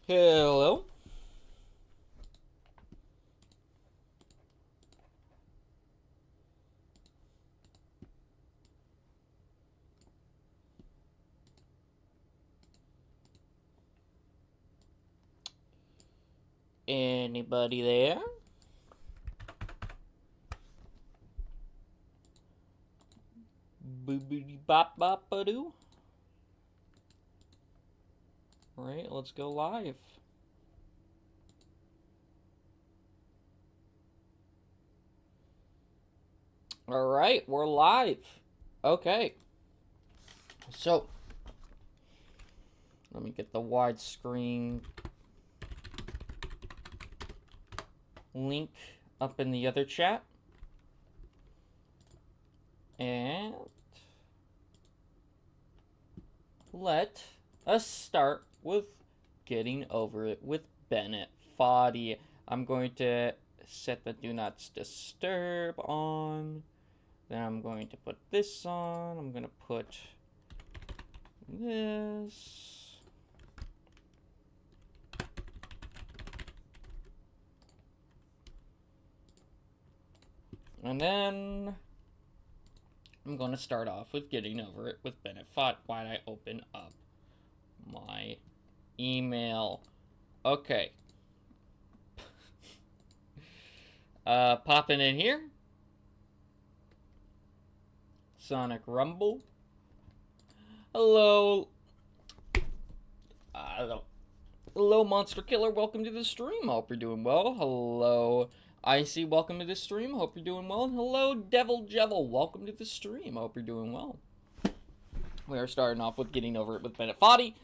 Hello. Anybody there? Boobity bop bop ba doo. Alright, let's go live. Alright, we're live. Okay. So, let me get the widescreen link up in the other chat. And let us start with getting over it with Bennett Foddy. I'm going to set the do not disturb on. Then I'm going to put this on. I'm going to put this. And then I'm going to start off with getting over it with Bennett Foddy while I open up my email. Okay. Popping in here. Sonic Rumble. Hello. Hello, Monster Killer. Welcome to the stream. Hope you're doing well. Hello, Icy. Welcome to the stream. Hope you're doing well. And hello, Devil Jevel. Welcome to the stream. Hope you're doing well. We are starting off with getting over it with Bennett Foddy.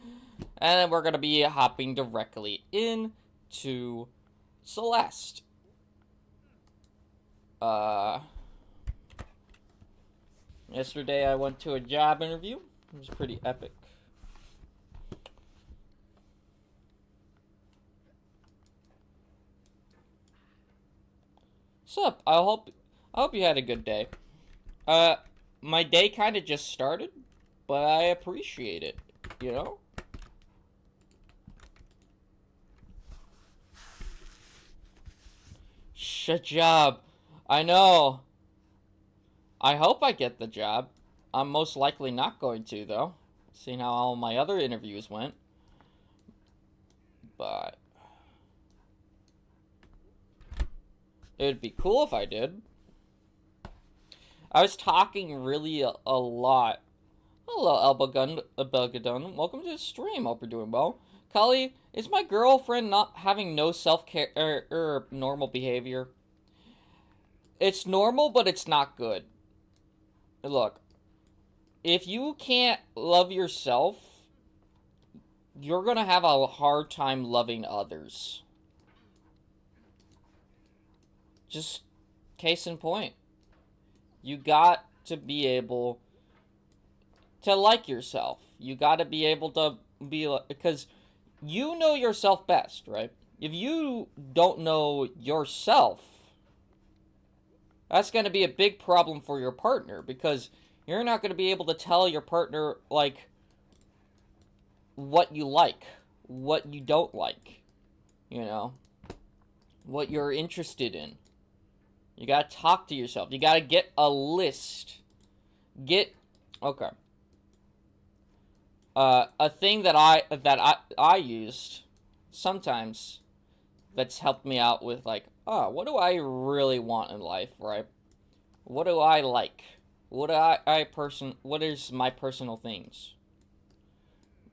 And then we're going to be hopping directly into Celeste. Yesterday I went to a job interview. It was pretty epic. Sup? I hope you had a good day. My day kind of just started, but I appreciate it, you know? Shit job. I know. I hope I get the job. I'm most likely not going to, though. Seeing how all my other interviews went. But it'd be cool if I did. I was talking really a lot. Hello, Elbagadun. Welcome to the stream. Hope you're doing well. Cully, is my girlfriend not having no self-care or normal behavior? It's normal, but it's not good. Look, if you can't love yourself, you're gonna have a hard time loving others. Just case in point. You got to be able to like yourself. You got to be able to be like, because you know yourself best, right? If you don't know yourself, that's going to be a big problem for your partner, because you're not going to be able to tell your partner, like, what you like, what you don't like, you know, what you're interested in. You got to talk to yourself. You got to get a list. Okay. A thing that I used sometimes that's helped me out with, like, what do I really want in life, right? What do I like? What is my personal things?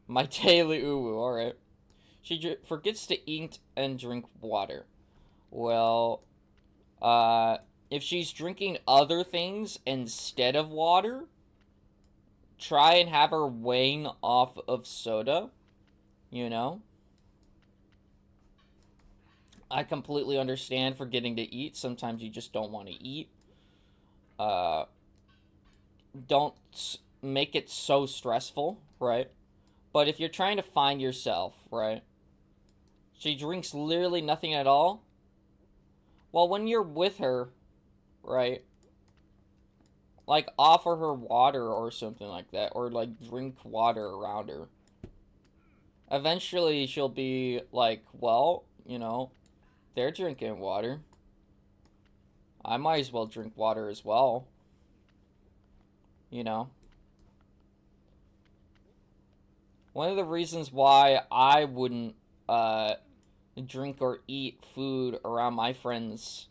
My daily uwu, alright. She forgets to eat and drink water. Well, if she's drinking other things instead of water, try and have her weighing off of soda, you know? I completely understand forgetting to eat. Sometimes you just don't want to eat. Don't make it so stressful, right? But if you're trying to find yourself, right? She drinks literally nothing at all. Well, when you're with her, right? Like, offer her water or something like that. Or, like, drink water around her. Eventually, she'll be like, well, they're drinking water. I might as well drink water as well. You know? One of the reasons why I wouldn't drink or eat food around my friends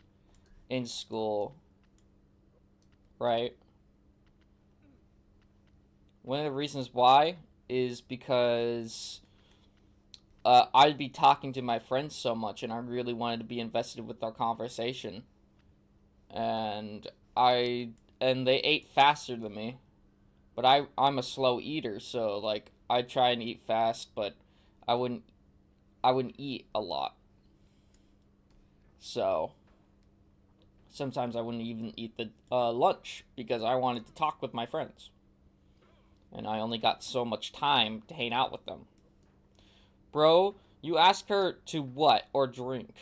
in school, right? One of the reasons why is because I'd be talking to my friends so much, and I really wanted to be invested with our conversation. And they ate faster than me, but I'm a slow eater, so like I try and eat fast, but I wouldn't eat a lot. So sometimes I wouldn't even eat the lunch because I wanted to talk with my friends, and I only got so much time to hang out with them. Bro, you ask her to what or drink?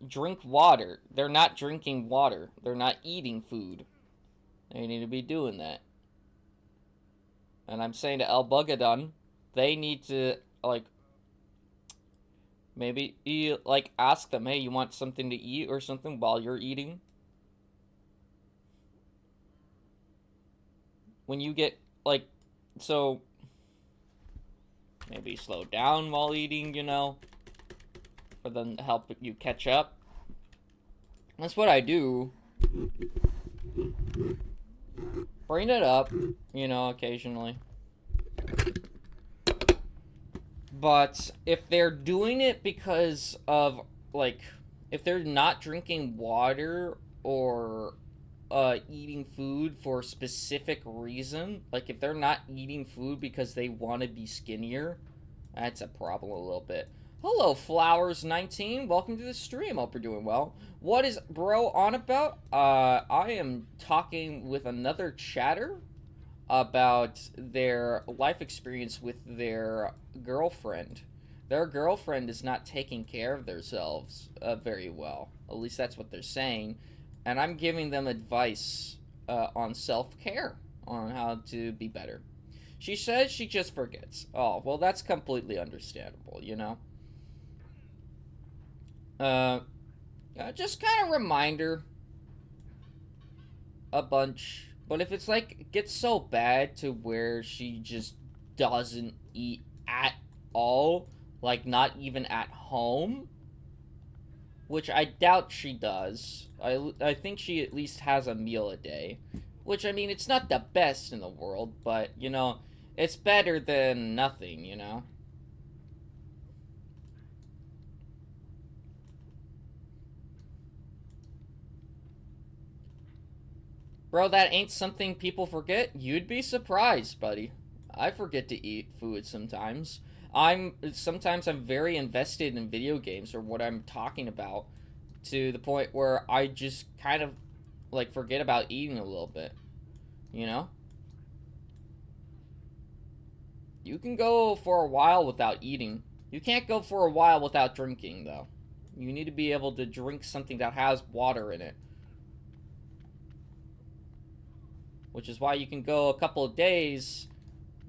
Drink water. They're not drinking water. They're not eating food. They need to be doing that. And I'm saying to El Bugadun, they need to, like, maybe, like, ask them, hey, you want something to eat or something while you're eating? When you get, like, so, maybe slow down while eating, for them to help you catch up. That's what I do. Bring it up, occasionally. But if they're doing it because of, like, if they're not drinking water or eating food for a specific reason, like if they're not eating food because they want to be skinnier, that's a problem a little bit. Hello, Flowers19. Welcome to the stream. Hope you're doing well. What is bro on about? I am talking with another chatter about their life experience with their girlfriend. Their girlfriend is not taking care of themselves very well. At least that's what they're saying. And I'm giving them advice on self-care, on how to be better. She says she just forgets. Oh, well, that's completely understandable, just kind of remind her a bunch. But if it's like gets so bad to where she just doesn't eat at all, like not even at home, which I doubt she does. I think she at least has a meal a day, which I mean it's not the best in the world, but it's better than nothing, Bro, that ain't something people forget. You'd be surprised, buddy. I forget to eat food sometimes. Sometimes I'm very invested in video games or what I'm talking about to the point where I just kind of like forget about eating a little bit. You can go for a while without eating. You can't go for a while without drinking, though. You need to be able to drink something that has water in it. Which is why you can go a couple of days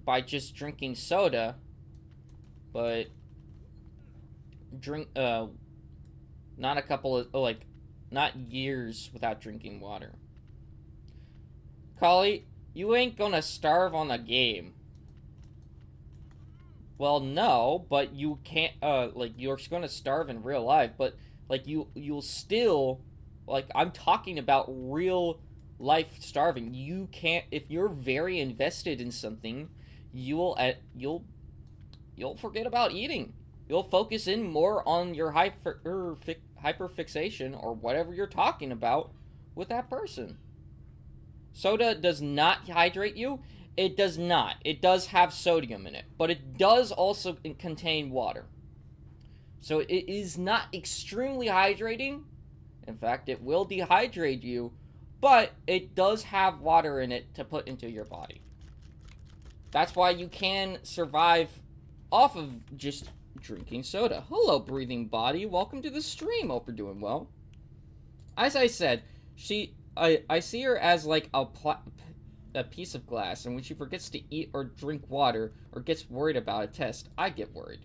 by just drinking soda, but not a couple of, not years without drinking water. Collie, you ain't gonna starve on a game. Well, no, but you can't, you're gonna starve in real life, but, you'll still, I'm talking about real life starving. You can't, if you're very invested in something, you'll forget about eating. You'll focus in more on your hyperfixation or whatever you're talking about with that person. Soda does not hydrate you. It does not. It does have sodium in it, but it does also contain water. So it is not extremely hydrating. In fact, it will dehydrate you, but it does have water in it to put into your body. That's why you can survive off of just drinking soda. Hello, breathing body. Welcome to the stream. Hope you're doing well. As I said, I see her as like a a piece of glass, and when she forgets to eat or drink water or gets worried about a test, I get worried.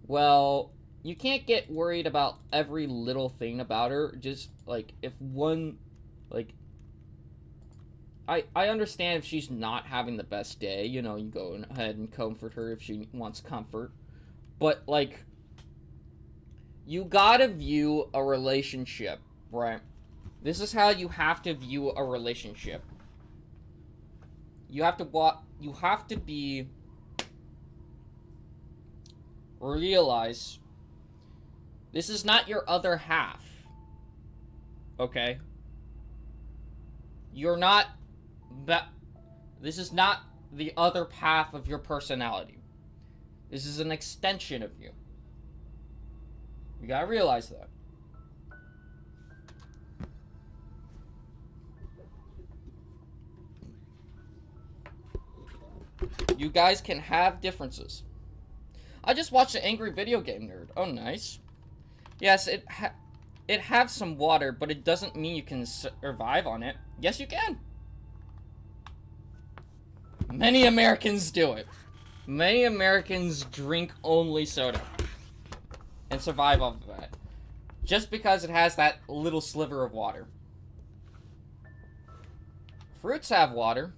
Well, you can't get worried about every little thing about her. Just, like, if one, like, I understand if she's not having the best day, you know, you go ahead and comfort her if she wants comfort. But, like, you gotta view a relationship, right? This is how you have to view a relationship. You have to realize this is not your other half. Okay? This is not the other half of your personality. This is an extension of you. You gotta realize that. You guys can have differences. I just watched an Angry Video Game Nerd. Oh, nice. Yes, it has some water, but it doesn't mean you can survive on it. Yes, you can. Many Americans do it. Many Americans drink only soda and survive off of that. Just because it has that little sliver of water. Fruits have water.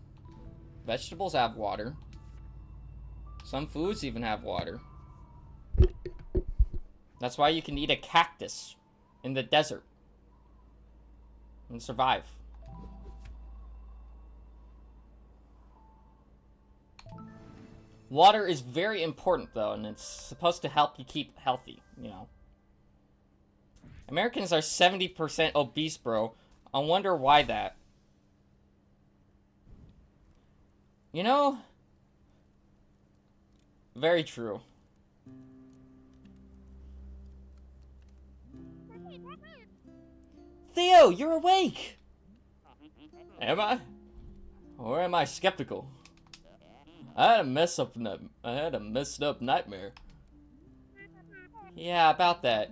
Vegetables have water. Some foods even have water. That's why you can eat a cactus in the desert and survive. Water is very important, though, and it's supposed to help you keep healthy, you know. Americans are 70% obese, bro. I wonder why that. You know? Very true. Theo, you're awake! Am I? Or am I skeptical? I had a messed up nightmare. Yeah, about that.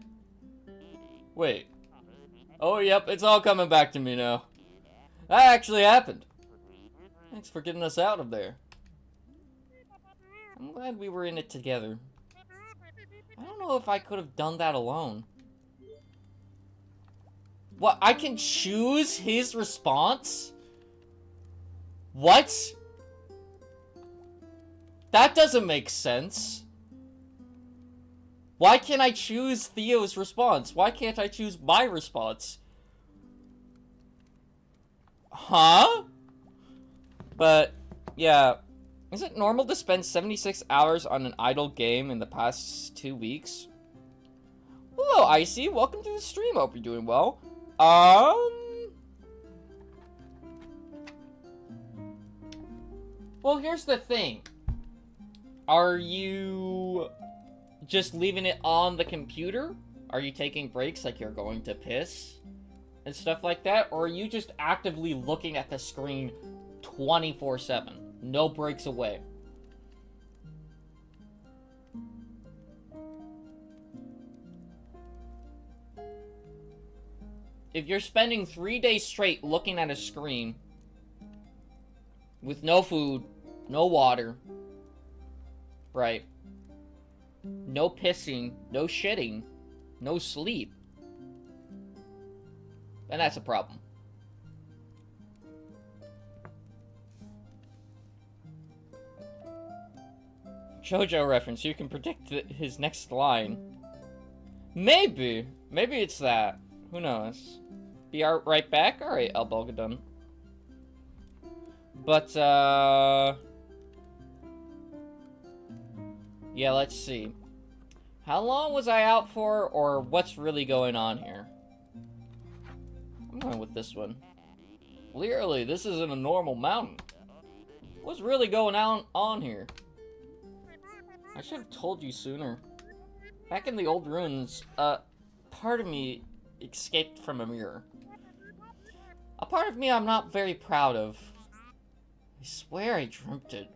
Wait. Oh, yep, it's all coming back to me now. That actually happened. Thanks for getting us out of there. I'm glad we were in it together. I don't know if I could have done that alone. What? I can choose his response? What? That doesn't make sense. Why can't I choose Theo's response? Why can't I choose my response? Huh? But, yeah. Is it normal to spend 76 hours on an idle game in the past 2 weeks? Hello, Icy. Welcome to the stream. Hope you're doing well. Well, here's the thing. Are you just leaving it on the computer? Are you taking breaks like you're going to piss? And stuff like that? Or are you just actively looking at the screen 24/7? No breaks away. If you're spending 3 days straight looking at a screen with no food, no water, right? No pissing, no shitting, no sleep, then that's a problem. JoJo reference, you can predict his next line. Maybe. Maybe it's that. Who knows? Be right back? Alright, elbow done. But, yeah, let's see. How long was I out for, or what's really going on here? I'm going with this one. Clearly, this isn't a normal mountain. What's really going on here? I should have told you sooner. Back in the old ruins, part of me escaped from a mirror. A part of me I'm not very proud of. I swear I dreamt it.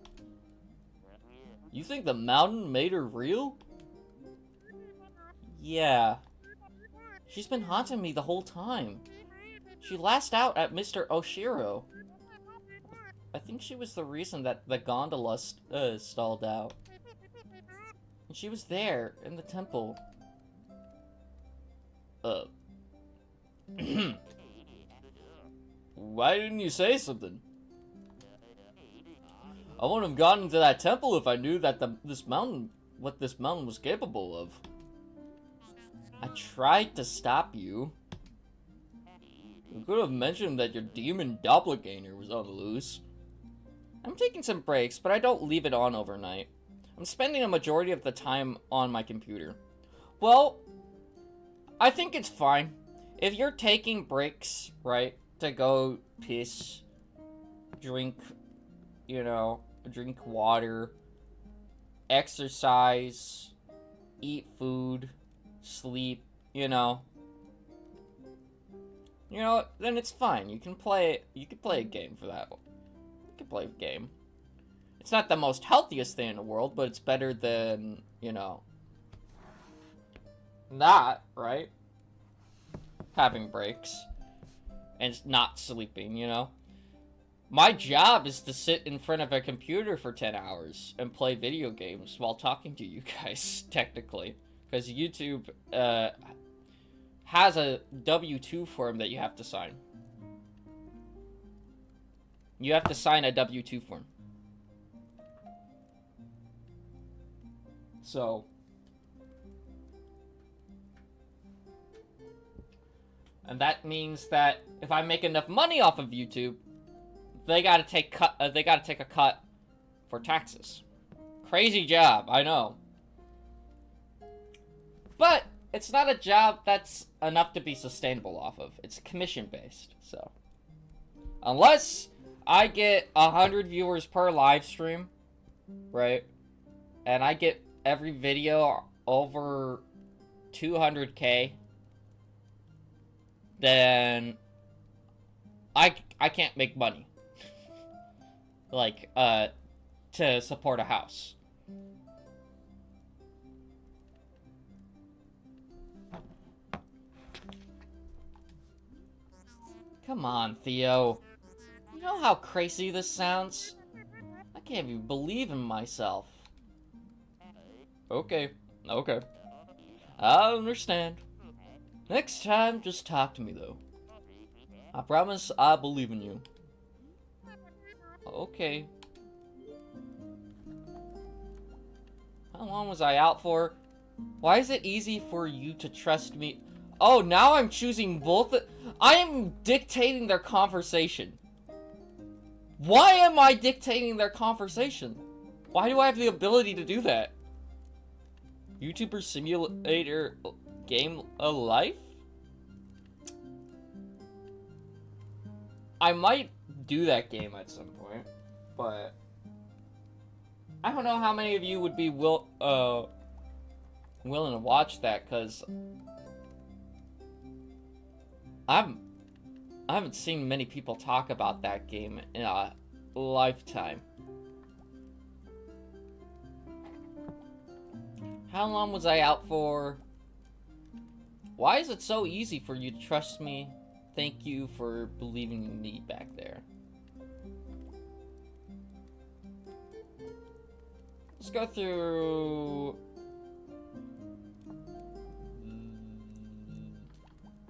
You think the mountain made her real? Yeah. She's been haunting me the whole time. She lashed out at Mr. Oshiro. I think she was the reason that the gondola stalled out. And she was there, in the temple. Why didn't you say something? I wouldn't have gotten into that temple if I knew that what this mountain was capable of. I tried to stop you. You could have mentioned that your demon doppelganger was on the loose. I'm taking some breaks, but I don't leave it on overnight. I'm spending a majority of the time on my computer. Well, I think it's fine. If you're taking breaks, right, to go piss, drink, drink water, exercise, eat food, sleep, then it's fine. You can play a game for that. You can play a game. It's not the most healthiest thing in the world, but it's better than, not, right? Having breaks and not sleeping, My job is to sit in front of a computer for 10 hours and play video games while talking to you guys, technically. Because YouTube has a W-2 form that you have to sign. You have to sign a W-2 form. So... and that means that if I make enough money off of YouTube, they gotta take a cut for taxes. Crazy job, I know. But it's not a job that's enough to be sustainable off of. It's commission-based, so. Unless I get 100 viewers per live stream, right? And I get every video over 200K, then I can't make money. Like, to support a house. Come on, Theo. You know how crazy this sounds? I can't even believe in myself. Okay. I understand. Next time, just talk to me, though. I promise I believe in you. Okay. How long was I out for? Why is it easy for you to trust me? Oh, now I'm choosing both. I am dictating their conversation. Why am I dictating their conversation? Why do I have the ability to do that? YouTuber Simulator Game of Life? I might do that game at some point, but I don't know how many of you would be willing to watch that, because I haven't seen many people talk about that game in a lifetime. How long was I out for? Why is it so easy for you to trust me? Thank you for believing in me back there. Let's go through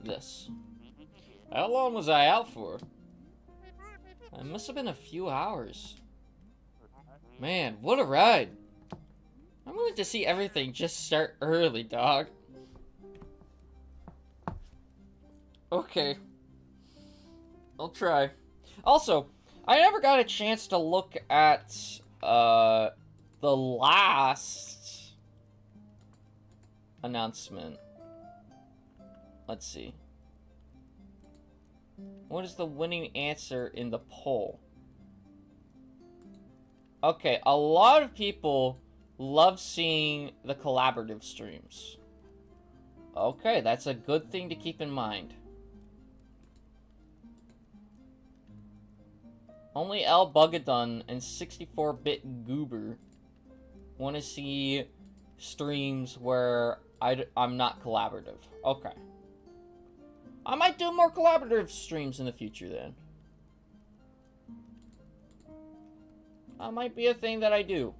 this. How long was I out for? It must have been a few hours. Man, what a ride. I'm willing to see everything just start early, dog. Okay. I'll try. Also, I never got a chance to look at, the last announcement. Let's see. What is the winning answer in the poll? Okay, a lot of people love seeing the collaborative streams. Okay, that's a good thing to keep in mind. Only L Bugadun and 64-bit Goober want to see streams where I'm not collaborative. Okay. I might do more collaborative streams in the future then. That might be a thing that I do.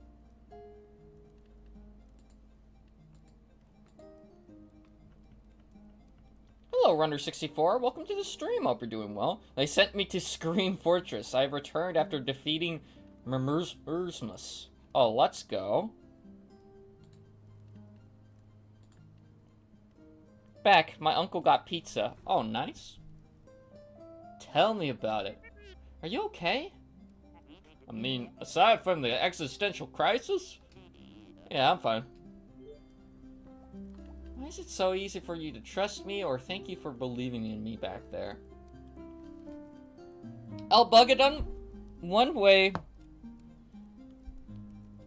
Hello, Runner64. Welcome to the stream. Hope you're doing well. They sent me to Scream Fortress. I have returned after defeating Murmusmus. Oh, let's go. Beck, my uncle got pizza. Oh, nice. Tell me about it. Are you okay? I mean, aside from the existential crisis? Yeah, I'm fine. Why is it so easy for you to trust me, or thank you for believing in me back there? Albugadon, one way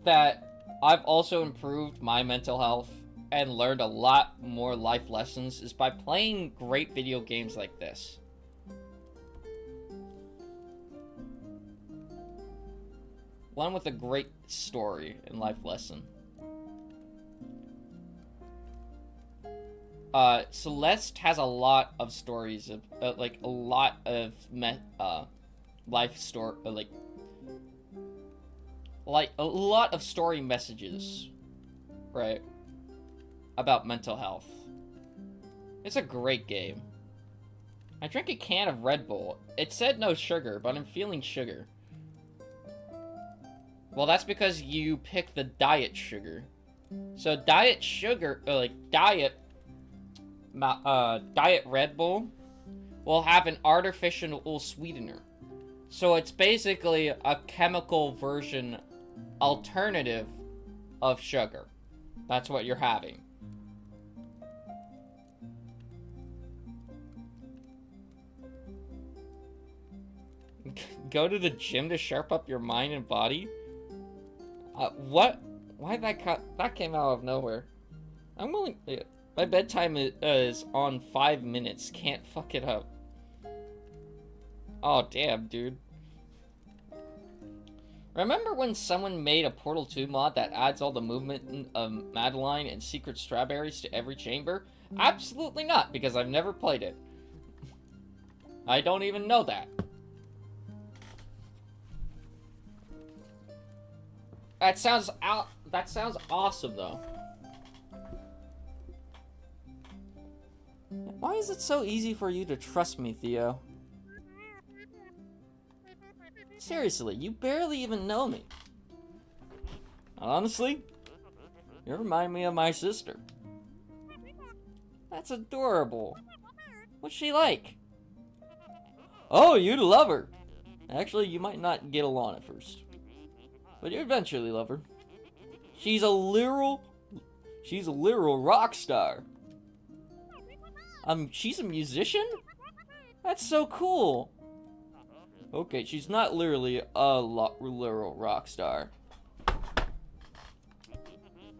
that I've also improved my mental health and learned a lot more life lessons is by playing great video games like this. One with a great story and life lesson. Celeste has a lot of stories of, like, a lot of, life story, like, a lot of story messages, right, about mental health. It's a great game. I drank a can of Red Bull. It said no sugar, but I'm feeling sugar. Well, that's because you picked the diet sugar. So diet sugar, diet Red Bull will have an artificial sweetener. So it's basically a chemical version alternative of sugar. That's what you're having. Go to the gym to sharp up your mind and body? What? Why that came out of nowhere? I'm willing. My bedtime is on 5 minutes. Can't fuck it up. Oh, damn, dude. Remember when someone made a Portal 2 mod that adds all the movement of Madeline and secret strawberries to every chamber? Absolutely not, because I've never played it. I don't even know that. That sounds awesome, though. Why is it so easy for you to trust me, Theo? Seriously, you barely even know me. Honestly, you remind me of my sister. That's adorable. What's she like? Oh, you'd love her. Actually, you might not get along at first, but you eventually love her. She's a literal rock star. She's a musician? That's so cool. Okay, she's not literally a literal rock star.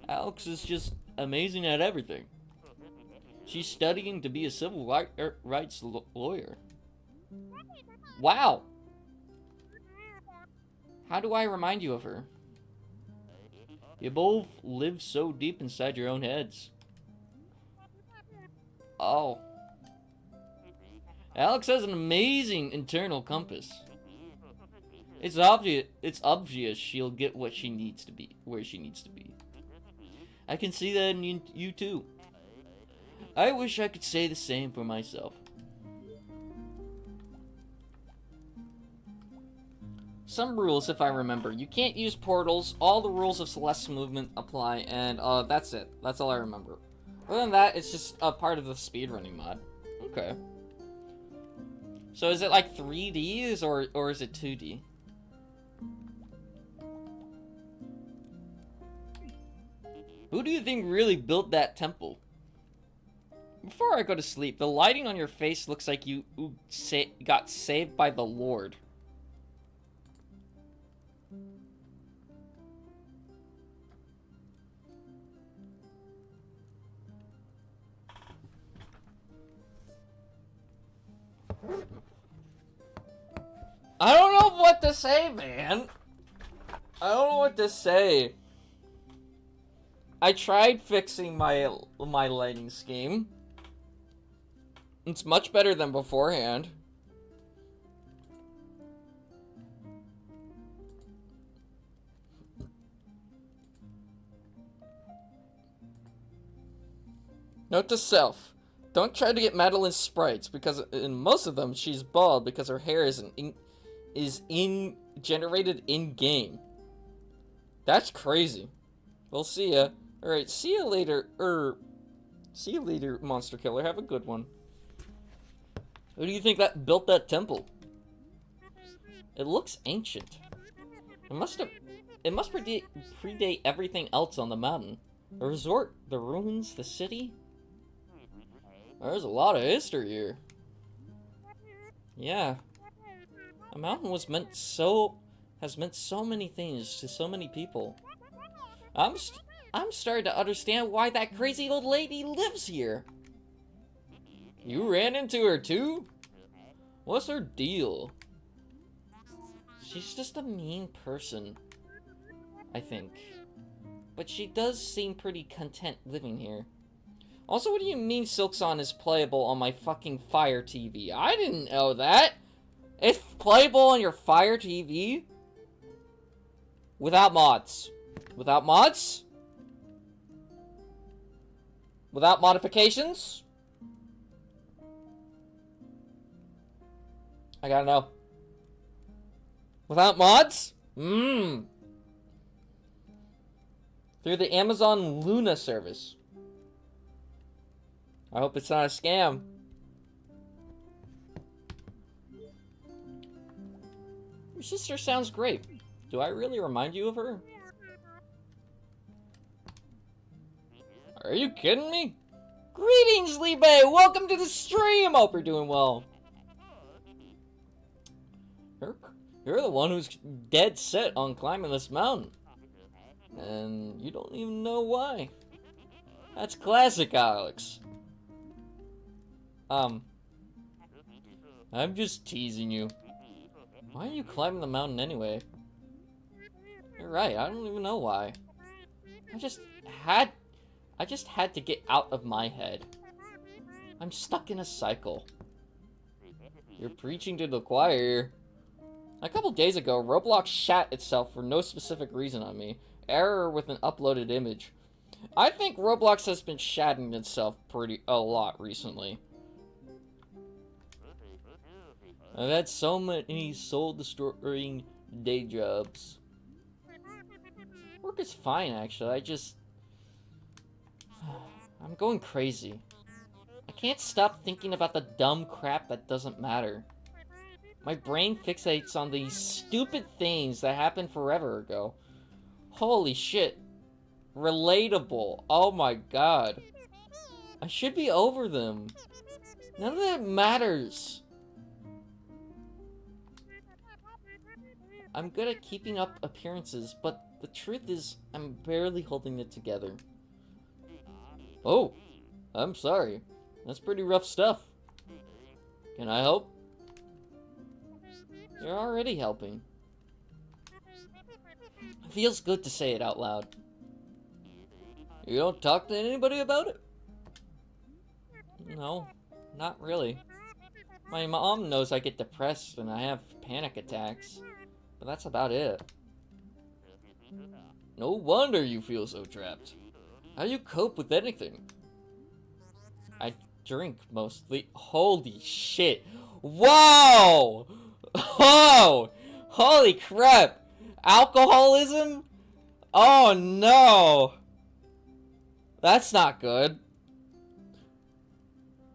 Alex is just amazing at everything. She's studying to be a civil rights lawyer. Wow. How do I remind you of her? You both live so deep inside your own heads. Oh. Alex has an amazing internal compass. It's obvious she'll get what she needs to be, where she needs to be. I can see that in you too. I wish I could say the same for myself. Some rules, if I remember. You can't use portals, all the rules of Celeste's movement apply, and that's it. That's all I remember. Other than that, it's just a part of the speedrunning mod. Okay. So is it like 3D or is it 2D? Who do you think really built that temple? Before I go to sleep, the lighting on your face looks like you got saved by the Lord. I don't know what to say, man. I don't know what to say. I tried fixing my lighting scheme. It's much better than beforehand. Note to self. Don't try to get Madeline's sprites, because in most of them, she's bald because her hair is generated in-game. That's crazy. We'll see ya. Alright, see you later, see you later, Monster Killer. Have a good one. Who do you think that built that temple? It looks ancient. It must predate everything else on the mountain. The resort, the ruins, the city. There's a lot of history here. Yeah. A mountain has meant so many things to so many people. I'm starting to understand why that crazy old lady lives here. You ran into her too? What's her deal? She's just a mean person, I think. But she does seem pretty content living here. Also, what do you mean Silkson is playable on my fucking Fire TV? I didn't know that! It's playable on your Fire TV? Without mods. Without mods? Without modifications? I gotta know. Without mods? Through the Amazon Luna service. I hope it's not a scam. Your sister sounds great. Do I really remind you of her? Are you kidding me? Greetings, Libe! Welcome to the stream! Hope you're doing well. You're the one who's dead set on climbing this mountain. And you don't even know why. That's classic, Alex. I'm just teasing you. Why are you climbing the mountain anyway? You're right, I don't even know why. I just had to get out of my head. I'm stuck in a cycle. You're preaching to the choir. A couple days ago, Roblox shat itself for no specific reason on me. Error with an uploaded image. I think Roblox has been shatting itself a lot recently. I've had so many soul-destroying day jobs. Work is fine, actually. I'm going crazy. I can't stop thinking about the dumb crap that doesn't matter. My brain fixates on these stupid things that happened forever ago. Holy shit. Relatable. Oh my god. I should be over them. None of that matters. I'm good at keeping up appearances, but the truth is, I'm barely holding it together. Oh, I'm sorry. That's pretty rough stuff. Can I help? You're already helping. It feels good to say it out loud. You don't talk to anybody about it? No, not really. My mom knows I get depressed and I have panic attacks, but that's about it. No wonder you feel so trapped. How do you cope with anything? I drink mostly. Holy shit. Whoa! Oh! Holy crap! Alcoholism? Oh no! That's not good.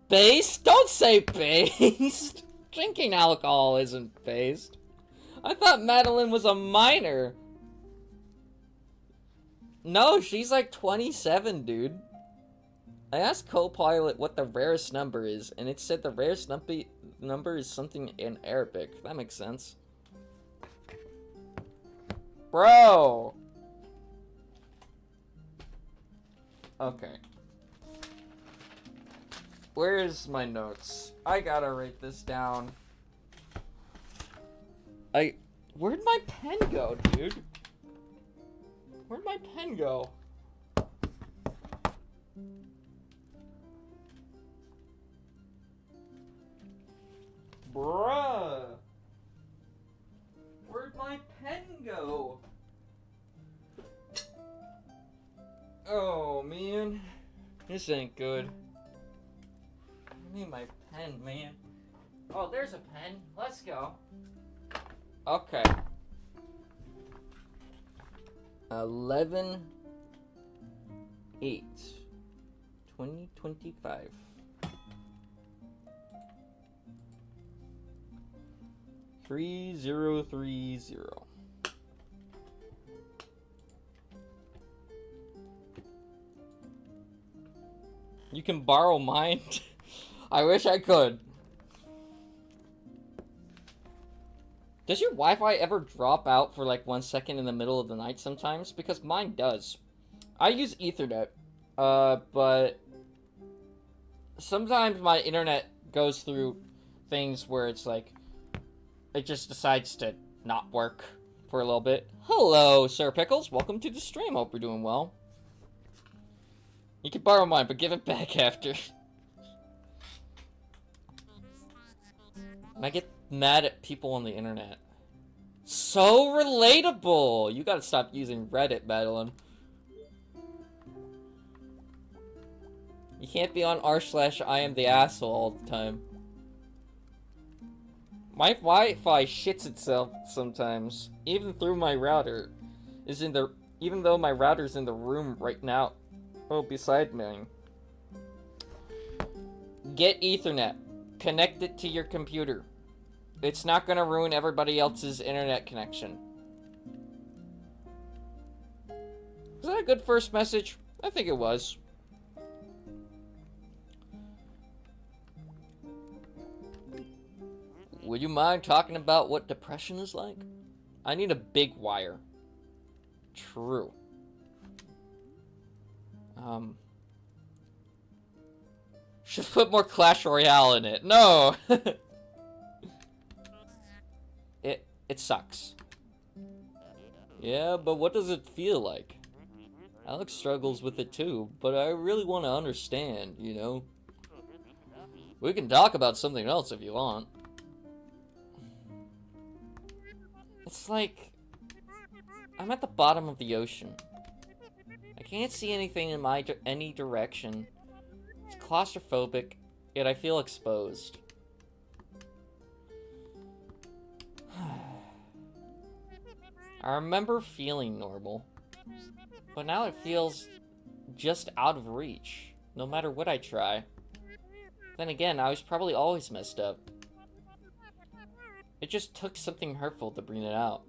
Based? Don't say based! Drinking alcohol isn't based. I thought Madeline was a minor. No, she's like 27, dude. I asked Copilot what the rarest number is, and it said the rarest number is something in Arabic. That makes sense. Bro! Okay. Where's my notes? I gotta write this down. Where'd my pen go, dude? Where'd my pen go? Bruh! Where'd my pen go? Oh, man. This ain't good. me my pen, man. Oh, there's a pen. Let's go. Okay. 11/8/2025. $3030. You can borrow mine. I wish I could. Does your Wi-Fi ever drop out for like 1 second in the middle of the night sometimes? Because mine does. I use Ethernet, but sometimes my internet goes through things where it's like, it just decides to not work for a little bit. Hello, Sir Pickles. Welcome to the stream. Hope you're doing well. You can borrow mine, but give it back after. I get mad at people on the internet. So relatable! You gotta stop using Reddit, Madeline. You can't be on r/I am the asshole all the time. My Wi-Fi shits itself sometimes, even through my router. Even though my router's in the room right now. Oh, beside me. Get Ethernet. Connect it to your computer. It's not gonna ruin everybody else's internet connection. Was that a good first message? I think it was. Would you mind talking about what depression is like? I need a big wire. True. Should put more Clash Royale in it. No! It sucks. Yeah, but what does it feel like? Alex struggles with it too, but I really want to understand, you know? We can talk about something else if you want. It's like, I'm at the bottom of the ocean. I can't see anything in any direction. It's claustrophobic, yet I feel exposed. I remember feeling normal, but now it feels just out of reach, no matter what I try. Then again, I was probably always messed up. It just took something hurtful to bring it out.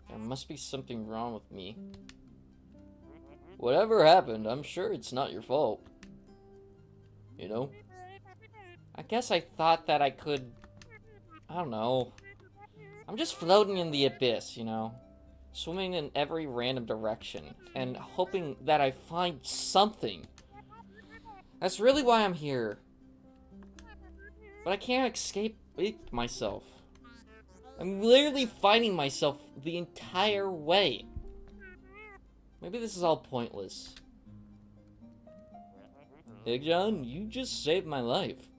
There must be something wrong with me. Whatever happened, I'm sure it's not your fault. You know? I guess I thought that I could... I don't know. I'm just floating in the abyss, you know? Swimming in every random direction, and hoping that I find something. That's really why I'm here. But I can't escape myself. I'm literally fighting myself the entire way. Maybe this is all pointless. Hey, John, you just saved my life.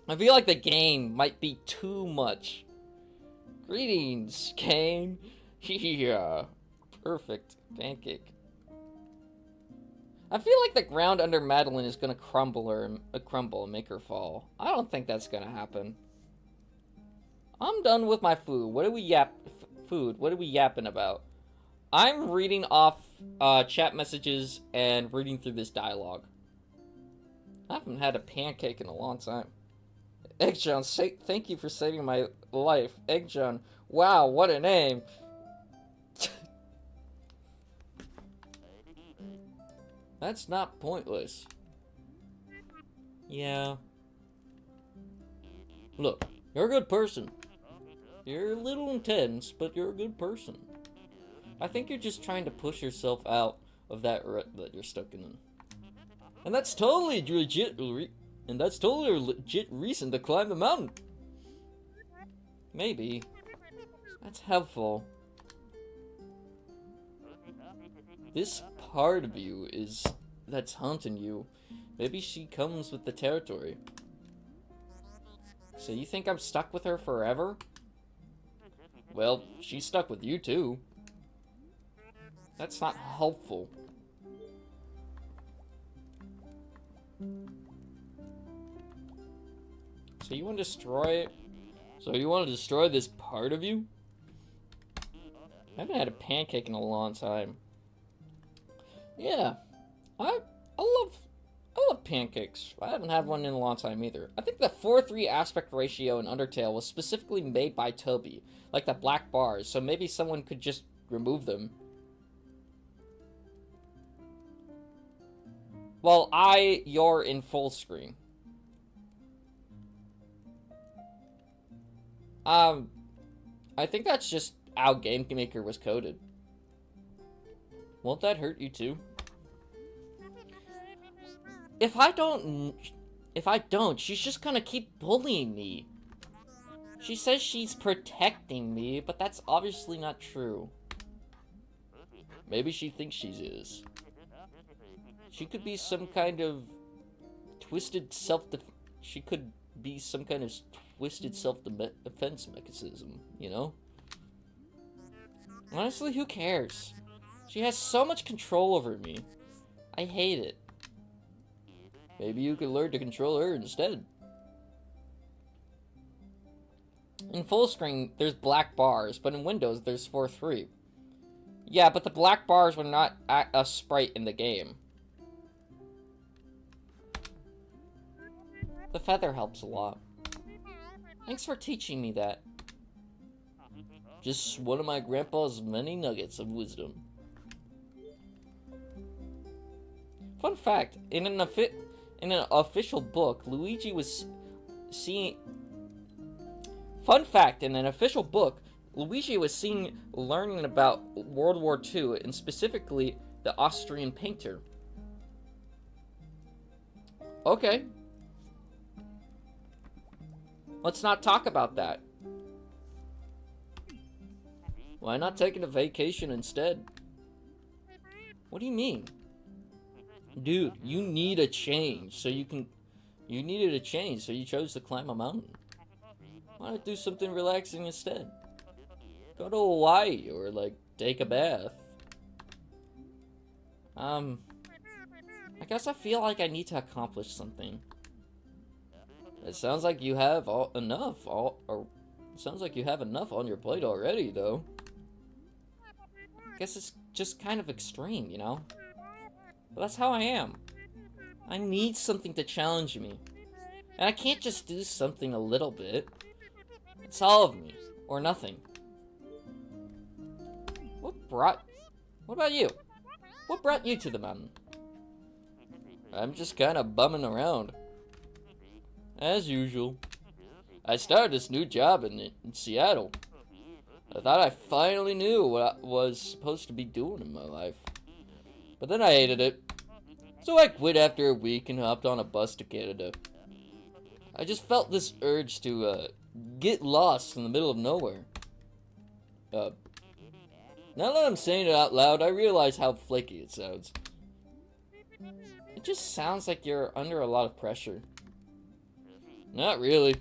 I feel like the game might be too much. Greetings, Kane. Yeah, perfect pancake. I feel like the ground under Madeline is gonna crumble and make her fall. I don't think that's gonna happen. I'm done with my food. What are we yapping about? I'm reading off chat messages and reading through this dialogue. I haven't had a pancake in a long time. Egg John, thank you for saving my life. Egg John, wow, what a name. That's not pointless. Yeah. Look, you're a good person. You're a little intense, but you're a good person. I think you're just trying to push yourself out of that rut that you're stuck in. And that's totally legit. And that's totally a legit reason to climb the mountain. Maybe. That's helpful. This part of you that's haunting you. Maybe she comes with the territory. So you think I'm stuck with her forever? Well, she's stuck with you too. That's not helpful. So you want to destroy... So you want to destroy this part of you? I haven't had a pancake in a long time. Yeah. I love pancakes. I haven't had one in a long time either. I think the 4:3 aspect ratio in Undertale was specifically made by Toby. Like the black bars, so maybe someone could just remove them. Well, you're in full screen. I think that's just how Game Maker was coded. Won't that hurt you too? If I don't, she's just gonna keep bullying me. She says she's protecting me, but that's obviously not true. Maybe she thinks she is. She could be some kind of twisted she could be some kind of twisted self-defense mechanism, you know? Honestly, who cares? She has so much control over me. I hate it. Maybe you could learn to control her instead. In full screen, there's black bars, but in Windows, there's 4:3. Yeah, but the black bars were not a sprite in the game. The feather helps a lot. Thanks for teaching me that. Just one of my grandpa's many nuggets of wisdom. Fun fact, in an official book, Luigi was seen learning about World War II, and specifically the Austrian painter. Okay. Let's not talk about that. Why not taking a vacation instead? What do you mean? Dude, you need a change, so you needed a change, so you chose to climb a mountain. Why not do something relaxing instead? Go to Hawaii, or, like, take a bath. I guess I feel like I need to accomplish something. It sounds like you have enough on your plate already, though. I guess it's just kind of extreme, you know? But that's how I am. I need something to challenge me. And I can't just do something a little bit. It's all of me, or nothing. What about you? What brought you to the mountain? I'm just kind of bumming around. As usual. I started this new job in Seattle. I thought I finally knew what I was supposed to be doing in my life. But then I hated it. So I quit after a week and hopped on a bus to Canada. I just felt this urge to get lost in the middle of nowhere. Now that I'm saying it out loud, I realize how flaky it sounds. It just sounds like you're under a lot of pressure. Not really.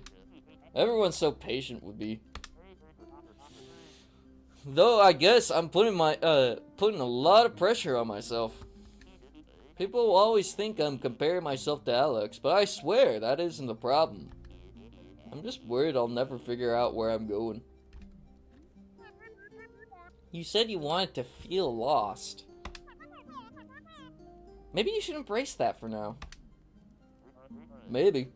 Everyone's so patient with me. Though I guess I'm putting a lot of pressure on myself. People will always think I'm comparing myself to Alex, but I swear that isn't the problem. I'm just worried I'll never figure out where I'm going. You said you wanted to feel lost. Maybe you should embrace that for now. Maybe.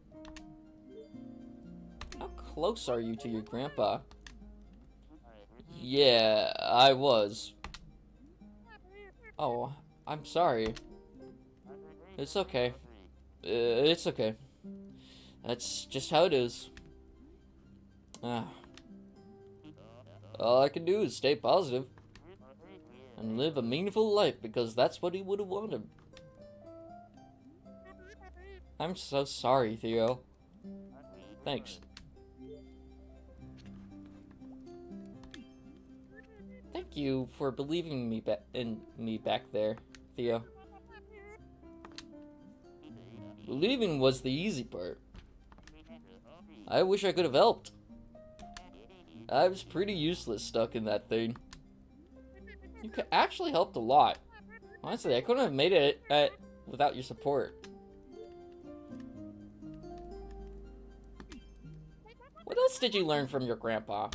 How close are you to your grandpa? Yeah, I was. Oh, I'm sorry. It's okay. It's okay. That's just how it is. All I can do is stay positive and live a meaningful life, because that's what he would have wanted. I'm so sorry, Theo. Thanks. Thank you for believing in me back there, Theo. Believing was the easy part. I wish I could have helped. I was pretty useless stuck in that thing. You actually helped a lot. Honestly, I couldn't have made it without your support. else did you learn from your grandpa?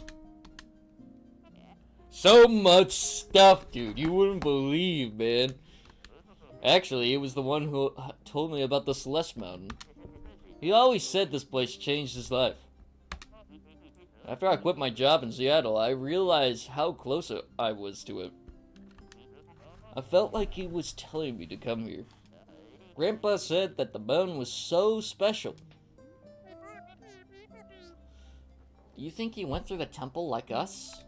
So much stuff, dude. You wouldn't believe, man. Actually, he was the one who told me about the Celeste Mountain. He always said this place changed his life. After I quit my job in Seattle, I realized how close I was to it. I felt like he was telling me to come here. Grandpa said that the mountain was so special. Do you think he went through the temple like us?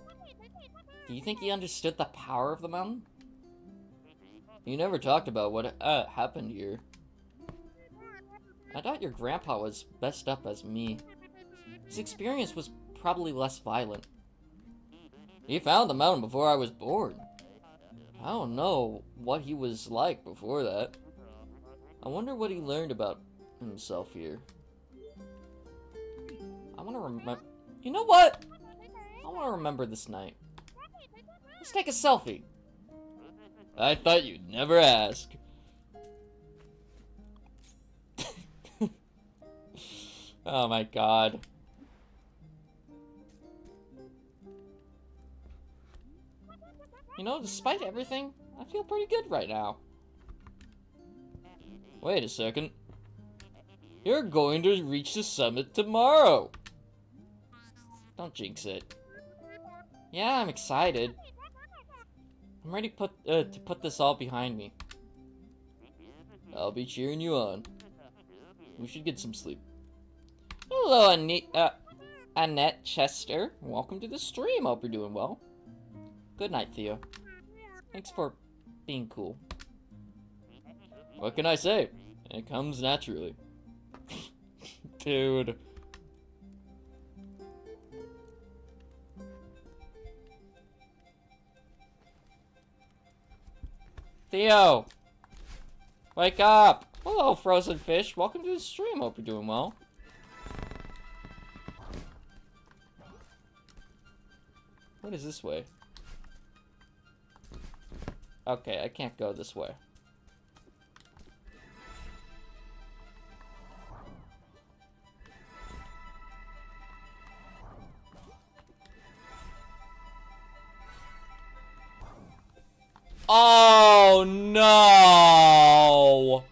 Do you think he understood the power of the mountain? You never talked about what happened here. I thought your grandpa was messed up as me. His experience was probably less violent. He found the mountain before I was born. I don't know what he was like before that. I wonder what he learned about himself here. I want to remember... You know what? I want to remember this night. Let's take a selfie. I thought you'd never ask. Oh my god. You know, despite everything, I feel pretty good right now. Wait a second. You're going to reach the summit tomorrow. Don't jinx it. Yeah, I'm excited. I'm ready to put this all behind me. I'll be cheering you on. We should get some sleep. Hello, Annette Chester. Welcome to the stream. Hope you're doing well. Good night, Theo. Thanks for being cool. What can I say? It comes naturally. Dude. Theo! Wake up! Hello, frozen fish. Welcome to the stream. Hope you're doing well. What is this way? Okay, I can't go this way. Oh no!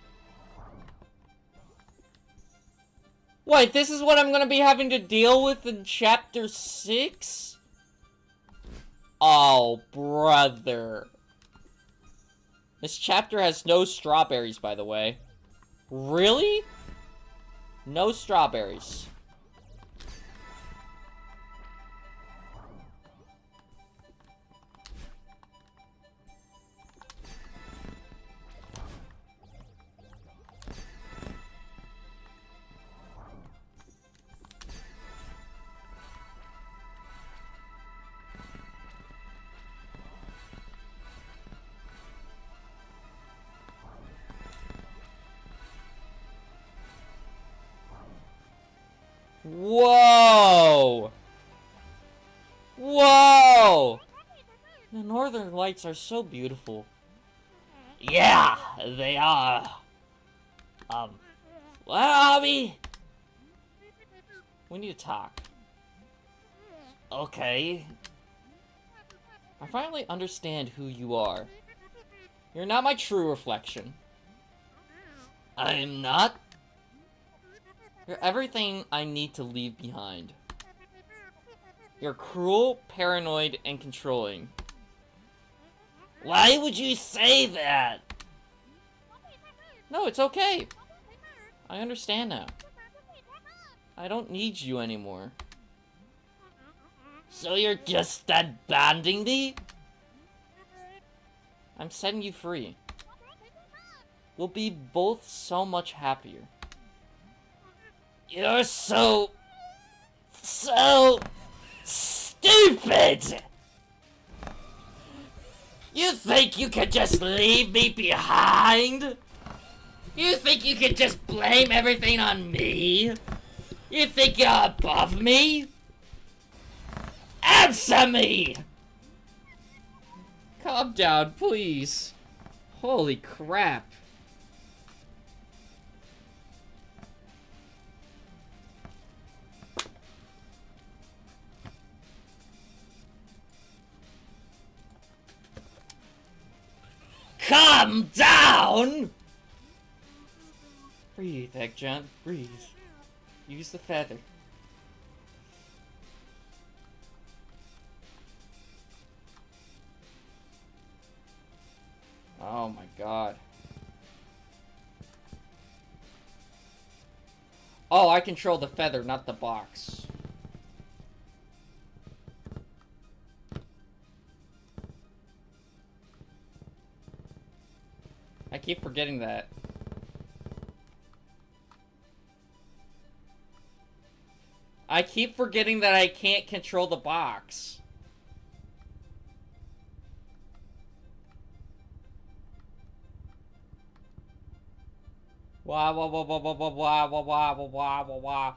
Wait, this is what I'm gonna be having to deal with in chapter 6? Oh, brother. This chapter has no strawberries, by the way. Really? No strawberries. Whoa! Whoa! The northern lights are so beautiful. Yeah, they are. Well, Abby, we need to talk. Okay. I finally understand who you are. You're not my true reflection. I'm not? You're everything I need to leave behind. You're cruel, paranoid, and controlling. Why would you say that? No, it's okay. I understand now. I don't need you anymore. So you're just abandoning me? I'm setting you free. We'll be both so much happier. You're so stupid! You think you could just leave me behind? You think you could just blame everything on me? You think you're above me? Answer me! Calm down, please. Holy crap. Calm down! Breathe, Eggjohn, breathe. Use the feather. Oh my god. Oh, I control the feather, not the box. I keep forgetting that. I keep forgetting that I can't control the box. Wah wah wah wah wah wah wah wah wah wah wah wah.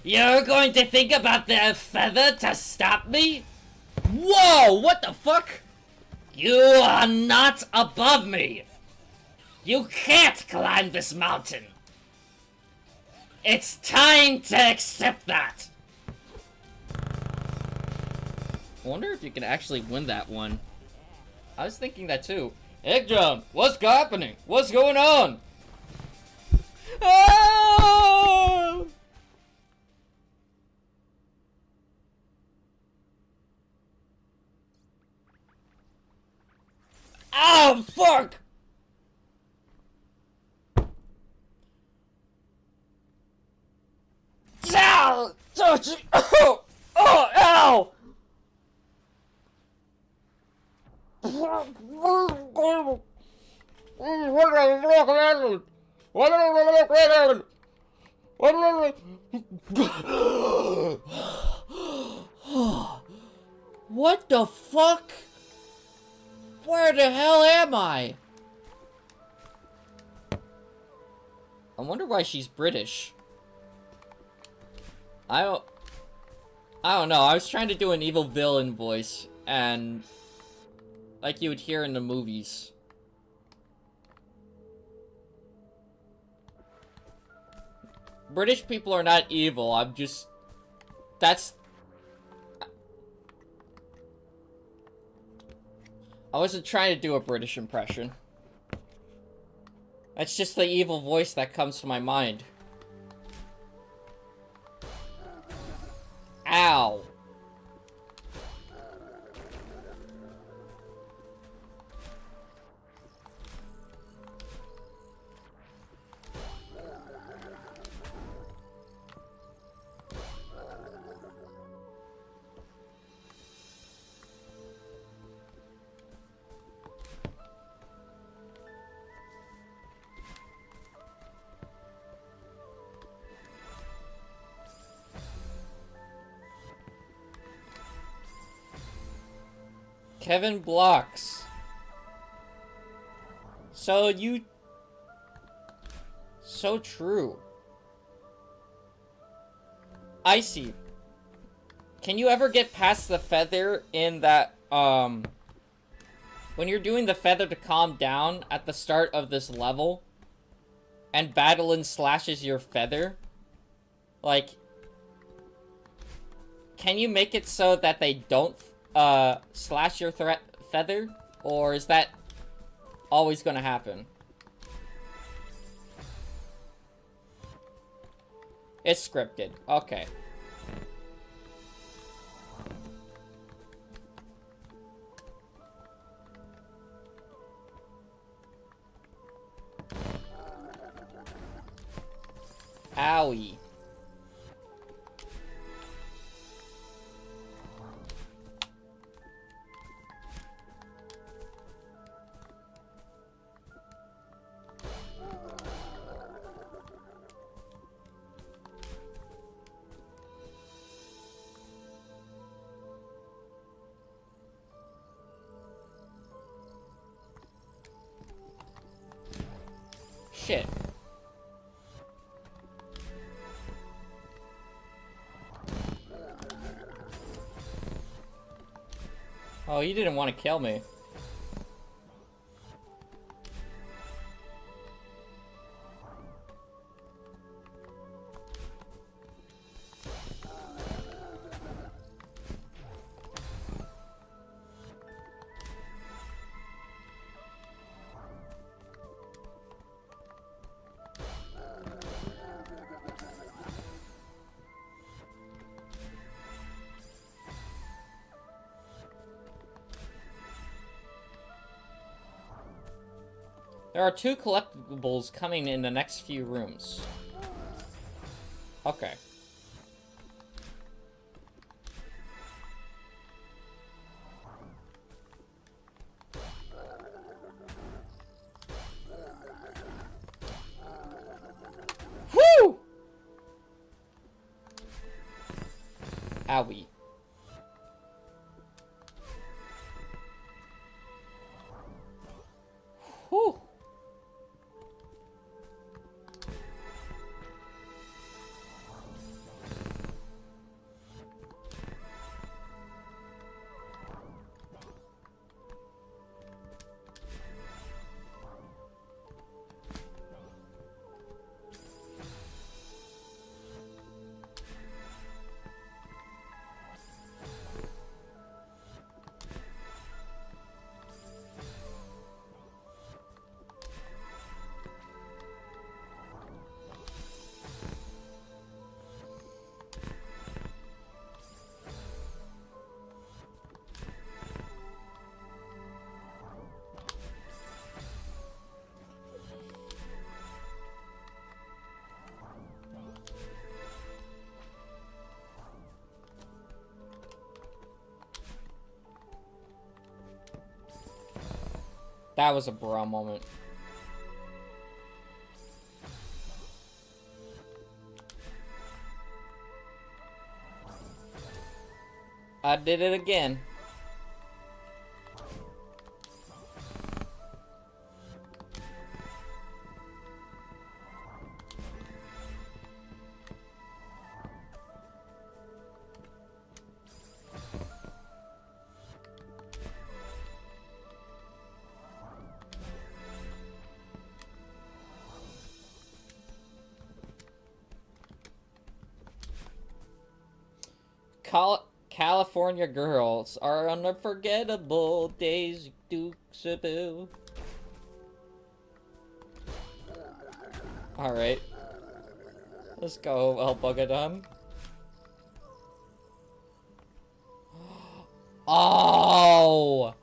You're going to think about the feather to stop me? Whoa! What the fuck? You are not above me! You can't climb this mountain! It's time to accept that! I wonder if you can actually win that one. I was thinking that too. Eggjohn, what's happening? What's going on? Ah! Oh, fuck! Ow! Oh! Oh, ow! What the fuck? Where the hell am I? I wonder why she's British. I don't know. I was trying to do an evil villain voice, and like you would hear in the movies. British people are not evil. I'm just... That's... I wasn't trying to do a British impression. That's just the evil voice that comes to my mind. Ow. Kevin Blocks. So true. Icy. Can you ever get past the feather in that, when you're doing the feather to calm down at the start of this level, and Battlein slashes your feather? Like, can you make it so that they don't slash your feather? Or is that always gonna happen? It's scripted. Okay. Owie. Shit. Oh, you didn't want to kill me. There are 2 collectibles coming in the next few rooms. Okay. Woo! Owie. Whew. That was a bra moment. I did it again. California girls are unforgettable days, Dukes of Boo. Alright. Let's go, El Bugadum. Oh!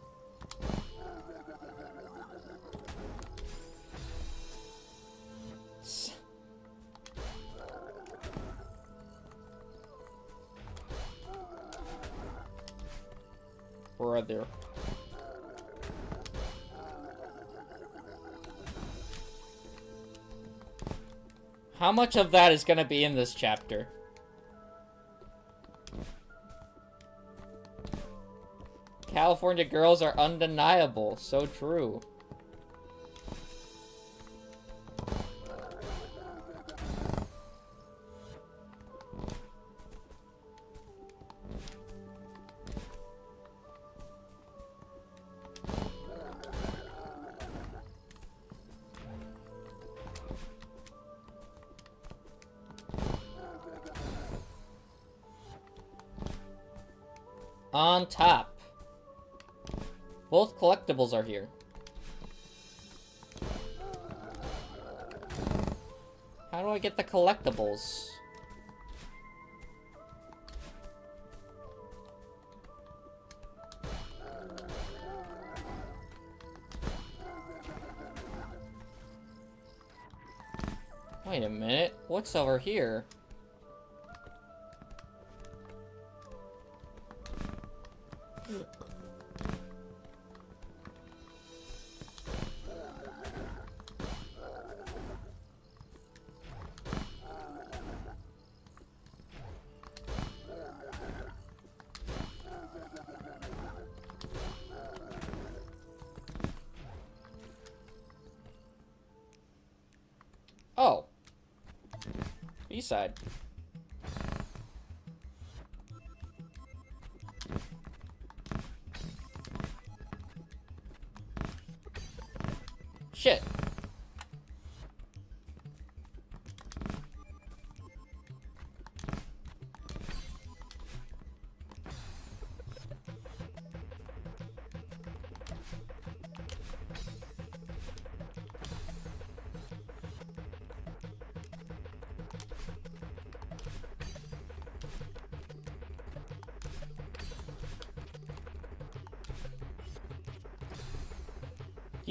Brother. How much of that is gonna be in this chapter? California girls are undeniable. So true. On top. Both collectibles are here. How do I get the collectibles? Wait a minute. What's over here? Oh. B-side. Shit.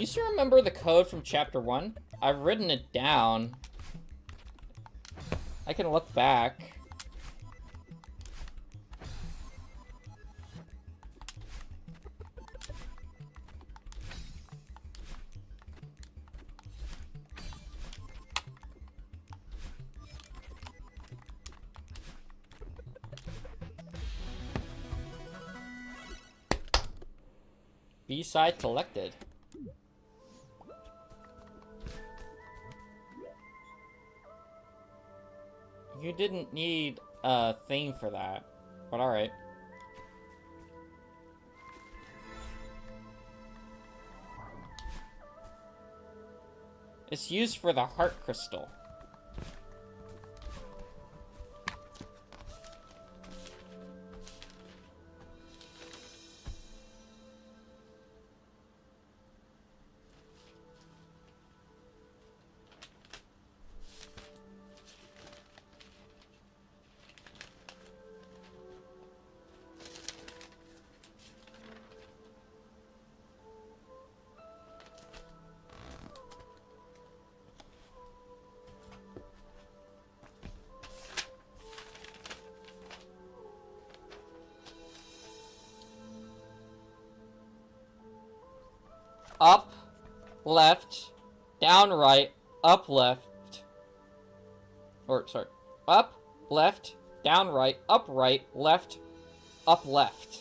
Do you still remember the code from chapter 1? I've written it down. I can look back. B-side collected. You didn't need a theme for that, but alright. It's used for the heart crystal. Up, left, down, right, up, left. Or, sorry. Up, left, down, right, up, left, up, left.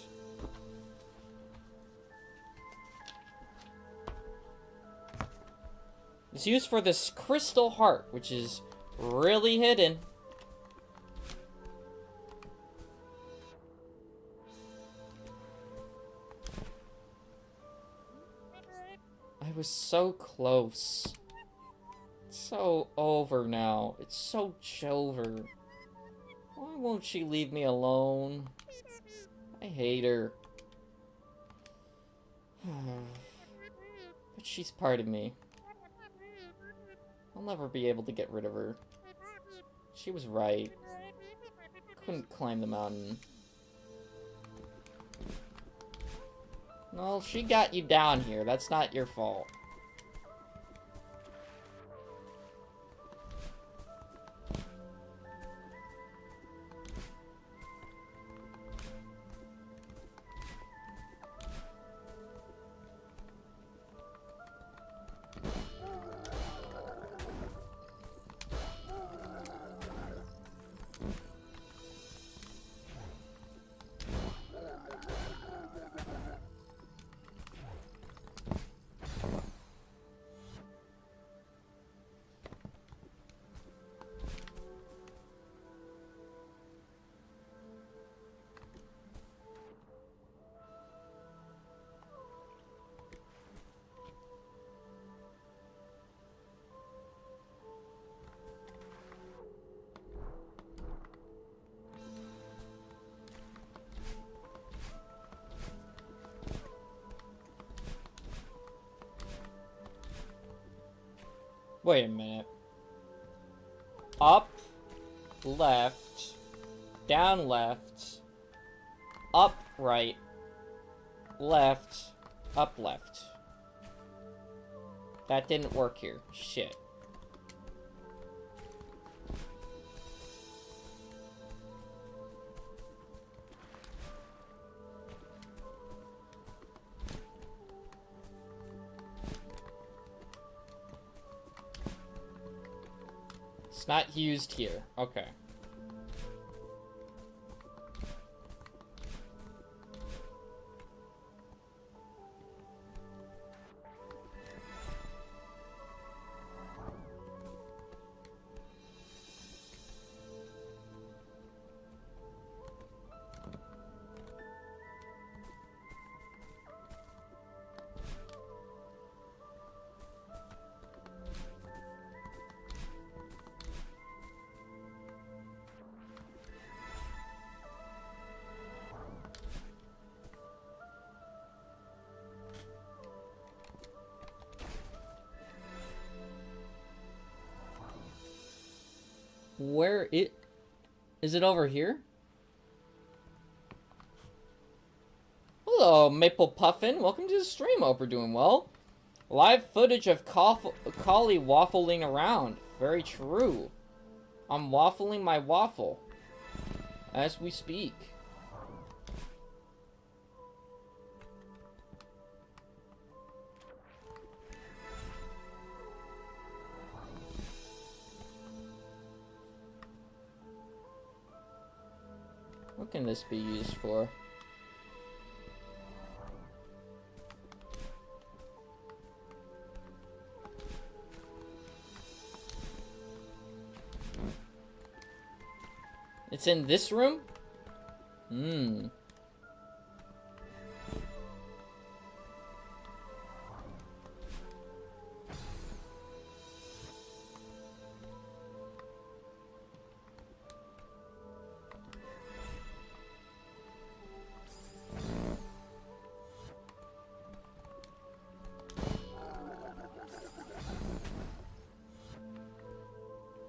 It's used for this crystal heart, which is really hidden. I was so close. It's so over now. It's so over. Why won't she leave me alone? I hate her. But she's part of me. I'll never be able to get rid of her. She was right. Couldn't climb the mountain. Well, she got you down here. That's not your fault. Wait a minute. Up, left, down left, up right, left, up left. That didn't work here. Shit. It's not used here. Okay. Where is it over here? Hello, Maple Puffin. Welcome to the stream. Hope you're doing well. Live footage of Collie waffling around. Very true. I'm waffling my waffle as we speak. What can this be used for? It's in this room? Hmm.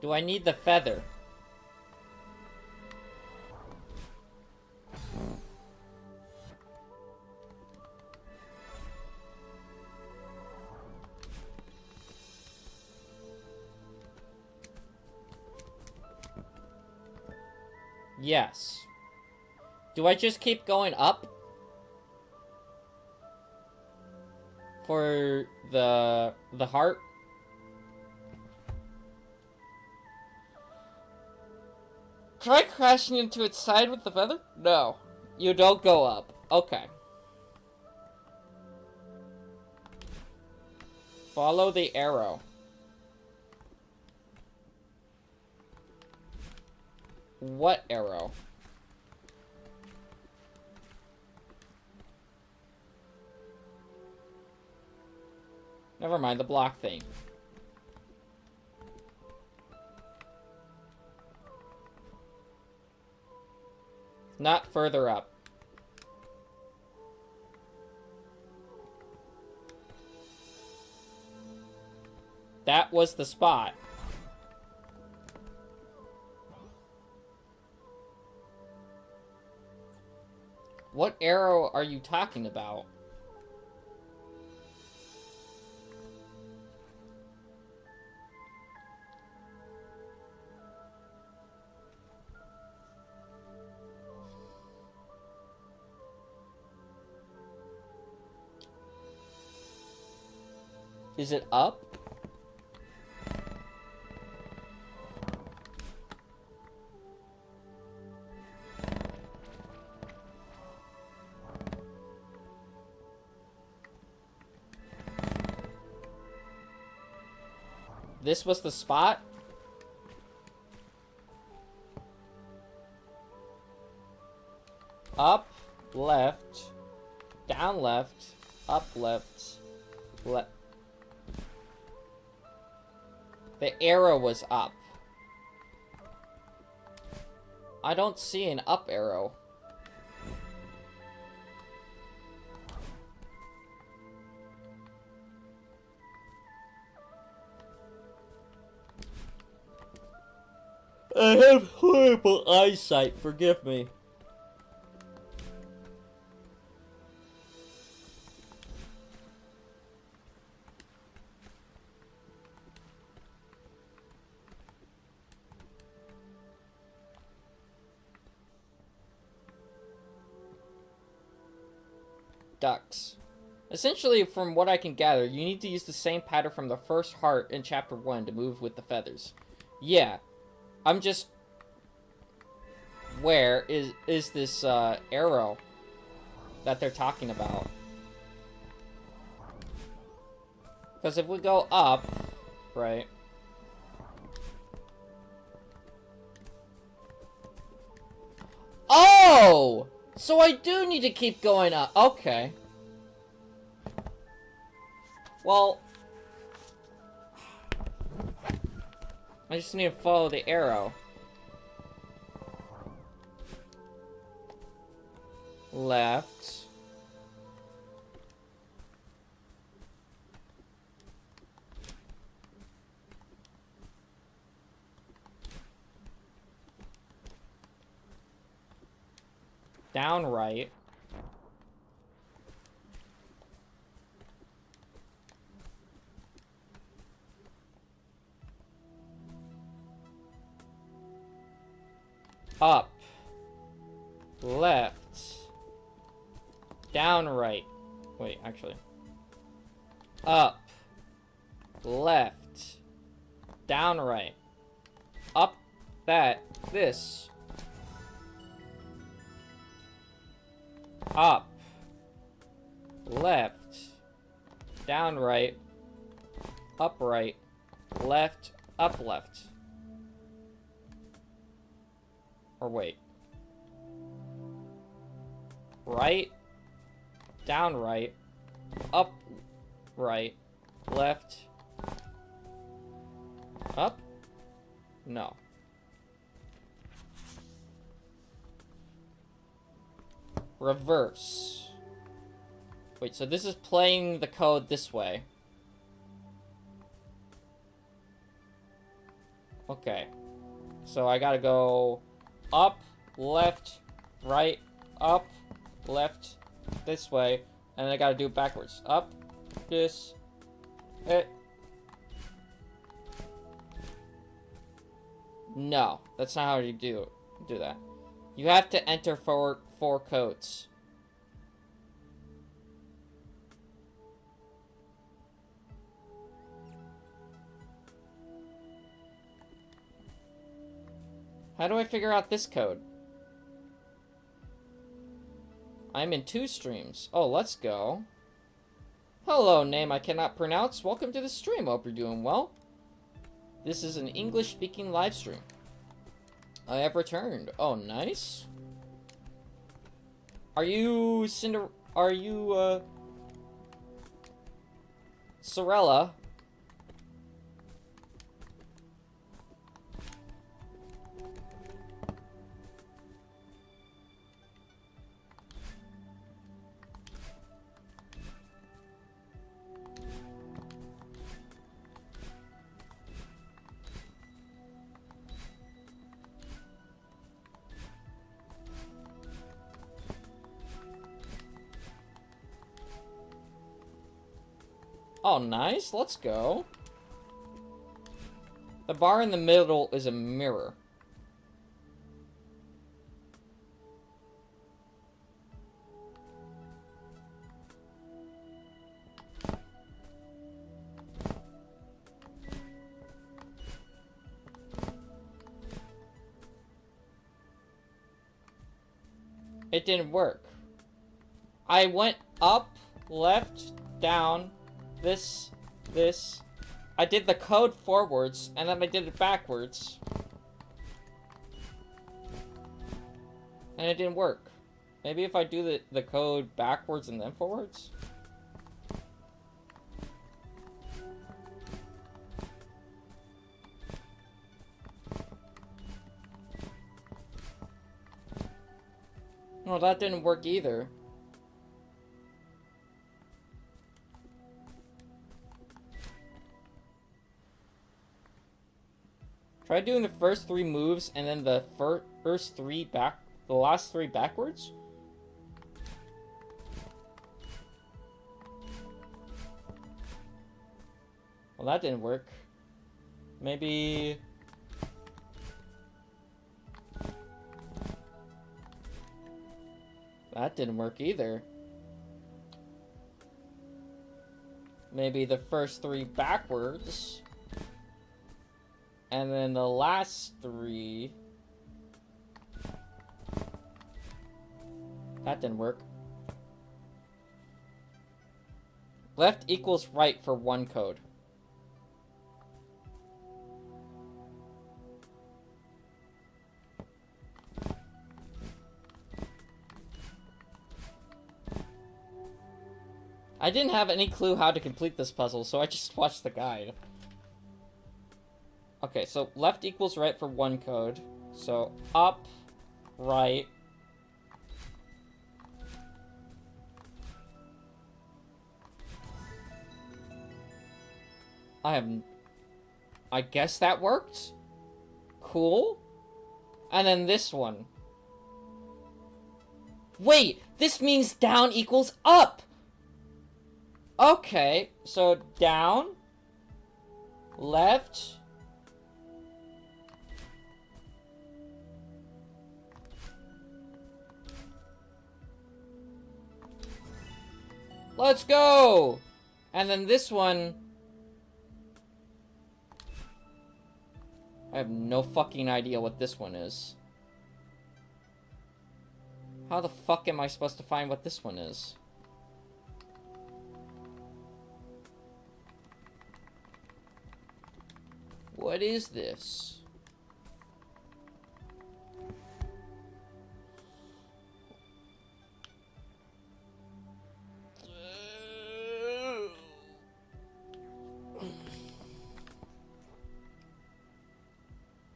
Do I need the feather? Yes. Do I just keep going up? For the heart? Try crashing into its side with the feather? No. You don't go up. Okay. Follow the arrow. What arrow? Never mind, the block thing. Not further up. That was the spot. What arrow are you talking about? Is it up? This was the spot? Up, left, down left, up left, left. The arrow was up. I don't see an up arrow. I have horrible eyesight, forgive me. Ducks. Essentially, from what I can gather, you need to use the same pattern from the first heart in Chapter 1 to move with the feathers. Yeah. I'm just... Where is this, arrow that they're talking about? Because if we go up, right... Oh! So I do need to keep going up. Okay. Well... I just need to follow the arrow. Left. Down right. up, left, down, right. Wait, actually. Up, left, down, right. Up, that, this. Up, left, down, right, up, right, left, up, left. Or wait. Right, down, right, up, right, left, up? No. Reverse. Wait, so this is playing the code this way. Okay. So I gotta go up, left, right, up, left, this way, and then I gotta do it backwards. Up, this, it. No, that's not how you do that. You have to enter four codes. How do I figure out this code? I'm in 2 streams. Oh, let's go. Hello, name I cannot pronounce. Welcome to the stream. Hope you're doing well. This is an English-speaking live stream. I have returned. Oh, nice. Are you Sorella? Oh, nice. Let's go. The bar in the middle is a mirror. It didn't work. I went up, left, down, this. I did the code forwards, and then I did it backwards. And it didn't work. Maybe if I do the code backwards and then forwards? No, that didn't work either. Try doing the first 3 moves and then the the last 3 backwards? Well, that didn't work. Maybe... that didn't work either. Maybe the first 3 backwards. And then the last 3... that didn't work. Left equals right for 1 code. I didn't have any clue how to complete this puzzle, so I just watched the guide. Okay, so left equals right for 1 code. So up, right. I guess that worked? Cool. And then this one. Wait, this means down equals up! Okay, so down, left, Let's go! And then this one... I have no fucking idea what this one is. How the fuck am I supposed to find what this one is? What is this?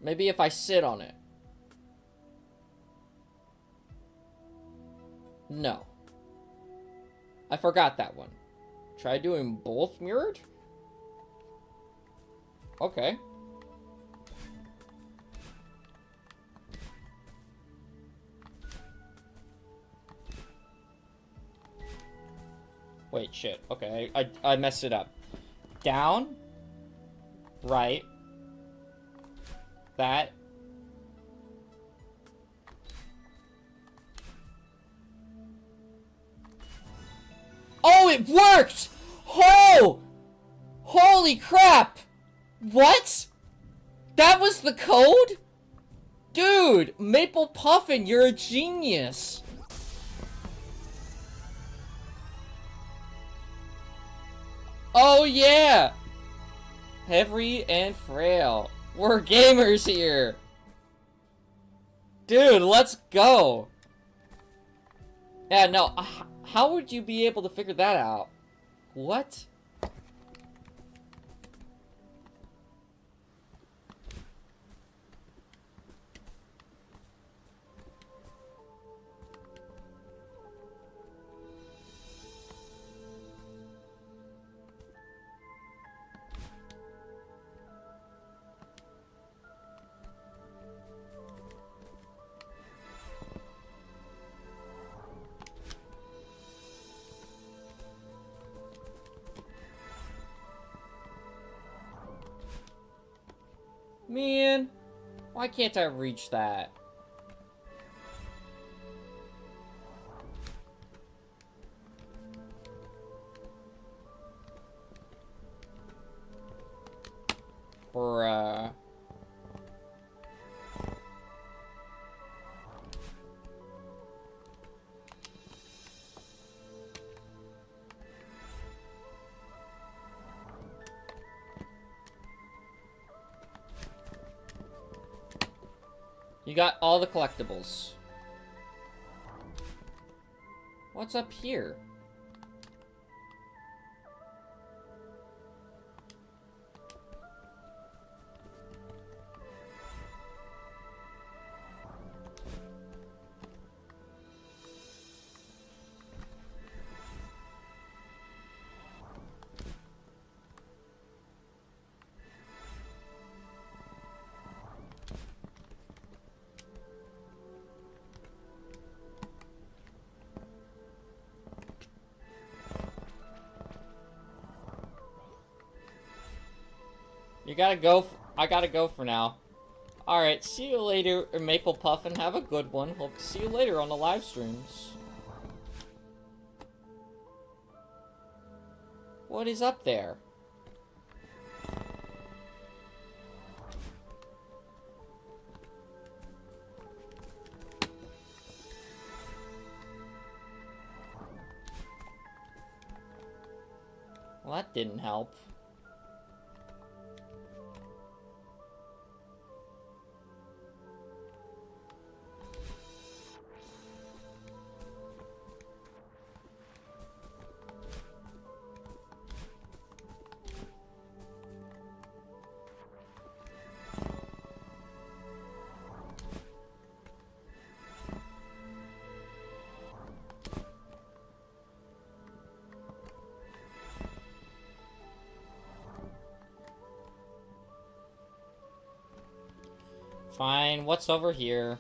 Maybe if I sit on it. No. I forgot that one. Try doing both mirrored? Okay. Wait, shit. Okay, I messed it up. Down. Right. That. Oh, it worked! Oh! Holy crap! What? That was the code? Dude, Maple Puffin, you're a genius. Oh yeah! Heavy and frail. We're gamers here. Dude, let's go. Yeah, no, how would you be able to figure that out? What? Man, why can't I reach that? Bruh. You got all the collectibles. What's up here? You gotta go. I gotta go for now. Alright, see you later, Maple Puffin. Have a good one. Hope to see you later on the live streams. What is up there? Well, that didn't help. Fine, what's over here?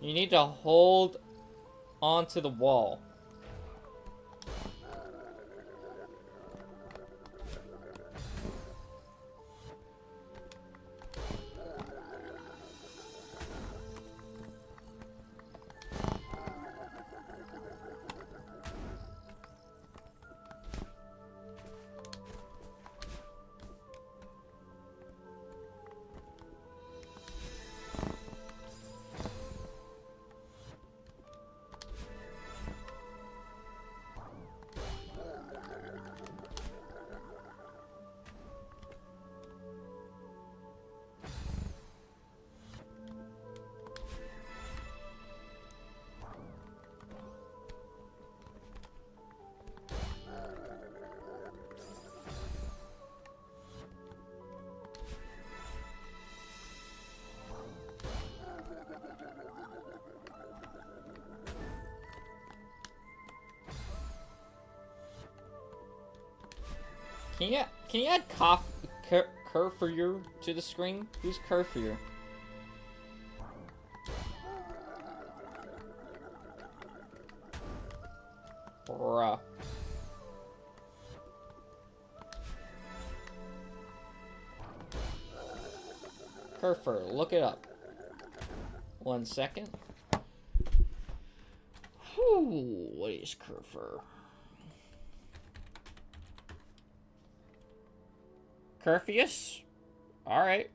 You need to hold onto the wall. Can you add curfew to the screen? Who's curfew? Bruh. Curfew, look it up. 1 second. Whew, what is curfew? Curfeus? Alright.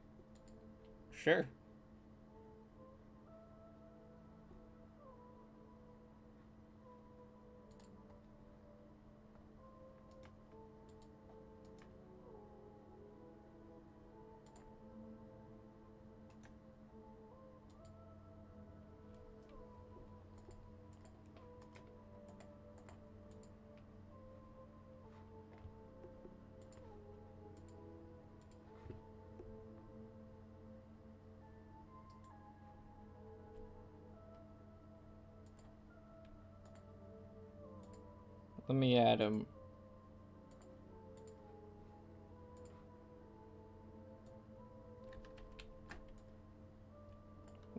Sure. Let me add him.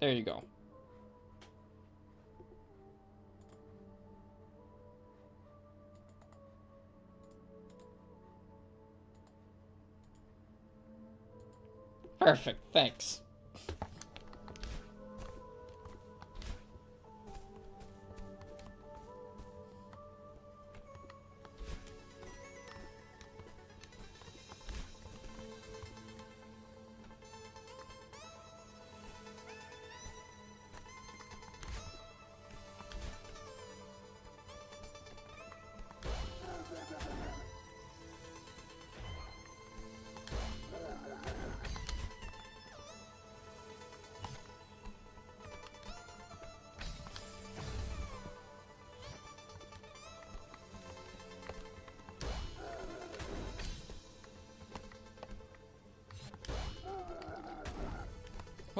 There you go. Perfect, thanks.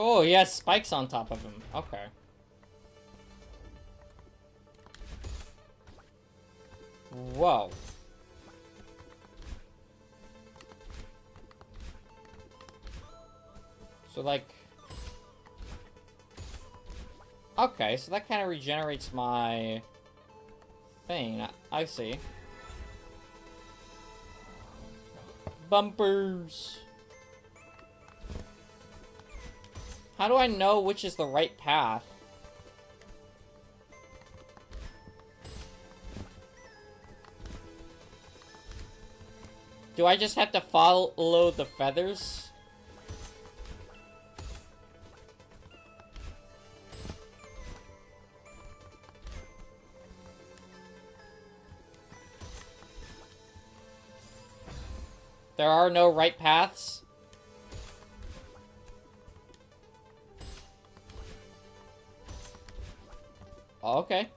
Oh, he has spikes on top of him. Okay. Whoa. So, like... Okay, so that kind of regenerates my... thing. I see. Bumpers! How do I know which is the right path? Do I just have to follow the feathers? There are no right paths? Okay.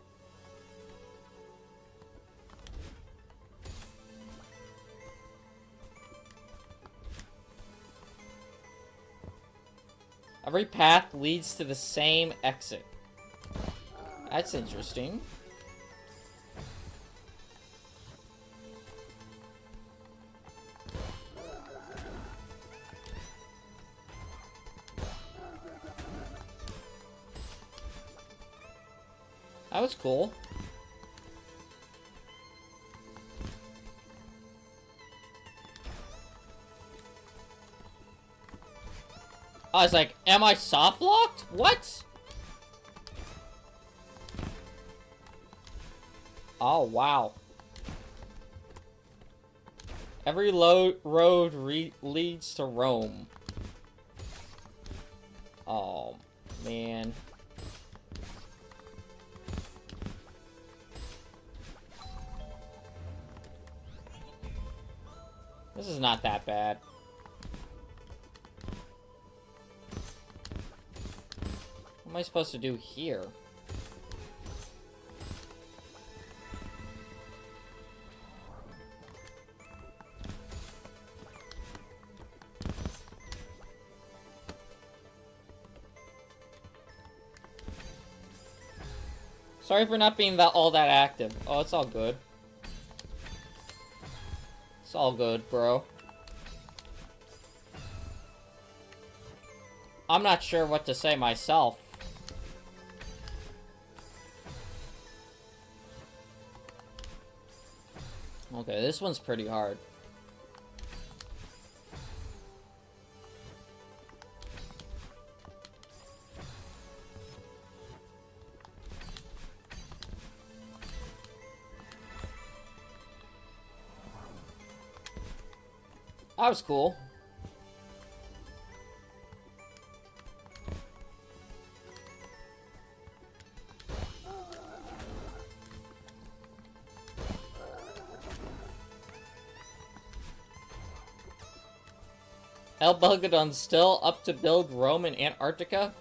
Every path leads to the same exit. That's interesting. That was cool. I was like, am I soft locked? What? Oh, wow. Every road leads to Rome. Oh, man. This is not that bad. What am I supposed to do here? Sorry for not being all that active. Oh, it's all good. It's all good, bro. I'm not sure what to say myself. Okay, this one's pretty hard. That was cool. El Belgadon's still up to build Rome in Antarctica?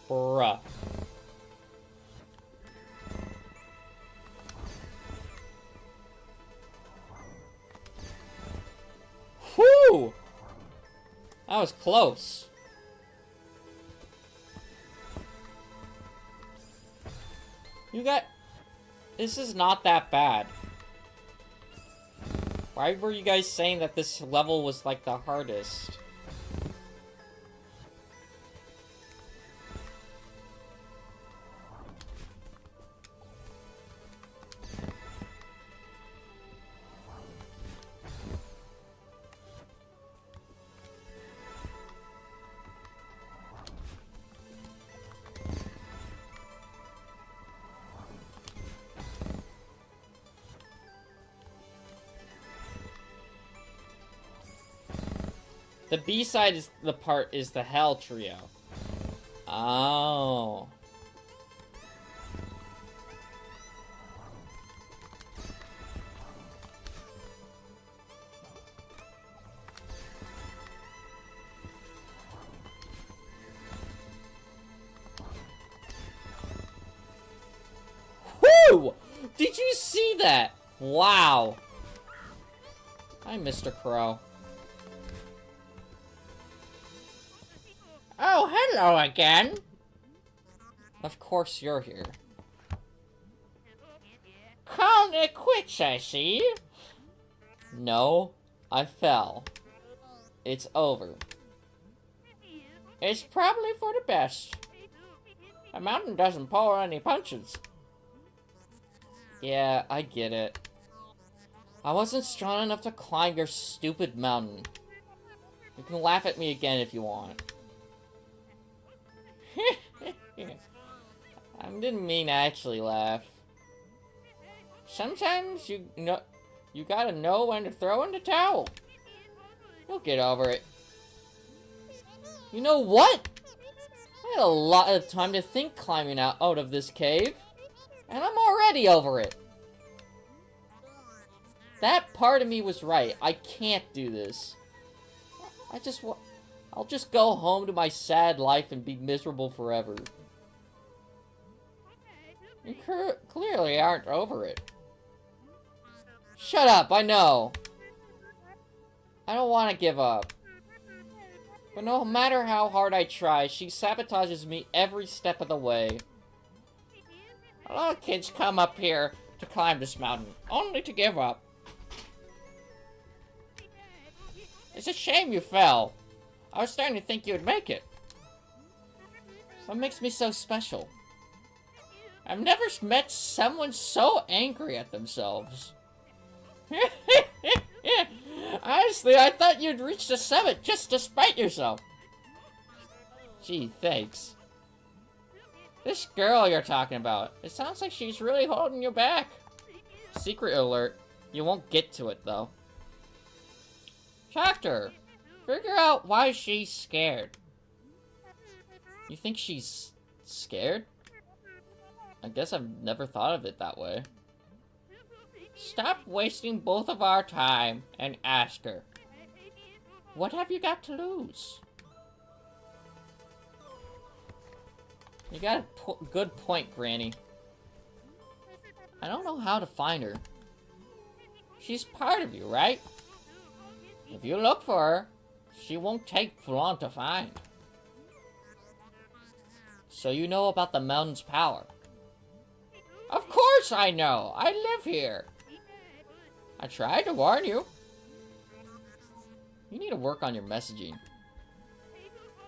Bruh. Whew! That was close. You got... This is not that bad. Why were you guys saying that this level was, like, the hardest? The B-side is the Hell Trio. Oh. Whoo! Did you see that? Wow. Hi, Mr. Crow. Oh, hello again. Of course you're here. Calling it quits, I see. No, I fell. It's over. It's probably for the best. A mountain doesn't pull any punches. Yeah, I get it. I wasn't strong enough to climb your stupid mountain. You can laugh at me again if you want. I didn't mean to actually laugh. Sometimes you gotta know when to throw in the towel. You'll get over it. You know what? had a lot of time to think climbing out of this cave, and I'm already over it. That part of me was right. I can't do this. I'll just go home to my sad life and be miserable forever. You clearly aren't over it. Shut up, I know. I don't want to give up. But no matter how hard I try, she sabotages me every step of the way. A lot of kids come up here to climb this mountain, only to give up. It's a shame you fell. I was starting to think you would make it. What makes me so special? I've never met someone so angry at themselves. Honestly, I thought you'd reach the summit just to spite yourself. Gee, thanks. This girl you're talking about, it sounds like she's really holding you back. Secret alert. You won't get to it, though. Talk to her. Figure out why she's scared. You think she's scared? I guess I've never thought of it that way. Stop wasting both of our time and ask her. What have you got to lose? You got a good point, Granny. I don't know how to find her. She's part of you, right? If you look for her, she won't take long to find. So you know about the mountain's power? Of course I know! I live here! I tried to warn you. You need to work on your messaging.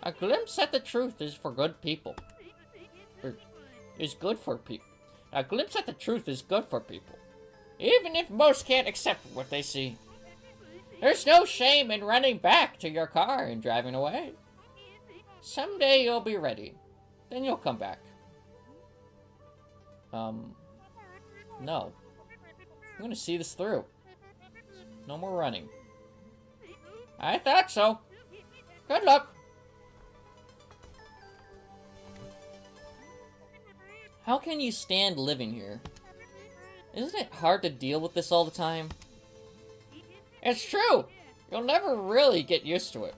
A glimpse at the truth is for good people. Is good for people. A glimpse at the truth is good for people. Even if most can't accept what they see. There's no shame in running back to your car and driving away. Someday you'll be ready. Then you'll come back. No. I'm gonna see this through. No more running. I thought so. Good luck. How can you stand living here? Isn't it hard to deal with this all the time? It's true! You'll never really get used to it.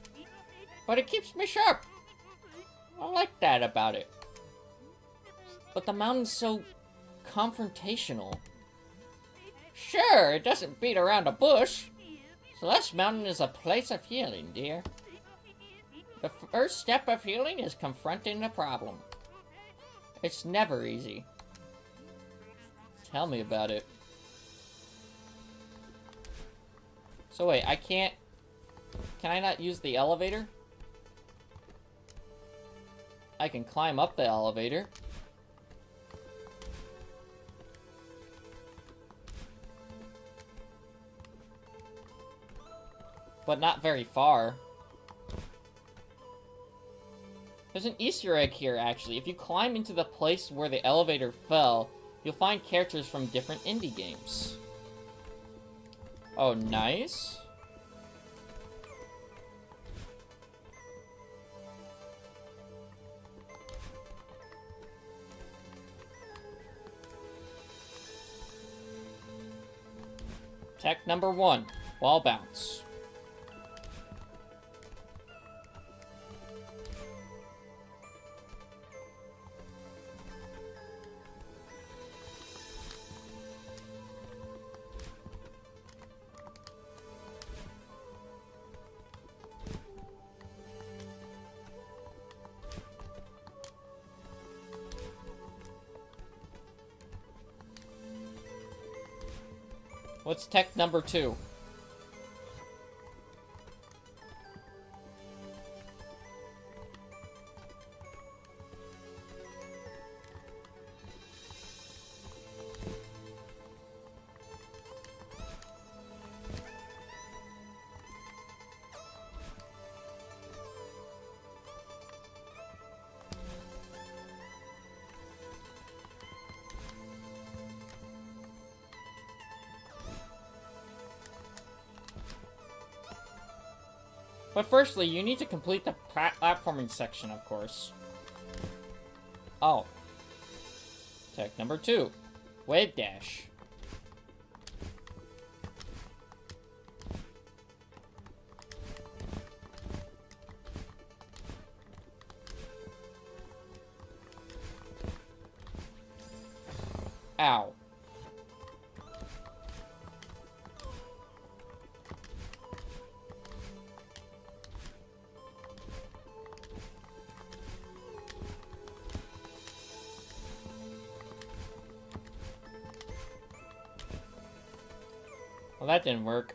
But it keeps me sharp. I like that about it. But the mountain's so confrontational. Sure, it doesn't beat around a bush. Celeste Mountain is a place of healing, dear. The first step of healing is confronting the problem. It's never easy. Tell me about it. So wait, I can't... Can I not use the elevator? I can climb up the elevator. But not very far. There's an Easter egg here, actually. If you climb into the place where the elevator fell, you'll find characters from different indie games. Oh, nice. Tech number 1, wall bounce. What's tech number 2? But firstly, you need to complete the platforming section, of course. Oh. Tech number 2. Wave dash. Ow. Well, that didn't work.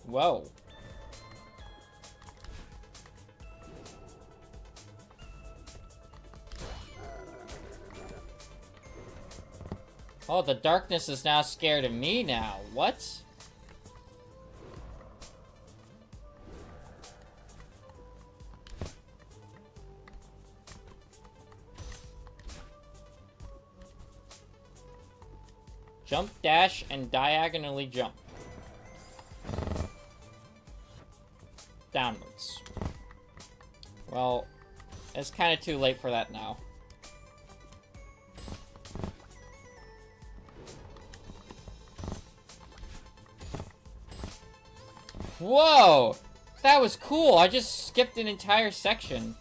Whoa. Oh, the darkness is now scared of me now. What? Jump, dash, and diagonally jump. Downwards. Well, it's kind of too late for that now. Whoa! That was cool! I just skipped an entire section.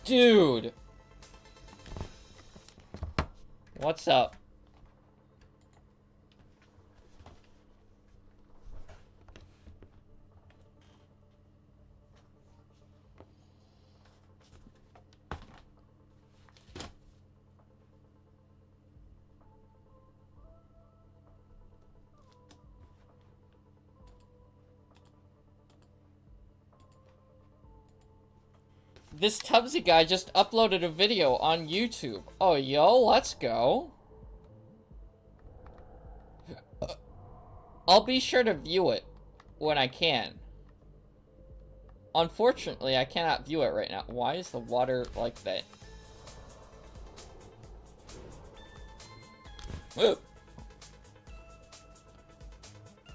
Dude! What's up? This Tubbsy guy just uploaded a video on YouTube. Oh, yo, let's go. I'll be sure to view it when I can. Unfortunately, I cannot view it right now. Why is the water like that? Whoa.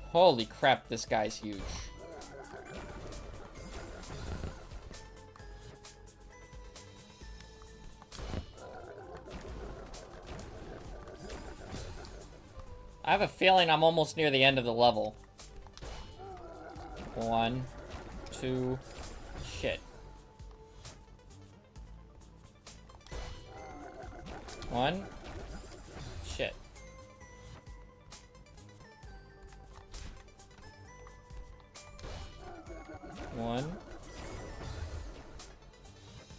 Holy crap, this guy's huge. I have a feeling I'm almost near the end of the level. 1, 2, shit. 1, shit. One.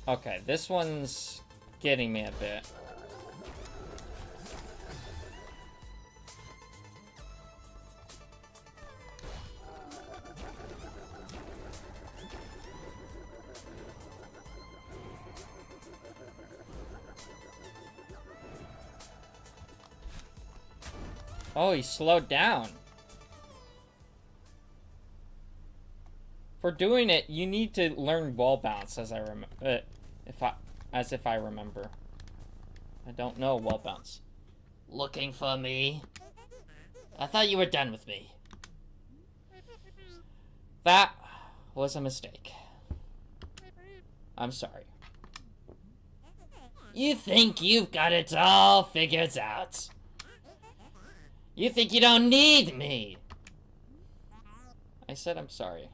Okay, this one's getting me a bit. Oh, he slowed down. For doing it, you need to learn wall bounce, as I remember. As if I remember. I don't know wall bounce. Looking for me? I thought you were done with me. That was a mistake. I'm sorry. You think you've got it all figured out? You think you don't need me? I said I'm sorry.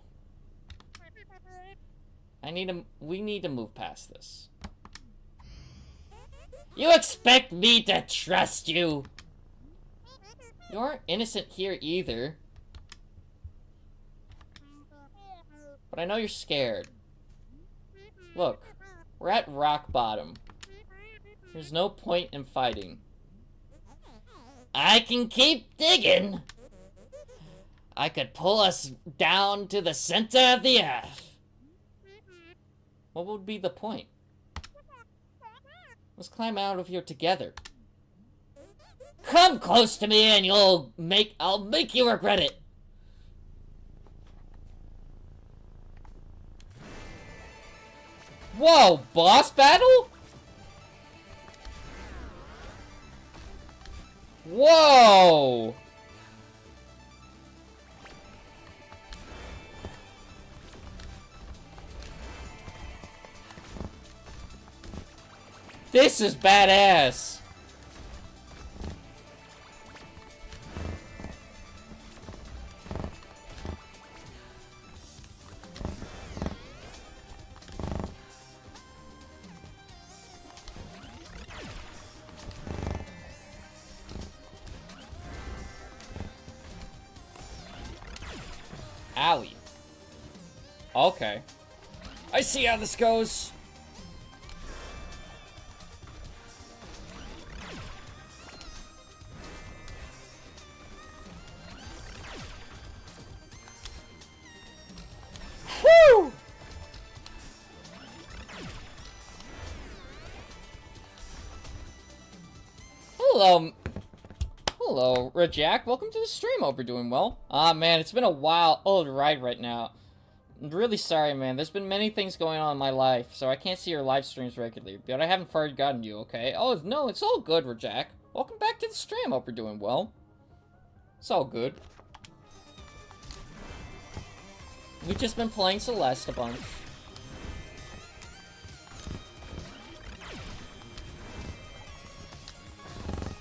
We need to move past this. You expect me to trust you? You aren't innocent here either. But I know you're scared. Look, we're at rock bottom. There's no point in fighting. I can keep digging. I could pull us down to the center of the earth. What would be the point? Let's climb out of here together. Come close to me and I'll make you regret it. Whoa, boss battle? Whoa! This is badass. Owie. Okay. I see how this goes. Whew! Hello, Rajak. Welcome to the stream. Hope you're doing well. Man, it's been a wild ride right now. I'm really sorry, man. There's been many things going on in my life, so I can't see your live streams regularly. But I haven't forgotten you, okay? Oh, no, it's all good, Rajak. Welcome back to the stream. Hope you're doing well. It's all good. We've just been playing Celeste a bunch.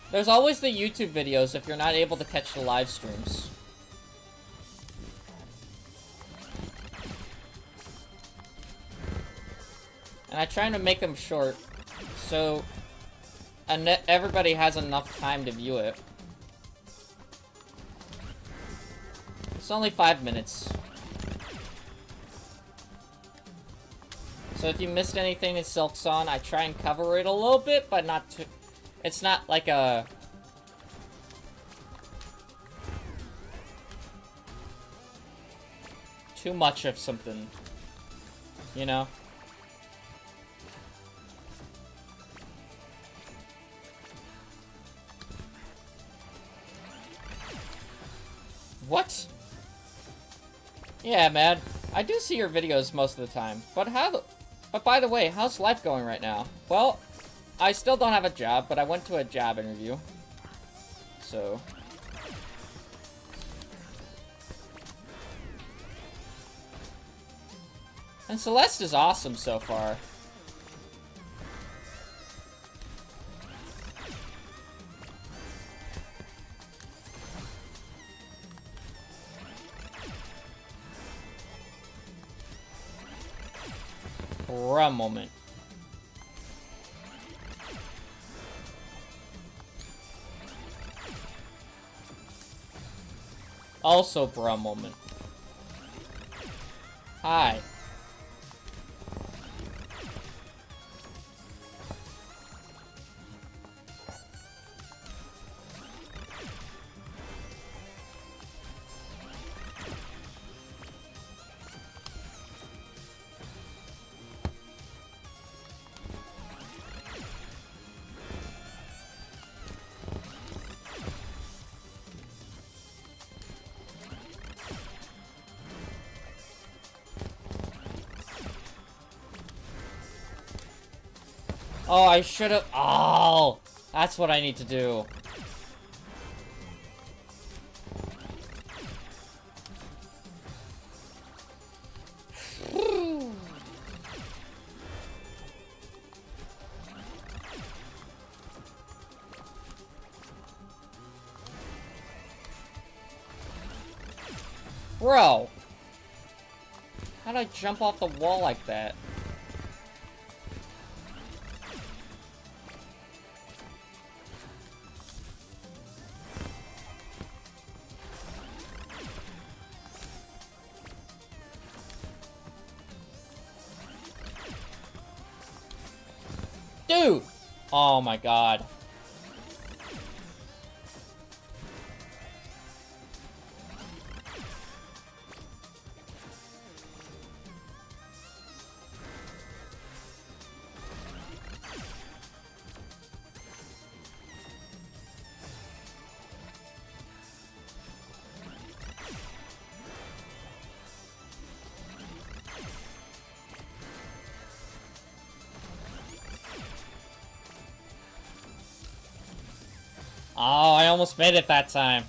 There's always the YouTube videos if you're not able to catch the live streams. And I try to make them short, so everybody has enough time to view it. It's only 5 minutes. So if you missed anything in Silksong, I try and cover it a little bit, but not too... It's not like a... too much of something. You know? What? Yeah, man. I do see your videos most of the time. But by the way, how's life going right now? Well... I still don't have a job, but I went to a job interview. So... And Celeste is awesome so far. For a moment. Also for a moment. Hi. Oh, I should have... Oh! That's what I need to do. Bro! How'd I jump off the wall like that? Dude! Oh my god. Oh, I almost made it that time.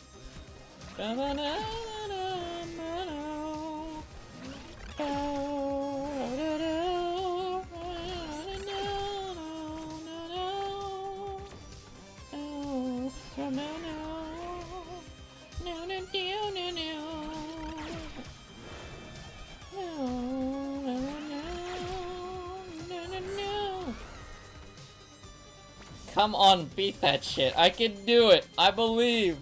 Come on, beat that shit. I can do it. I believe.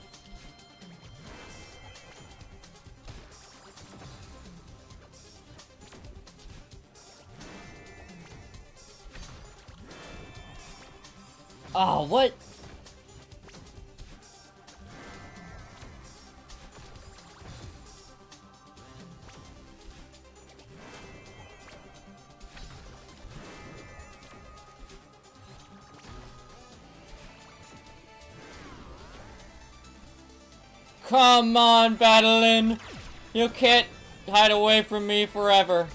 Oh, what? Come on, Battlein! You can't hide away from me forever.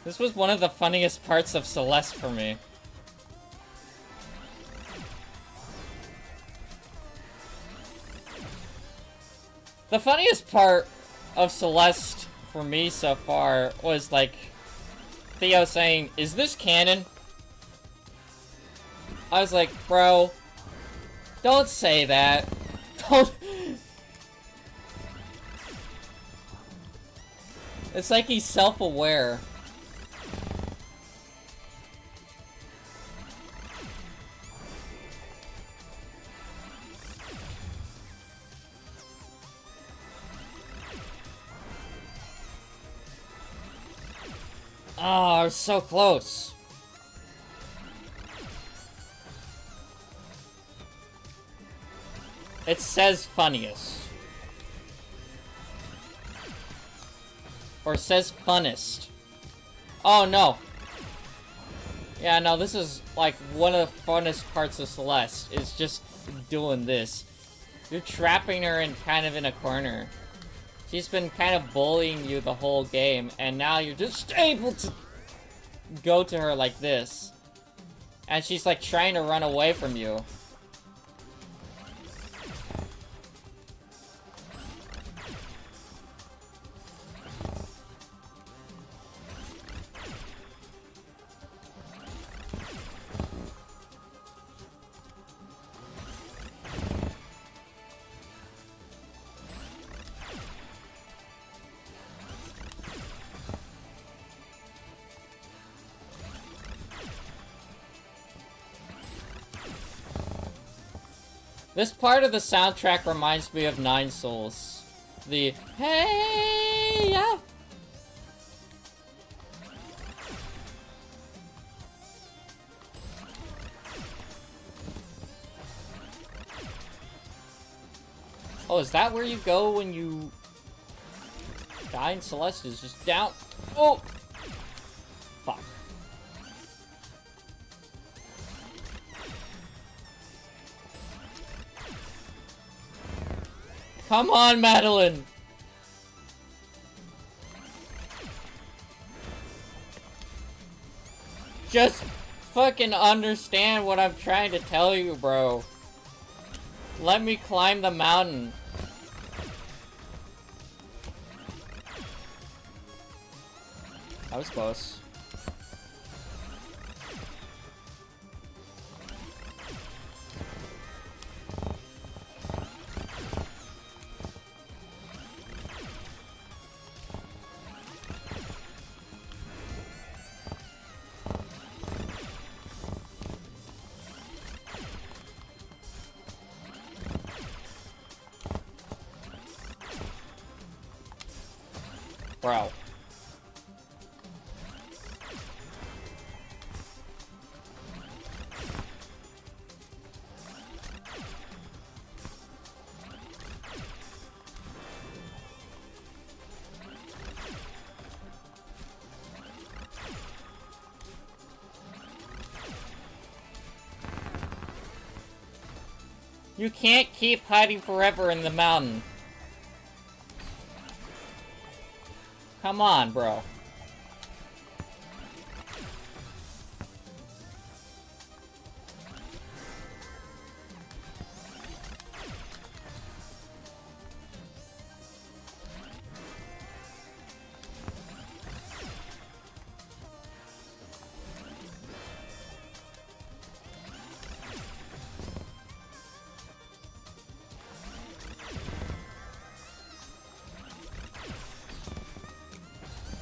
This was one of the funniest parts of Celeste for me. The funniest part of Celeste for me so far was like Theo saying, "Is this canon?" I was like, bro, don't say that. Don't. It's like he's self-aware. Oh, I was so close. It says funniest. Or says funnest. Oh, no. Yeah, no, this is like one of the funnest parts of Celeste. Is just doing this. You're trapping her in kind of in a corner. She's been kind of bullying you the whole game, and now you're just able to go to her like this. And she's like trying to run away from you. This part of the soundtrack reminds me of Nine Souls. The hey yeah. Oh, is that where you go when you die in Celeste? Is just down? Oh, fuck. Come on, Madeline! Just fucking understand what I'm trying to tell you, bro. Let me climb the mountain. That was close. Bro. You can't keep hiding forever in the mountain. Come on, bro.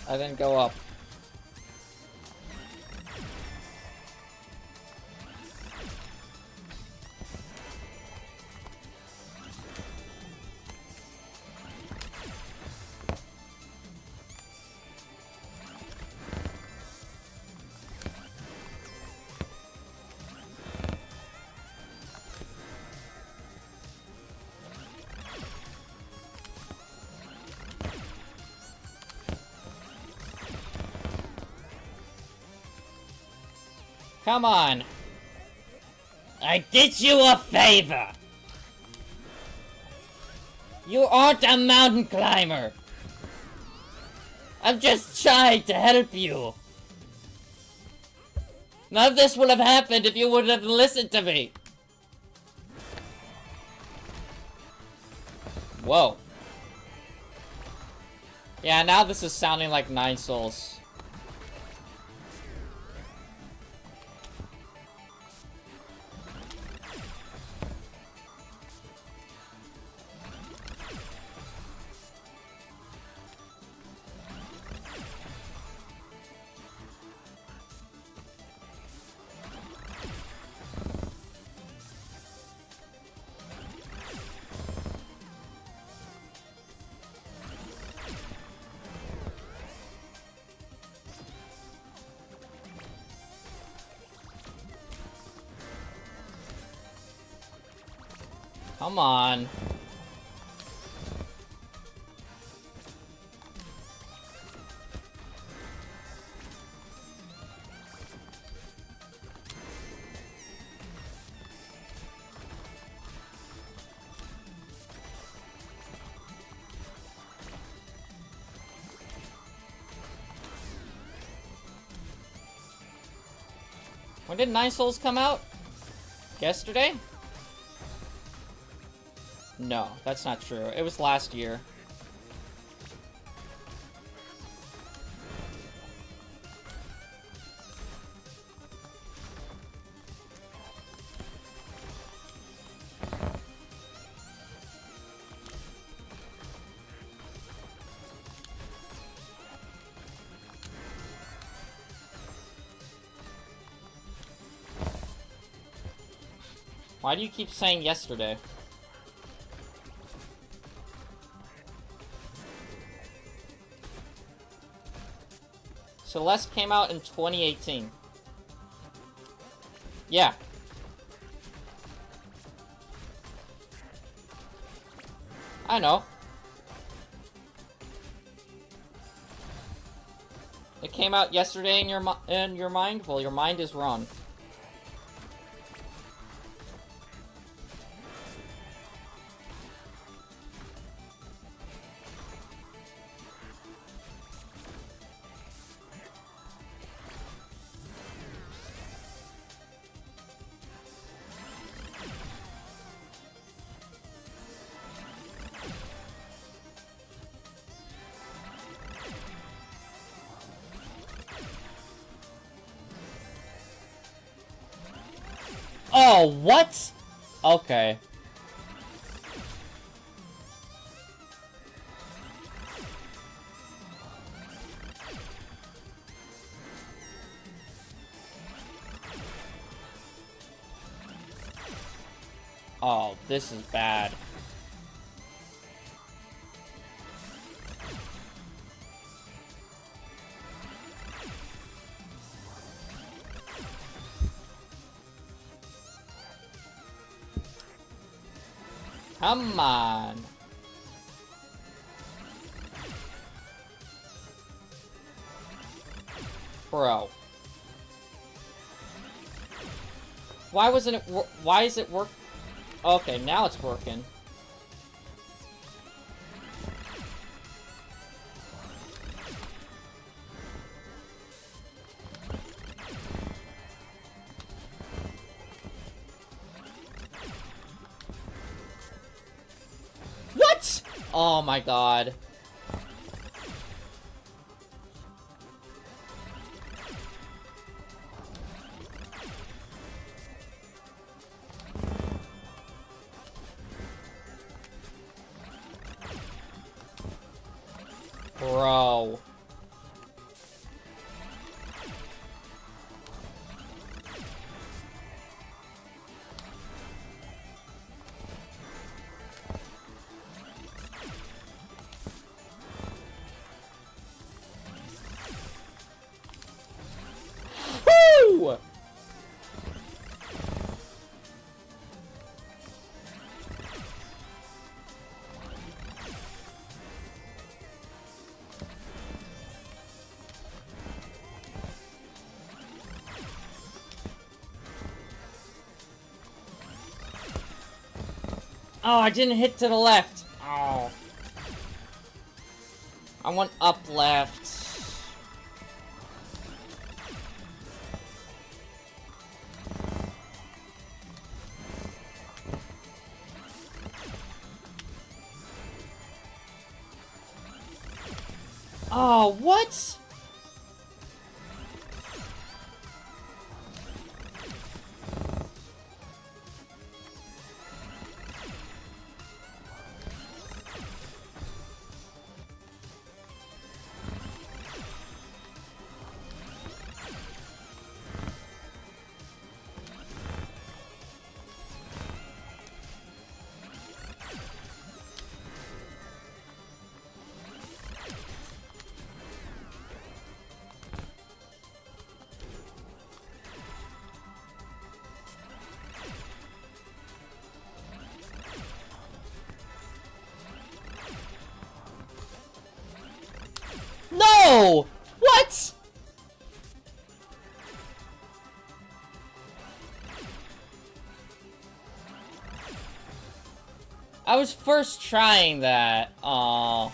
I didn't go up. Come on. I did you a favor. You aren't a mountain climber. I'm just trying to help you. None of this would have happened if you would have listened to me. Whoa. Yeah, now this is sounding like 9 souls. Come on. When did 9 Souls come out? Yesterday? No, that's not true. It was last year. Why do you keep saying yesterday? Celeste came out in 2018. Yeah. I know. It came out yesterday in your mind? Well, your mind is wrong. Oh, what? Okay. Oh, this is bad. Come on. Bro. Why wasn't it why is it work? Okay, now it's working. Oh my god. Bro. Woo! Oh, I didn't hit to the left. Oh. I went up left. Oh, what? No! What? I was first trying that. Aww.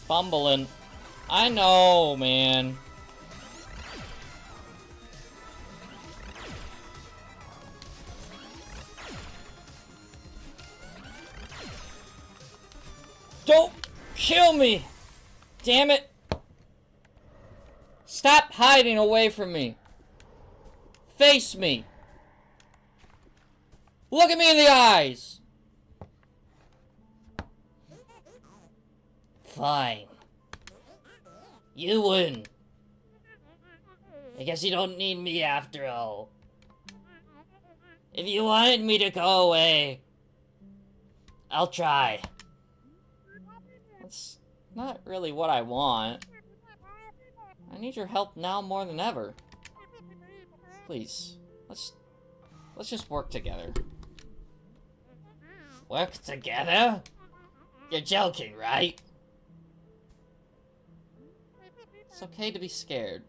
Fumbling. I know, man. Don't kill me! Damn it! Stop hiding away from me. Face me. Look at me in the eyes. Fine. You win. I guess you don't need me after all. If you wanted me to go away, I'll try. That's not really what I want. I need your help now more than ever. Please, let's just work together. Work together? You're joking, right? It's okay to be scared.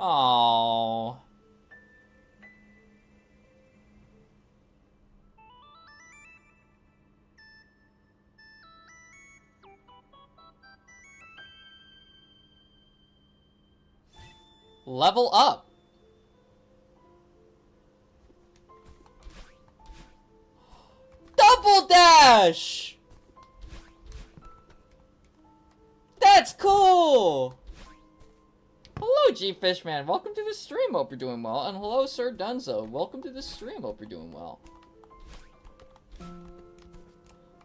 Aww. Level up. Double dash! That's cool! Hello, G Lucky Fishman, welcome to the stream, hope you're doing well. And hello, Sir Dunzo, welcome to the stream, hope you're doing well.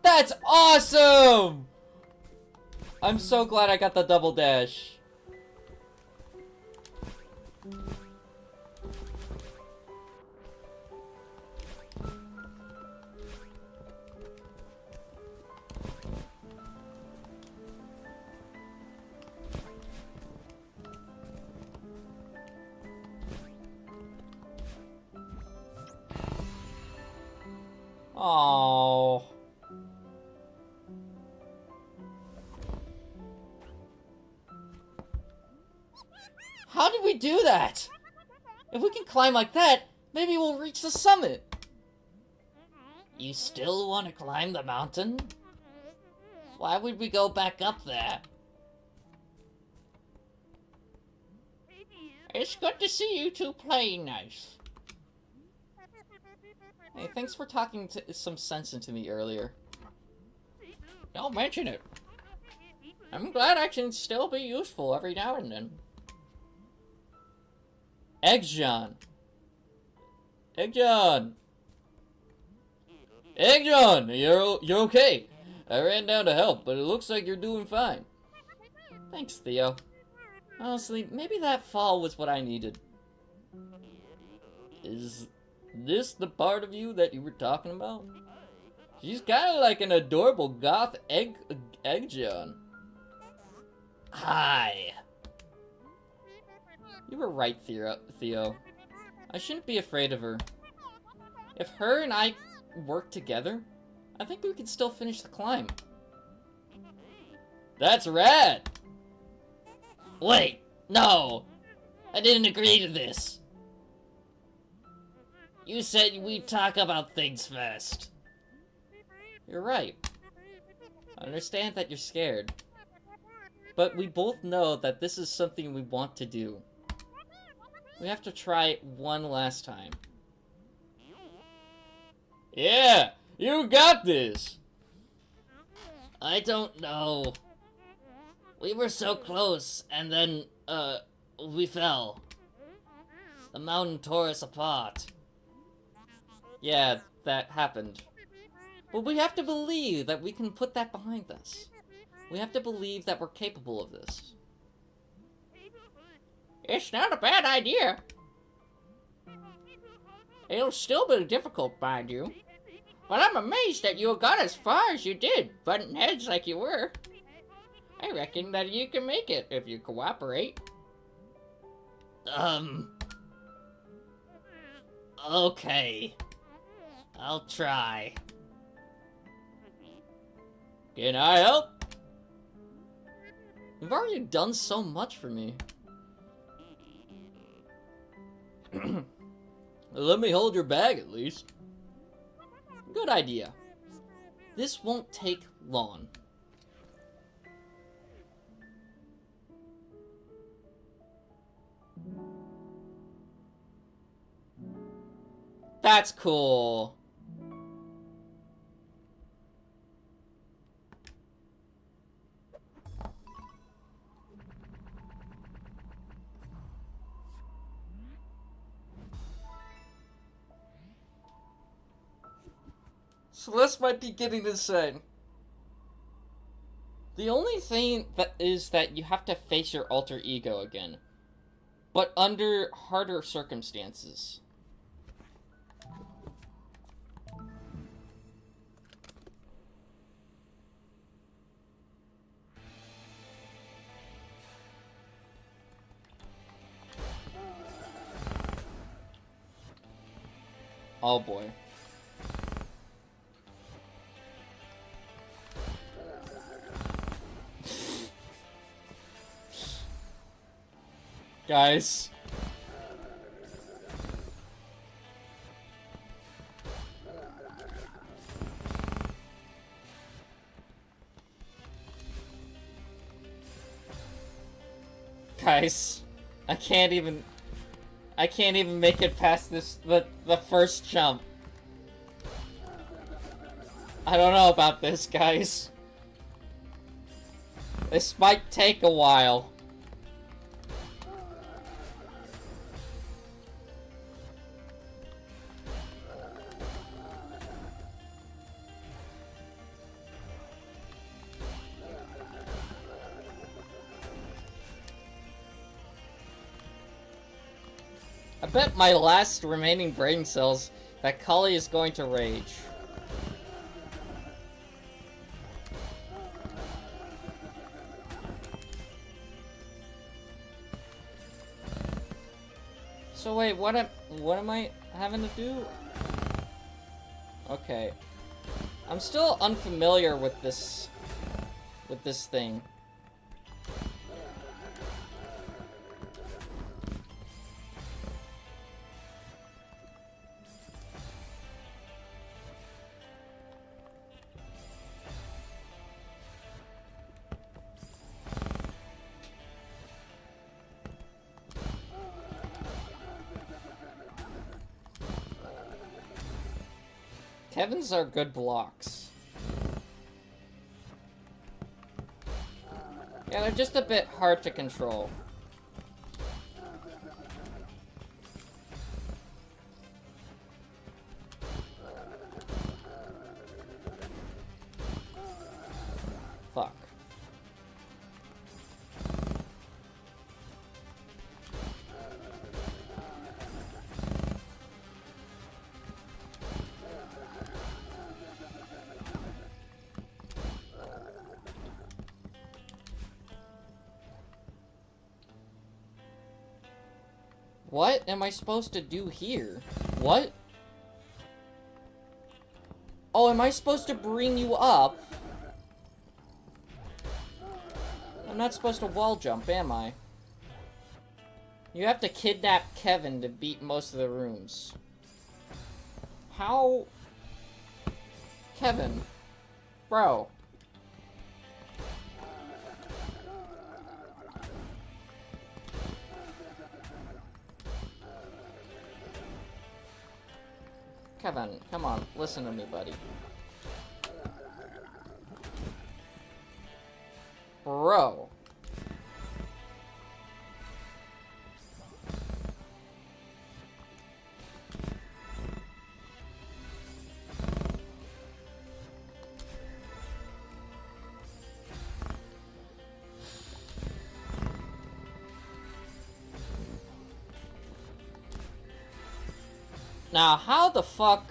That's awesome! I'm so glad I got the double dash. Oh. How did we do that? If we can climb like that, maybe we'll reach the summit. You still want to climb the mountain? Why would we go back up there? It's good to see you two playing nice. Hey, thanks for talking some sense into me earlier. Don't mention it. I'm glad I can still be useful every now and then. Eggjohn. Eggjohn. Eggjohn, you're okay. I ran down to help, but it looks like you're doing fine. Thanks, Theo. Honestly, maybe that fall was what I needed. Is this the part of you that you were talking about? She's kind of like an adorable goth Eggjohn. Hi. You were right, Theo. I shouldn't be afraid of her. If her and I work together, I think we could still finish the climb. That's rad! Wait, no! I didn't agree to this. You said we'd talk about things first. You're right. I understand that you're scared. But we both know that this is something we want to do. We have to try it one last time. Yeah, you got this! I don't know. We were so close, and then, we fell. The mountain tore us apart. Yeah, that happened. But we have to believe that we can put that behind us. We have to believe that we're capable of this. It's not a bad idea. It'll still be difficult, mind you. But I'm amazed that you got as far as you did, butting heads like you were. I reckon that you can make it if you cooperate. Okay. I'll try. Can I help? You've already done so much for me. Let me hold your bag at least. Good idea. This won't take long. That's cool. Celeste might be getting insane. The only thing that is that you have to face your alter ego again, but under harder circumstances. Oh boy. Guys. Guys. I can't even make it past the first jump. I don't know about this, guys. This might take a while. I bet my last remaining brain cells that Cully is going to rage. So wait, what am I having to do? Okay. I'm still unfamiliar with this thing. Kevin's are good blocks. Yeah, they're just a bit hard to control. Fuck. What am I supposed to do here? What? Oh, am I supposed to bring you up? I'm not supposed to wall jump, am I? You have to kidnap Kevin to beat most of the rooms. How? Kevin. Bro. Kevin, come on, listen to me, buddy. Bro. Now, how the fuck...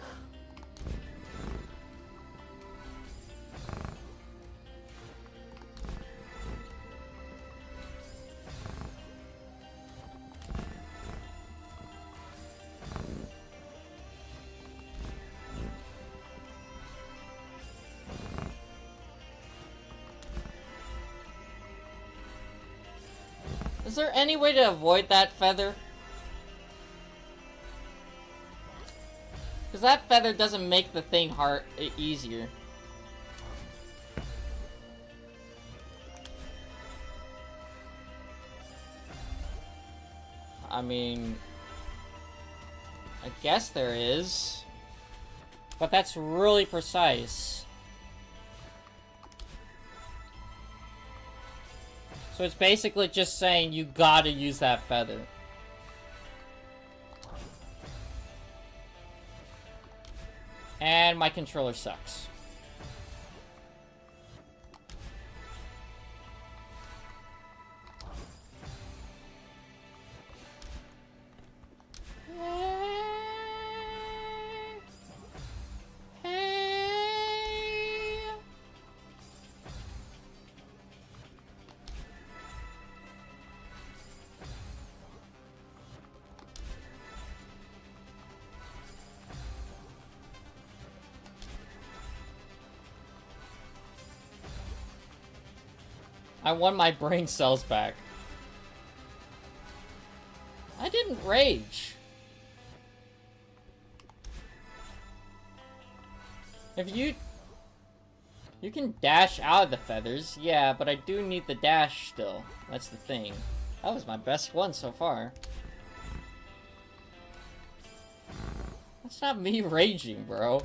Is there any way to avoid that feather? Because that feather doesn't make the thing easier. I mean... I guess there is. But that's really precise. So it's basically just saying you gotta use that feather. And my controller sucks. I won my brain cells back. I didn't rage. If you can dash out of the feathers, yeah, but I do need the dash still. That's the thing. That was my best one so far. That's not me raging, bro.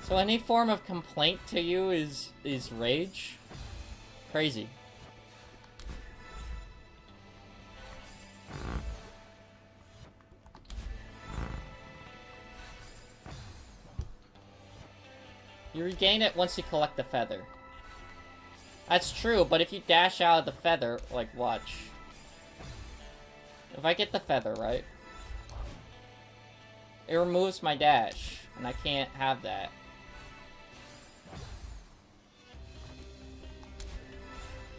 So any form of complaint to you is rage? Crazy. You regain it once you collect the feather. That's true, but if you dash out of the feather, like, watch. If I get the feather, right? It removes my dash, and I can't have that.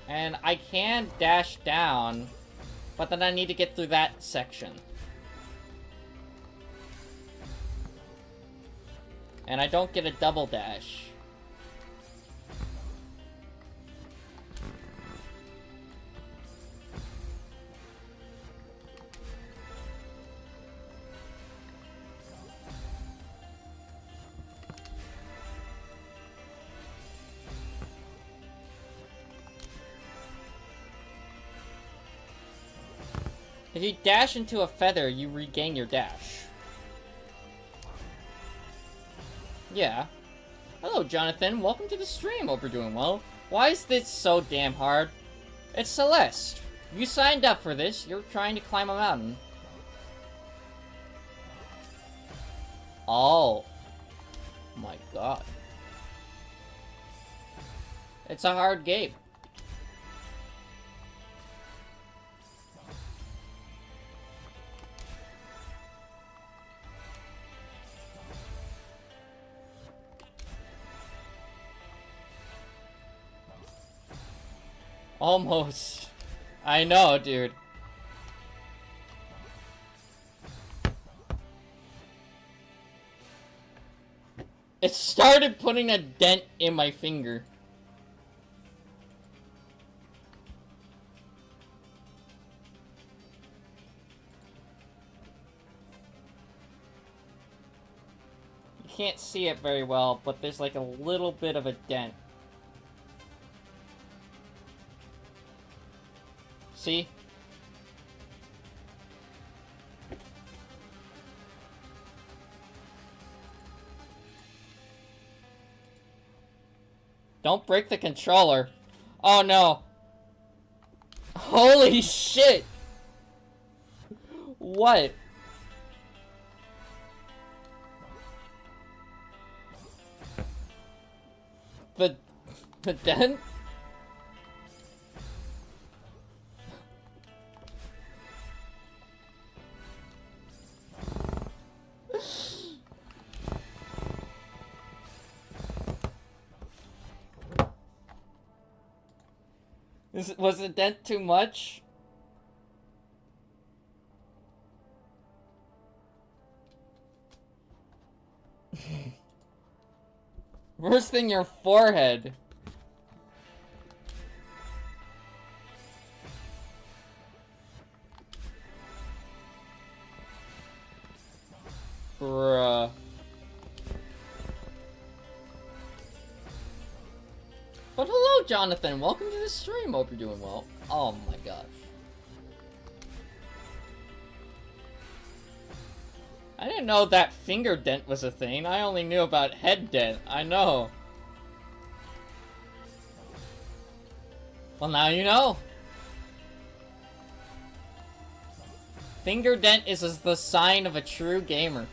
And I can dash down, but then I need to get through that section. And I don't get a double dash. If you dash into a feather, you regain your dash. Yeah. Hello, Jonathan. Welcome to the stream. Hope you're doing well. Why is this so damn hard? It's Celeste. You signed up for this. You're trying to climb a mountain. Oh. My god. It's a hard game. Almost. I know, dude. It started putting a dent in my finger. You can't see it very well, but there's like a little bit of a dent. See? Don't break the controller. Oh no. Holy shit. What? The dent? Was the dent too much? Worse than your forehead. Bruh. But hello, Jonathan. Welcome to the stream. Hope you're doing well. Oh my gosh. I didn't know that finger dent was a thing. I only knew about head dent. I know. Well, now you know. Finger dent is the sign of a true gamer.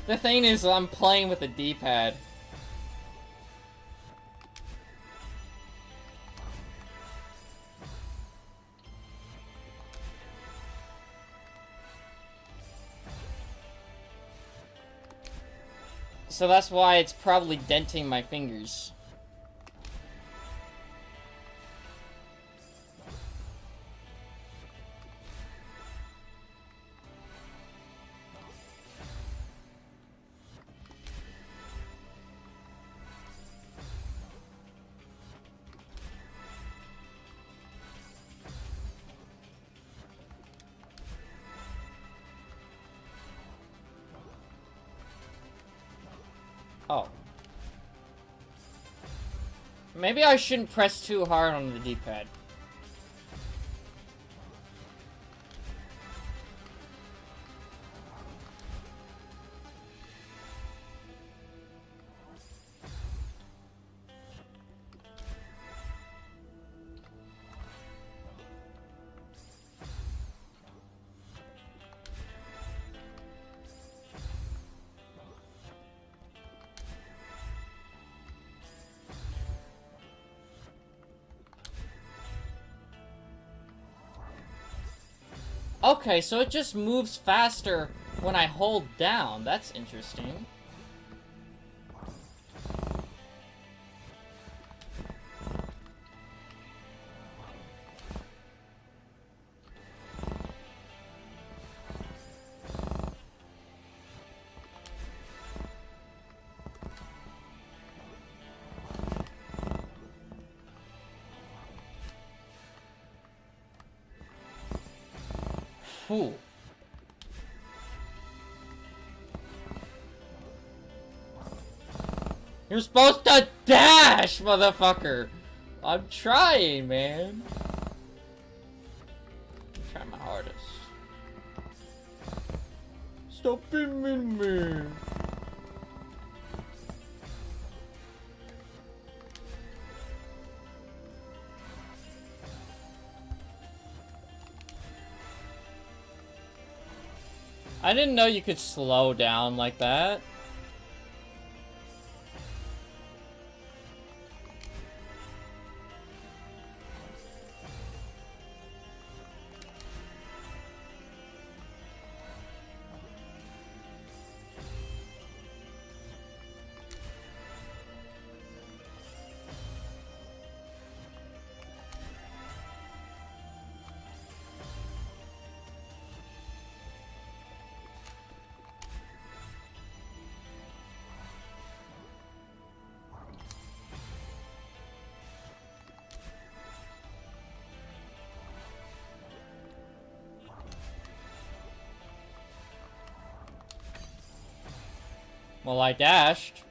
The thing is, I'm playing with a D-pad. So that's why it's probably denting my fingers. Oh. Maybe I shouldn't press too hard on the D-pad. Okay, so it just moves faster when I hold down. That's interesting. Whew. You're supposed to dash, motherfucker! I'm trying, man. I'm trying my hardest. Stop beaming me. I didn't know you could slow down like that. Well, I dashed.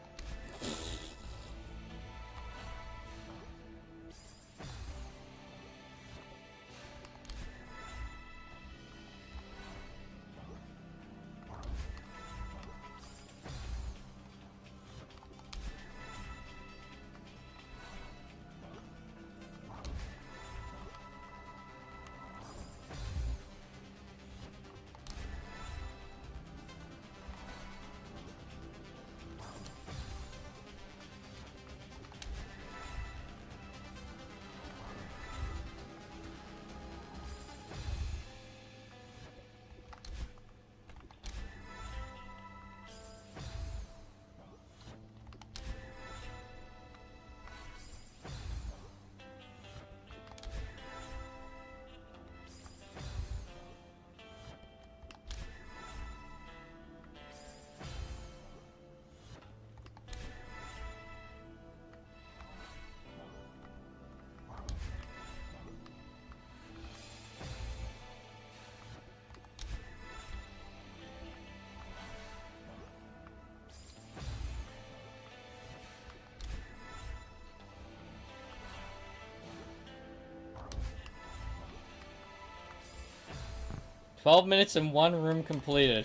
"12 minutes and 1 room completed."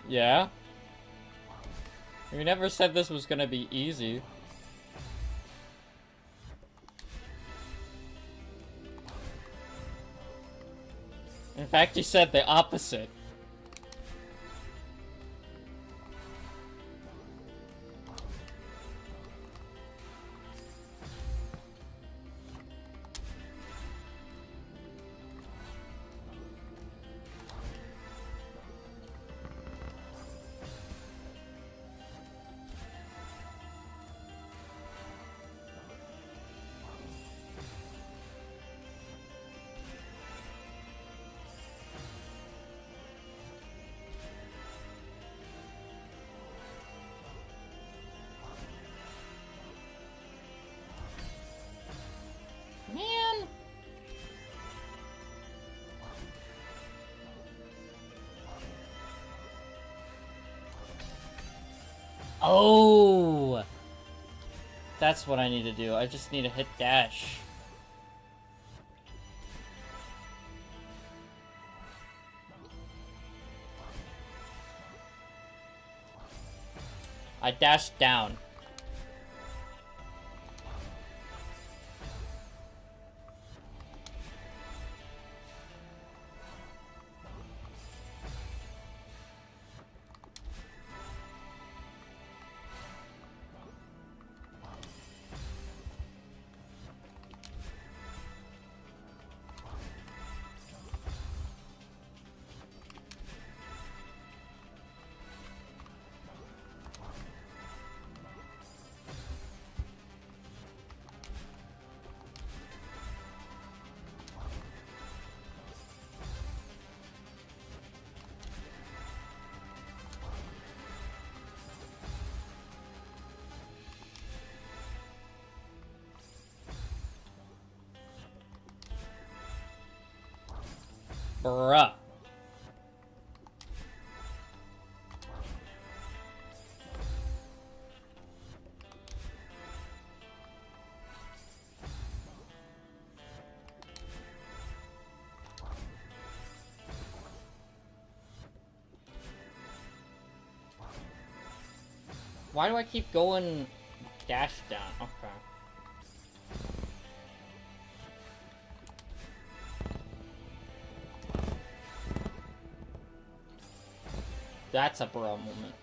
Yeah? We never said this was gonna be easy. In fact, you said the opposite. Man! Oh! That's what I need to do. I just need to hit dash. I dashed down. Bruh. Why do I keep going dash down? Okay. That's a bro moment.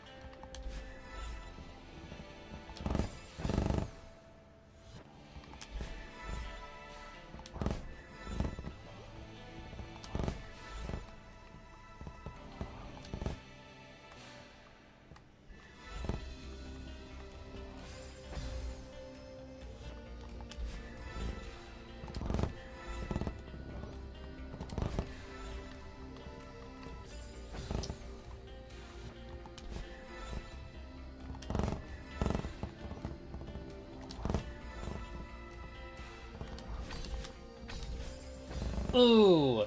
Ooh!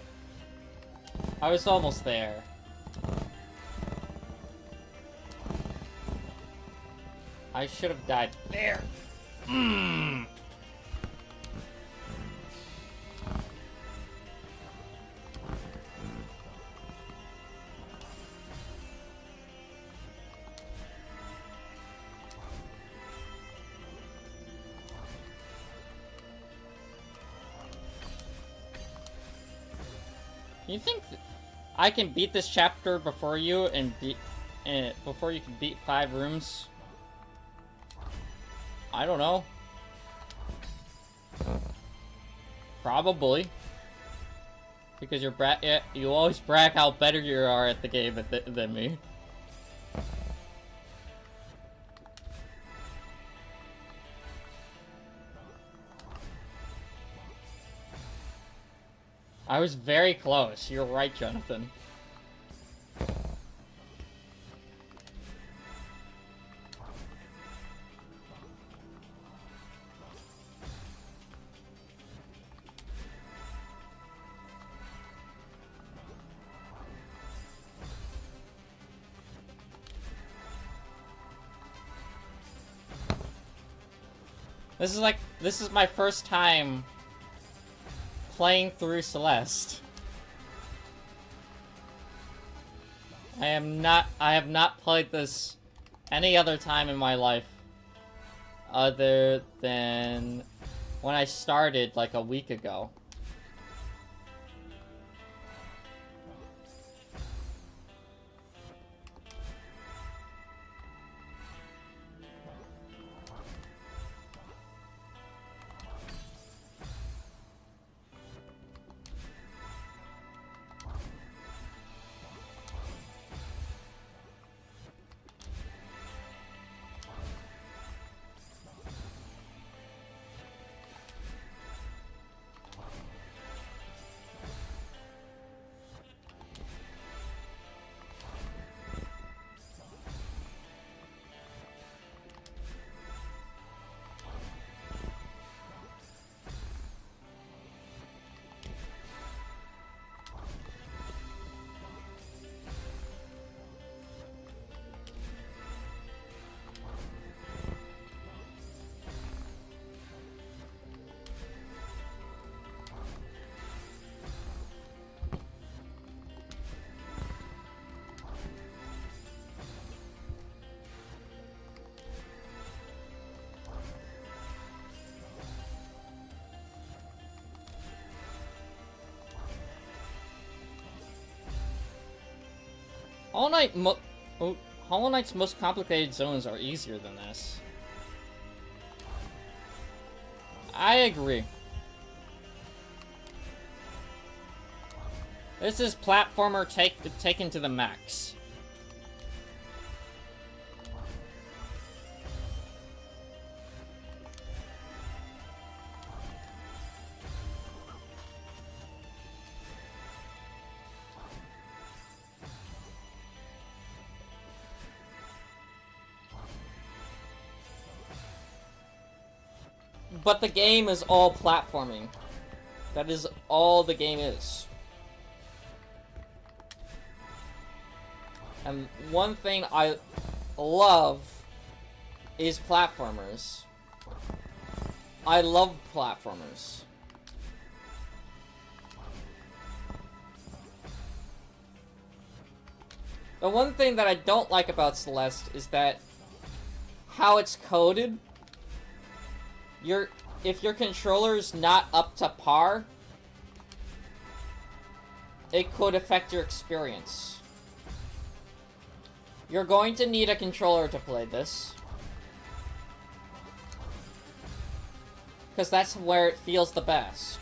I was almost there. I should have died there. Mmm! You think I can beat this chapter before you and before you can beat 5 rooms? I don't know. Probably. Because you always brag how better you are at the game than me. I was very close. You're right, Jonathan. This is my first time playing through Celeste. I have not played this any other time in my life other than when I started like a week ago. Hollow Knight's most complicated zones are easier than this. I agree. This is platformer taken to the max. But the game is all platforming. That is all the game is. And one thing I love is platformers. I love platformers. The one thing that I don't like about Celeste is that how it's coded. If your controller's not up to par, it could affect your experience. You're going to need a controller to play this, because that's where it feels the best.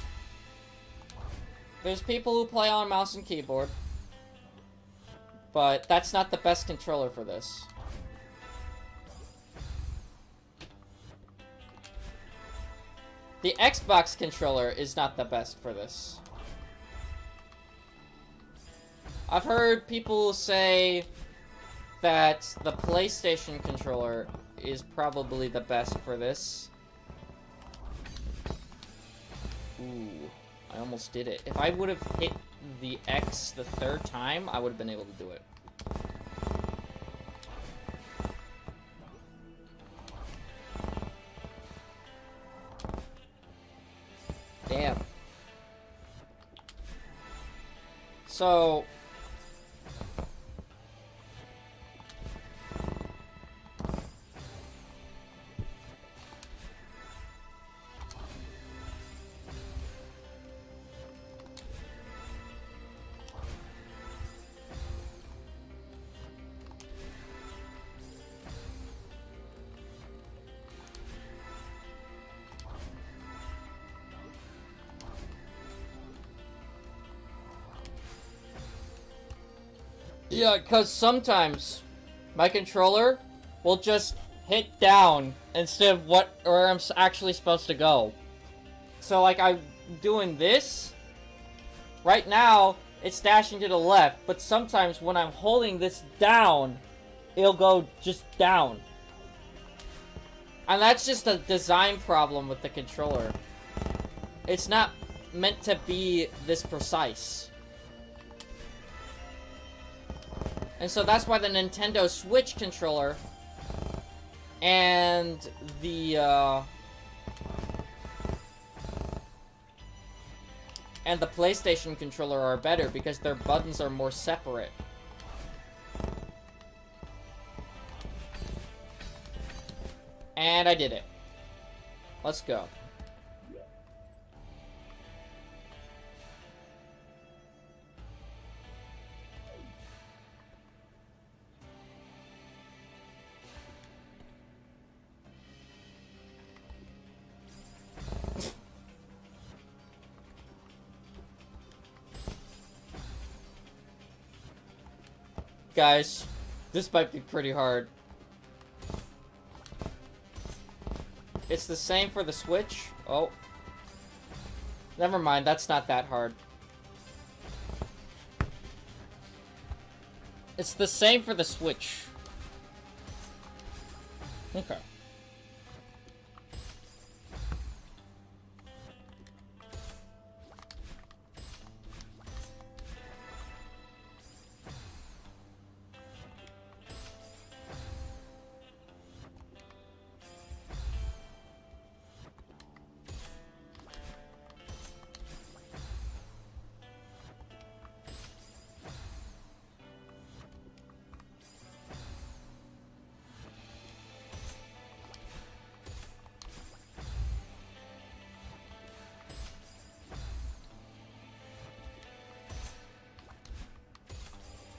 There's people who play on mouse and keyboard, but that's not the best controller for this. The Xbox controller is not the best for this. I've heard people say that the PlayStation controller is probably the best for this. Ooh, I almost did it. If I would have hit the X the third time, I would have been able to do it. Damn. So... yeah, because sometimes my controller will just hit down instead of where I'm actually supposed to go. So, like, I'm doing this. Right now, it's dashing to the left, but sometimes when I'm holding this down, it'll go just down. And that's just a design problem with the controller. It's not meant to be this precise. And so that's why the Nintendo Switch controller and the PlayStation controller are better, because their buttons are more separate. And I did it. Let's go. Guys, this might be pretty hard. It's the same for the Switch. Oh. Never mind, that's not that hard. It's the same for the Switch. Okay.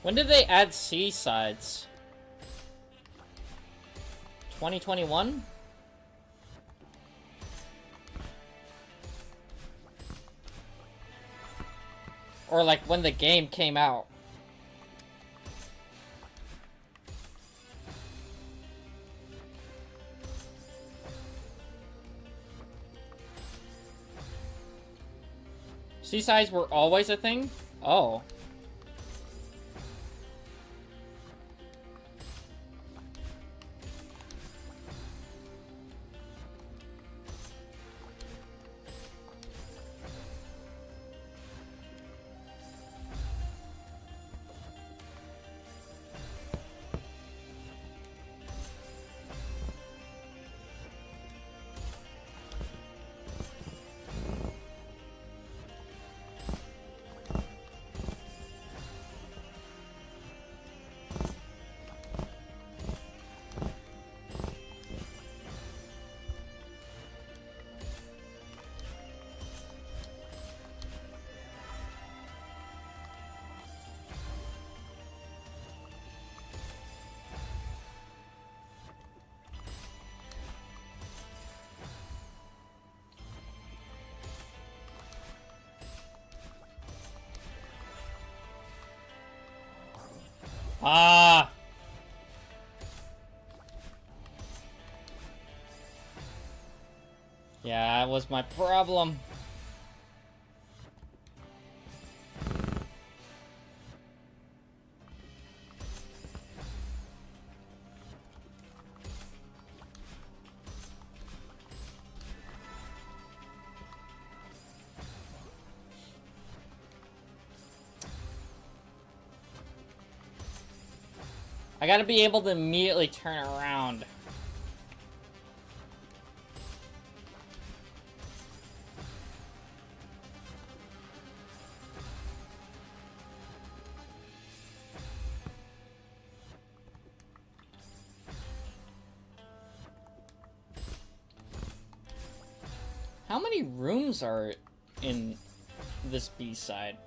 When did they add C-sides? 2021? Or like when the game came out? C-sides were always a thing? Oh. Ah! Yeah, that was my problem. I gotta be able to immediately turn around. How many rooms are in this B-side?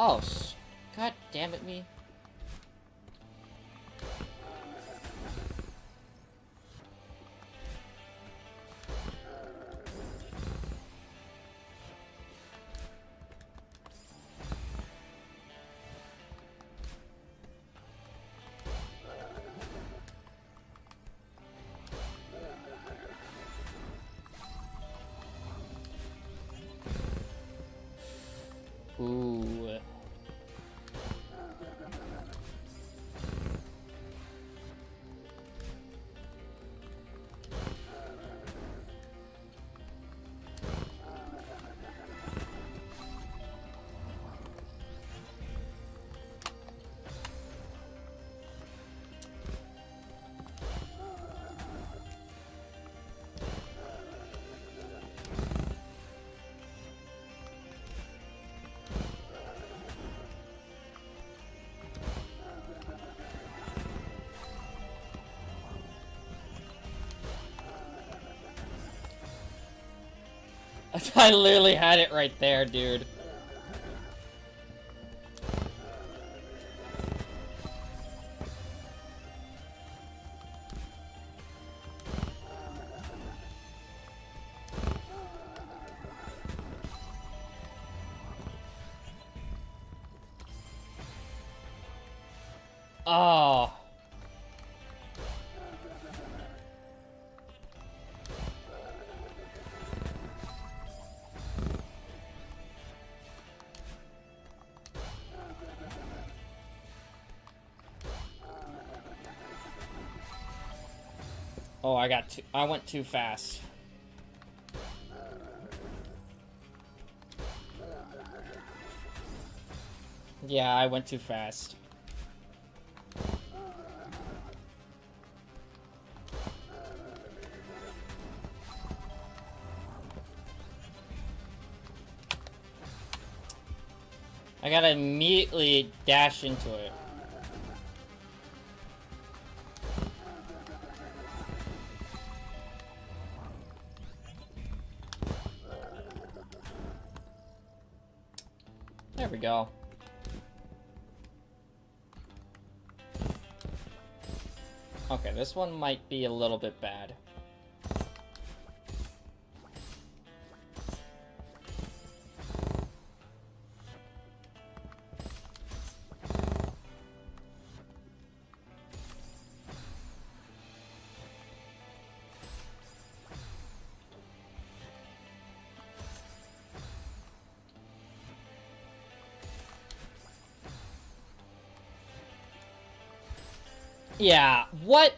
Oh, god damn it, me. Ooh. I literally had it right there, dude. Oh. Oh, I went too fast. Yeah, I went too fast. I gotta immediately dash into it. There we go. Okay, this one might be a little bit bad. Yeah, what?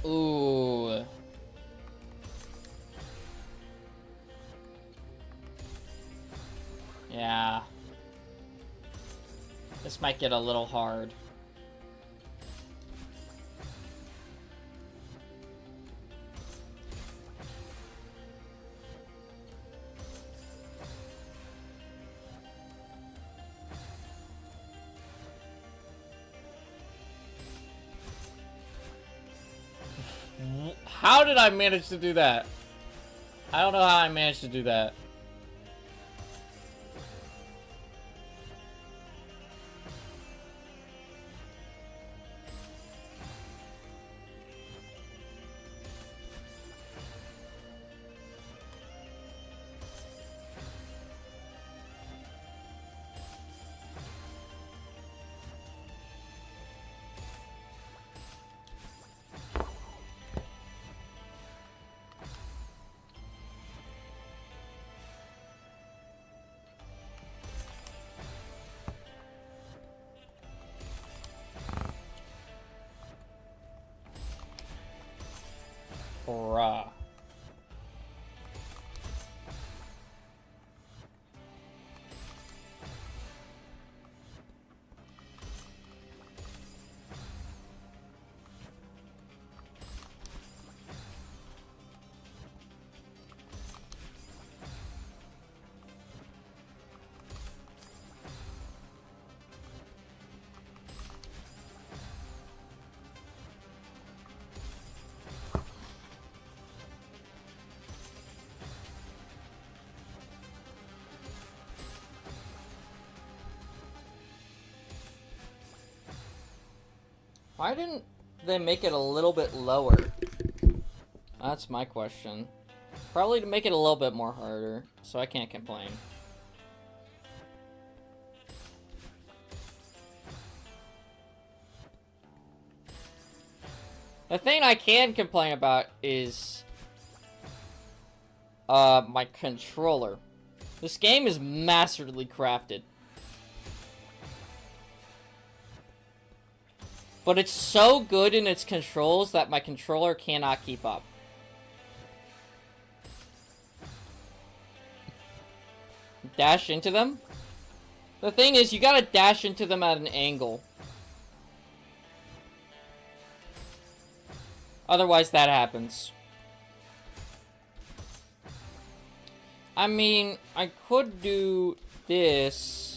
Ooh. Yeah. This might get a little hard. How did I manage to do that? I don't know how I managed to do that. Bruh. Why didn't they make it a little bit lower? That's my question. Probably to make it a little bit more harder, so I can't complain. The thing I can complain about is my controller. This game is masterfully crafted. But it's so good in its controls that my controller cannot keep up. Dash into them? The thing is, you gotta dash into them at an angle. Otherwise, that happens. I mean, I could do this.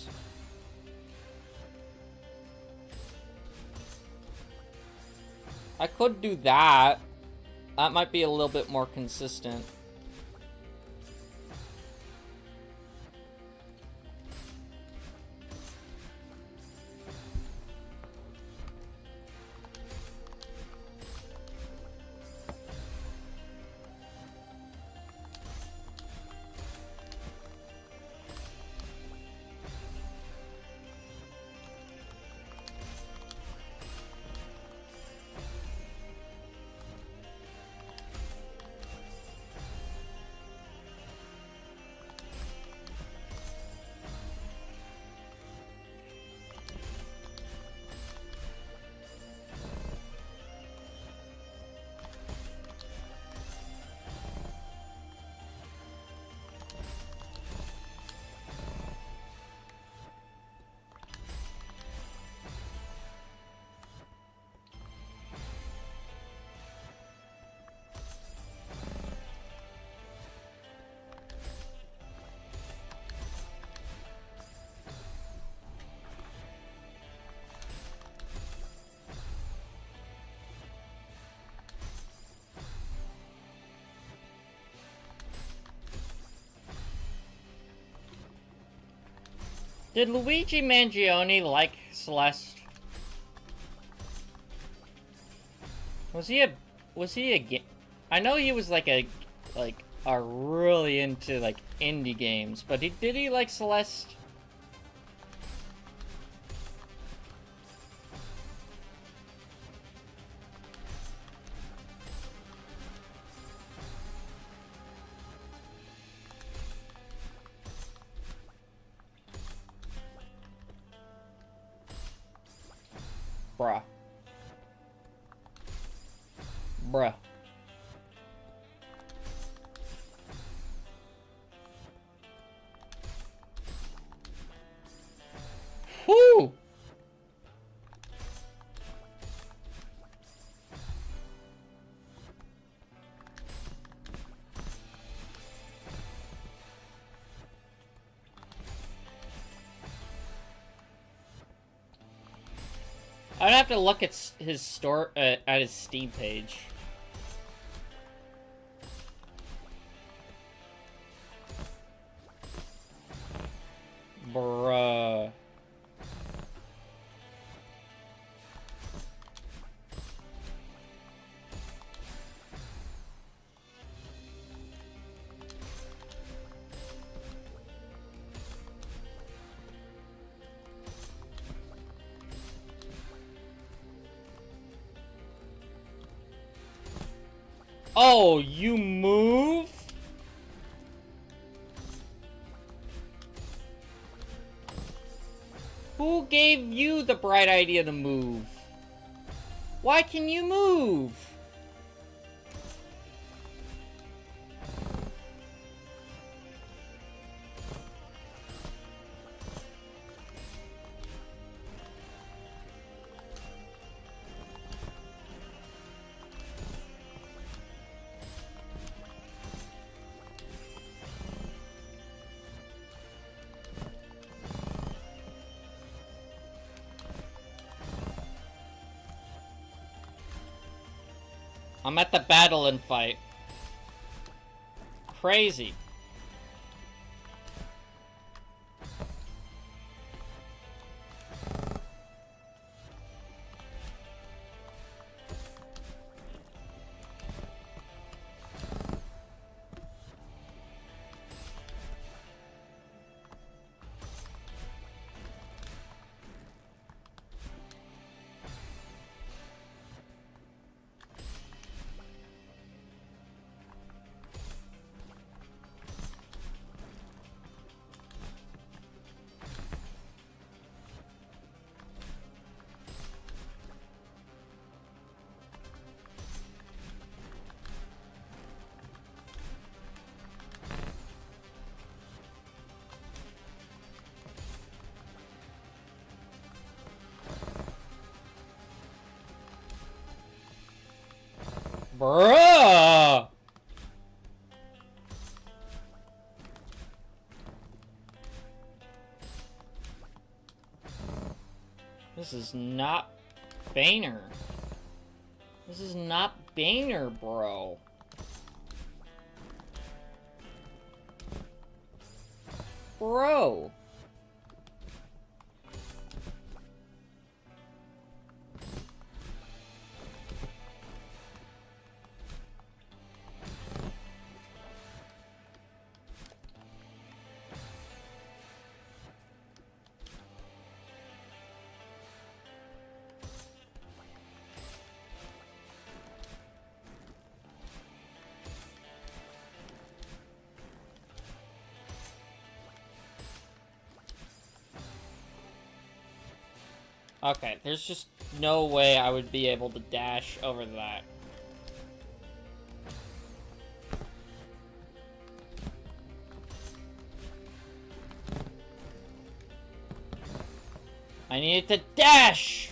I could do that. That might be a little bit more consistent. Did Luigi Mangione like Celeste? Was he a I know he was like a really into like indie games, but did he like Celeste? Bruh. Bruh. Whew! I'd have to look at his store at his Steam page. Oh, you move? Who gave you the bright idea to move? Why can you move? I'm at the battle and fight. Crazy. Bruh! This is not Boehner. This is not Boehner, bro. Bro. Okay, there's just no way I would be able to dash over that. I needed to dash!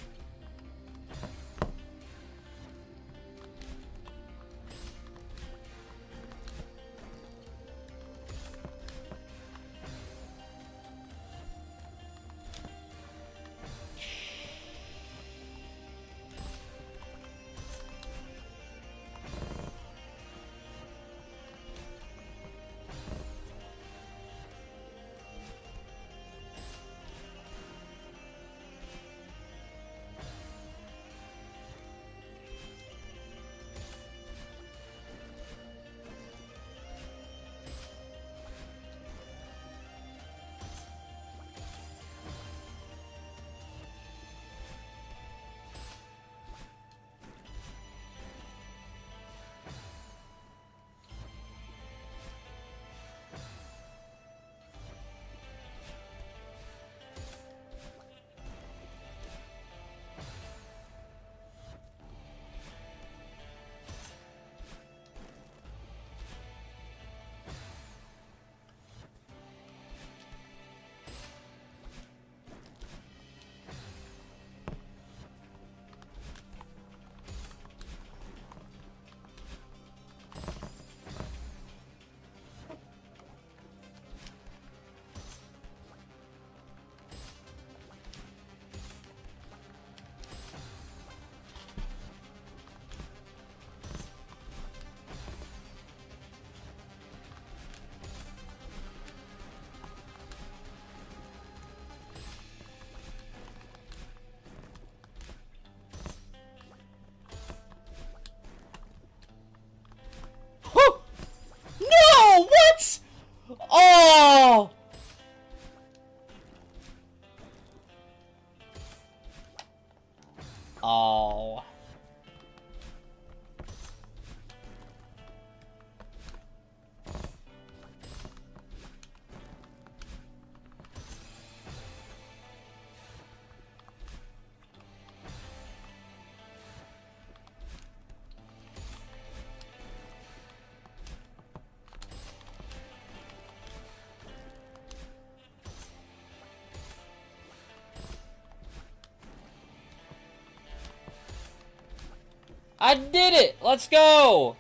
I did it! Let's go!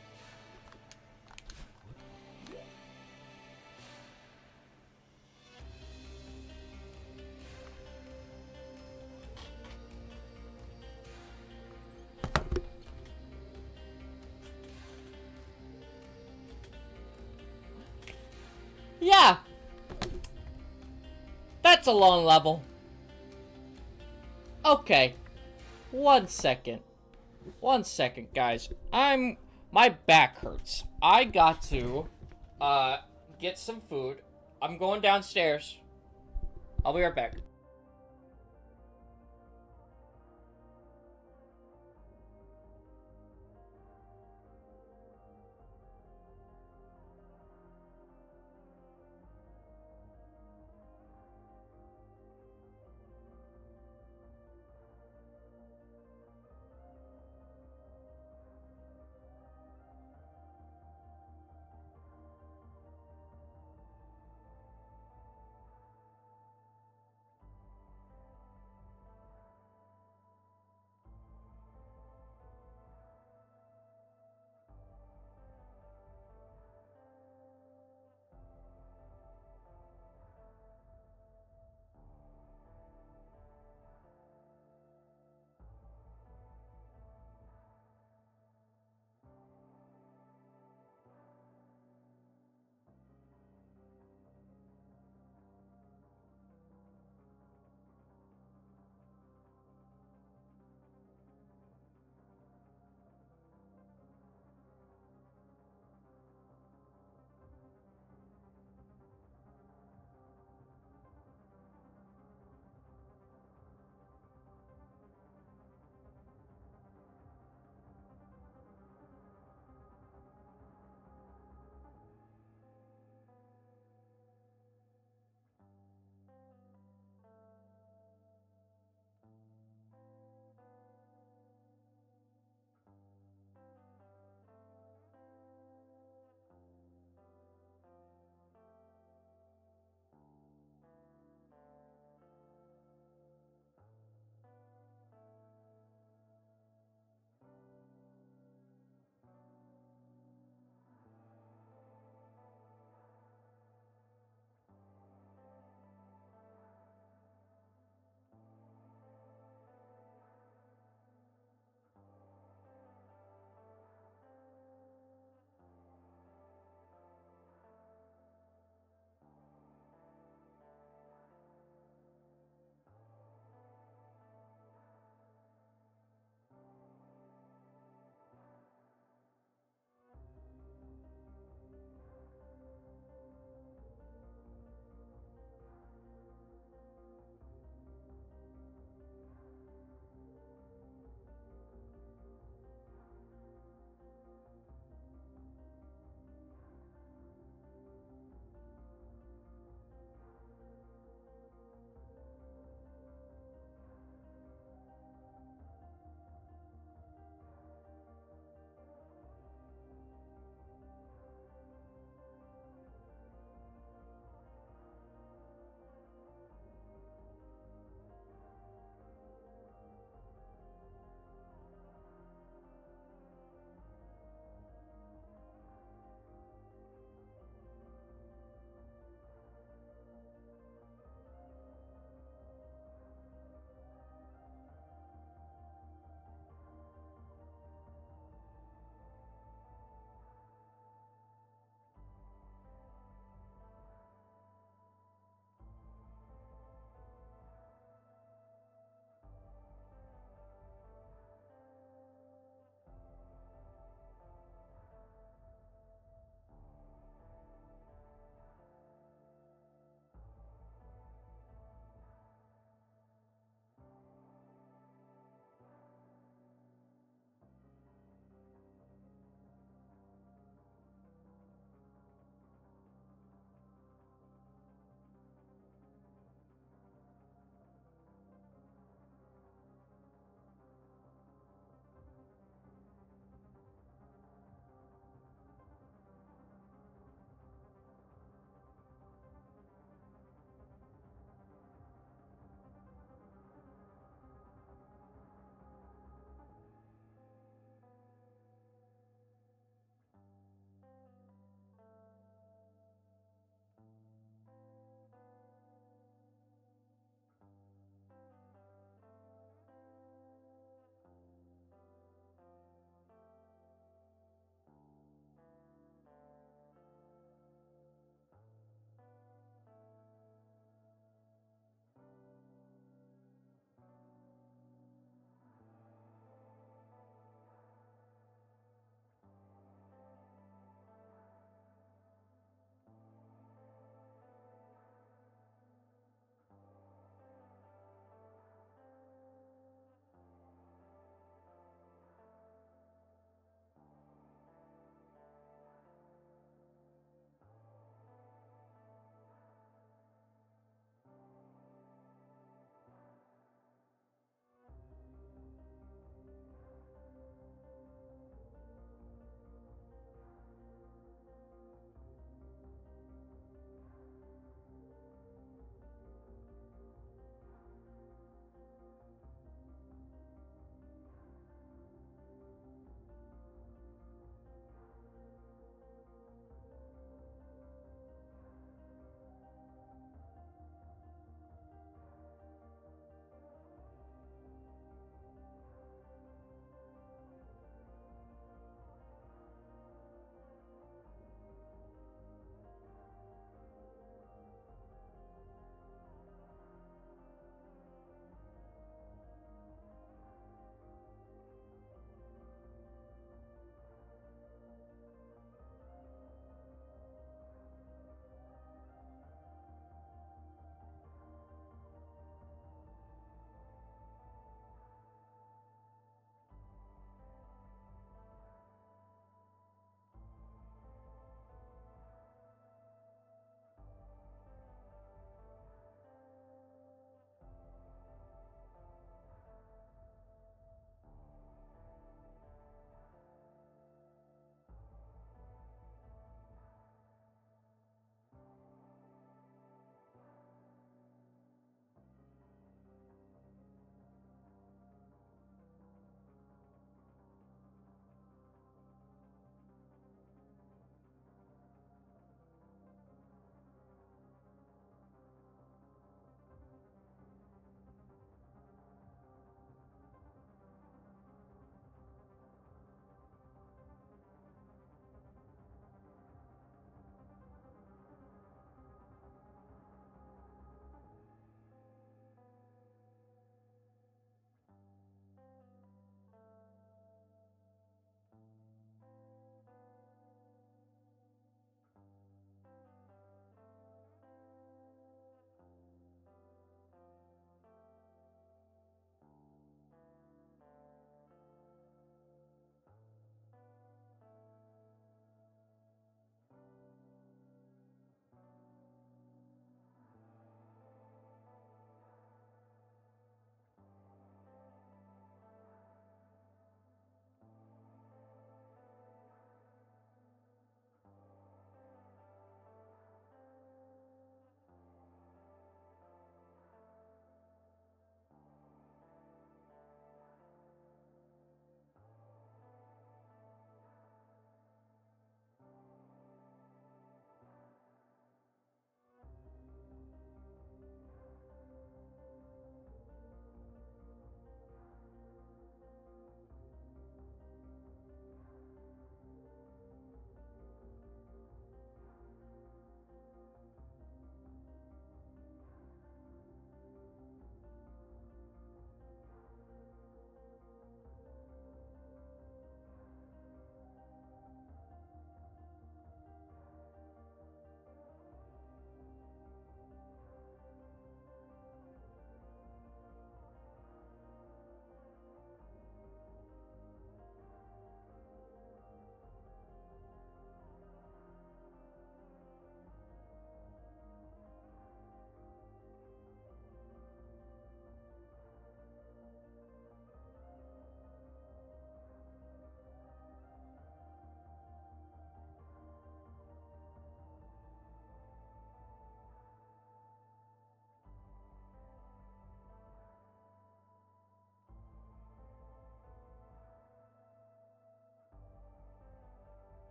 Yeah! That's a long level. Okay. 1 second. 1 second, guys. My back hurts. I got to, get some food. I'm going downstairs. I'll be right back.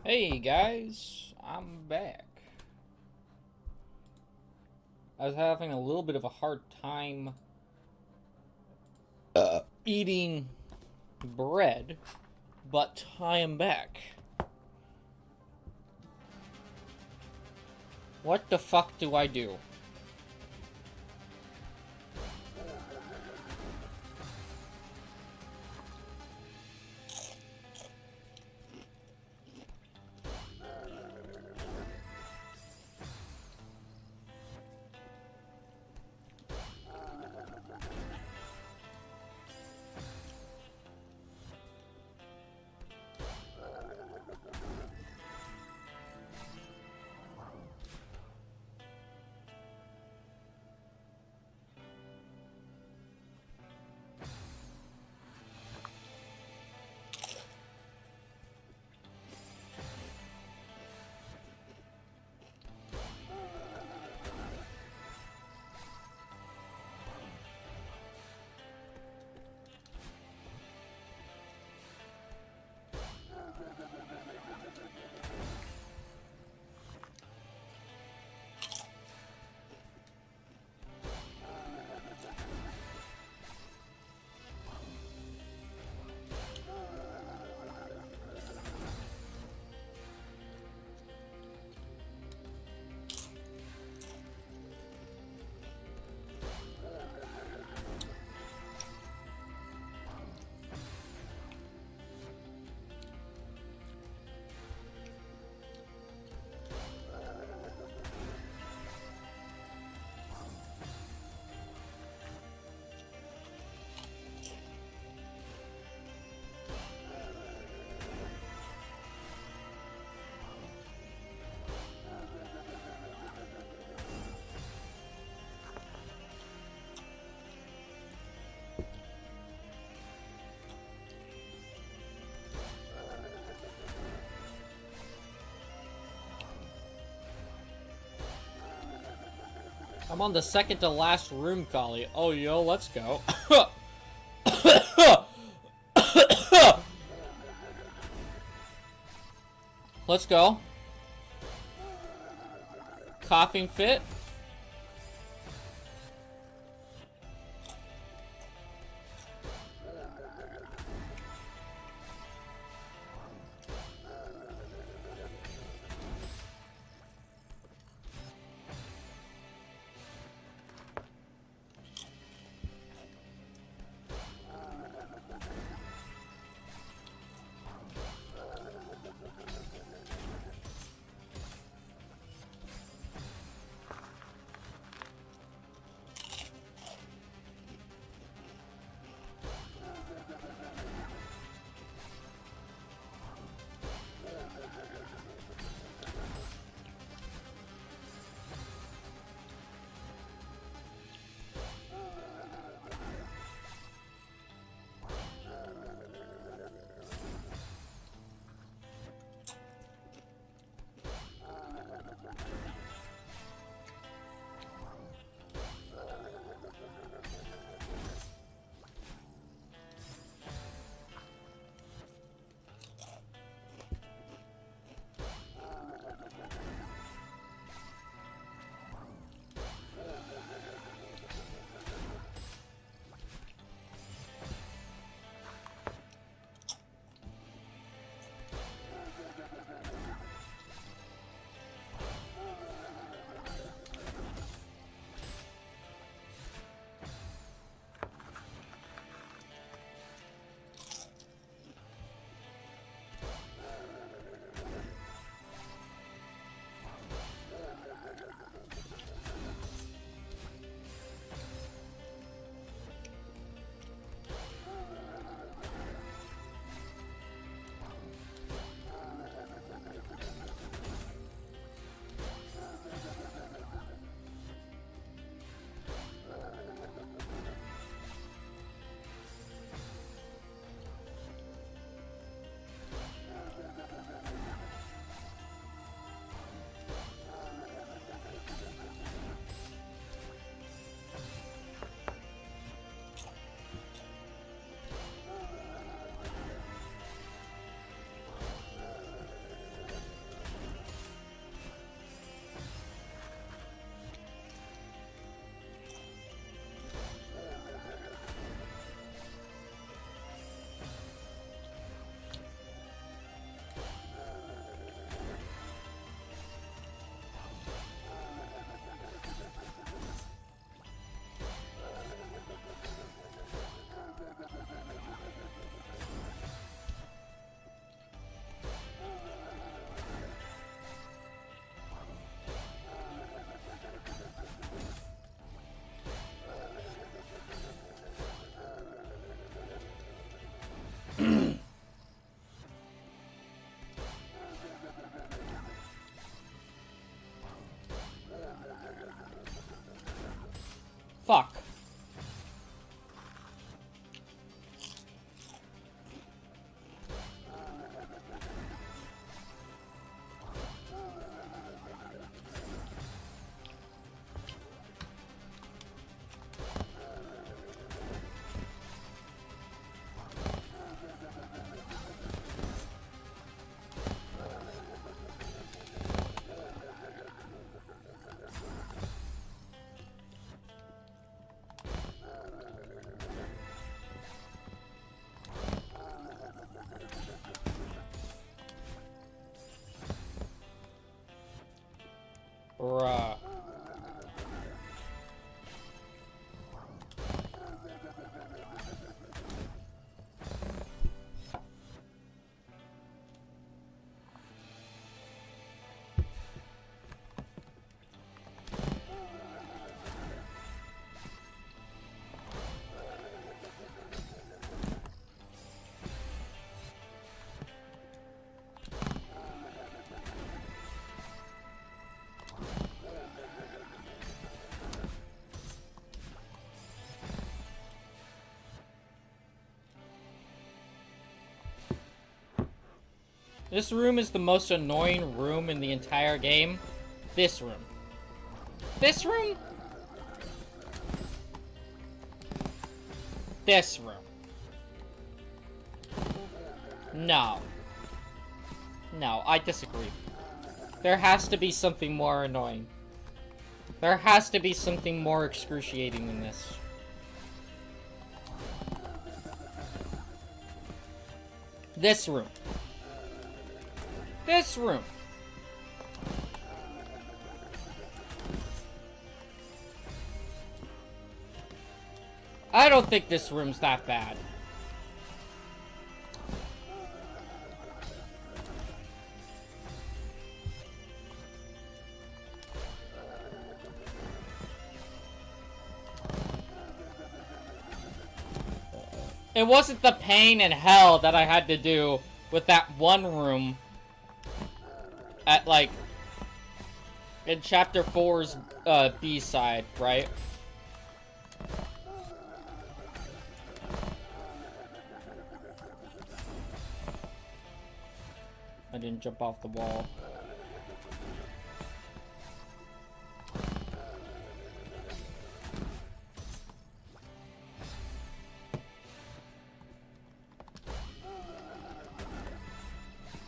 Hey guys, I'm back. I was having a little bit of a hard time eating bread, but I am back. What the fuck do I do? I'm on the second to last room, Kali. Oh, yo, let's go. Let's go. Coughing fit. Fuck. Bruh. This room is the most annoying room in the entire game. This room. This room? This room. No. No, I disagree. There has to be something more annoying. There has to be something more excruciating than this. This room. This room. I don't think this room's that bad. It wasn't the pain and hell that I had to do with that one room at, like, in Chapter 4's B-side, right? I didn't jump off the wall.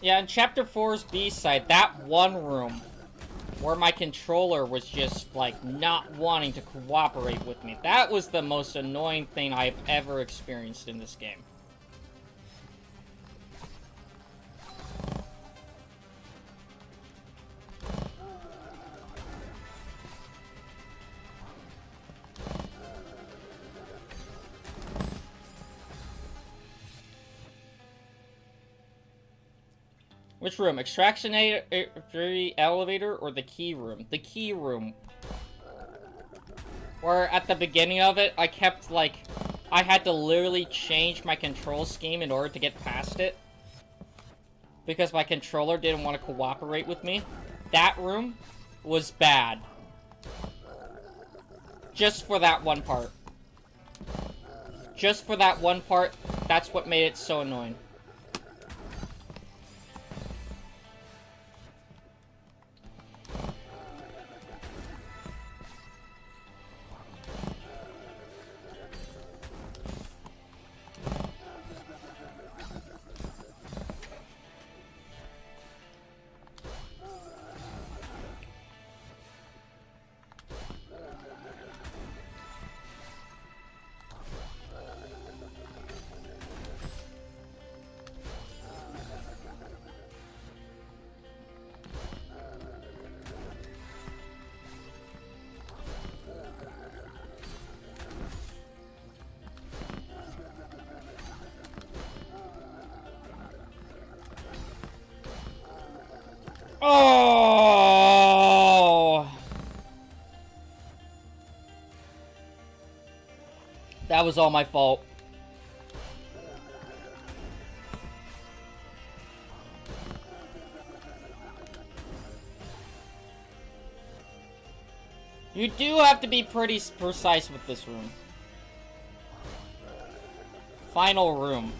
Yeah, in Chapter 4's B-side, that one room where my controller was just, like, not wanting to cooperate with me. That was the most annoying thing I've ever experienced in this game. Which room? Extraction elevator or the key room? The key room. Where at the beginning of it, I kept, like, I had to literally change my control scheme in order to get past it. Because my controller didn't want to cooperate with me. That room was bad. Just for that one part. Just for that one part, that's what made it so annoying. Oh! That was all my fault. You do have to be pretty precise with this room. Final room.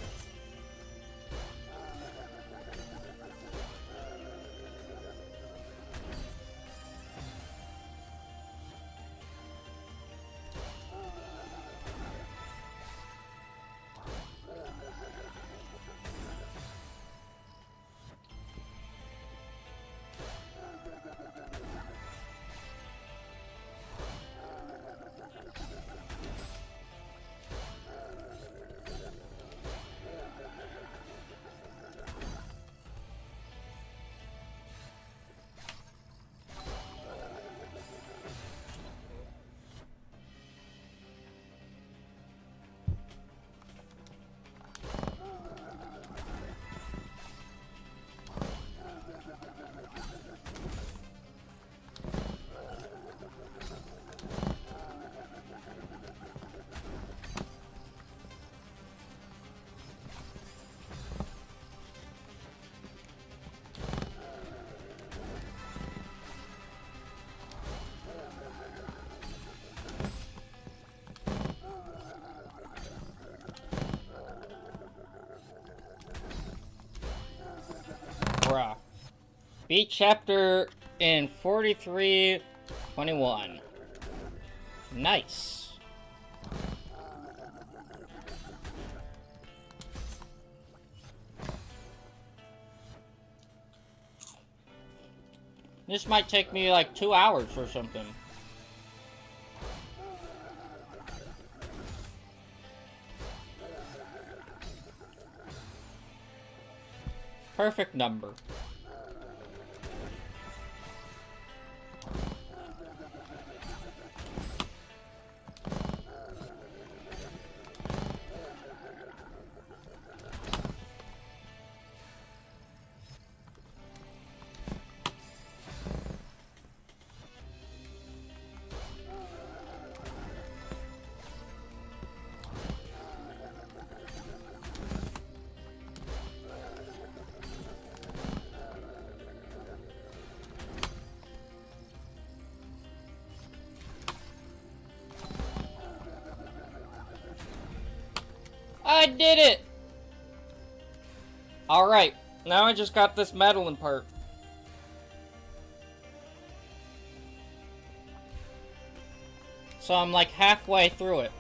Bruh. Beat chapter in 43:21. Nice. This might take me like 2 hours or something. Perfect number. I did it! Alright, now I just got this Madeline part. So I'm like halfway through it.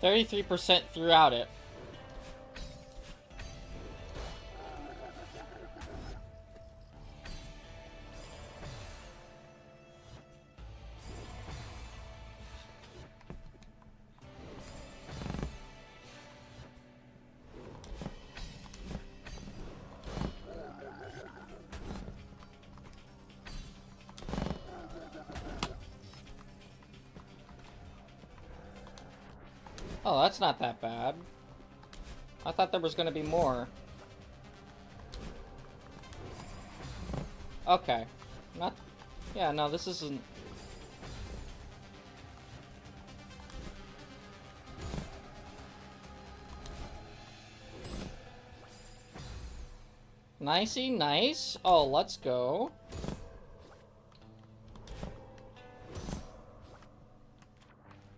%33% throughout it. Oh, that's not that bad. I thought there was gonna be more. Okay. Not... Yeah, no, this isn't... Nicey nice. Oh, let's go.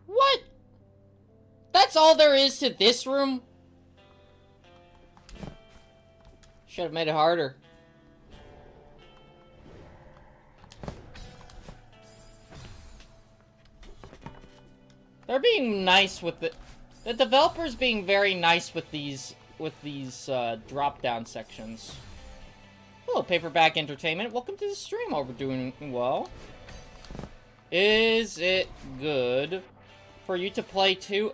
What? That's all there is to this room? Should have made it harder. They're being nice with the developers being very nice with these drop-down sections. Hello, Paperback Entertainment. Welcome to the stream. Hope we're doing well. Is it good for you to play 2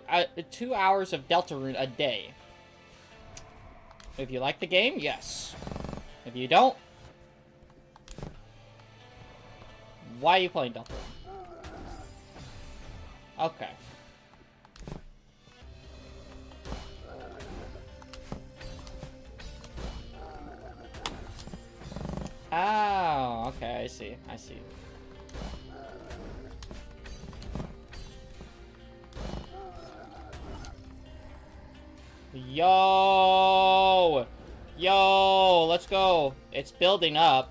hours of Deltarune a day? If you like the game, yes. If you don't, Why are you playing Delta? Okay. Oh, okay, I see. I see. Yo! Yo! Let's go. It's building up.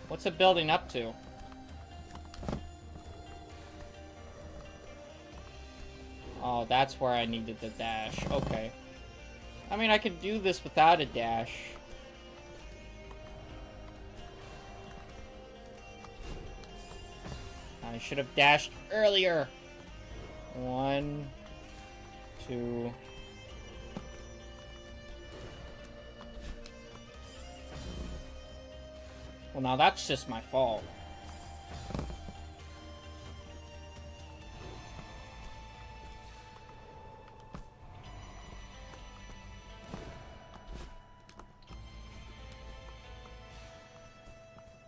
What's it building up to? Oh, that's where I needed the dash. Okay. I mean, I could do this without a dash. I should have dashed earlier. 1, 2. Well, now that's just my fault.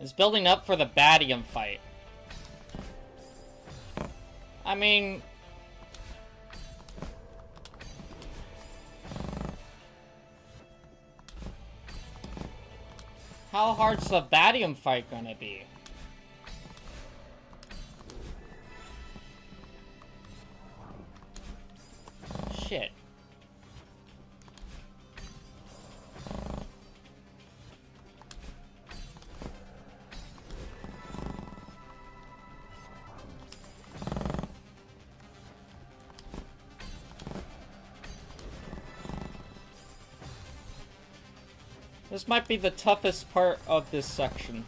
It's building up for the Badium fight. I mean... how hard's the Badium fight gonna be? Shit. This might be the toughest part of this section.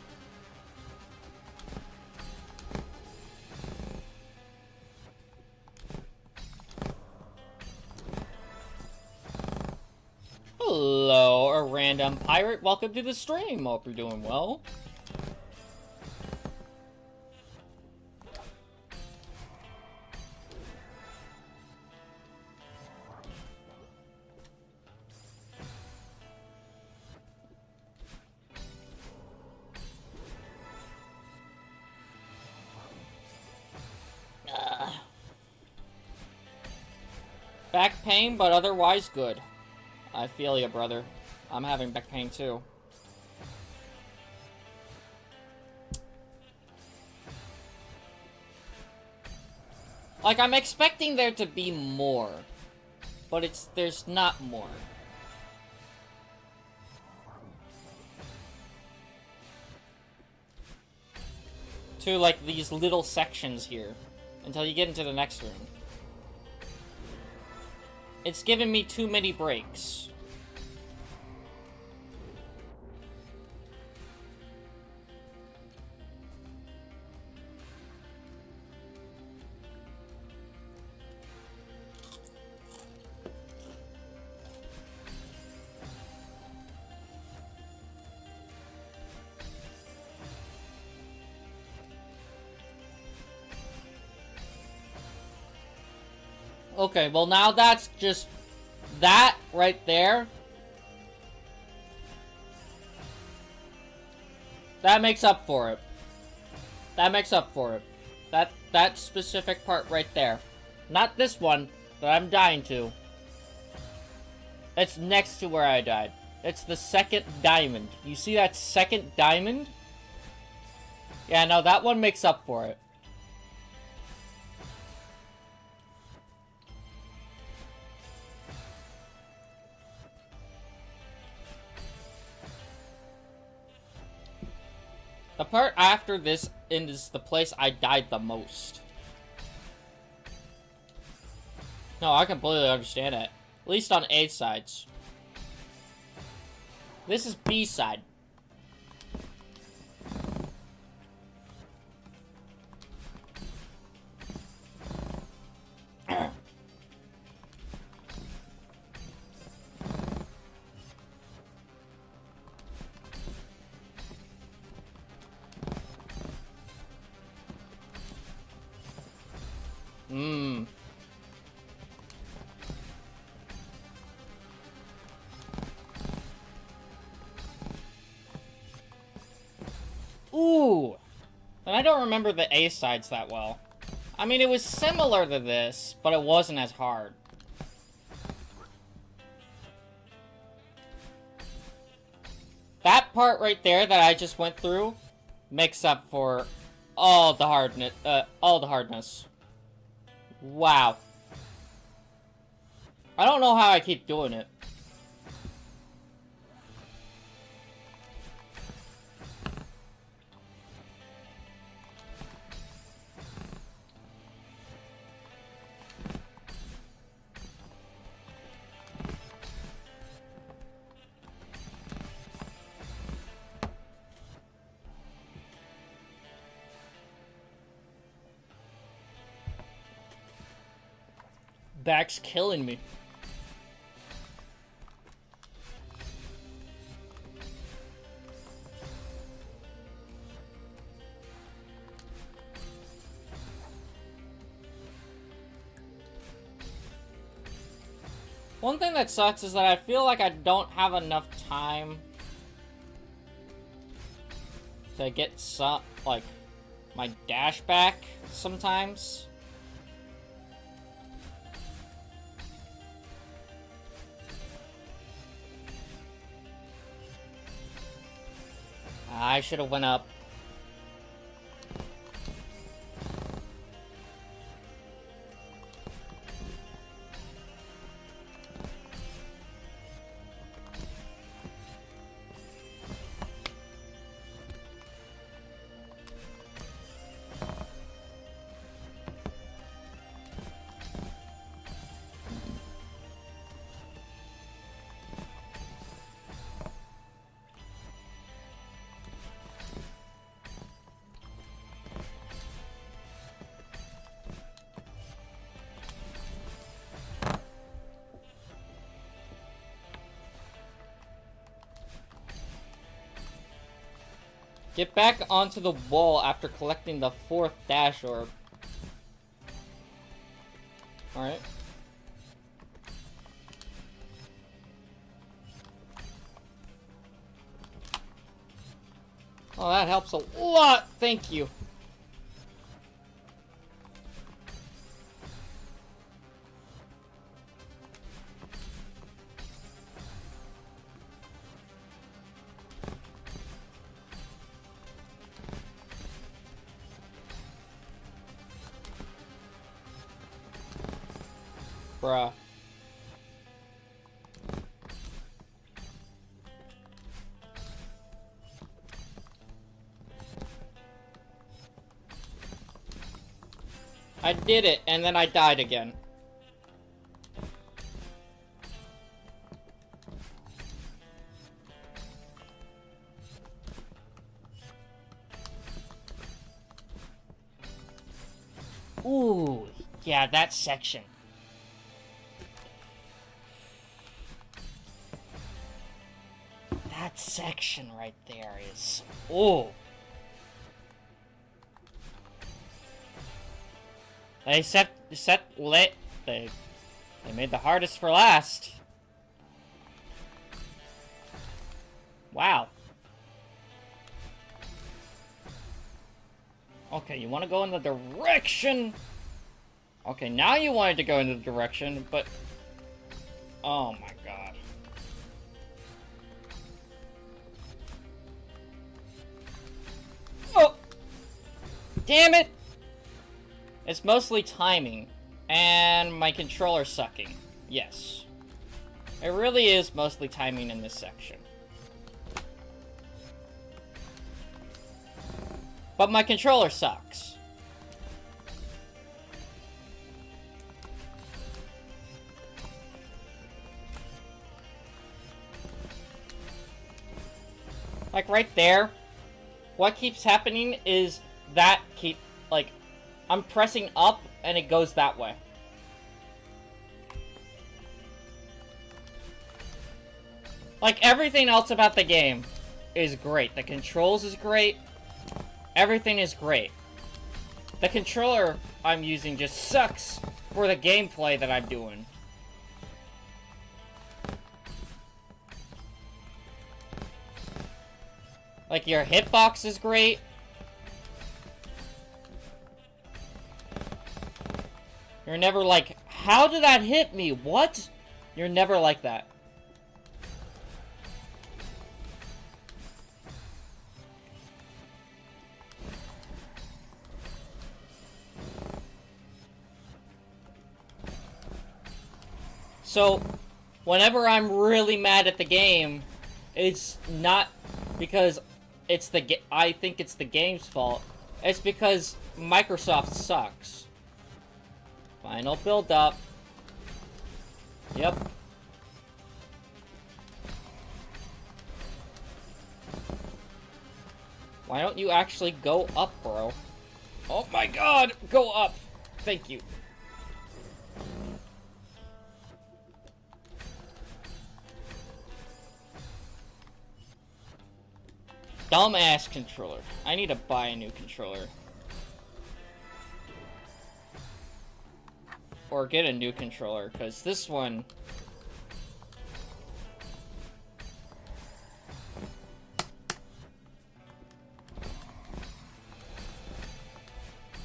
Hello, a random pirate. Welcome to the stream. Hope you're doing well. Back pain, but otherwise good. I feel ya, brother. I'm having back pain too. Like, I'm expecting there to be more, but there's not more. To, like, these little sections here, until you get into the next room. It's giving me too many breaks. Okay, well now that's just... that right there. That makes up for it. That makes up for it. That specific part right there. Not this one that I'm dying to. It's next to where I died. It's the second diamond. You see that second diamond? Yeah, no, that one makes up for it. The part after this is the place I died the most. No, I completely understand it. At least on A sides. This is B side. And I don't remember the A sides that well. I mean, it was similar to this, but it wasn't as hard. That part right there that I just went through makes up for all the hardness. Wow. I don't know how I keep doing it. Back's killing me. One thing that sucks is that I feel like I don't have enough time to get some, like, my dash back sometimes. I should have went up. Get back onto the wall after collecting the 4th dash orb. Alright. Oh, that helps a lot. Thank you. Bruh. I did it, and then I died again. Ooh, yeah, that section. That section right there is... Ooh. They made the hardest for last. Wow. Okay, you want to go in the direction. Okay, now you wanted to go in the direction, but... Oh my god. Oh! Damn it! It's mostly timing, and my controller sucking. Yes. It really is mostly timing in this section. But my controller sucks. Like right there, what keeps happening is that I'm pressing up and it goes that way. Like everything else about the game is great. The controls is great. Everything is great. The controller I'm using just sucks for the gameplay that I'm doing. Like your hitbox is great. You're never like, how did that hit me? What? You're never like that. So, whenever I'm really mad at the game, it's not because I think it's the game's fault. It's because Microsoft sucks. Final build up. Yep. Why don't you actually go up, bro? Oh my god! Go up! Thank you. Dumbass controller. I need to buy a new controller. Or get a new controller, because this one...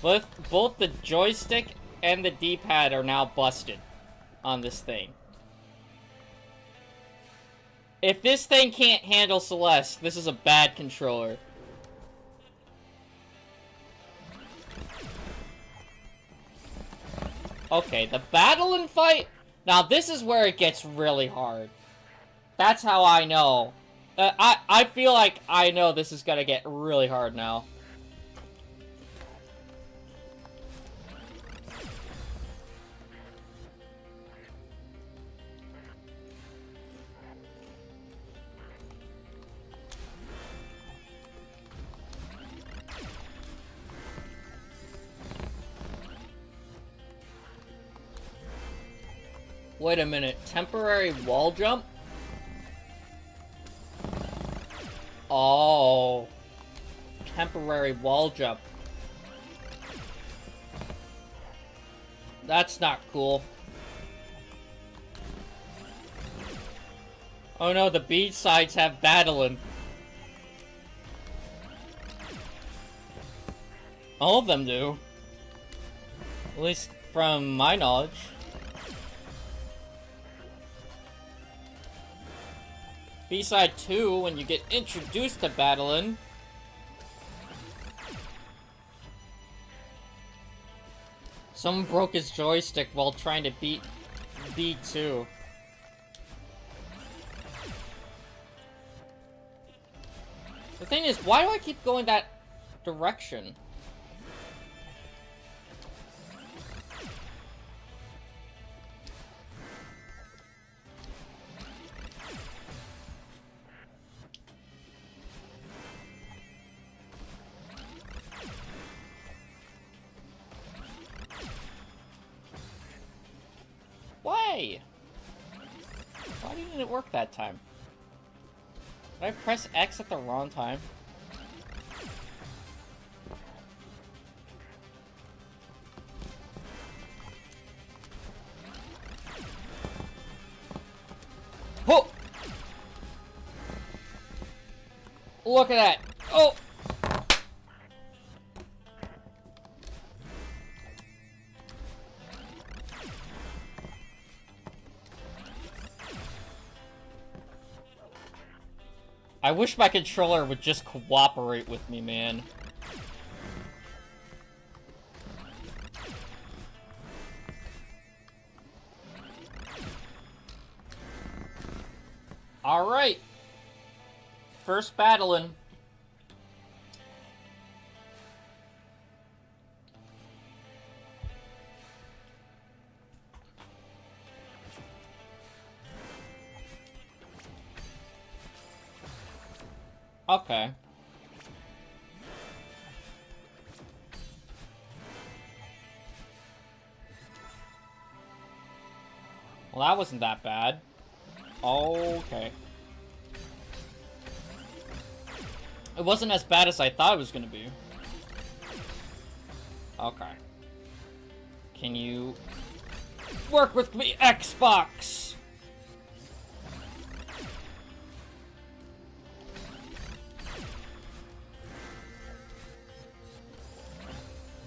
Both the joystick and the D-pad are now busted on this thing. If this thing can't handle Celeste, this is a bad controller. Okay, the battle and fight... Now, this is where it gets really hard. That's how I know. I feel like I know this is gonna get really hard now. Wait a minute, temporary wall jump? Oh. Temporary wall jump. That's not cool. Oh no, the B-sides have battling. All of them do. At least from my knowledge. B-side 2, when you get introduced to battling. Someone broke his joystick while trying to beat B2. The thing is, why do I keep going that direction? Why? Why didn't it work that time? Did I press X at the wrong time? Oh! Look at that! Oh! I wish my controller would just cooperate with me, man. Alright. First battling. Okay. Well, that wasn't that bad. Okay. It wasn't as bad as I thought it was gonna be. Okay. Can you work with me, Xbox?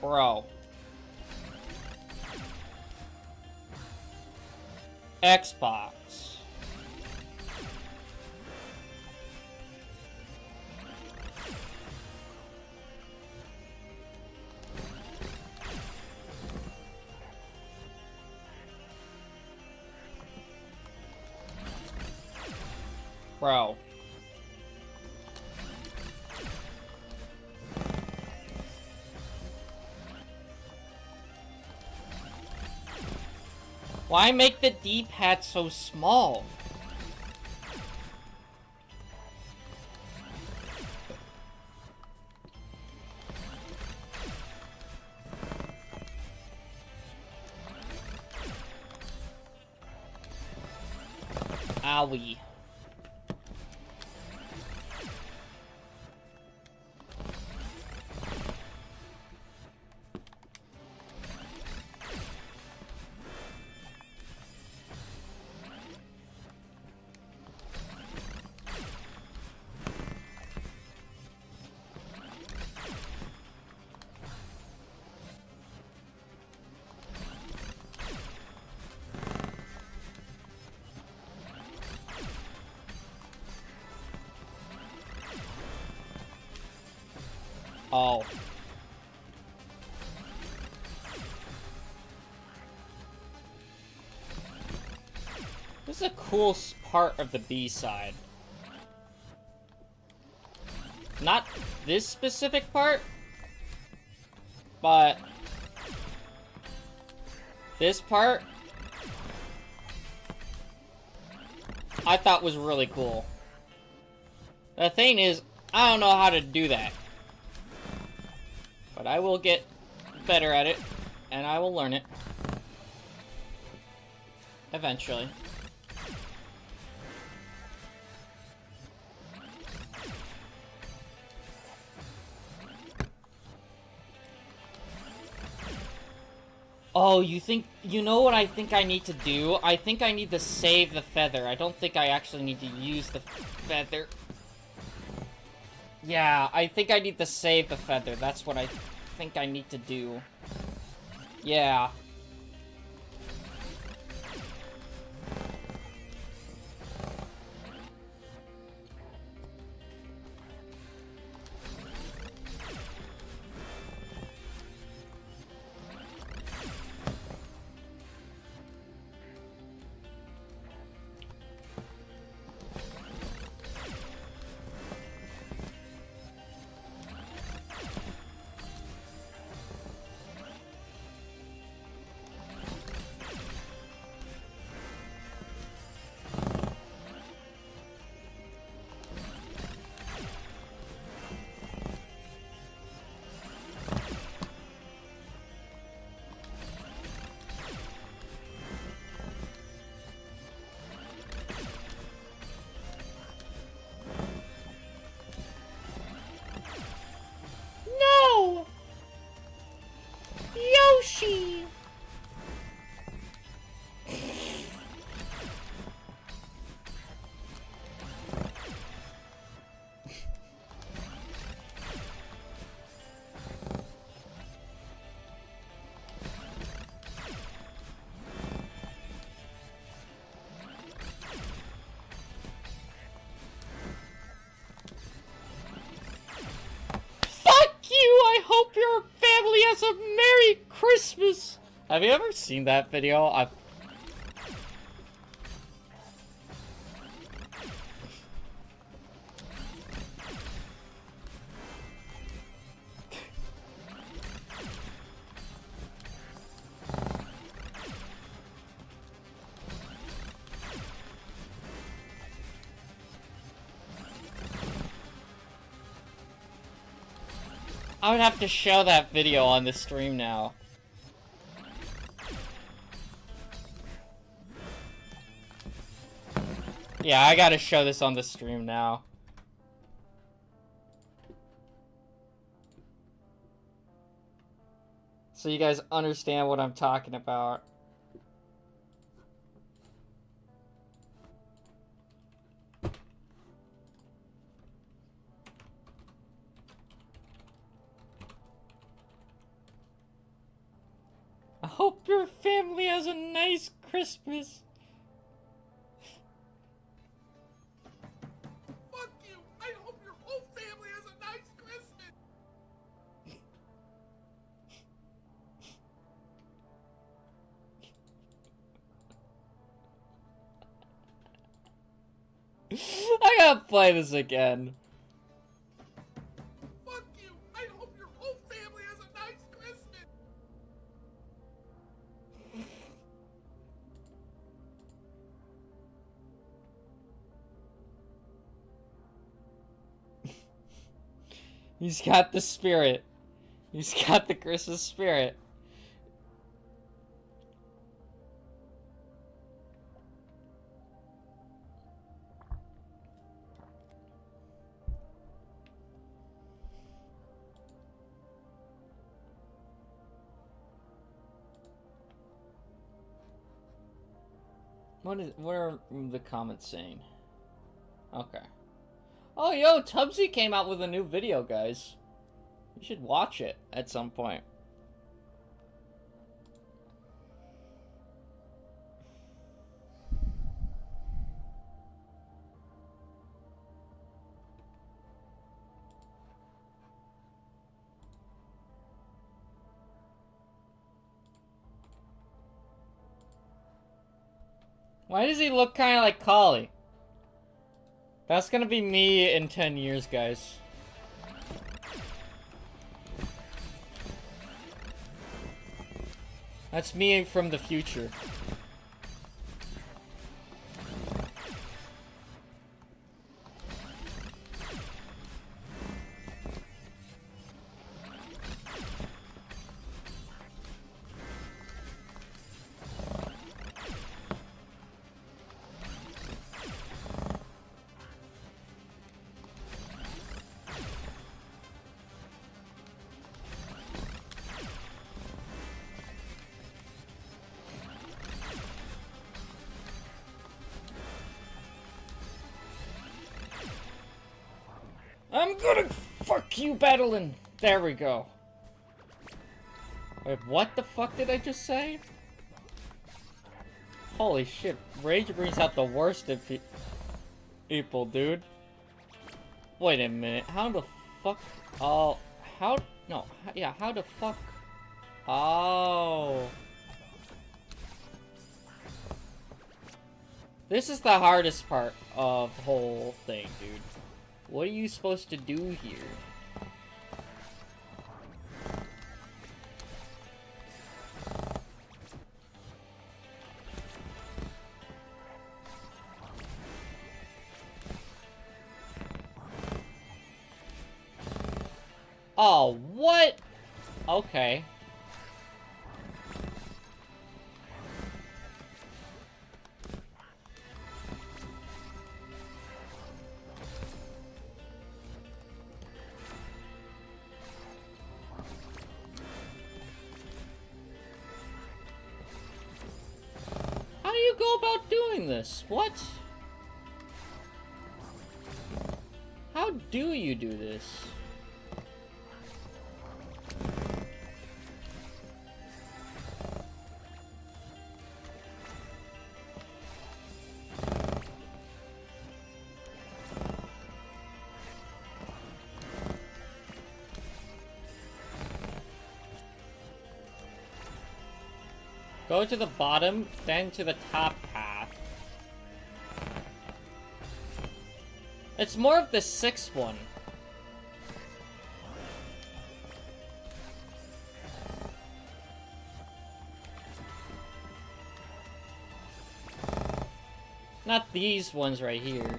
Bro. Xbox. Bro. Why make the D-pad so small? Owie. Oh. This is a cool part of the B-side. Not this specific part, but this part I thought was really cool. The thing is, I don't know how to do that. But I will get better at it, and I will learn it. Eventually. Oh, you know what I think I need to do? I think I need to save the feather. I don't think I actually need to use the feather. Yeah, I think I need to save the feather. That's what I think I need to do. Yeah. No! Yoshi! I hope your family has a Merry Christmas! Have you ever seen that video? I would have to show that video on the stream now. Yeah, I gotta show this on the stream now. So you guys understand what I'm talking about. I hope your family has a nice Christmas. I gotta play this again. Fuck you! I hope your whole family has a nice Christmas! He's got the spirit. He's got the Christmas spirit. What are the comments saying? Okay. Oh, yo, Tubbsy came out with a new video, guys. You should watch it at some point. Why does he look kind of like Collie? That's gonna be me in 10 years, guys. That's me from the future. I'm gonna fuck you, battling. There we go. Wait, what the fuck did I just say? Holy shit, Rage brings out the worst in people, dude. Wait a minute, how the fuck? Oh, how? No, yeah, how the fuck? Oh. This is the hardest part of the whole thing, dude. What are you supposed to do here? Oh, what? Okay. How do you go about doing this? What? How do you do this? Go to the bottom, then to the top path. It's more of the sixth one. Not these ones right here.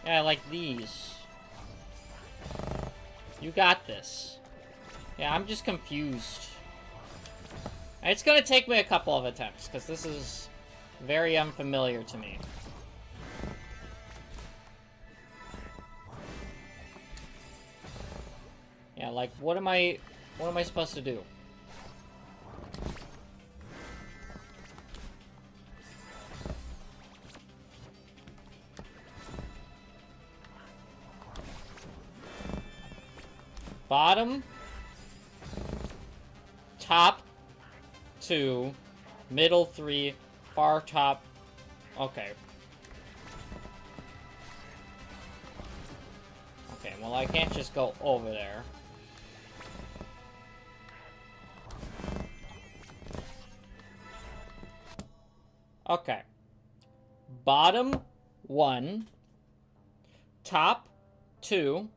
Yeah, like these. You got this. Yeah, I'm just confused. It's gonna take me a couple of attempts, because this is very unfamiliar to me. Yeah, like, what am I supposed to do? Bottom, top 2, middle 3, far top. Okay. Okay, well, I can't just go over there. Okay. Bottom 1. Top 2.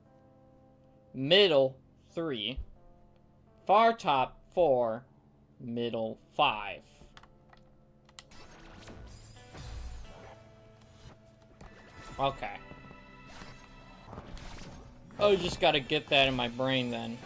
Middle 3. Far top 4. Middle 5. Okay. Oh, just gotta get that in my brain then.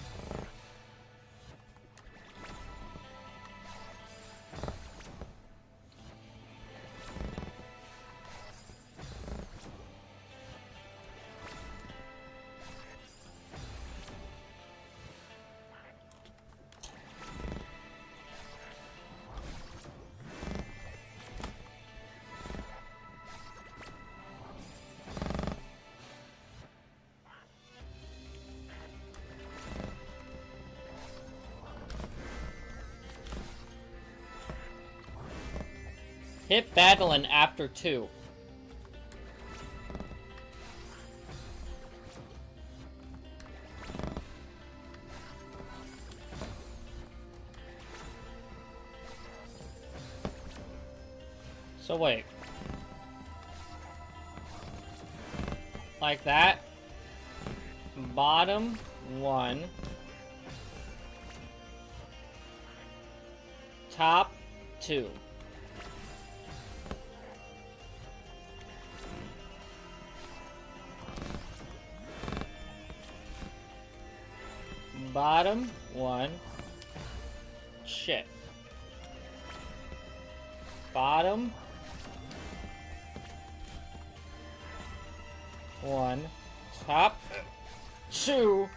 Hit battle and after 2. So wait. Like that. Bottom 1. Top 2. Bottom 1. Shit. Bottom 1. Top 2.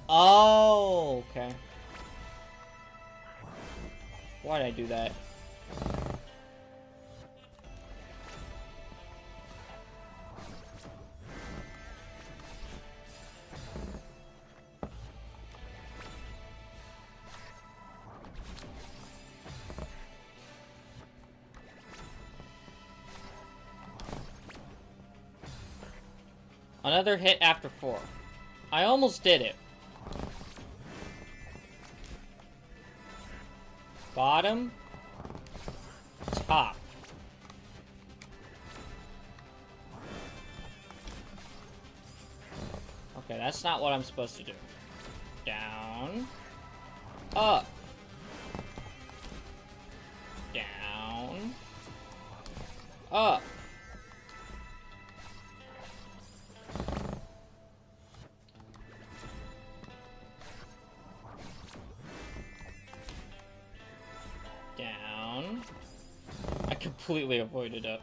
Oh, okay. Why'd I do that? Another hit after 4. I almost did it. Bottom. Top. Okay, that's not what I'm supposed to do. Down. Up. Down. Up. Down. I completely avoided up.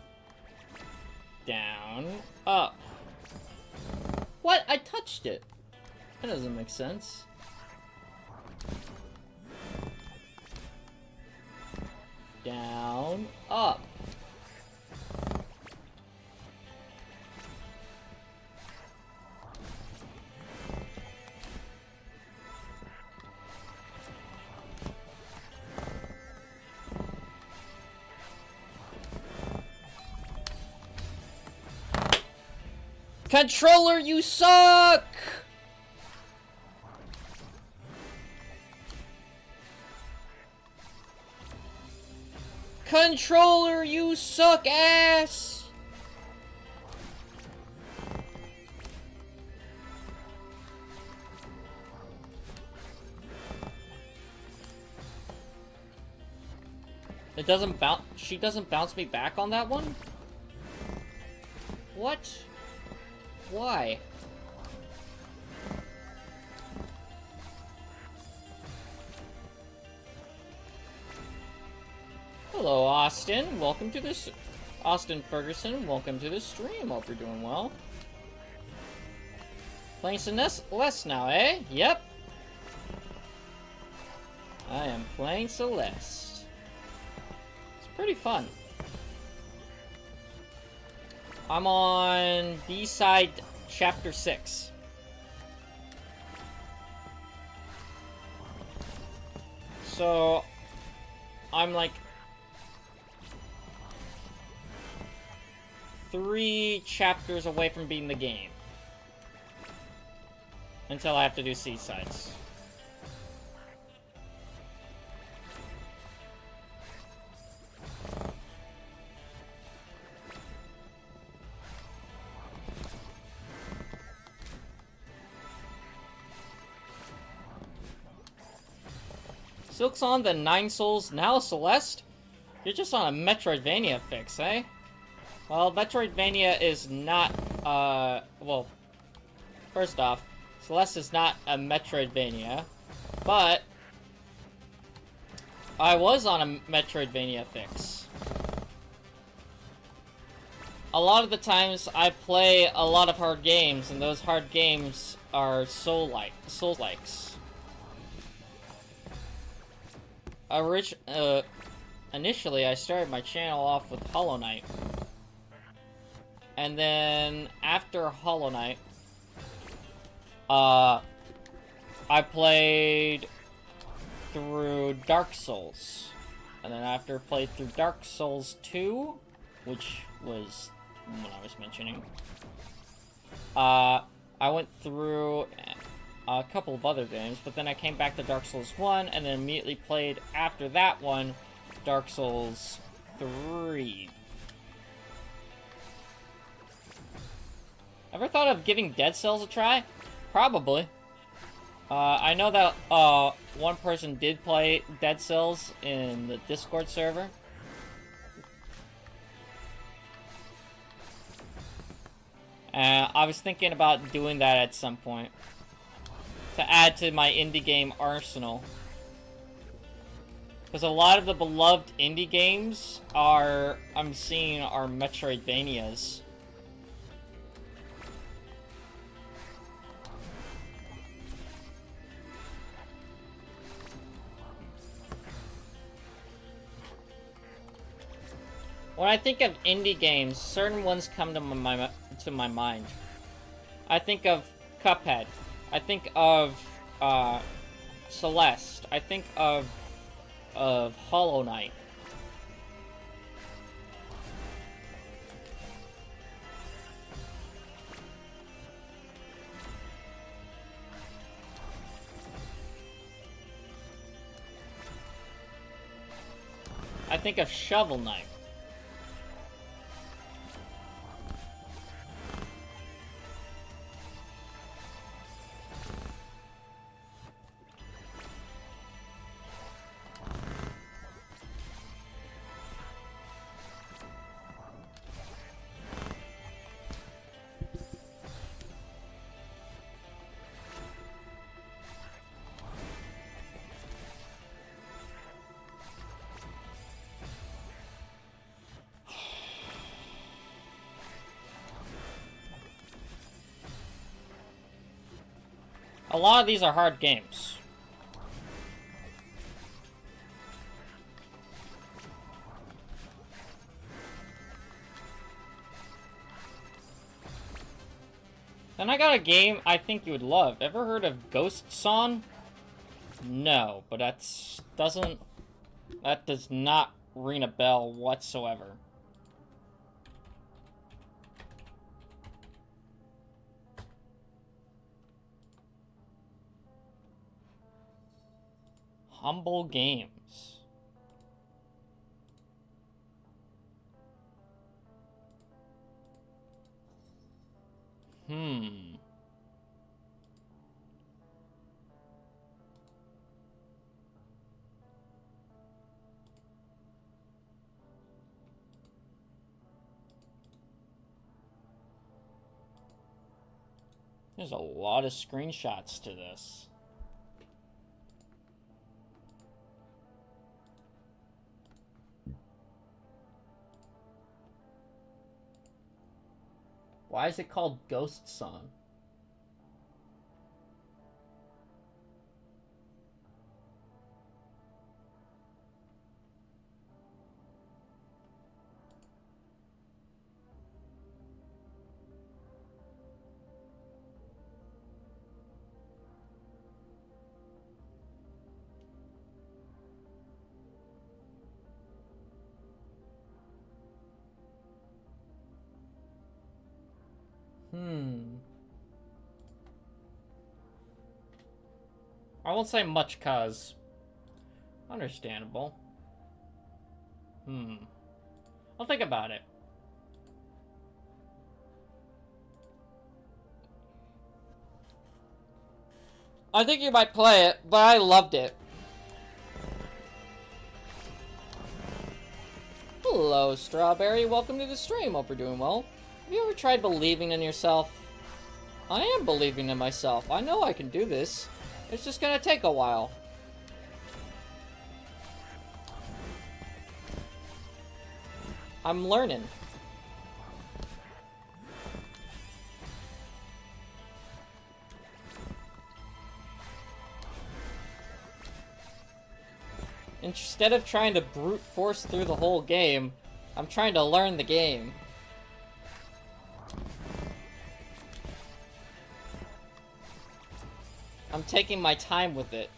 Down. Up. What? I touched it. That doesn't make sense. Down. Up. Controller, you suck! Controller, you suck ass! It doesn't bounce. She doesn't bounce me back on that one? What? Why? Hello, Austin. Welcome to this. Austin Ferguson, welcome to the stream. Hope you're doing well. Playing Celeste now, eh? Yep. I am playing Celeste. It's pretty fun. I'm on B-side chapter 6. So, I'm like 3 chapters away from beating the game. Until I have to do C-sides. Silksong, the 9 Souls, now Celeste? You're just on a Metroidvania fix, eh? Well, Metroidvania is not, well, first off, Celeste is not a Metroidvania, but I was on a Metroidvania fix. A lot of the times I play a lot of hard games, and those hard games are Souls-likes. Initially, I started my channel off with Hollow Knight. And then, after Hollow Knight, I played through Dark Souls. And then after I played through Dark Souls 2, which was what I was mentioning, I went through a couple of other games, but then I came back to Dark Souls 1, and then immediately played, after that one, Dark Souls 3. Ever thought of giving Dead Cells a try? Probably. I know that one person did play Dead Cells in the Discord server. I was thinking about doing that at some point, to add to my indie game arsenal. Because a lot of the beloved indie games I'm seeing are Metroidvanias. When I think of indie games, certain ones come to my mind. I think of Cuphead. I think of Celeste. I think of Hollow Knight. I think of Shovel Knight. A lot of these are hard games. Then I got a game I think you would love. Ever heard of Ghost Song? No, but that does not ring a bell whatsoever. Humble Games. There's a lot of screenshots to this. Why is it called Ghost Song? I won't say much, cause understandable. I'll think about it. I think you might play it, but I loved it. Hello, Strawberry. Welcome to the stream. Hope you're doing well. Have you ever tried believing in yourself? I am believing in myself. I know I can do this. It's just gonna take a while. I'm learning. Instead of trying to brute force through the whole game, I'm trying to learn the game. I'm taking my time with it.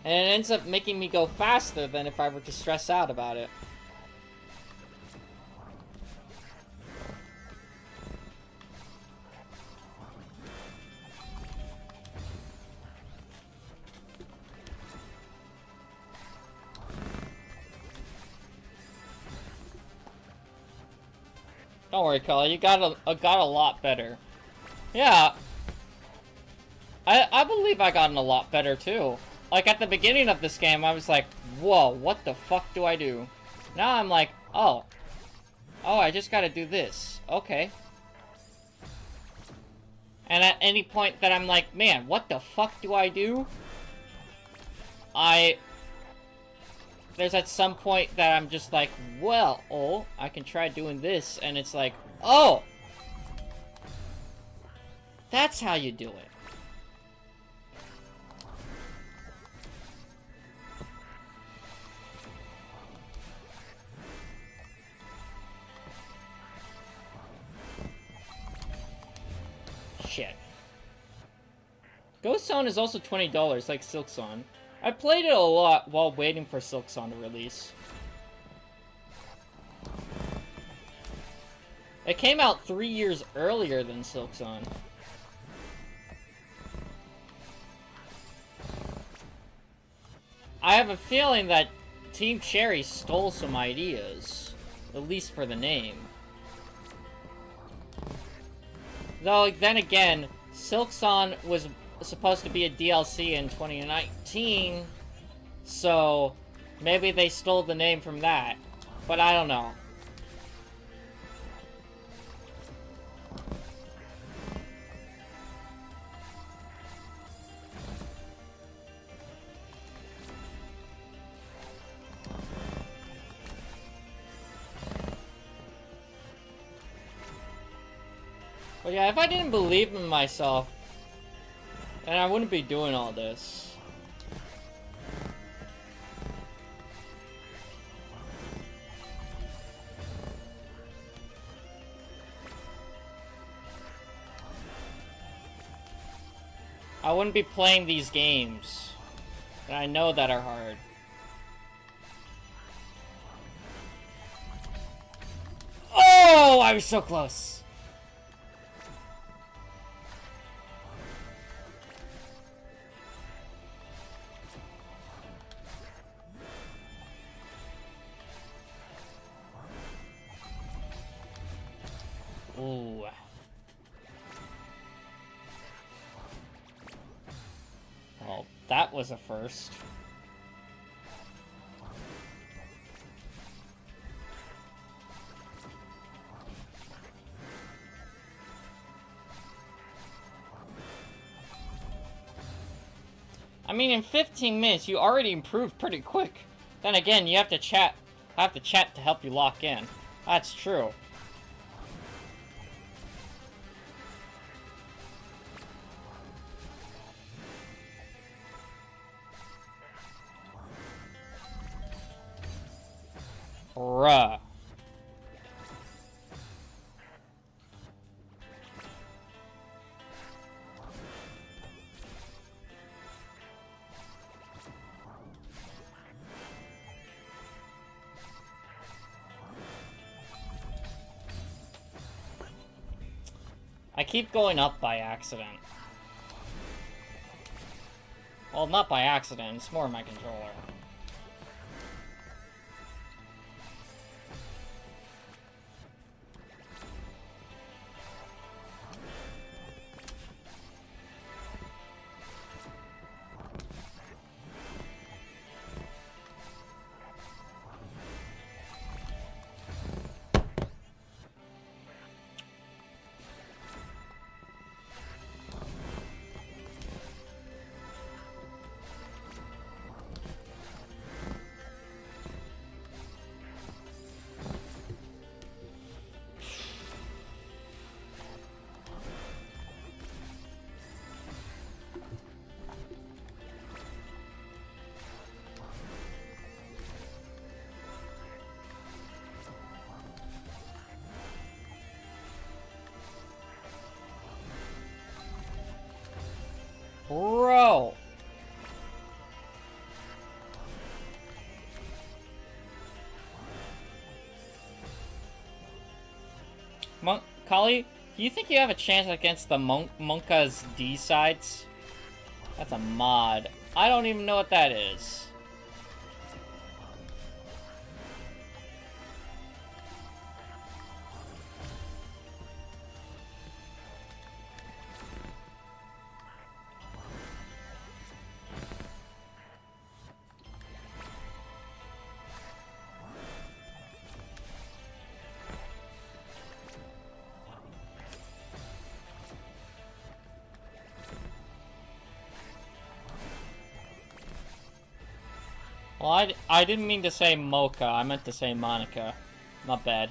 And it ends up making me go faster than if I were to stress out about it. Don't worry, Cully, you got a lot better. Yeah. I believe I gotten a lot better too. Like at the beginning of this game, I was like, whoa, what the fuck do I do? Now I'm like, oh, I just gotta do this. Okay. And at any point that I'm like, man, what the fuck do I do? There's at some point that I'm just like, well, oh, I can try doing this, and it's like, oh! That's how you do it. Shit. Ghost Zone is also $20, like Silk Zone. I played it a lot while waiting for Silk Zone to release. It came out 3 years earlier than Silk Zone. I have a feeling that Team Cherry stole some ideas, at least for the name. Though, then again, Silk Zone was supposed to be a DLC in 2019, so maybe they stole the name from that, but I don't know. But yeah, if I didn't believe in myself, then I wouldn't be doing all this. I wouldn't be playing these games that I know that are hard. Oh, I was so close. Ooh. Well, that was a first. I mean, in 15 minutes, you already improved pretty quick. Then again, you have to chat to help you lock in. That's true. Bruh. I keep going up by accident. Well, not by accident, it's more my controller. Kali, do you think you have a chance against the Monka's D sides? That's a mod. I don't even know what that is. Well, I didn't mean to say Mocha. I meant to say Monica. Not bad.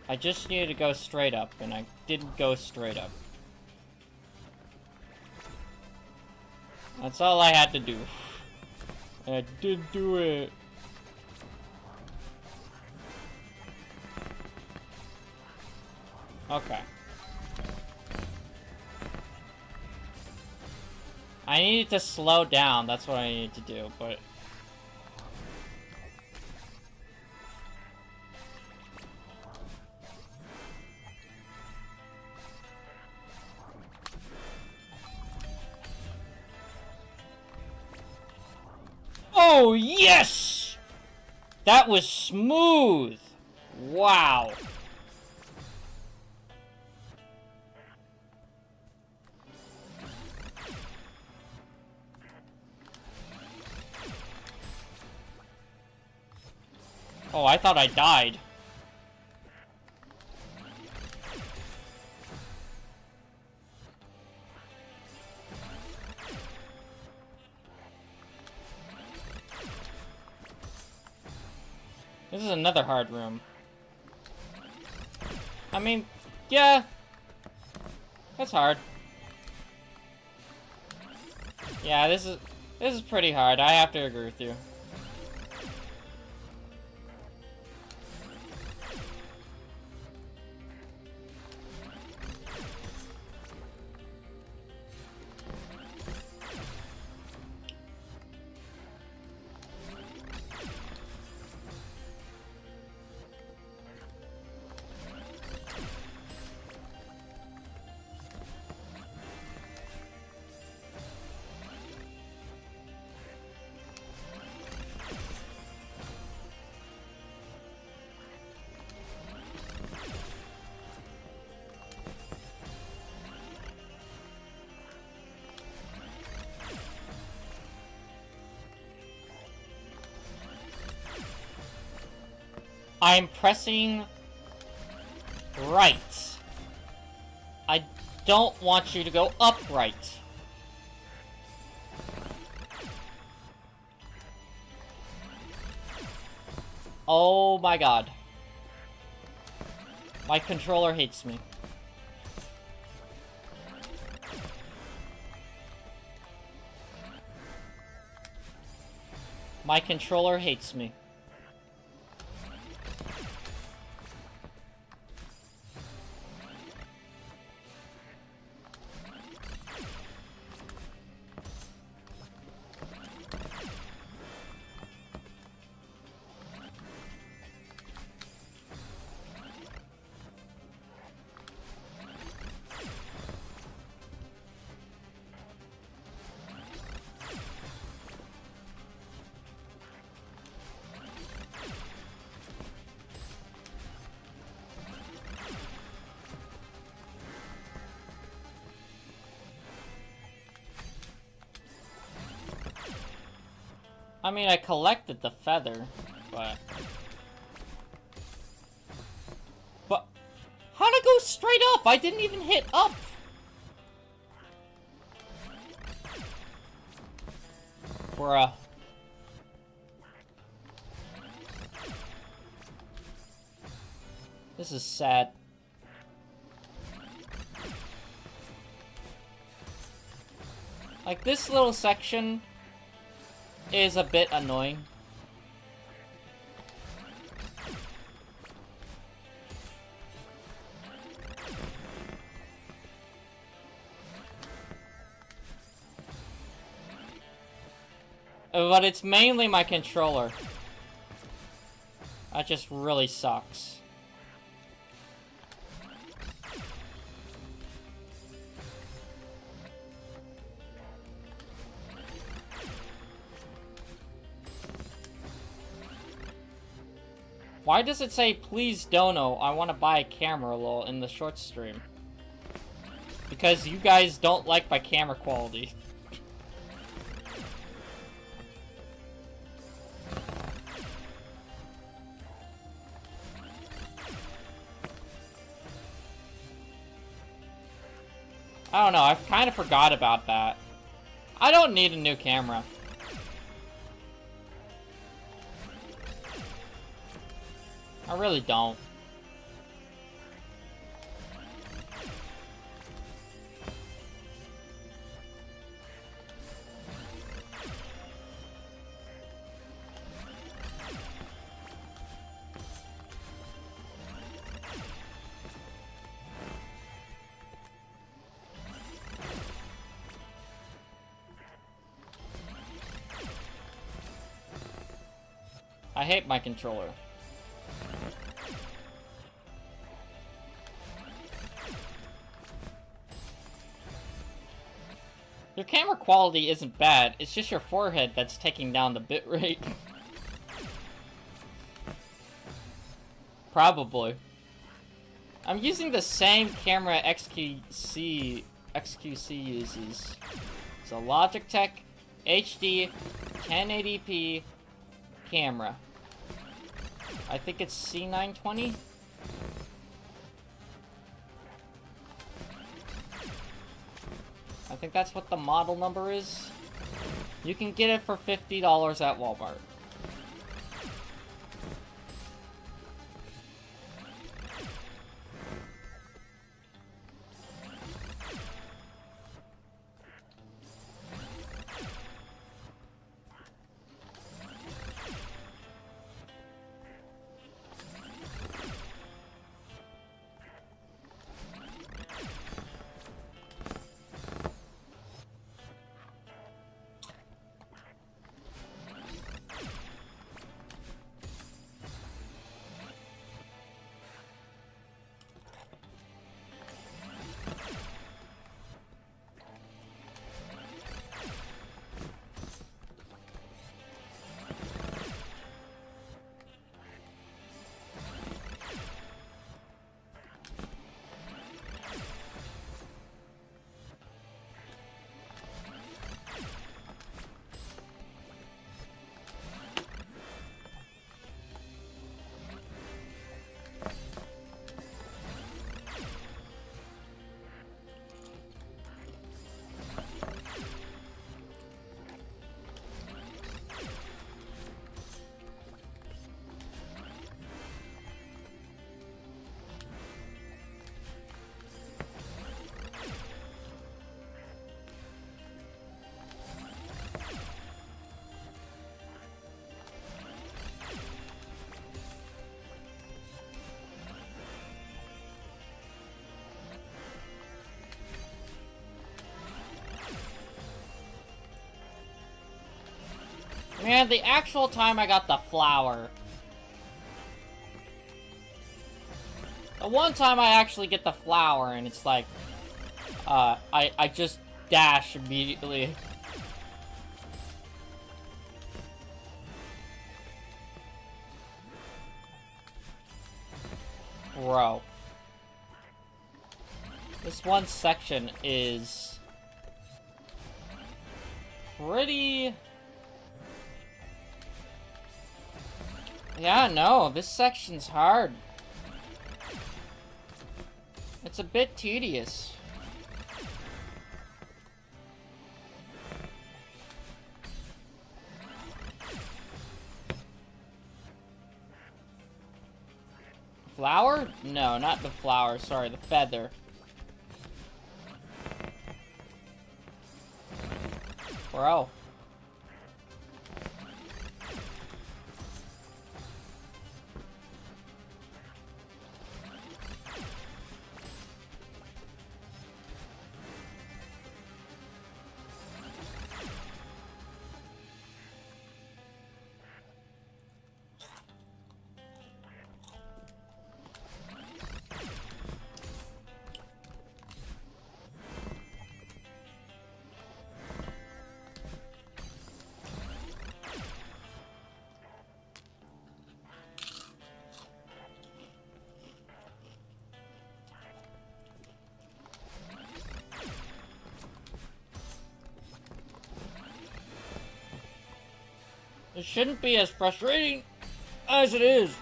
I just needed to go straight up, and I didn't go straight up. That's all I had to do. And I did do it. Okay. I needed to slow down, that's what I needed to do, but... Oh, yes! That was smooth! Wow. Oh, I thought I died. This is another hard room. I mean, yeah. That's hard. Yeah, this is pretty hard. I have to agree with you. I'm pressing right. I don't want you to go upright. Oh my god. My controller hates me. My controller hates me. I mean, I collected the feather, but... How'd I go straight up? I didn't even hit up! Bruh. This is sad. Like, this little section is a bit annoying. But it's mainly my controller. That just really sucks. Why does it say, please dono, I want to buy a camera lol in the short stream? Because you guys don't like my camera quality. I don't know, I've kind of forgot about that. I don't need a new camera. I really don't. I hate my controller. Your camera quality isn't bad, it's just your forehead that's taking down the bitrate. Probably. I'm using the same camera XQC uses. It's a Logitech HD 1080p camera. I think it's C920. I think that's what the model number is. You can get it for $50 at Walmart. Man, the actual time I got the flower. The one time I actually get the flower and it's like, I just dash immediately. Bro. This one section is pretty... Yeah, no, this section's hard. It's a bit tedious. Flower? No, not the flower, sorry, the feather. Bro. This shouldn't be as frustrating as it is.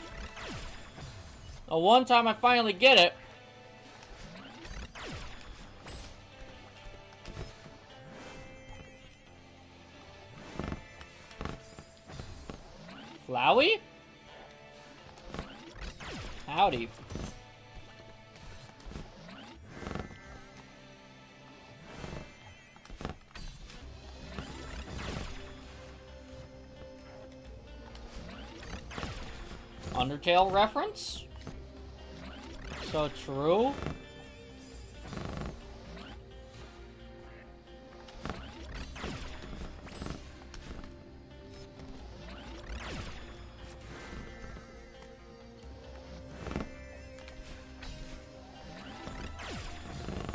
The one time I finally get it. Flowey? Howdy. Undertale reference? So true.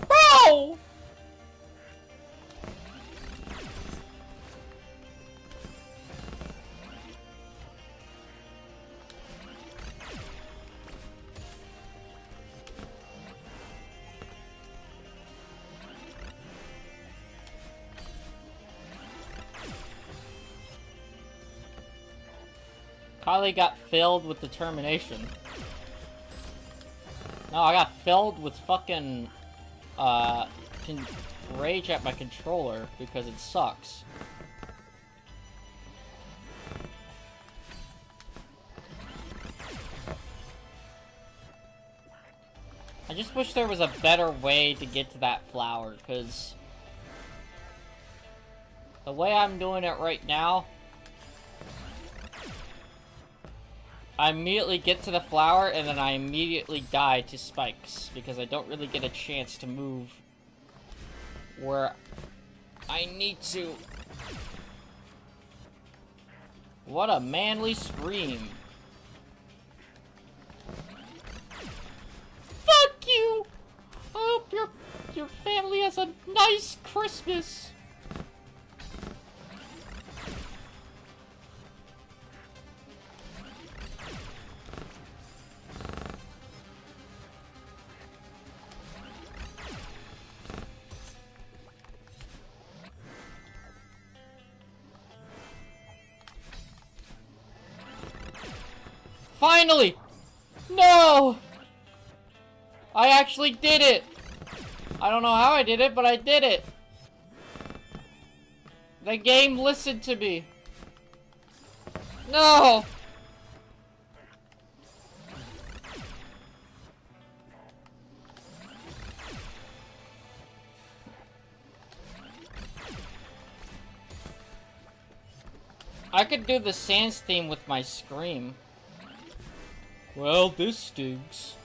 Bro! Kylie got filled with determination. No, I got filled with fucking, rage at my controller because it sucks. I just wish there was a better way to get to that flower, because the way I'm doing it right now, I immediately get to the flower, and then I immediately die to spikes, because I don't really get a chance to move where I need to. What a manly scream. Fuck you! I hope your family has a nice Christmas. Finally! No! I actually did it! I don't know how I did it, but I did it! The game listened to me. No! I could do the Sans theme with my scream. Well, this stinks.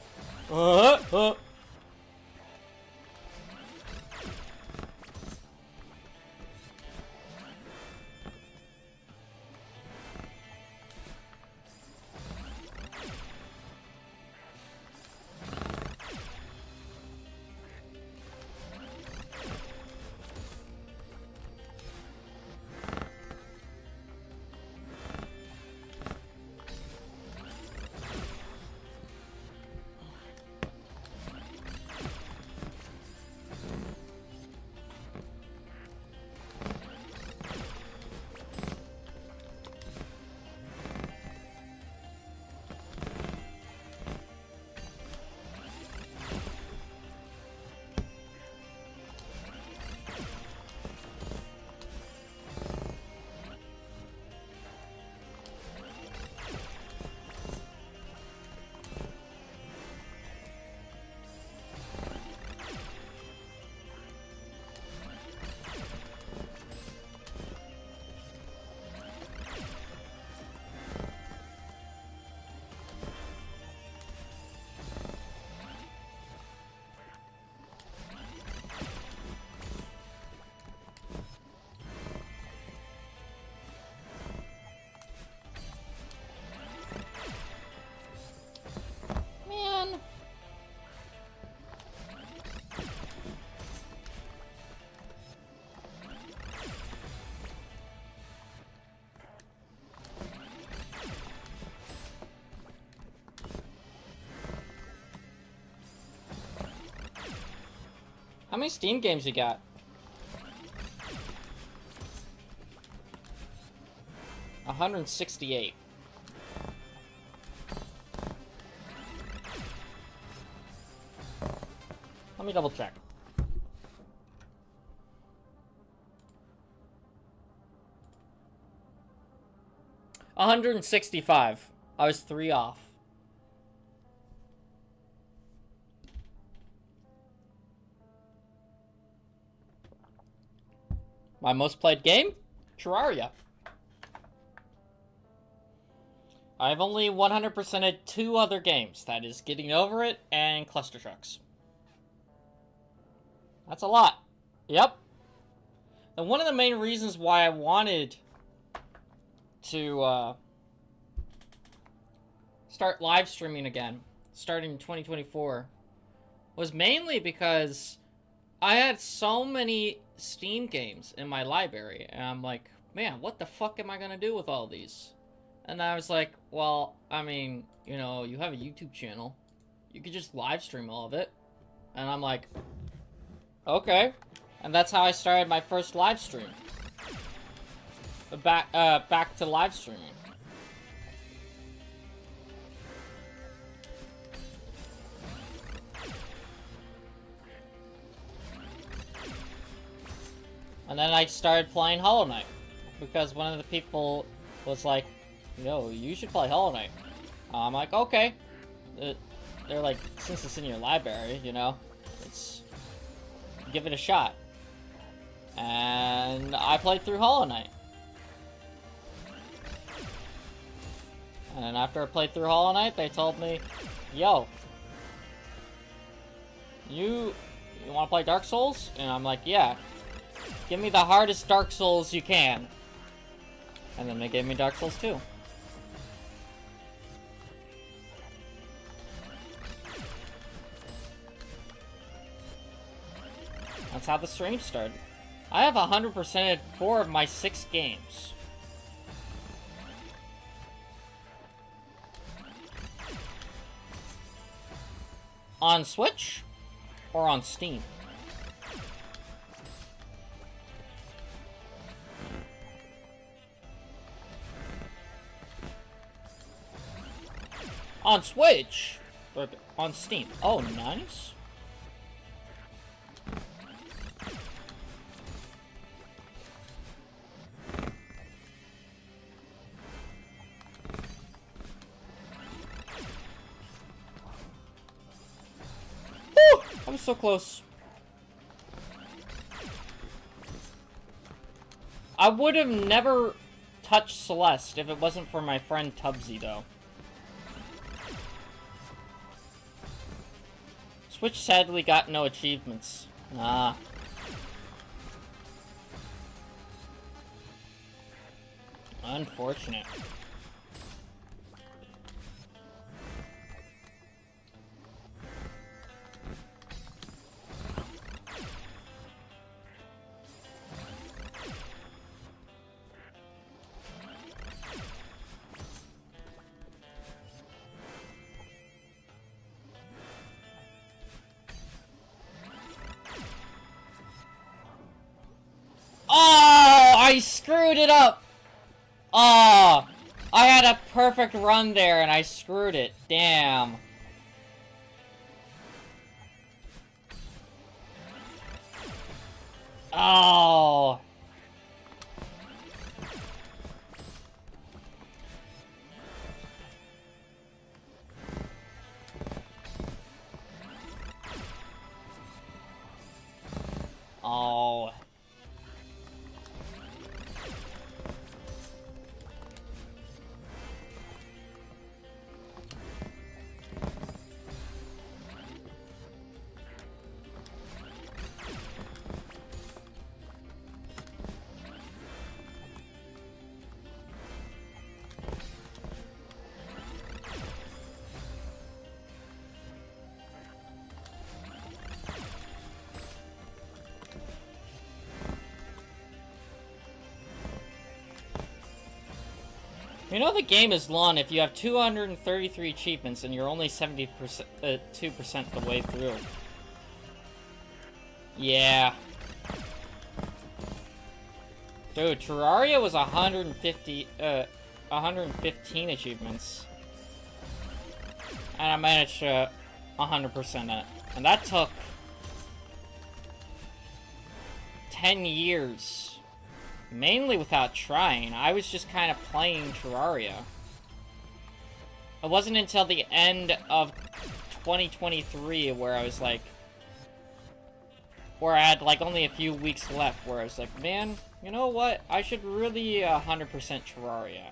Man. How many Steam games you got? 168. Let me double check. $165. I was 3 off. My most played game? Terraria. I've only 100%ed 2 other games. That is Getting Over It and Cluster Trucks. That's a lot. Yep. And one of the main reasons why I wanted to start live streaming again, starting in 2024, was mainly because I had so many Steam games in my library, and I'm like, man, what the fuck am I gonna do with all these? And I was like, well, I mean, you know, you have a YouTube channel. You could just live stream all of it. And I'm like, okay. And that's how I started my first live stream. Back to live streaming. And then I started playing Hollow Knight. Because one of the people was like, yo, you should play Hollow Knight. I'm like, okay. They're like, since it's in your library, you know, give it a shot. And I played through Hollow Knight. And then after I played through Hollow Knight, they told me, yo, you want to play Dark Souls? And I'm like, yeah. Give me the hardest Dark Souls you can. And then they gave me Dark Souls 2. That's how the stream started. I have 100%ed 4 of my 6 games. On Switch? Or on Steam? On Switch? But on Steam. Oh, nice. Woo! I was so close. I would have never touched Celeste if it wasn't for my friend Tubbsy, though. Switch sadly got no achievements. Ah. Unfortunate. Oh, I screwed it up. Oh, I had a perfect run there and I screwed it. Damn. Oh. Oh. You know the game is long if you have 233 achievements and you're only 2% the way through. Yeah. Dude, Terraria was 115 achievements. And I managed to 100% it. And that took 10 years. Mainly without trying. I was just kind of playing Terraria. It wasn't until the end of 2023 where I was like... Where I had like only a few weeks left where I was like, man, you know what? I should really 100% Terraria.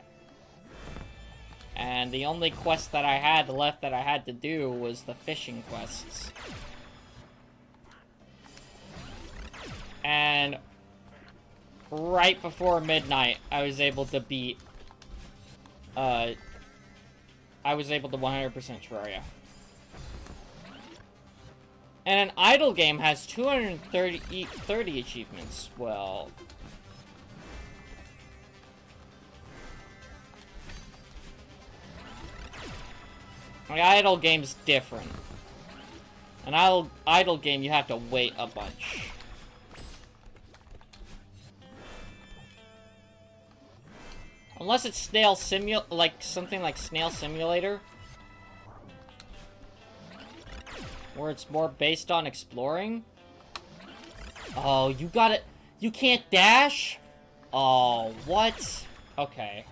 And the only quest that I had left that I had to do was the fishing quests. And right before midnight, I was able to beat... I was able to 100% Terraria. And an idle game has 230 achievements. Well... An idle game's different. An idle game, you have to wait a bunch. Unless it's something like Snail Simulator. Where it's more based on exploring. Oh, you got it. You can't dash? Oh, what? Okay.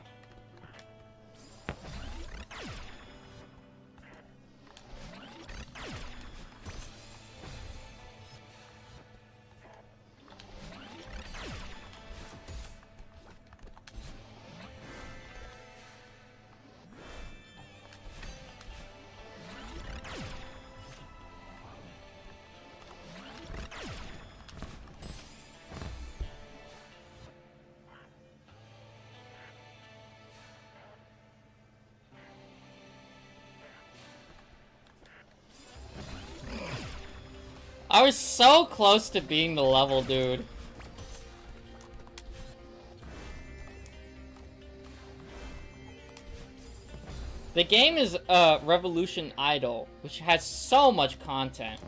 I was so close to being the level, dude. The game is Revolution Idol, which has so much content.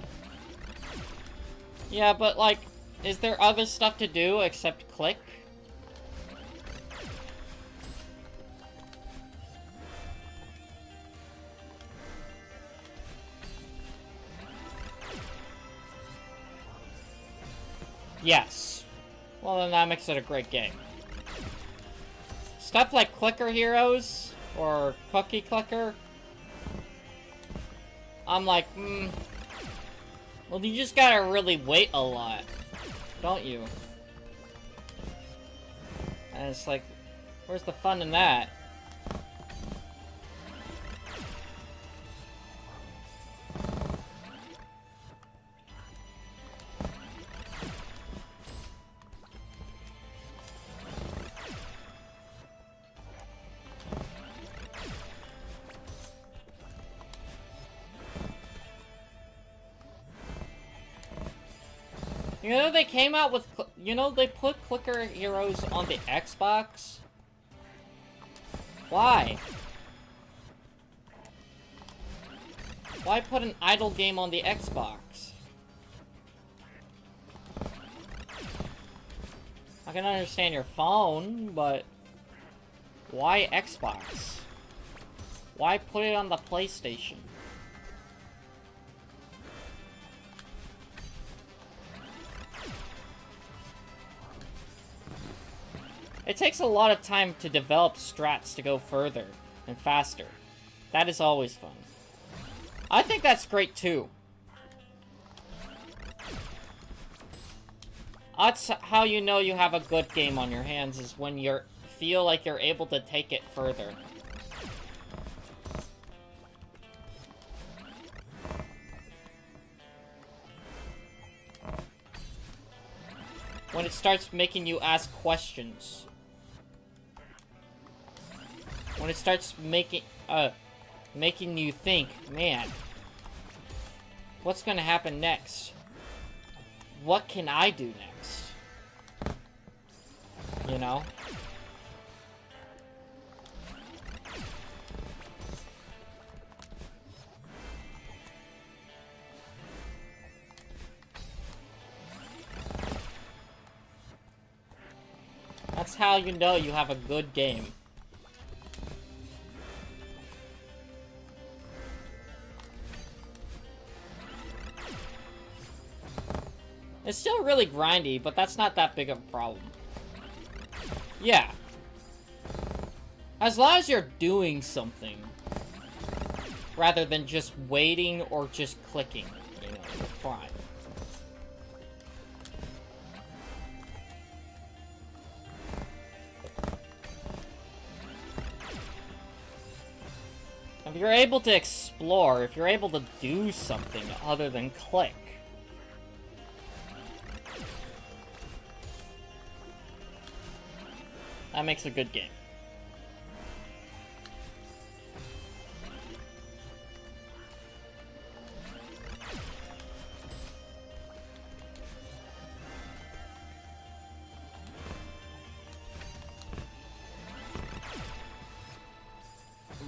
Yeah, but like, is there other stuff to do except click? Yes. Well, then that makes it a great game. Stuff like Clicker Heroes, or Cookie Clicker, I'm like, well, you just gotta really wait a lot, don't you? And it's like, where's the fun in that? You know, they came out with, you know, they put Clicker Heroes on the Xbox? Why? Why put an idle game on the Xbox? I can understand your phone, but why Xbox? Why put it on the PlayStation? It takes a lot of time to develop strats to go further and faster. That is always fun. I think that's great too. That's how you know you have a good game on your hands, is when you feel like you're able to take it further. When it starts making you ask questions. When it starts making you think, man, what's gonna happen next? What can I do next? You know? That's how you know you have a good game. It's still really grindy, but that's not that big of a problem. Yeah. As long as you're doing something, rather than just waiting or just clicking, you know, you're fine. If you're able to explore, if you're able to do something other than click, that makes a good game.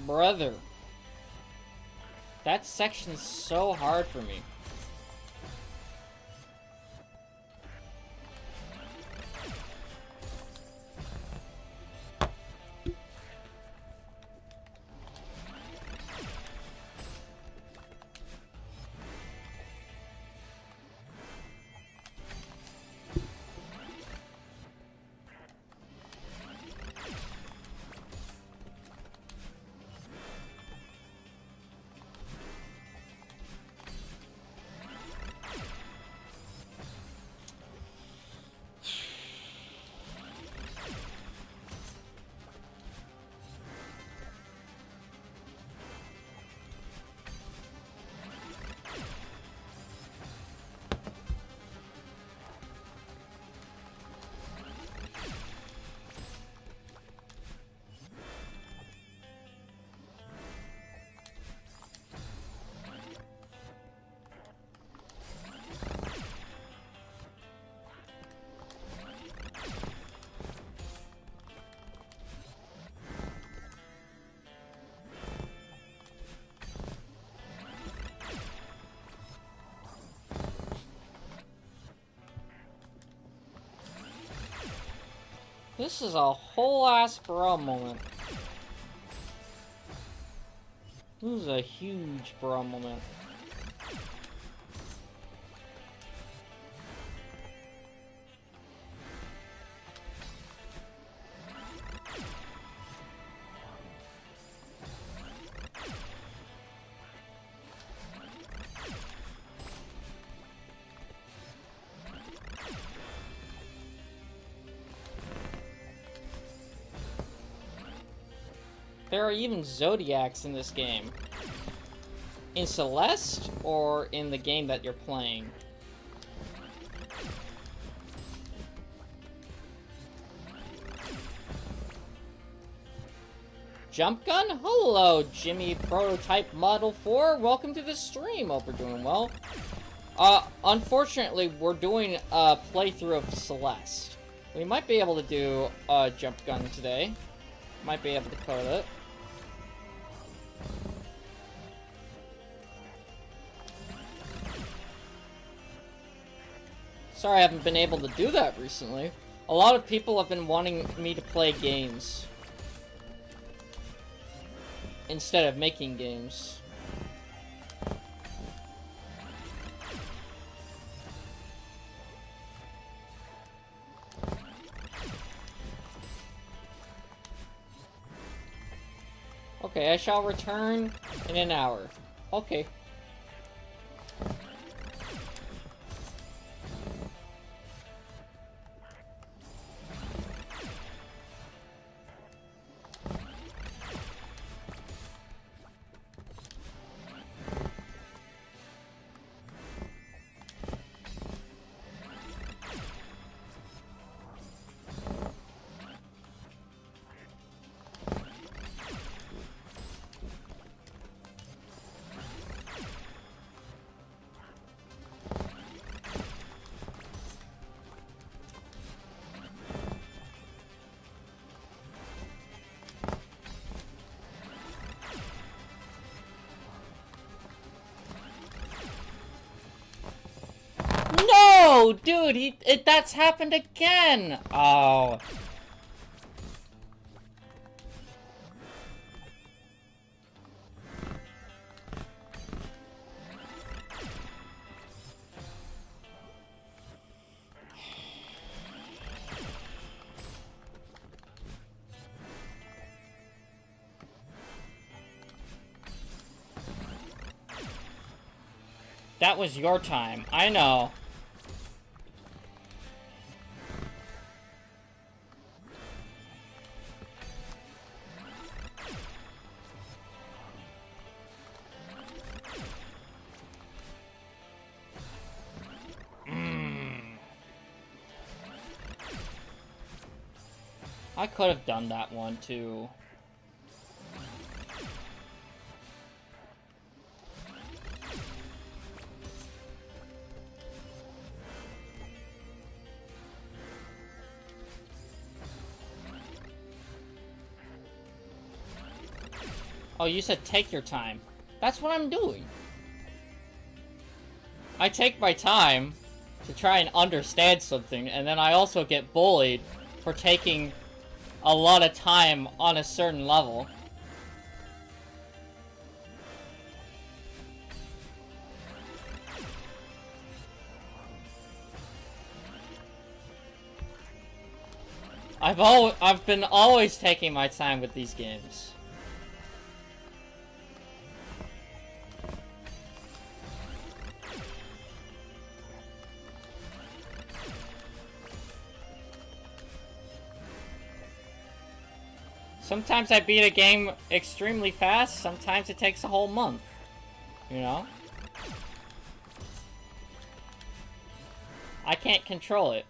Brother. That section's so hard for me. This is a whole ass bro moment. This is a huge bro moment. There are even Zodiacs in this game. In Celeste, or in the game that you're playing? Jump Gun? Hello, Jimmy Prototype Model 4. Welcome to the stream. Hope you're doing well. Unfortunately, we're doing a playthrough of Celeste. We might be able to do Jump Gun today. Might be able to code it. Sorry I haven't been able to do that recently. A lot of people have been wanting me to play games instead of making games. Okay, I shall return in an hour. Okay. No, dude, that's happened again. Oh, That was your time. I know. I could have done that one too. Oh, you said take your time. That's what I'm doing. I take my time to try and understand something, and then I also get bullied for taking a lot of time on a certain level. I've been always taking my time with these games. Sometimes I beat a game extremely fast, sometimes it takes a whole month. You know? I can't control it.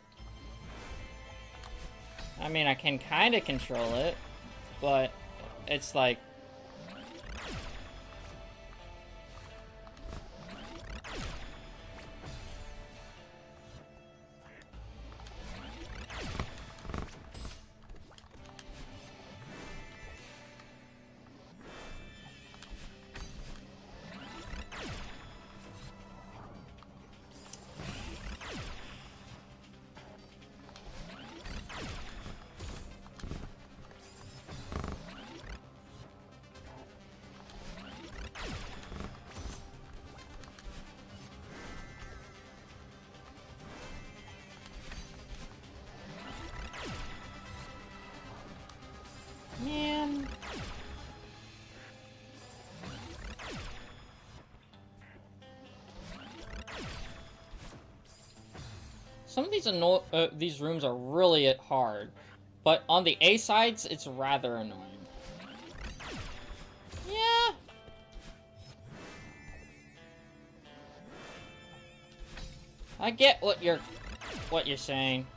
I mean, I can kind of control it, but it's like... Man. Some of these rooms are really hard, but on the A sides, it's rather annoying. Yeah. I get what you're saying.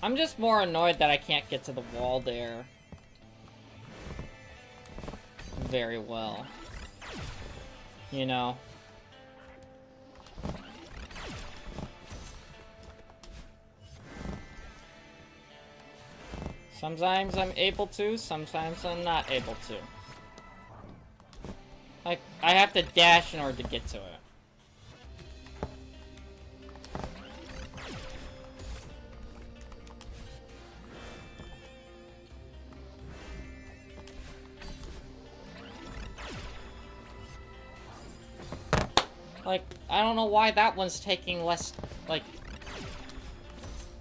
I'm just more annoyed that I can't get to the wall there very well. You know? Sometimes I'm able to, sometimes I'm not able to. Like, I have to dash in order to get to it. Like, I don't know why that one's taking less, like...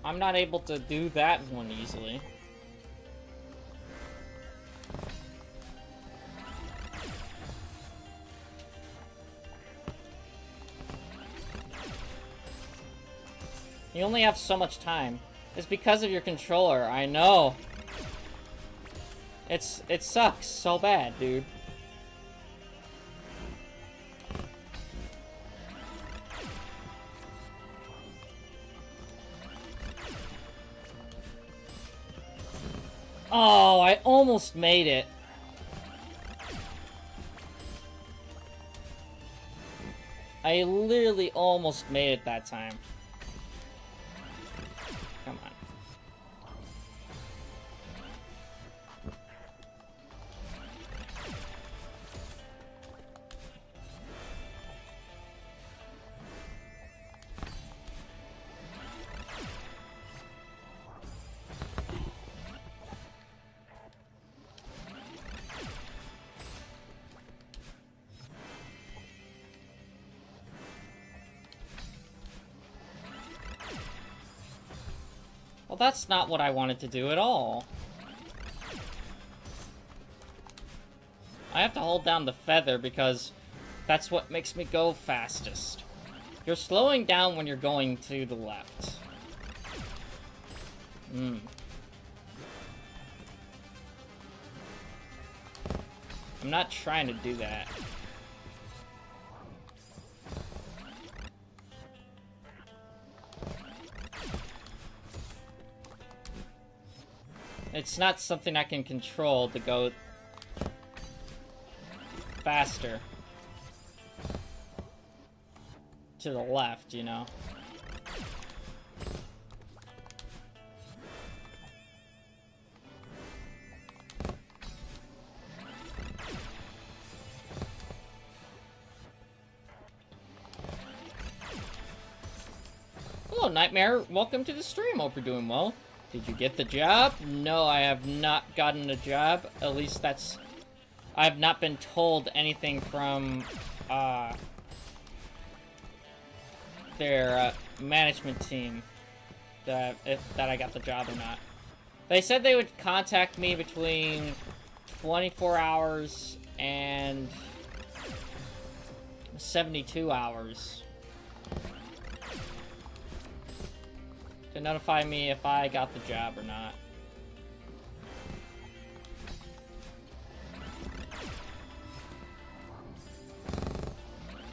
I'm not able to do that one easily. You only have so much time. It's because of your controller, I know. It sucks so bad, dude. Oh, I almost made it. I literally almost made it that time. Come on. Well, that's not what I wanted to do at all. I have to hold down the feather because that's what makes me go fastest. You're slowing down when you're going to the left. I'm not trying to do that. It's not something I can control to go faster to the left, you know? Hello, Nightmare. Welcome to the stream. Hope you're doing well. Did you get the job? No, I have not gotten a job. At least that's... I have not been told anything from, their, management team that I got the job or not. They said they would contact me between 24 hours and 72 hours to notify me if I got the job or not.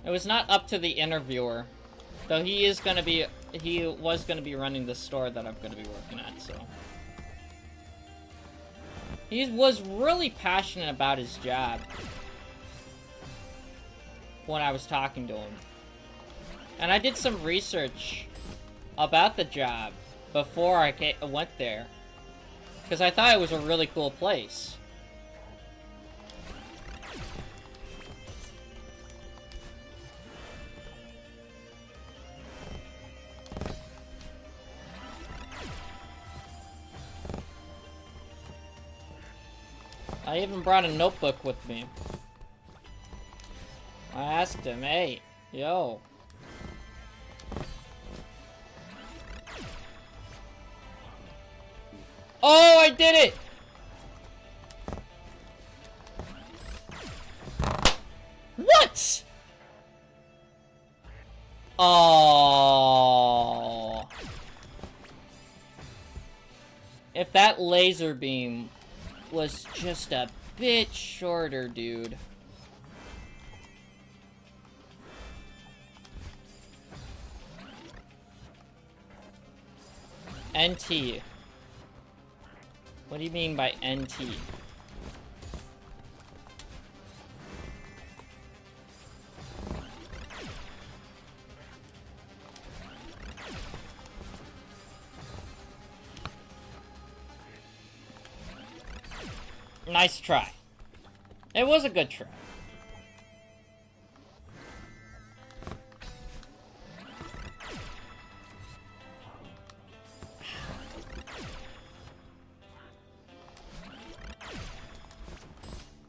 It was not up to the interviewer, though he was gonna be running the store that I'm gonna be working at, so. He was really passionate about his job when I was talking to him. And I did some research about the job before I went there, because I thought it was a really cool place. I even brought a notebook with me. I asked him, hey, yo. Oh, I did it! What? Oh. If that laser beam was just a bit shorter, dude. NT. What do you mean by NT? Nice try. It was a good try.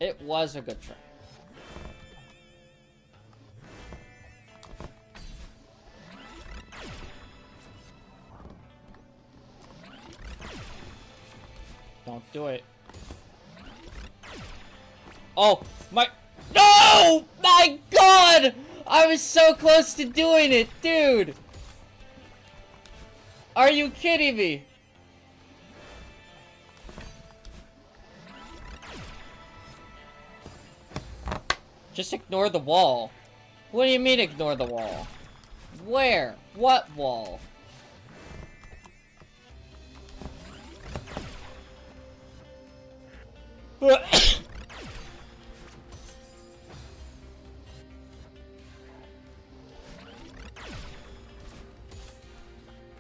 It was a good try. Don't do it. Oh, my... No! My God! I was so close to doing it, dude! Are you kidding me? Just ignore the wall. What do you mean ignore the wall? Where? What wall?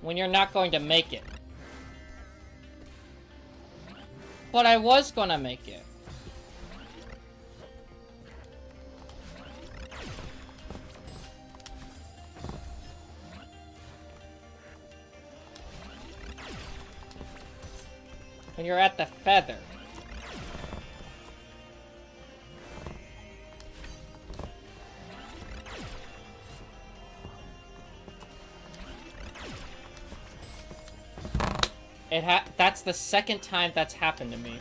When you're not going to make it. But I was gonna make it. When you're at the feather. That's the second time that's happened to me.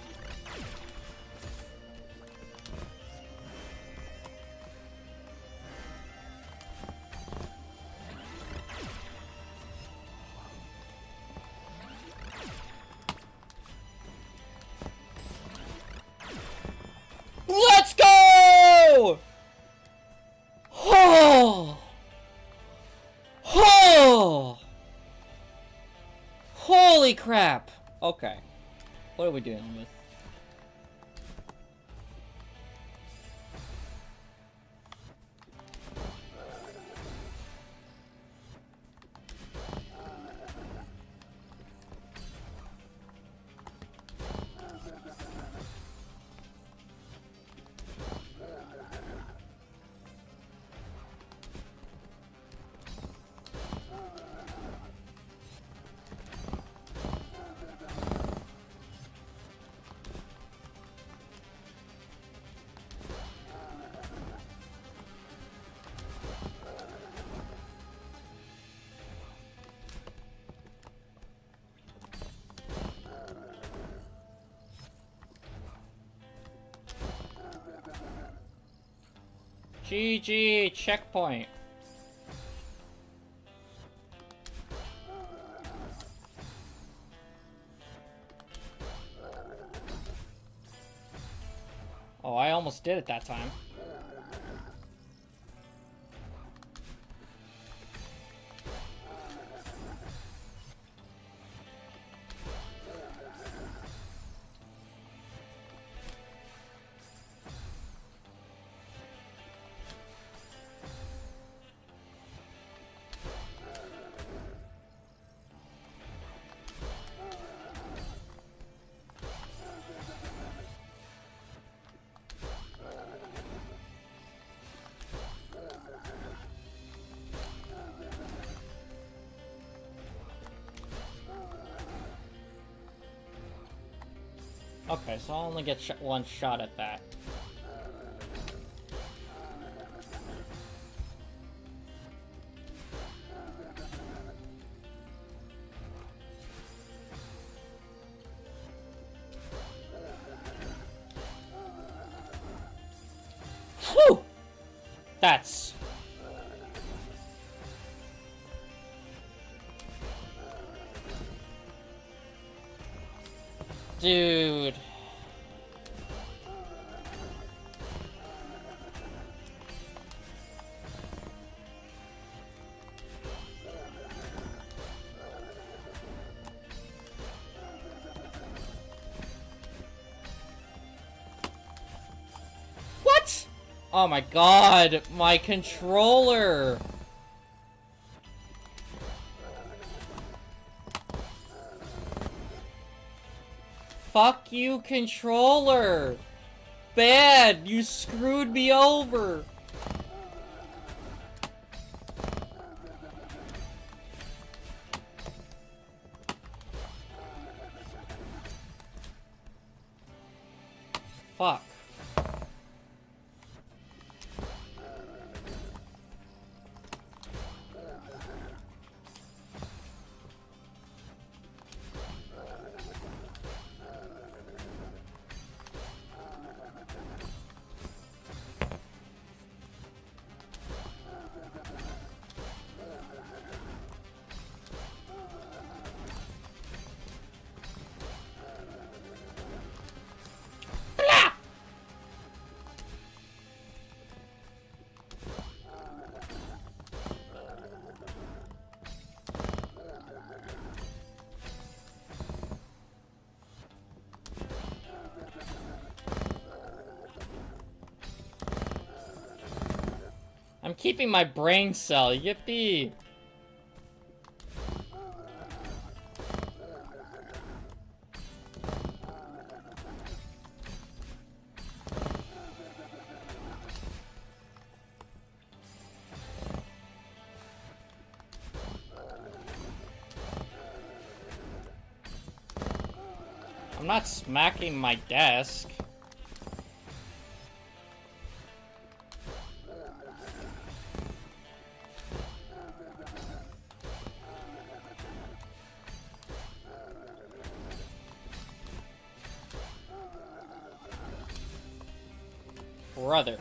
Holy crap! Okay. What are we dealing with? GG, checkpoint. Oh, I almost did it that time. Okay, so I'll only get one shot at that. Whew! That's... Dude... What? Oh my god, my controller! Fuck you, controller! Bad! You screwed me over! Fuck. I'm keeping my brain cell, yippee! I'm not smacking my desk. Brother.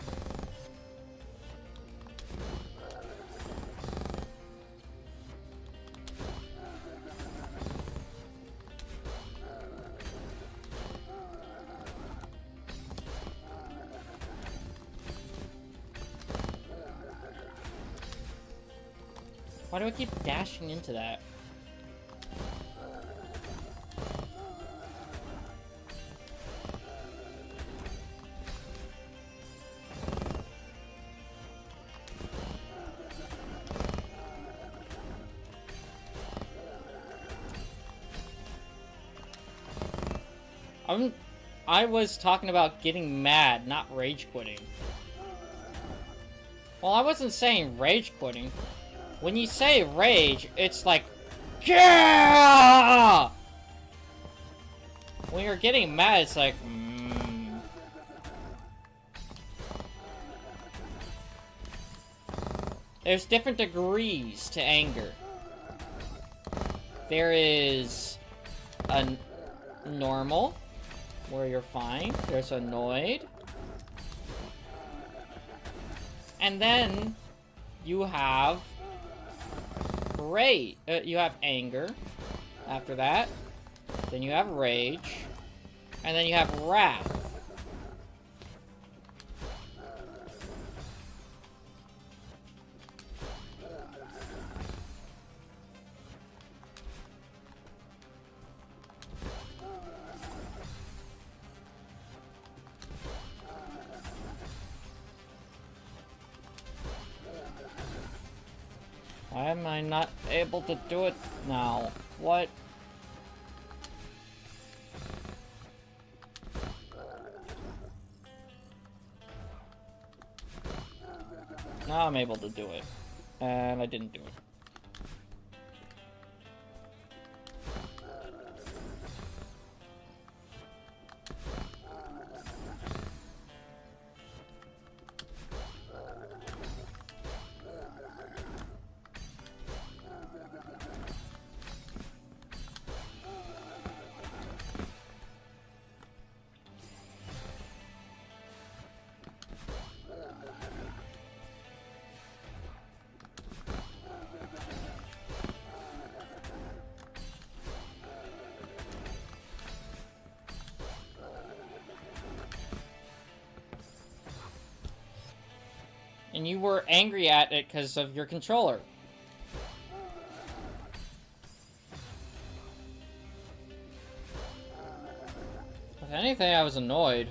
Why do I keep dashing into that? I was talking about getting mad, not rage quitting. Well, I wasn't saying rage quitting. When you say rage, it's like, yeah! When you're getting mad, it's like, There's different degrees to anger. There is a normal, where you're fine. There's annoyed. And then you have rage. You have anger. After that, then you have rage, and then you have wrath. Why am I not able to do it now? What? Now I'm able to do it. And I didn't do it. And you were angry at it because of your controller. If anything, I was annoyed.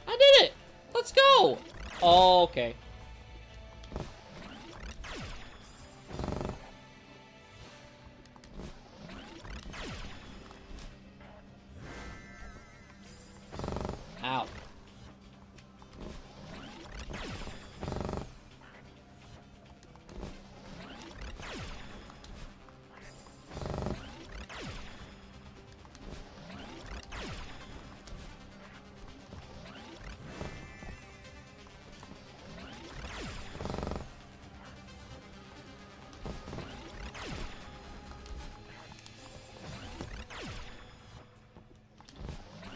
I did it! Let's go! Oh, okay. Ow.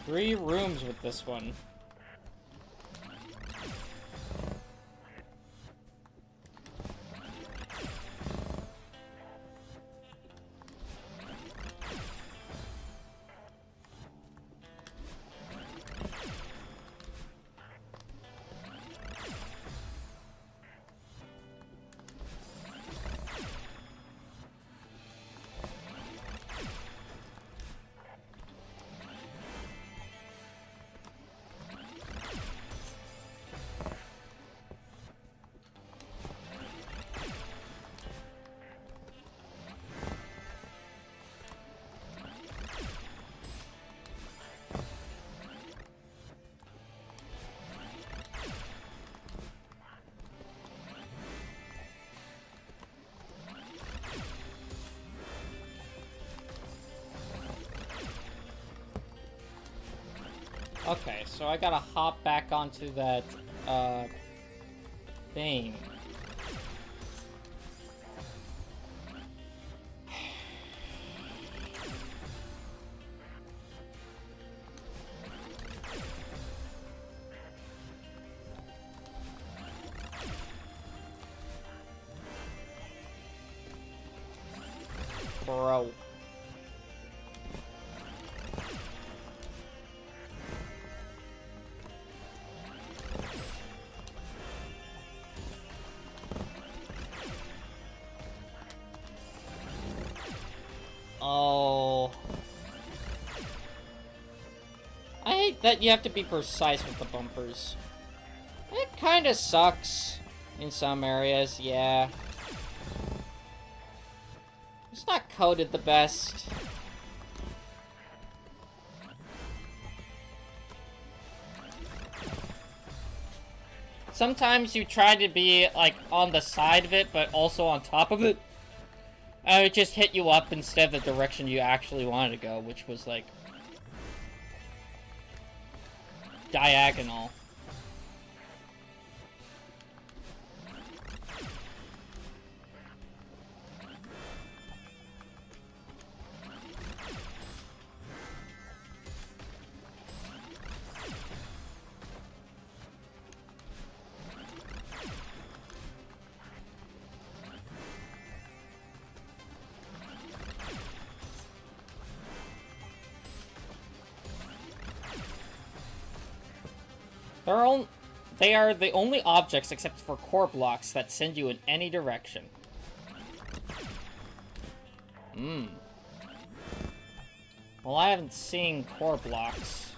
Three rooms with this one. Okay, so I gotta hop back onto that, thing. Bro. Oh. I hate that you have to be precise with the bumpers. It kinda sucks in some areas, yeah. It's not coded the best. Sometimes you try to be, like, on the side of it, but also on top of it. And it just hit you up instead of the direction you actually wanted to go, which was, like, diagonal. They are the only objects, except for core blocks, that send you in any direction. Well, I haven't seen core blocks.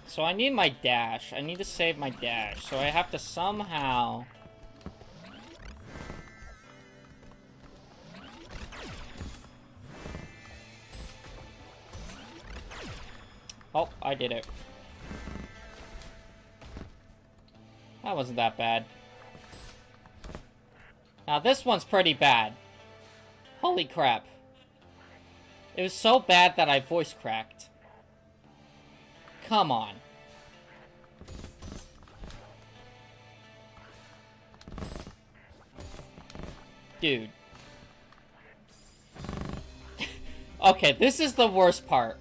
So I need my dash. I need to save my dash. So I have to somehow... Oh, I did it. That wasn't that bad. Now this one's pretty bad. Holy crap. It was so bad that I voice cracked. Come on. Dude. Okay, this is the worst part.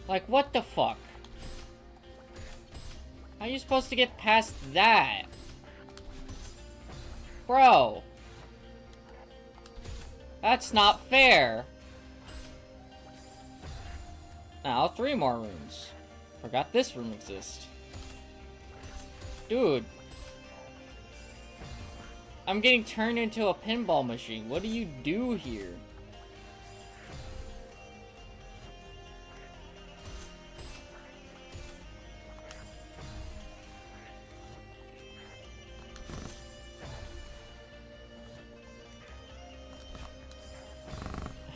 Like, what the fuck? How are you supposed to get past that? Bro. That's not fair. Now, 3 more rooms. Forgot this room exists. Dude. I'm getting turned into a pinball machine. What do you do here?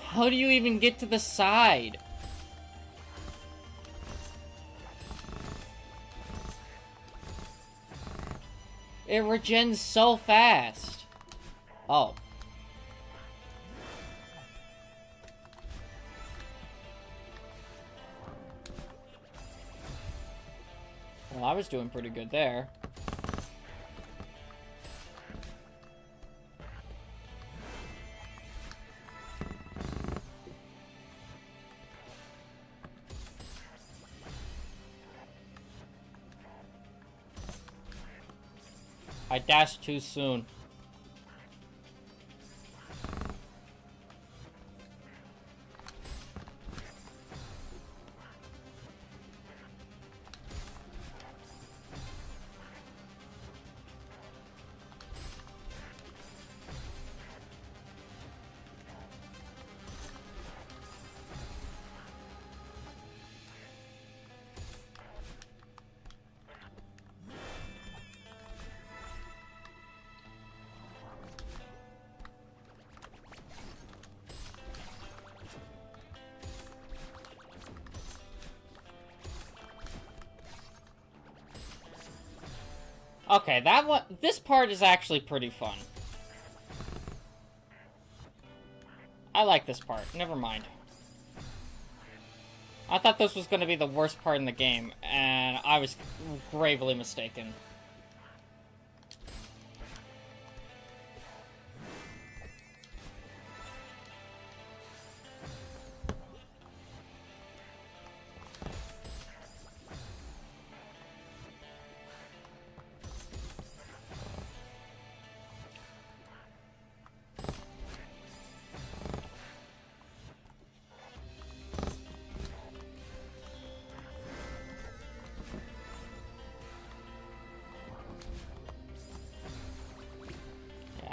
How do you even get to the side? It regens so fast. Oh. Well, I was doing pretty good there. I dashed too soon. Okay, that one. This part is actually pretty fun. I like this part. Never mind. I thought this was going to be the worst part in the game, and I was gravely mistaken.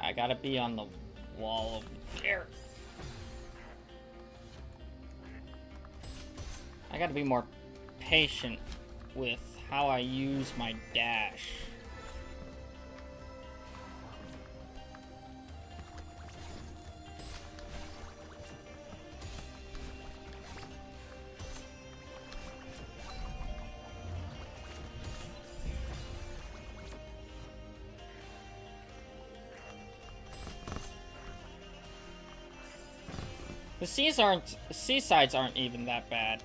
I gotta be on the wall over there. I gotta be more patient with how I use my dash. The seasides aren't even that bad.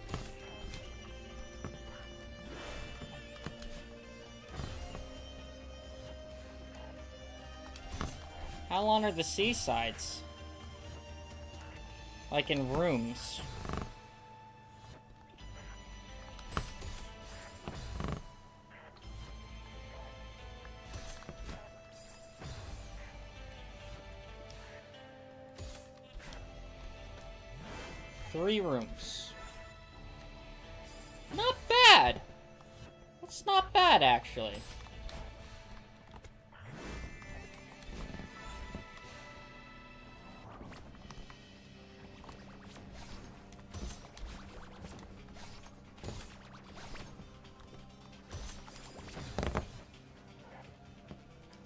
How long are the seasides? Like in rooms. Three rooms. Not bad. That's not bad, actually.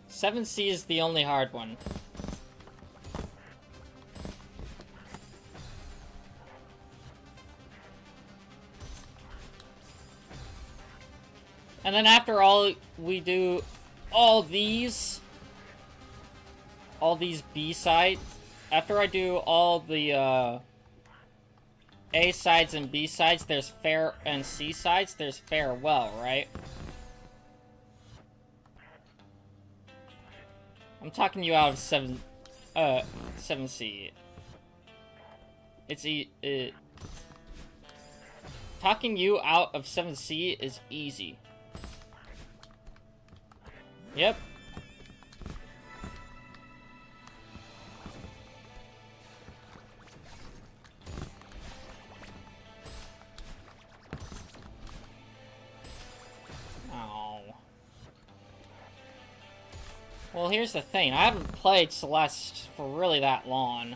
Seven C is the only hard one. And then after all, we do all these B-sides. After I do all the A-sides and B-sides, there's fair and C-sides, there's farewell, right? I'm talking you out of 7C. Talking you out of 7C is easy. Yep. Oh. Well, here's the thing. I haven't played Celeste for really that long.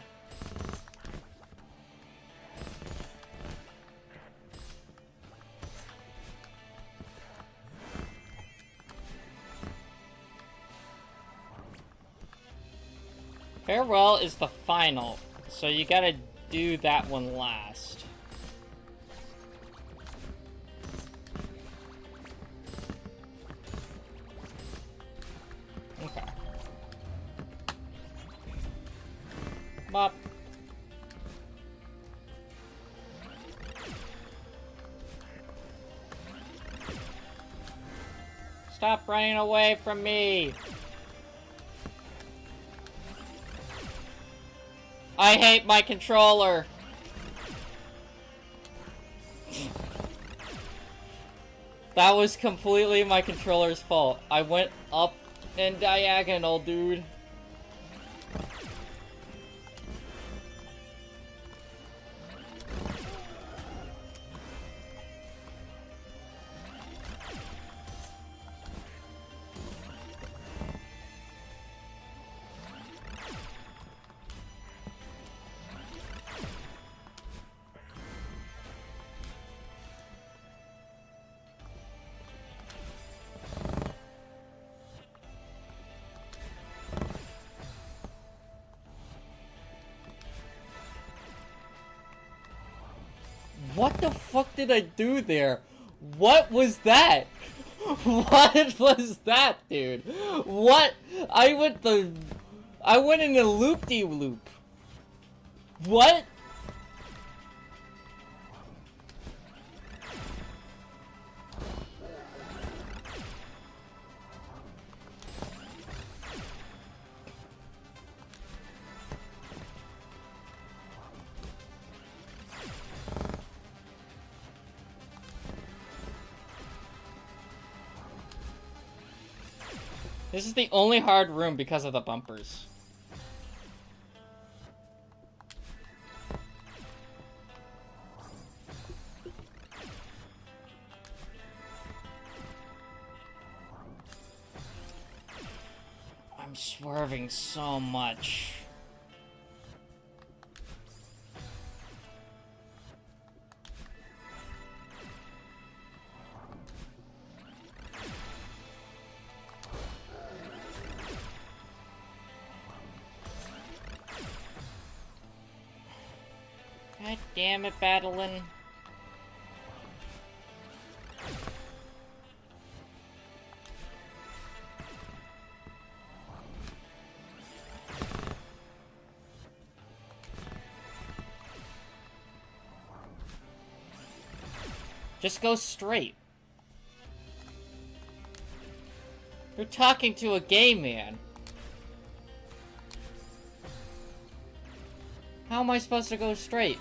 Farewell is the final, so you gotta do that one last. Okay. Bop. Stop running away from me! I hate my controller! That was completely my controller's fault. I went up in diagonal, dude. What the fuck did I do there? What was that? What was that, dude? What? I went in a loop-de-loop. What? This is the only hard room because of the bumpers. I'm swerving so much. God damn it, battling. Just go straight. You're talking to a gay man. How am I supposed to go straight?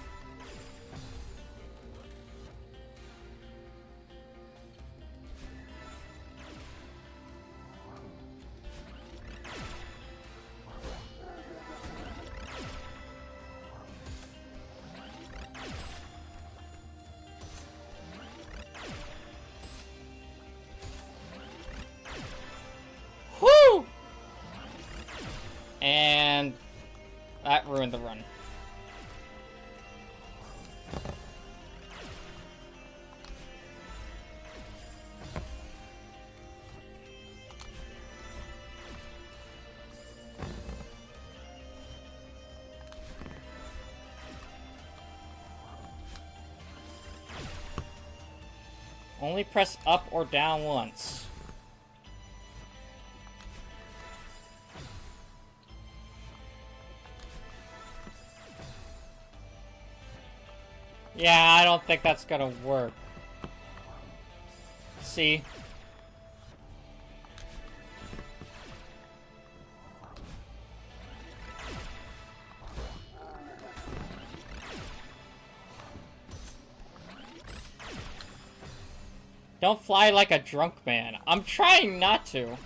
Woo! And that ruined the run. Only press up or down once. Yeah, I don't think that's gonna work. See? Don't fly like a drunk man. I'm trying not to.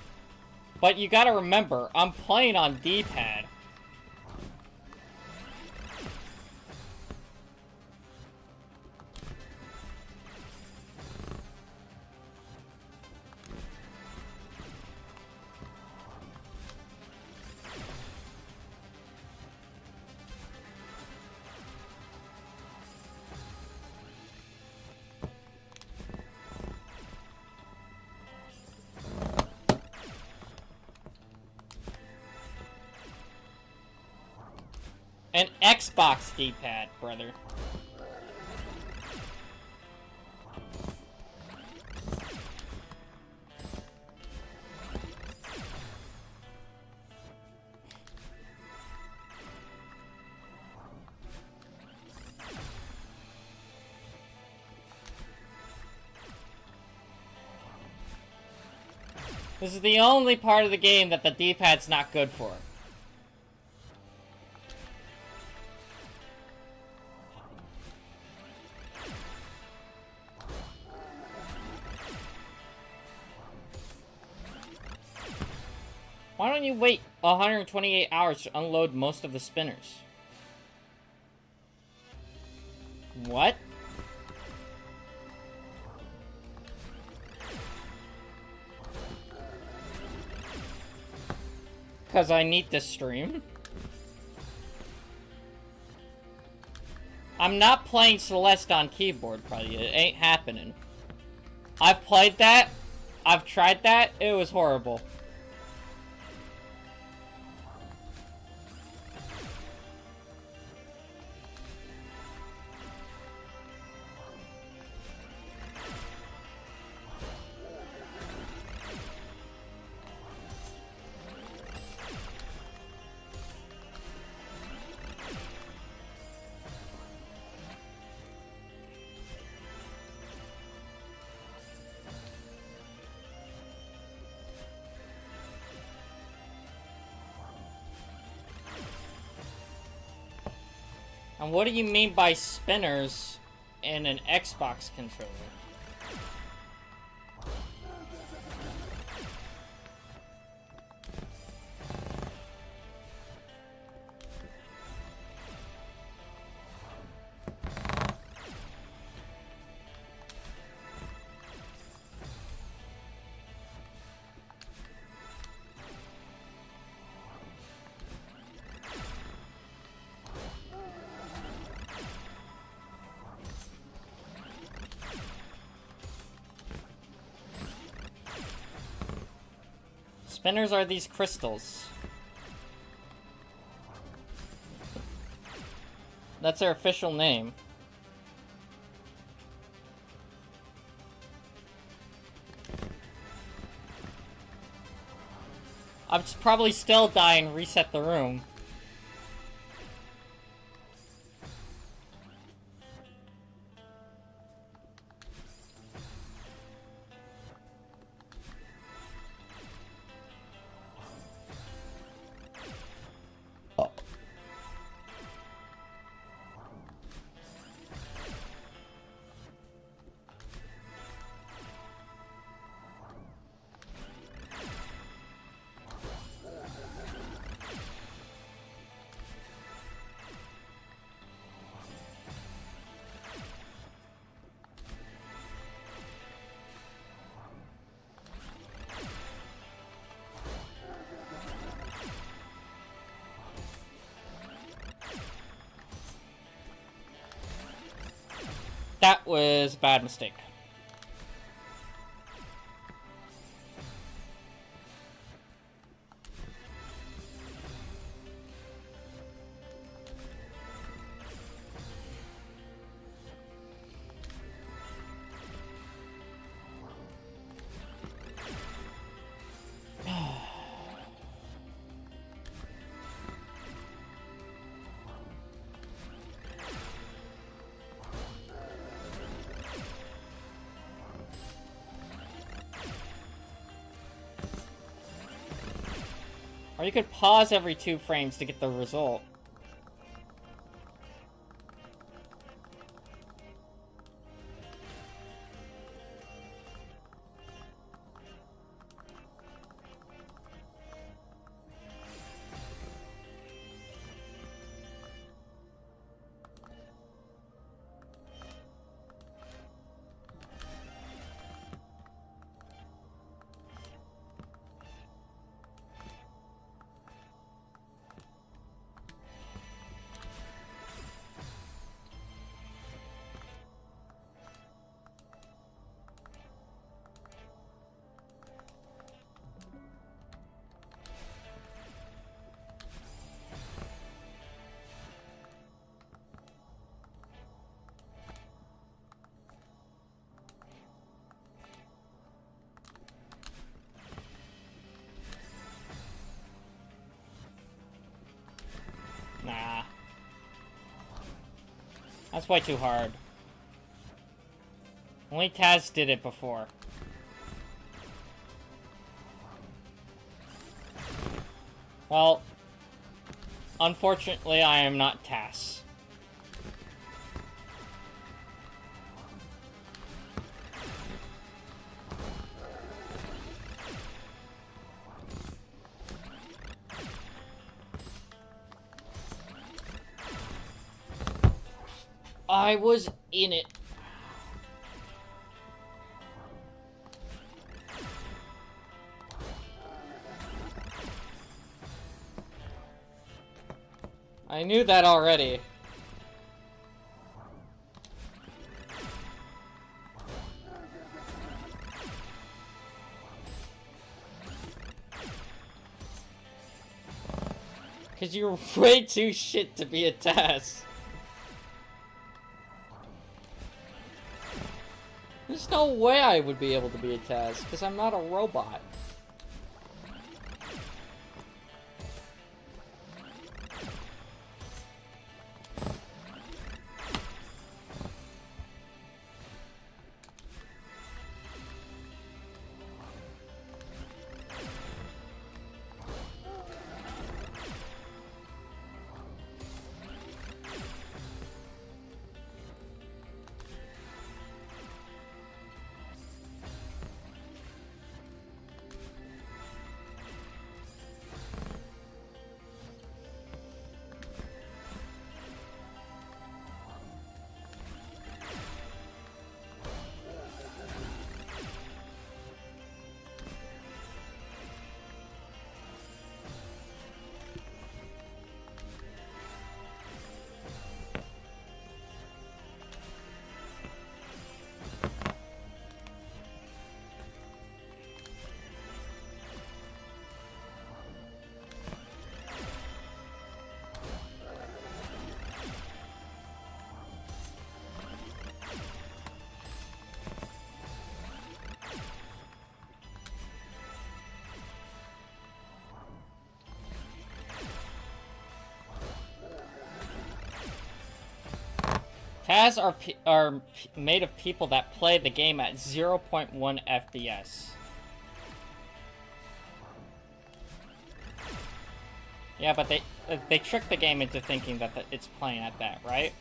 But you gotta remember, I'm playing on D-pad. An Xbox D-pad, brother. This is the only part of the game that the D-pad's not good for. Why don't you wait 128 hours to unload most of the spinners? What? Because I need to stream? I'm not playing Celeste on keyboard, probably. It ain't happening. I've played that. I've tried that. It was horrible. And what do you mean by spinners in an Xbox controller? Spinners are these crystals. That's their official name. I'd probably still die and reset the room. That was a bad mistake. Or you could pause every 2 frames to get the result. Nah. That's way too hard. Only Taz did it before. Well, unfortunately, I am not Taz. I was in it. I knew that already. Cause you're way too shit to be a Taz. There's no way I would be able to be a Taz, because I'm not a robot. CAS are made of people that play the game at 0.1 FPS. Yeah, but they trick the game into thinking that it's playing at that, right?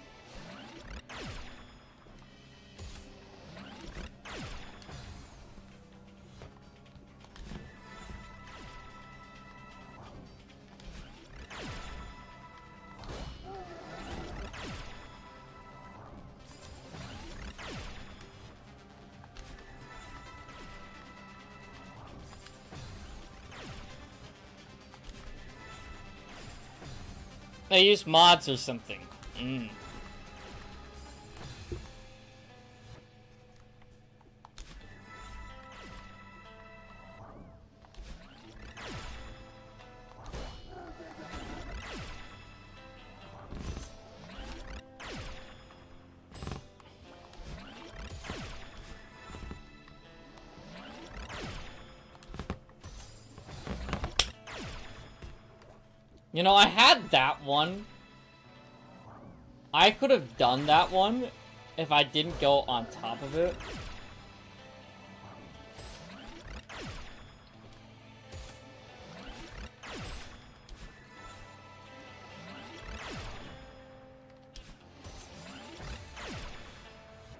They use mods or something. You know, I had that one. I could have done that one if I didn't go on top of it.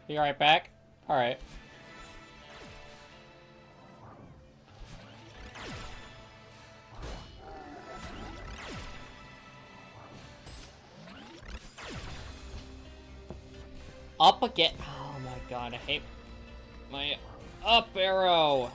Be right back. Alright. Up again. Oh my god, I hate my up arrow.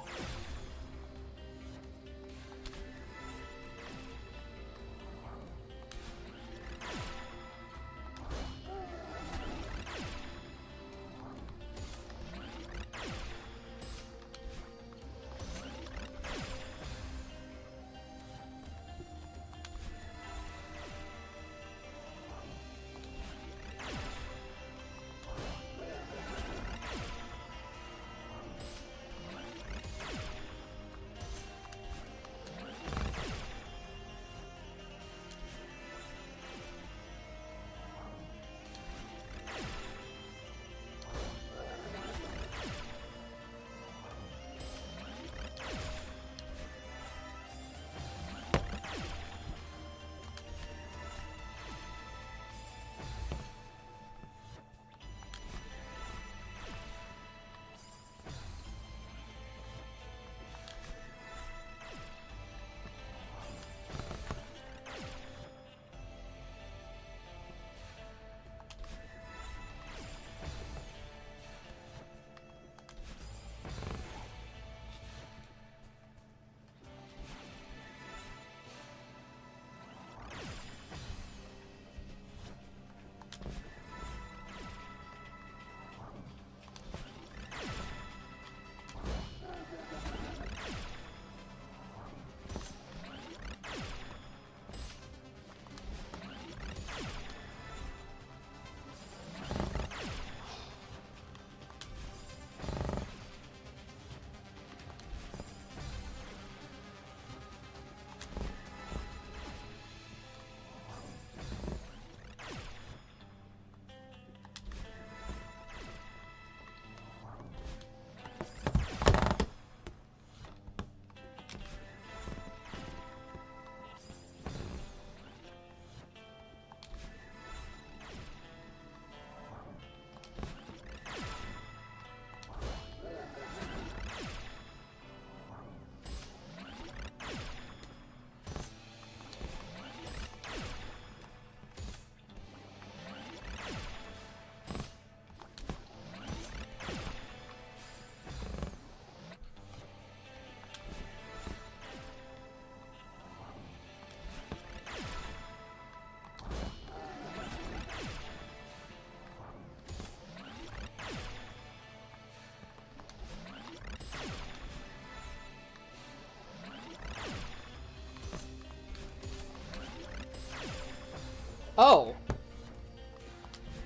Oh.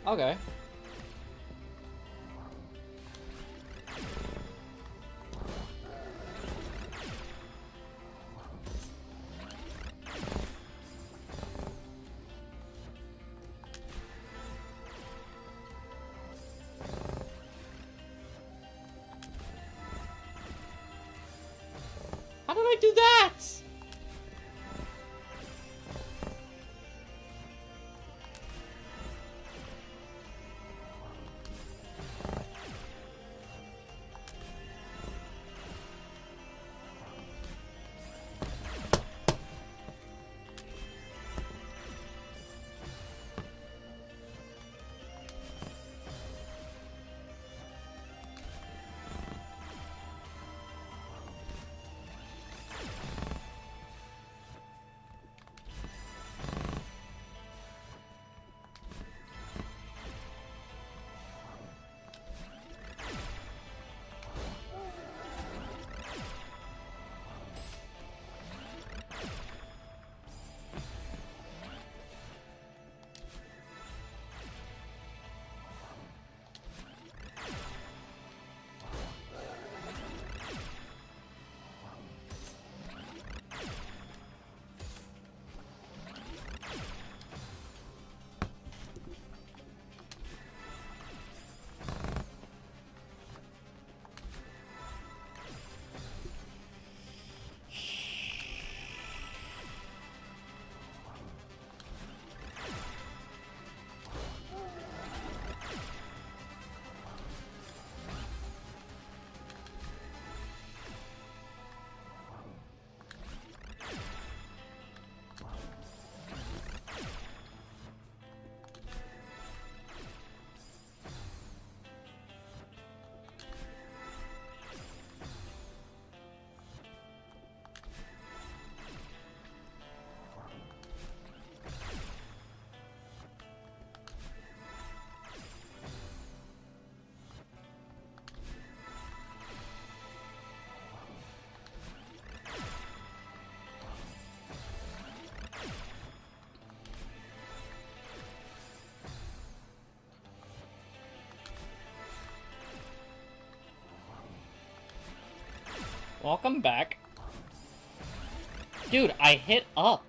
Okay. I do that? Welcome back. Dude, I hit up.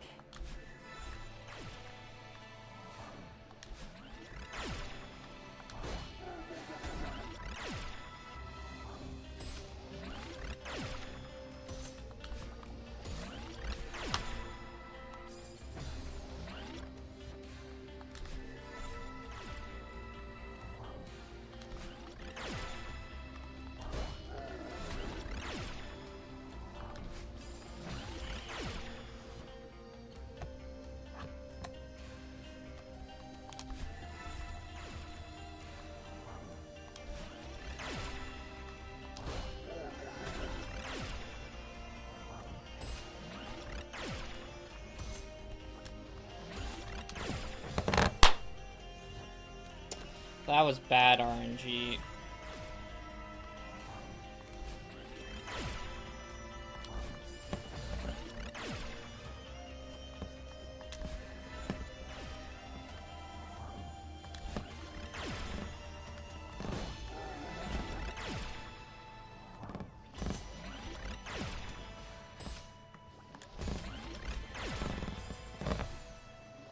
That was bad RNG.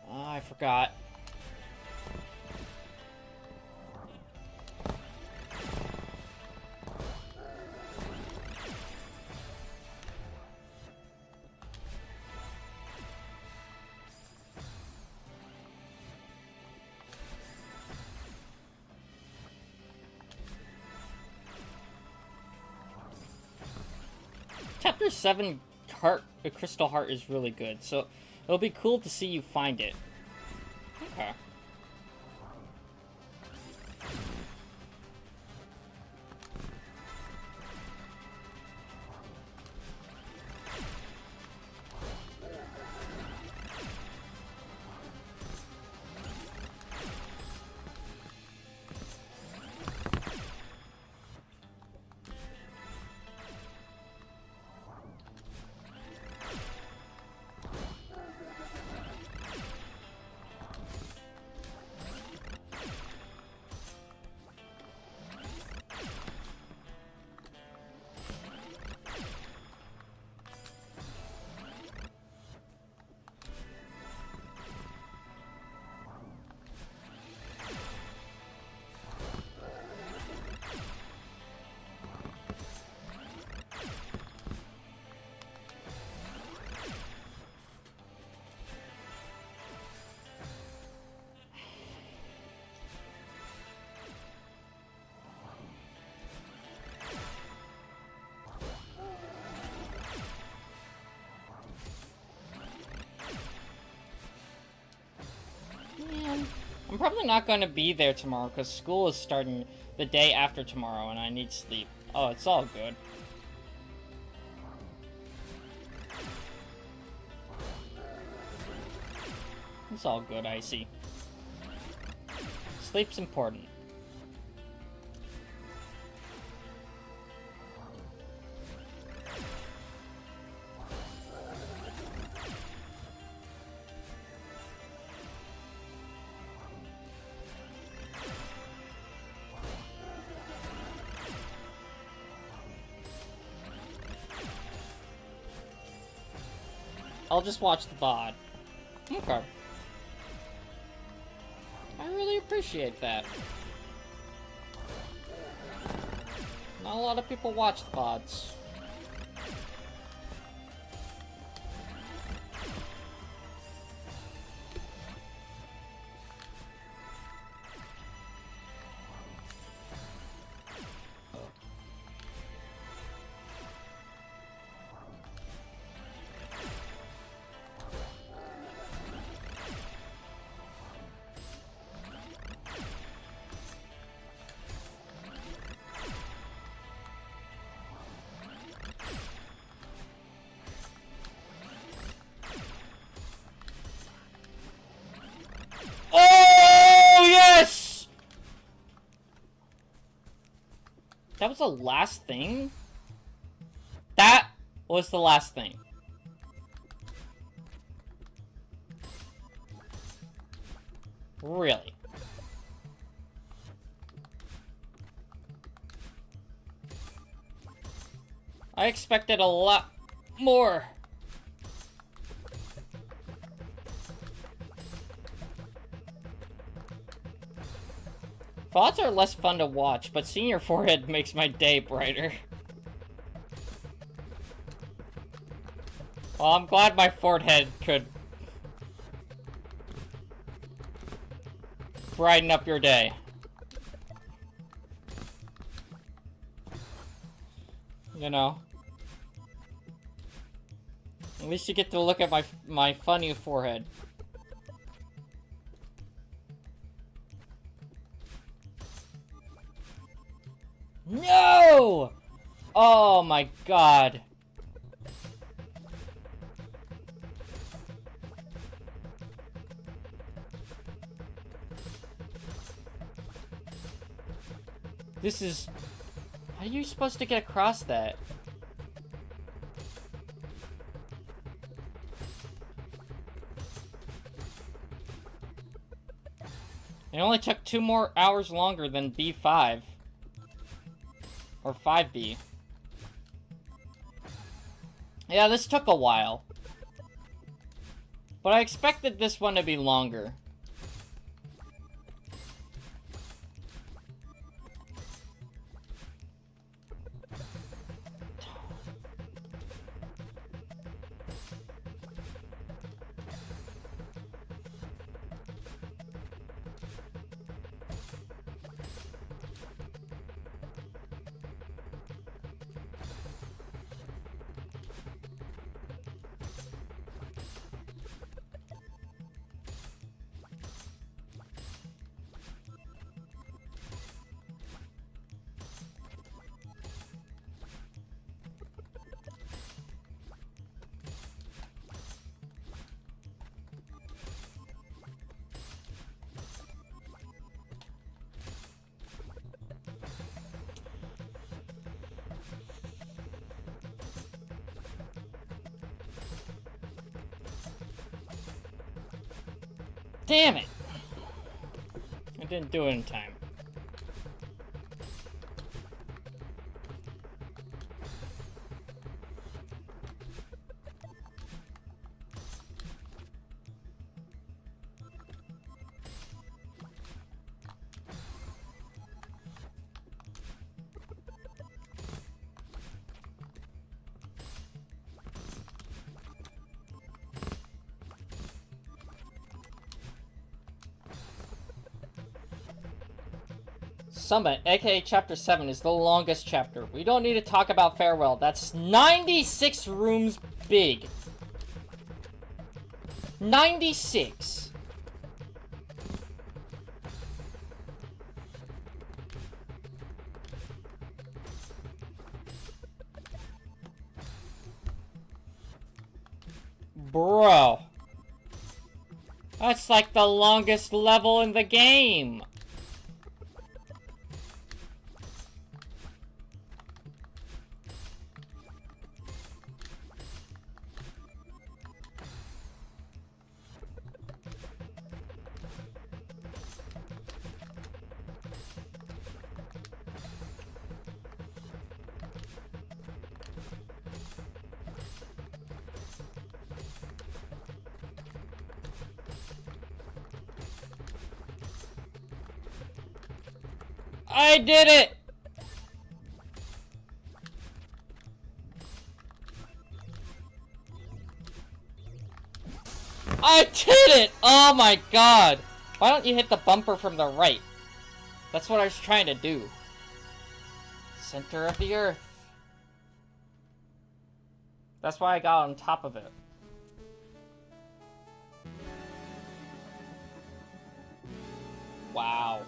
Oh, I forgot. Chapter 7 Heart, the Crystal Heart is really good, so it'll be cool to see you find it. Okay. I'm probably not going to be there tomorrow because school is starting the day after tomorrow and I need sleep. Oh, it's all good. It's all good, Icy. Sleep's important. I'll just watch the VOD. Okay. I really appreciate that. Not a lot of people watch the VODs. Oh, yes! That was the last thing? That was the last thing. Really? I expected a lot more. VODs are less fun to watch, but seeing your forehead makes my day brighter. Well, I'm glad my forehead could brighten up your day. You know? At least you get to look at my funny forehead. No! Oh my god. This is... How are you supposed to get across that? It only took 2 more hours longer than B5. Or 5B. Yeah, this took a while. But I expected this one to be longer. Damn it! I didn't do it in time. Summit, aka Chapter 7, is the longest chapter. We don't need to talk about Farewell. That's 96 rooms big. 96. Bro. That's like the longest level in the game. I did it! I did it! Oh my god! Why don't you hit the bumper from the right? That's what I was trying to do. Center of the earth. That's why I got on top of it. Wow.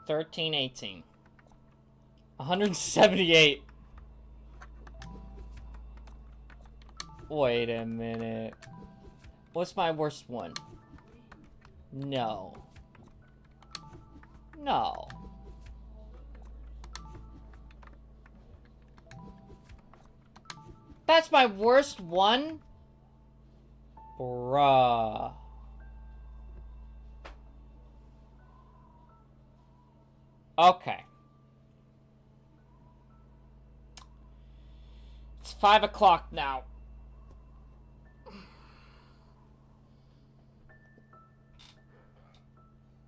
$13.18. 178. Wait a minute. What's my worst one? No. No. That's my worst one? Bruh. Okay. It's 5 o'clock now.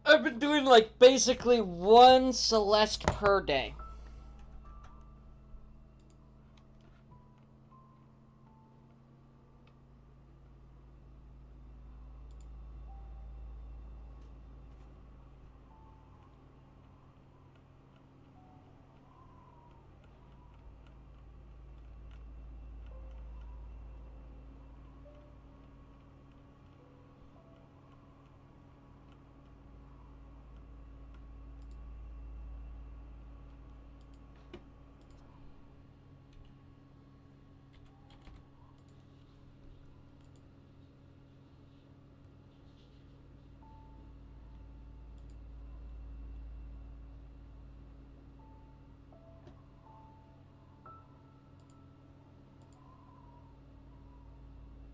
I've been doing like basically one Celeste per day.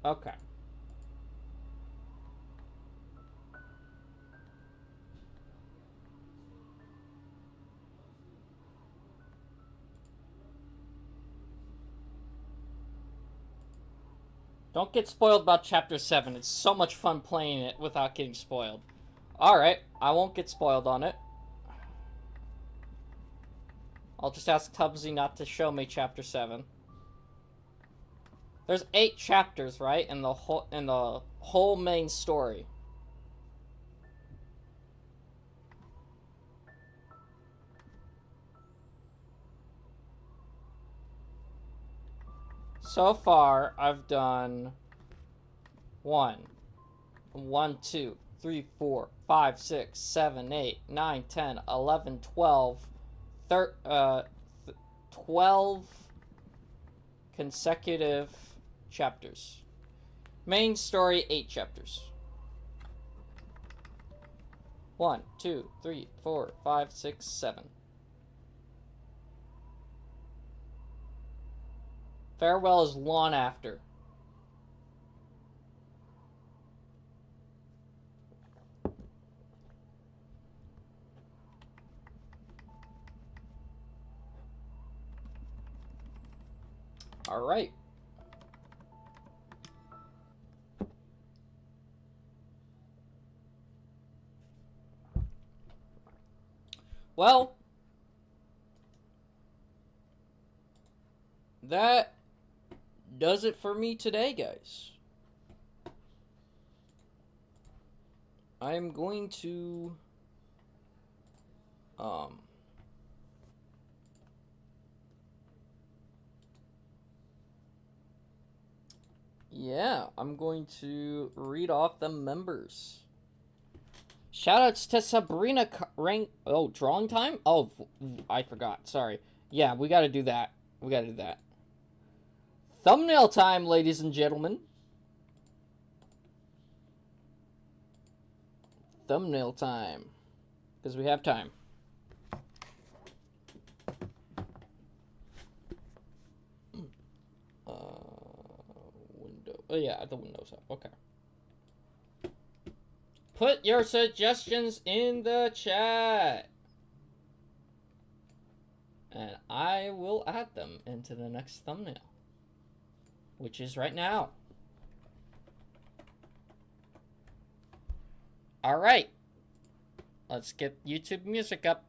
Okay. Don't get spoiled about Chapter 7. It's so much fun playing it without getting spoiled. Alright, I won't get spoiled on it. I'll just ask Tubbsy not to show me Chapter 7. There's 8 chapters, right? In the whole main story. So far, I've done 1, 2, 3, 4, 5, 6, 7, 8, 9, 10, 11, 12, 12 consecutive chapters. Main story, 8 chapters. 1, 2, 3, 4, 5, 6, 7. Farewell is Lawn After. All right. Well, that does it for me today, guys. I'm going to yeah, I'm going to read off the members. Shoutouts to Sabrina Rank. Oh, drawing time? Oh, I forgot. Sorry. Yeah, we gotta do that. We gotta do that. Thumbnail time, ladies and gentlemen. Thumbnail time. Because we have time. Window. Oh, yeah, the window's up. Okay. Put your suggestions in the chat. And I will add them into the next thumbnail. Which is right now. Alright. Let's get YouTube music up.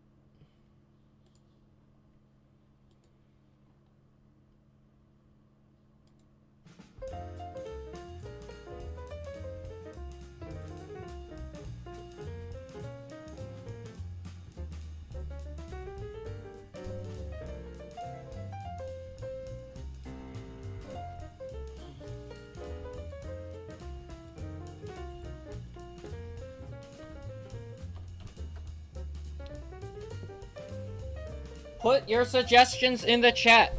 Put your suggestions in the chat.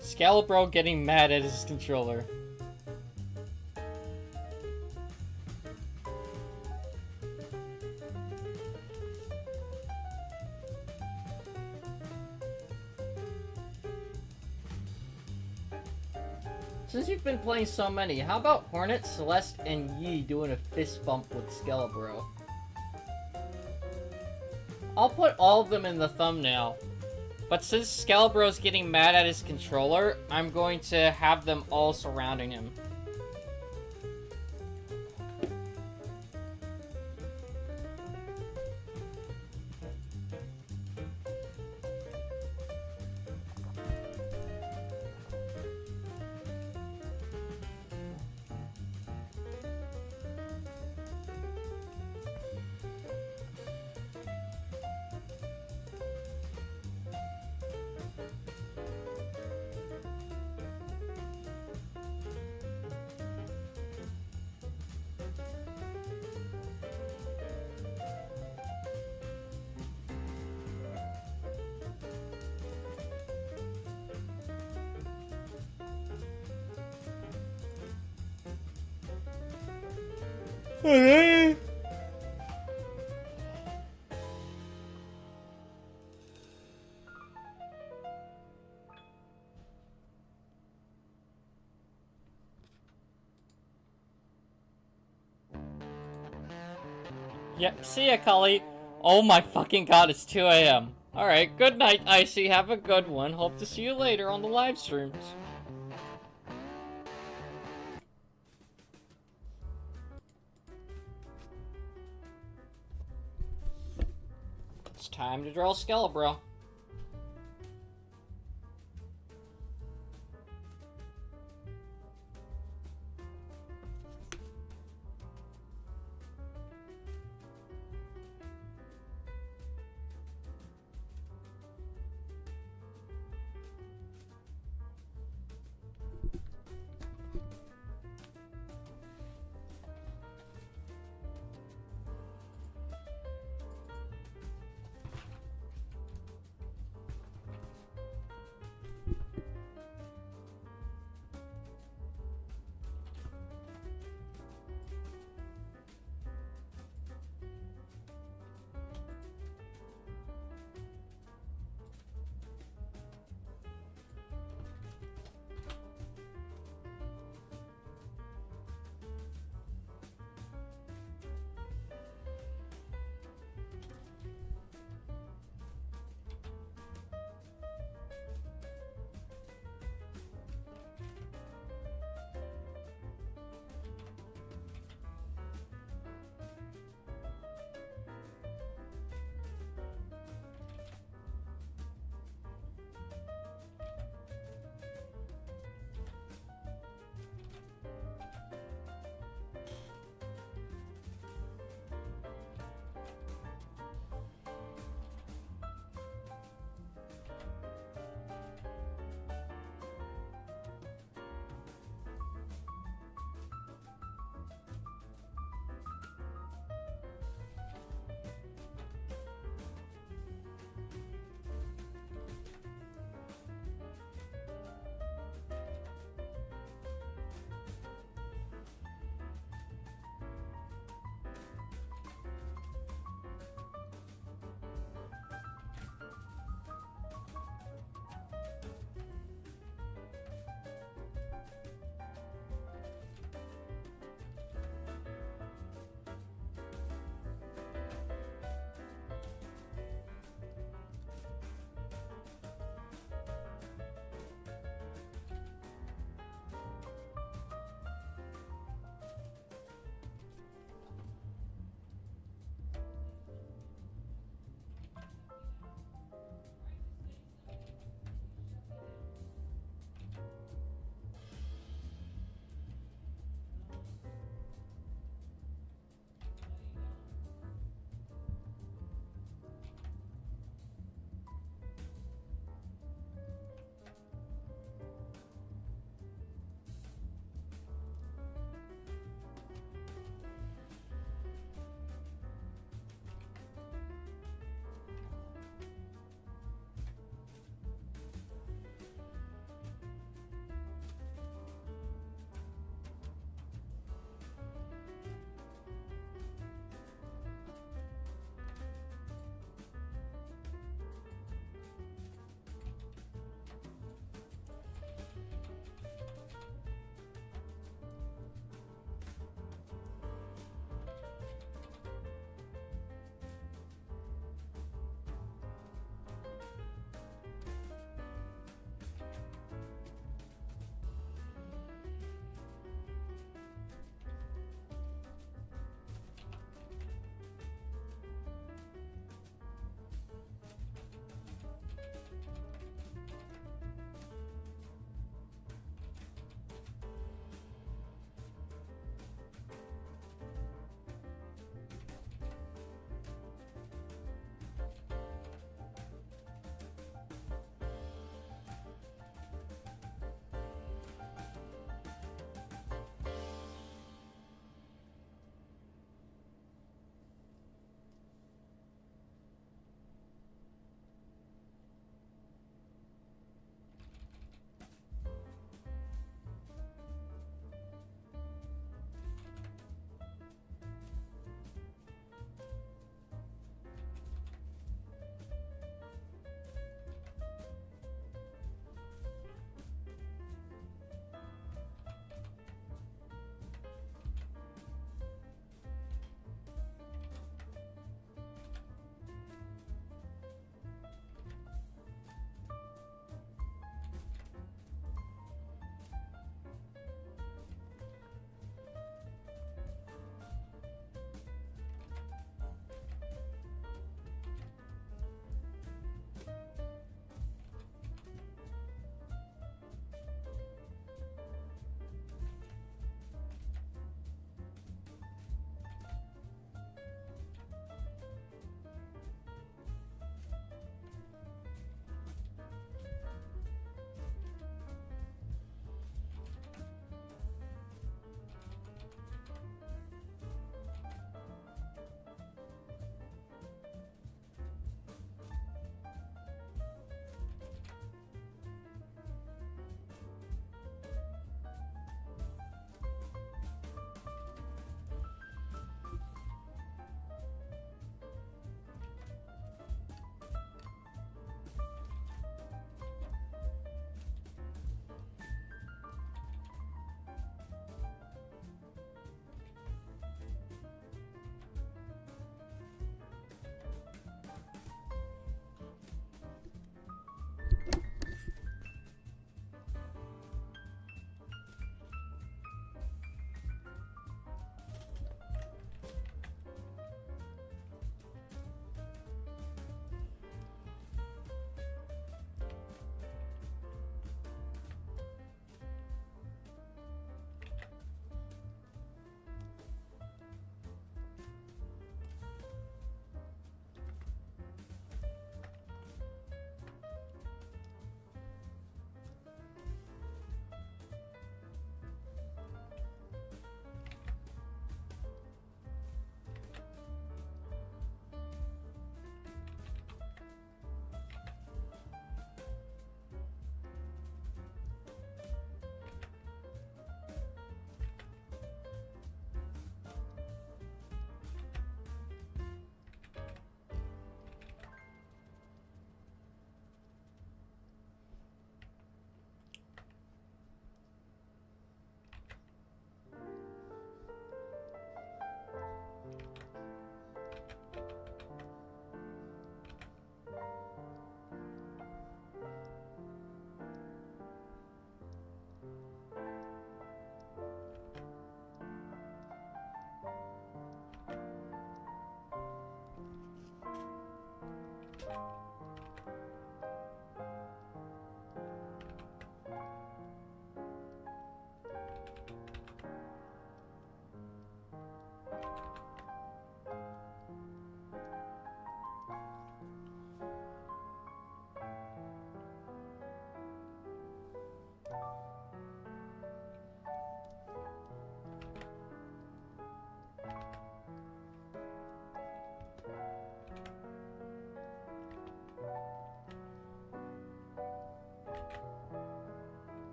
Scalabro getting mad at his controller. Since you've been playing so many, how about Hornet, Celeste, and Yi doing a fist bump with Scalabro? I'll put all of them in the thumbnail. But since Scalabro's getting mad at his controller, I'm going to have them all surrounding him. Yeah, see ya, Cully. Oh my fucking god, it's 2 a.m. Alright, good night, Icy. Have a good one. Hope to see you later on the live streams. It's time to draw Scalabro.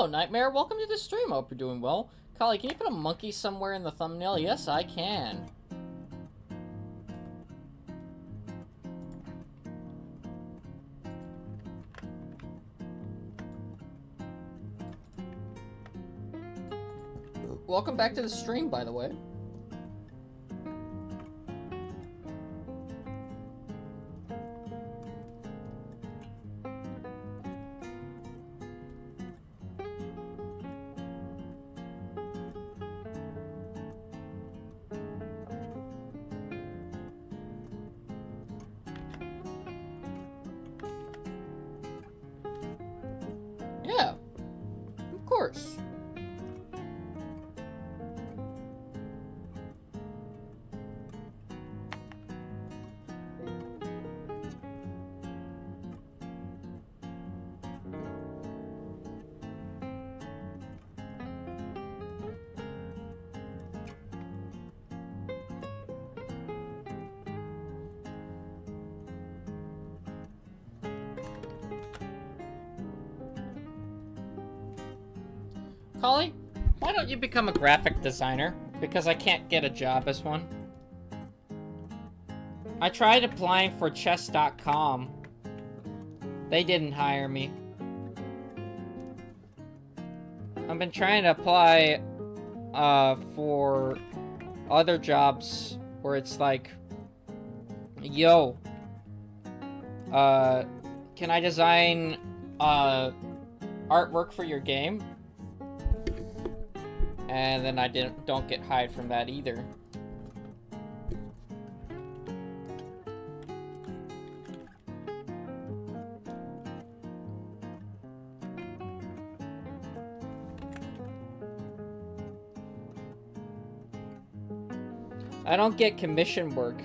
Nightmare. Welcome to the stream. I hope you're doing well. Kali, can you put a monkey somewhere in the thumbnail? Yes, I can. Welcome back to the stream, by the way. Yeah, of course. Kali, why don't you become a graphic designer? Because I can't get a job as one. I tried applying for chess.com. They didn't hire me. I've been trying to apply for other jobs where it's like, yo, can I design artwork for your game? And then I don't get hired from that either. I don't get commission work.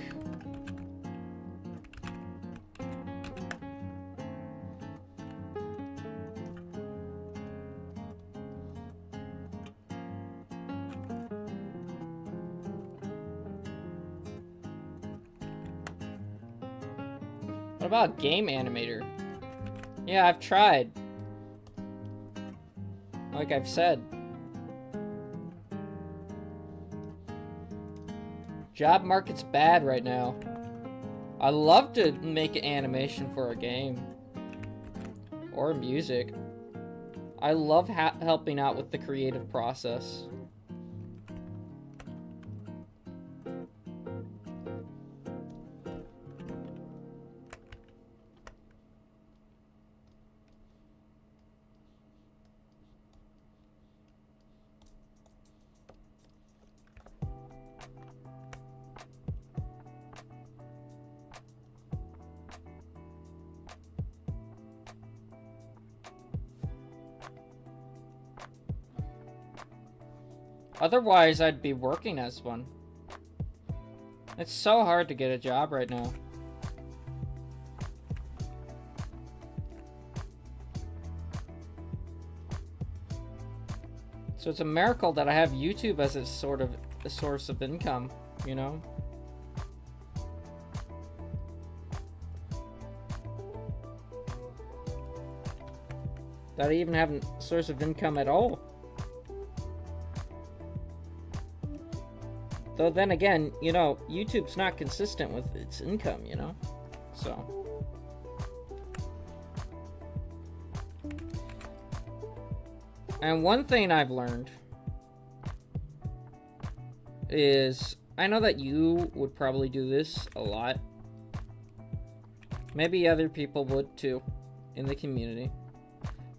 What about game animator? Yeah, I've tried. Like I've said. Job market's bad right now. I love to make an animation for a game. Or music. I love helping out with the creative process. Otherwise, I'd be working as one. It's so hard to get a job right now. So it's a miracle that I have YouTube as a sort of a source of income, you know? That I even have a source of income at all. Though then again, you know, YouTube's not consistent with its income, you know? So. And one thing I've learned is, I know that you would probably do this a lot. Maybe other people would too, in the community.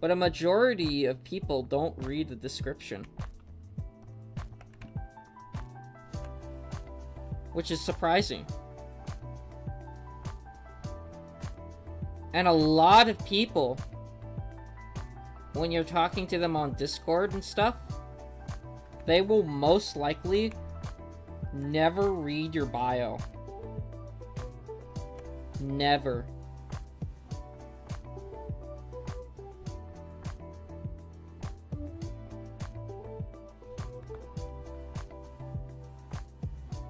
But a majority of people don't read the description. Which is surprising. And a lot of people, when you're talking to them on Discord and stuff, they will most likely never read your bio. Never.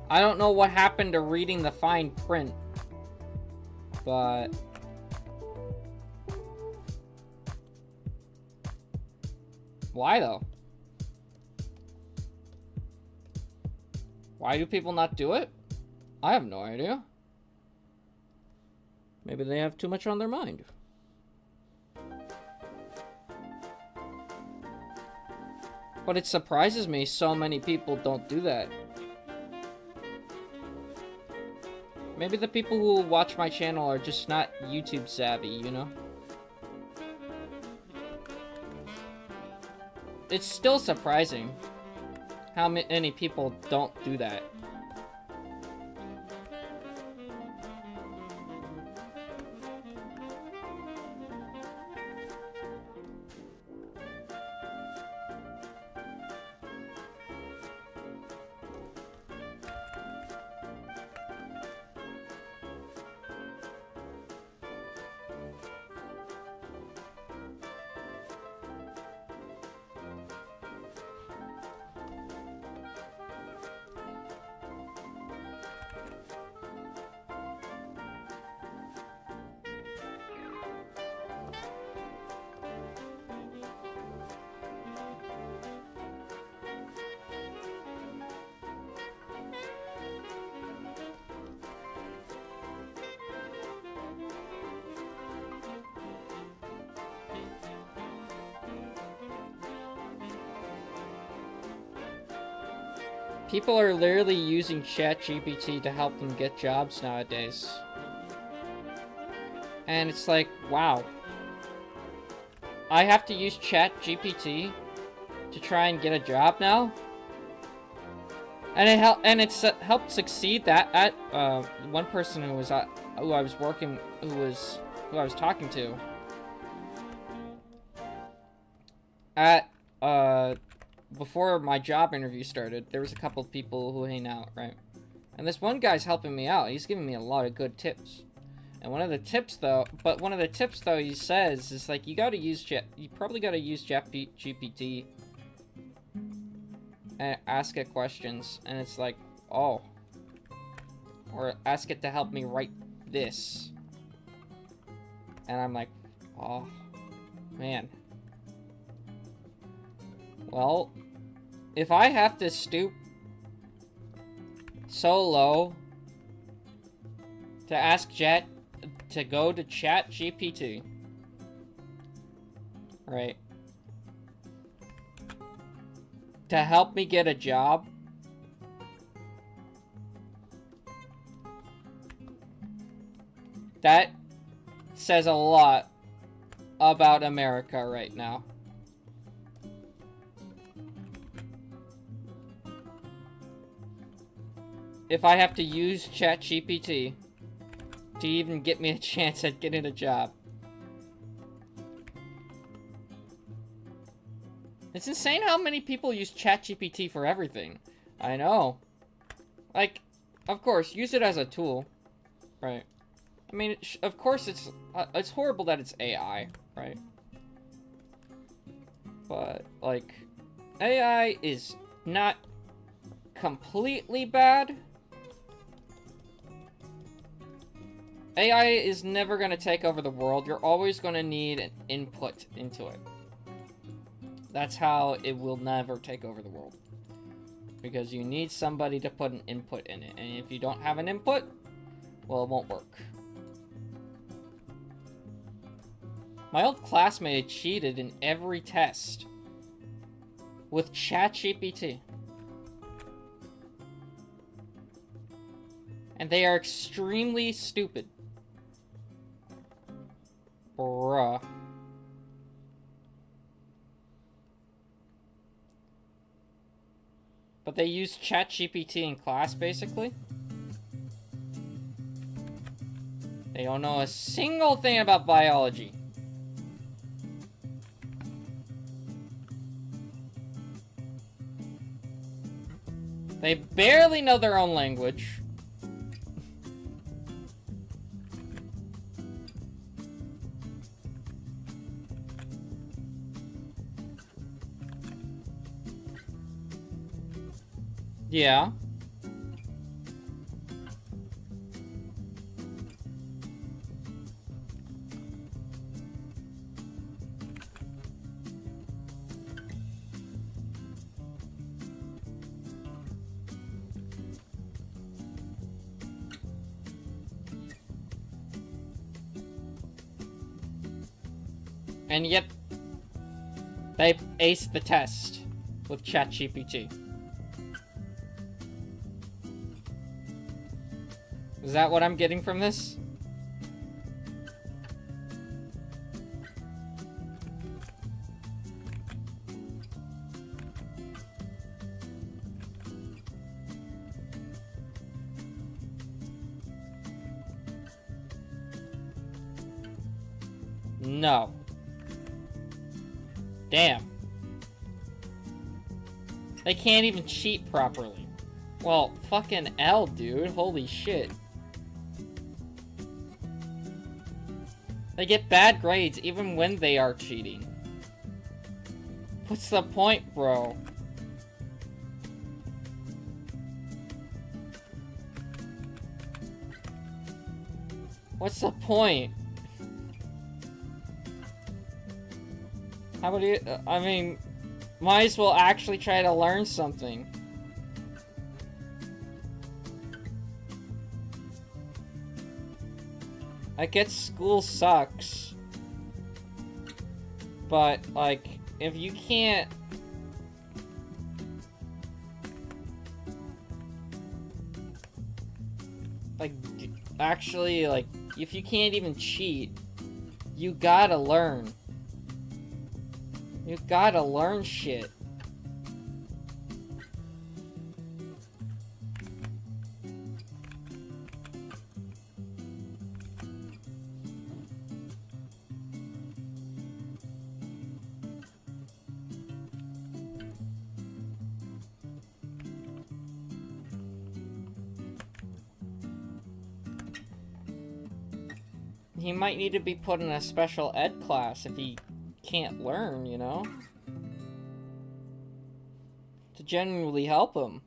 I don't know what happened to reading the fine print, but Why, though? Why do people not do it? I have no idea. Maybe they have too much on their mind. But it surprises me so many people don't do that. Maybe the people who watch my channel are just not YouTube savvy, you know? It's still surprising how many people don't do that. People are literally using ChatGPT to help them get jobs nowadays. And it's like, wow. I have to use ChatGPT to try and get a job now? And it's helped succeed that at one person who I was talking to at before my job interview started. There was a couple of people who hang out, right? And this one guy's helping me out. He's giving me a lot of good tips. And one of the tips though he says is like, you probably gotta use GPT and ask it questions. And it's like, oh, or ask it to help me write this. And I'm like, oh, man. Well, if I have to stoop so low to ask to go to ChatGPT, right, to help me get a job, that says a lot about America right now. If I have to use ChatGPT to even get me a chance at getting a job. It's insane how many people use ChatGPT for everything. I know. Like, of course, use it as a tool, right? I mean, of course it's horrible that it's AI, right? But, like, AI is not completely bad. AI is never going to take over the world. You're always going to need an input into it. That's how it will never take over the world. Because you need somebody to put an input in it. And if you don't have an input, well, it won't work. My old classmate cheated in every test with ChatGPT. And they are extremely stupid. Bruh. But they use ChatGPT in class, basically. They don't know a single thing about biology. They barely know their own language. Yeah. And yet, they aced the test with ChatGPT. Is that what I'm getting from this? No. Damn. They can't even cheat properly. Well, fucking L, dude. Holy shit. They get bad grades even when they are cheating. What's the point, bro? What's the point? How about you? I mean, might as well actually try to learn something. I get school sucks, but like, if you can't like actually like if you can't even cheat, you gotta learn. You gotta learn shit. He might need to be put in a special ed class if he can't learn, you know? To genuinely help him.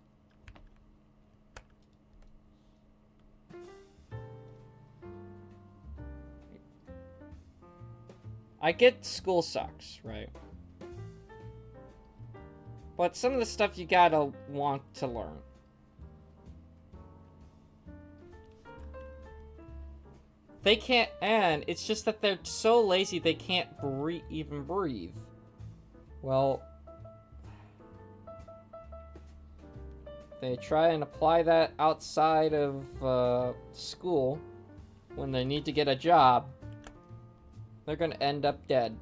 I get school sucks, right? But some of the stuff you gotta want to learn. They can't, and it's just that they're so lazy they can't even breathe. Well, they try and apply that outside of school when they need to get a job. They're gonna end up dead.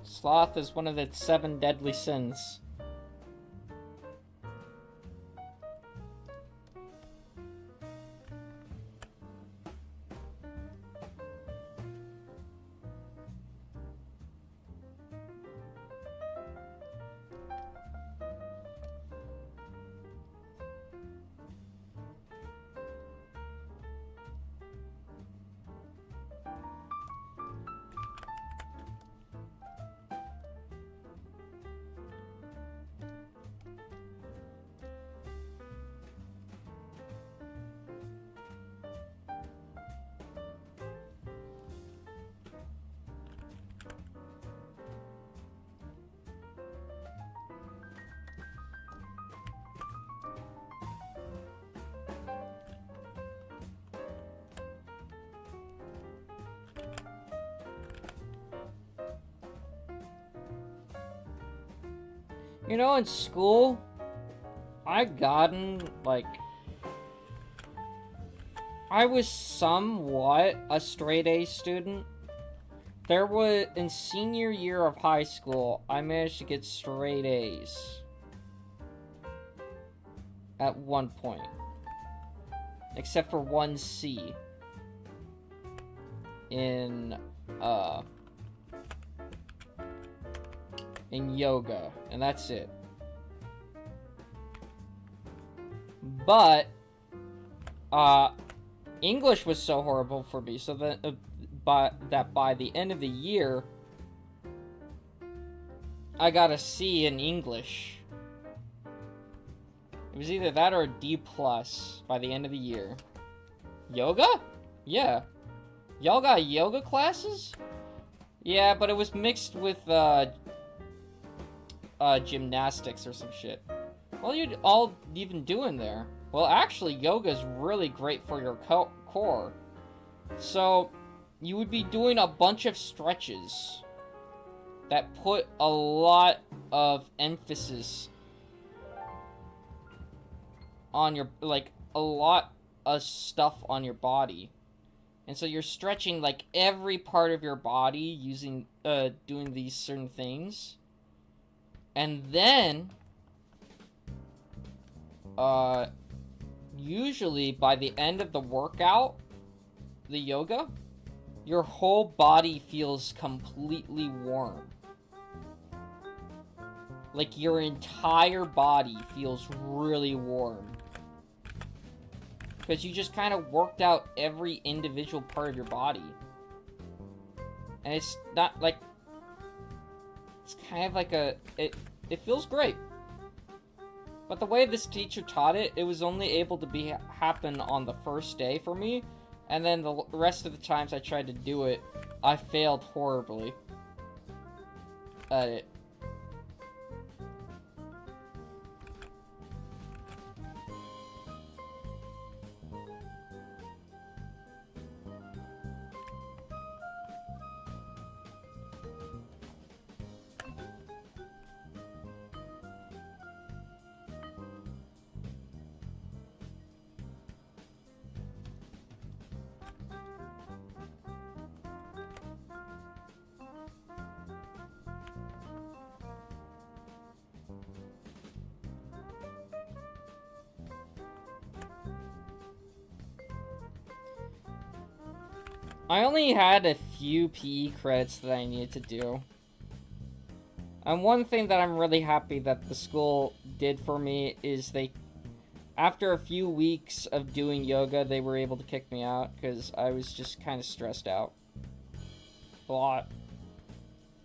Sloth is one of the 7 deadly sins. You know, in school, I was somewhat a straight A student. In senior year of high school, I managed to get straight A's. At one point. Except for one C. In yoga, and that's it. But English was so horrible for me, so that by the end of the year, I got a C in English. It was either that or a D+ by the end of the year. Yoga? Yeah. Y'all got yoga classes? Yeah, but it was mixed with gymnastics or some shit. What are you all even doing there? Well, actually, yoga is really great for your core. So, you would be doing a bunch of stretches that put a lot of emphasis on your, like, a lot of stuff on your body. And so you're stretching, like, every part of your body using, doing these certain things. And then, usually by the end of the workout, the yoga, your whole body feels completely warm. Like, your entire body feels really warm. Because you just kind of worked out every individual part of your body. And it's not like... It's kind of like a... It feels great. But the way this teacher taught it, it was only able to happen on the first day for me. And then the rest of the times I tried to do it, I failed horribly at it. I only had a few PE credits that I needed to do. And one thing that I'm really happy that the school did for me is after a few weeks of doing yoga, they were able to kick me out because I was just kind of stressed out. A lot.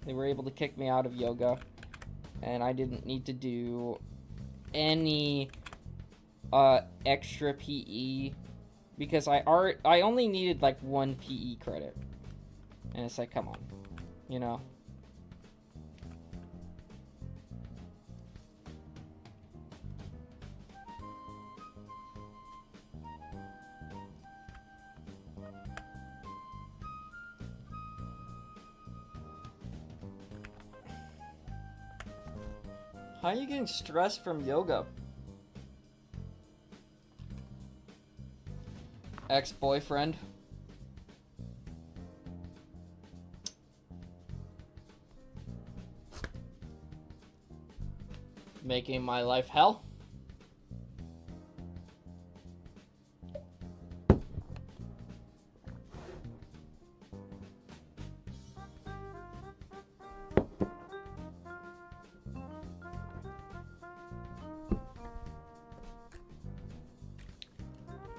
They were able to kick me out of yoga, and I didn't need to do any extra PE. Because I only needed, like, 1 PE credit. And it's like, come on. You know? How are you getting stressed from yoga? Ex-boyfriend. Making my life hell.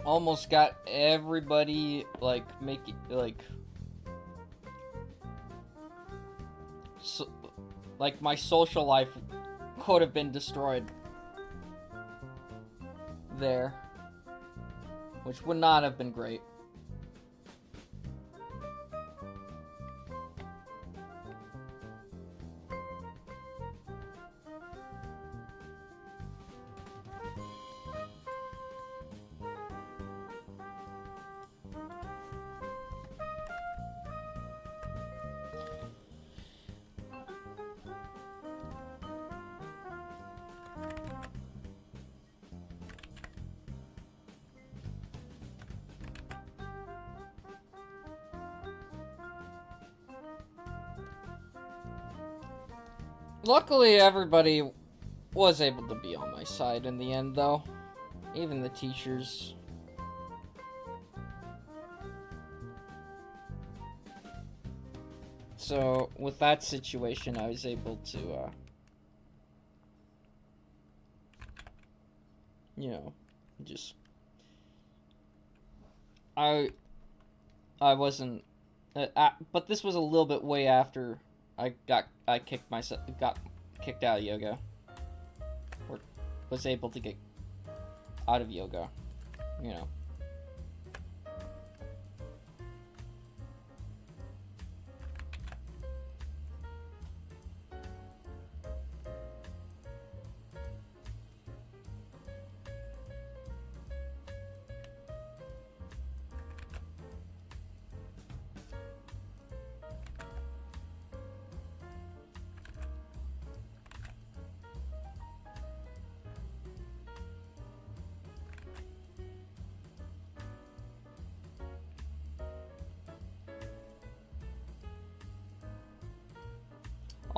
Almost got everybody, like, like, my social life could have been destroyed there, which would not have been great. Luckily, everybody was able to be on my side in the end, though. Even the teachers. So, with that situation, I was able to, you know, just... I wasn't... but this was a little bit way after I got kicked out of yoga. Or was able to get out of yoga, you know.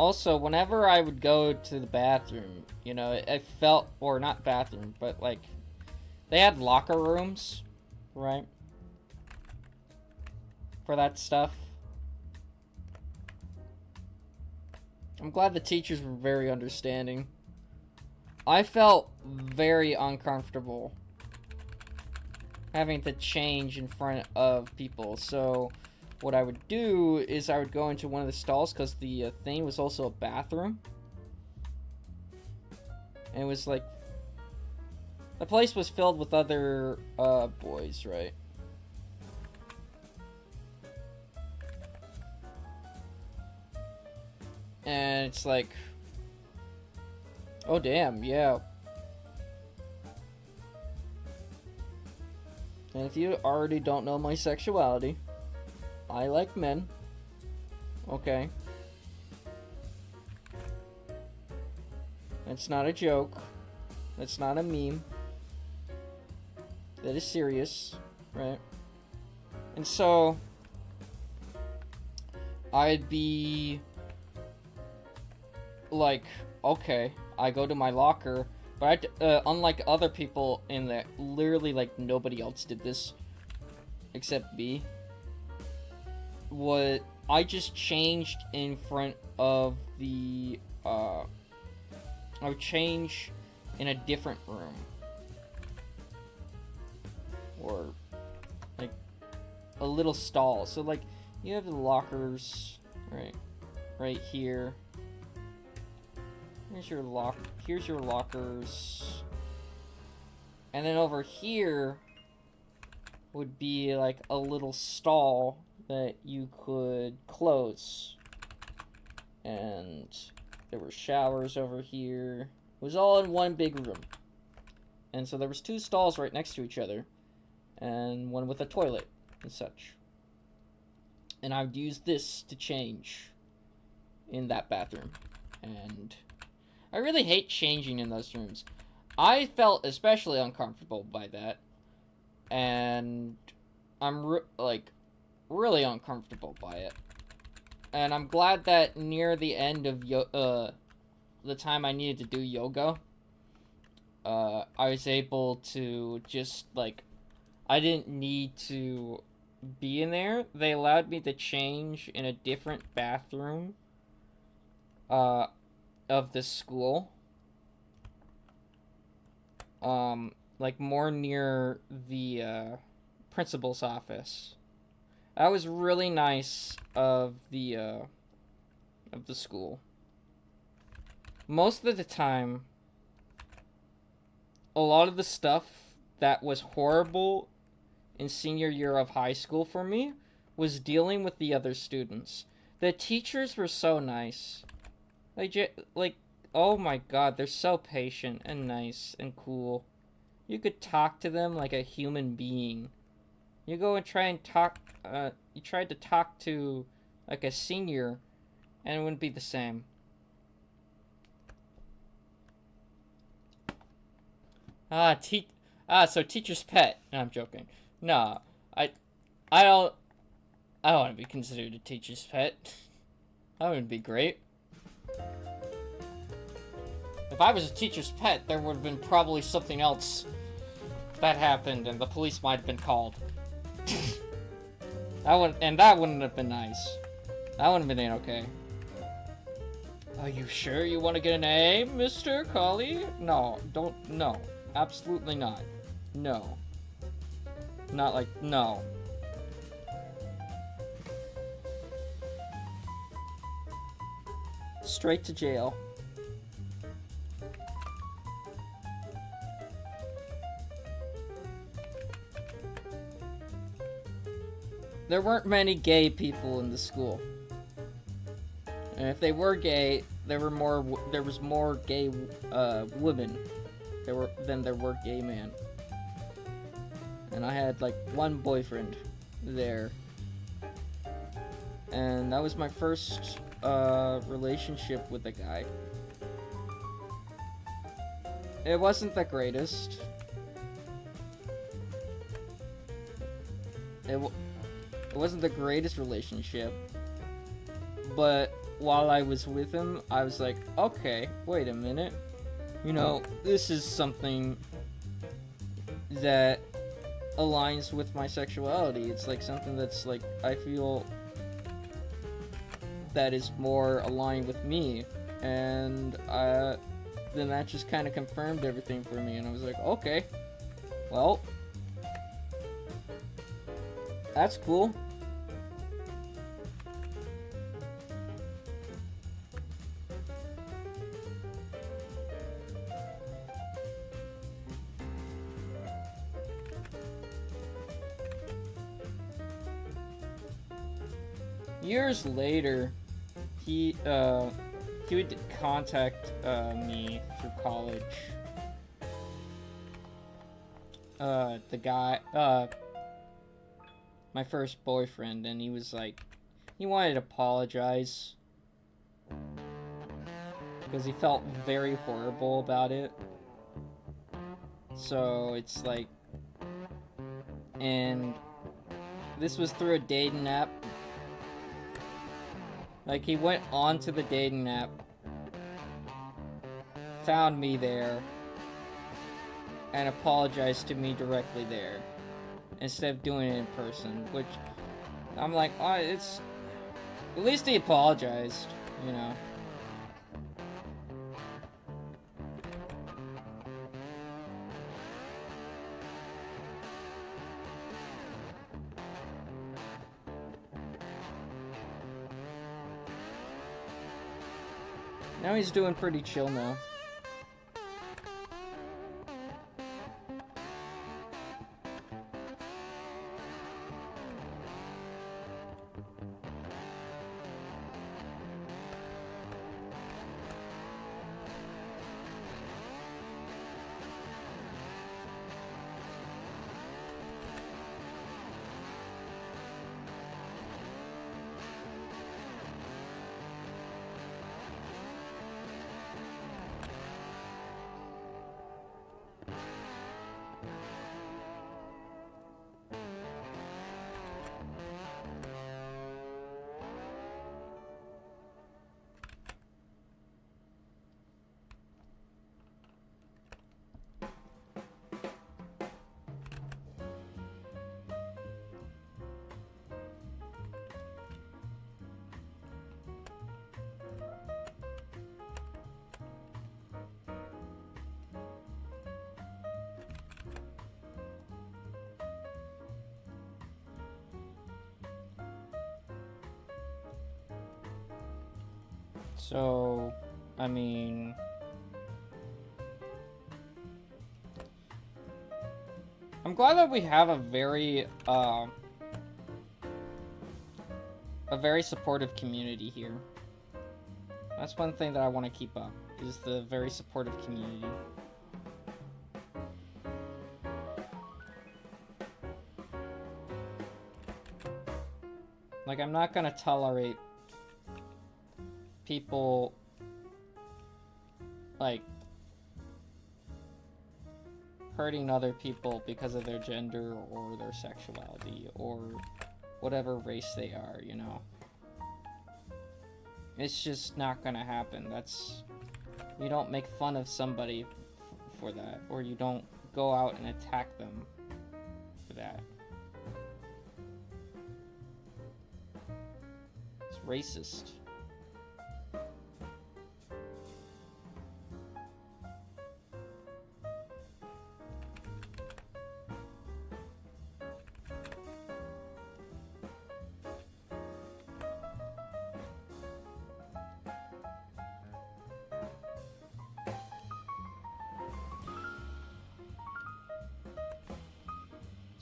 Also, whenever I would go to the bathroom, you know, it felt, or not bathroom, but like, they had locker rooms, right? For that stuff. I'm glad the teachers were very understanding. I felt very uncomfortable having to change in front of people, so what I would do is I would go into one of the stalls, because the thing was also a bathroom. And it was like, the place was filled with other boys, right? And it's like, oh damn, yeah. And if you already don't know my sexuality, I like men. Okay. That's not a joke. That's not a meme. That is serious, right? And so, I'd be like, okay, I go to my locker, but unlike other people in there, literally like nobody else did this except me. What I just changed in front of the I would change in a different room, or like a little stall. So like you have the lockers right here. Here's your lockers. And then over here would be like a little stall that you could close. And there were showers over here. It was all in one big room. And so there was 2 stalls right next to each other. And one with a toilet and such. And I would use this to change in that bathroom. And I really hate changing in those rooms. I felt especially uncomfortable by that. And I'm really uncomfortable by it. And I'm glad that near the end of the time I needed to do yoga, I was able to just, like, I didn't need to be in there. They allowed me to change in a different bathroom of the school. Like more near the principal's office. That was really nice of the school. Most of the time, a lot of the stuff that was horrible in senior year of high school for me was dealing with the other students. The teachers were so nice. Like, oh my god, they're so patient and nice and cool. You could talk to them like a human being. You go and try and talk, you tried to talk to, like, a senior, and it wouldn't be the same. So teacher's pet. No, I'm joking. No, I don't want to be considered a teacher's pet. That would be great. If I was a teacher's pet, there would have been probably something else that happened, and the police might have been called. That wouldn't have been nice. That wouldn't have been okay. Are you sure you want to get an A, Mr. Colley? No, no. Absolutely not. No. Not like, no. Straight to jail. There weren't many gay people in the school. And if they were gay, there was more gay women than there were gay men. And I had like one boyfriend there. And that was my first relationship with a guy. It wasn't the greatest. It wasn't the greatest relationship, but while I was with him, I was like, okay, wait a minute. You know, this is something that aligns with my sexuality. It's like something that's like, I feel that is more aligned with me. And then that just kind of confirmed everything for me. And I was like, okay, well, that's cool. Years later, he would contact me through college. The guy, my first boyfriend, and he was like, he wanted to apologize because he felt very horrible about it. So it's like, and this was through a dating app. Like, he went onto the dating app, found me there, and apologized to me directly there, instead of doing it in person, which, I'm like, oh, it's, at least he apologized, you know. Now he's doing pretty chill now. So, I mean, I'm glad that we have a very supportive community here. That's one thing that I want to keep up, is the very supportive community. Like, I'm not gonna tolerate people, like, hurting other people because of their gender or their sexuality or whatever race they are, you know? It's just not gonna happen. That's... You don't make fun of somebody for that, or you don't go out and attack them for that. It's racist.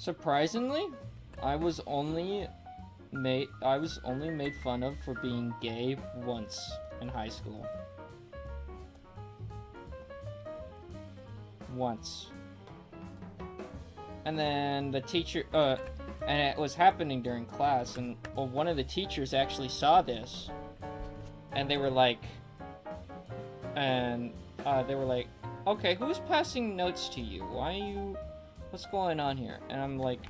Surprisingly, I was only made fun of for being gay once in high school. Once. And then the teacher, and it was happening during class, and one of the teachers actually saw this, and they were like, okay, who's passing notes to you? What's going on here? And I'm like,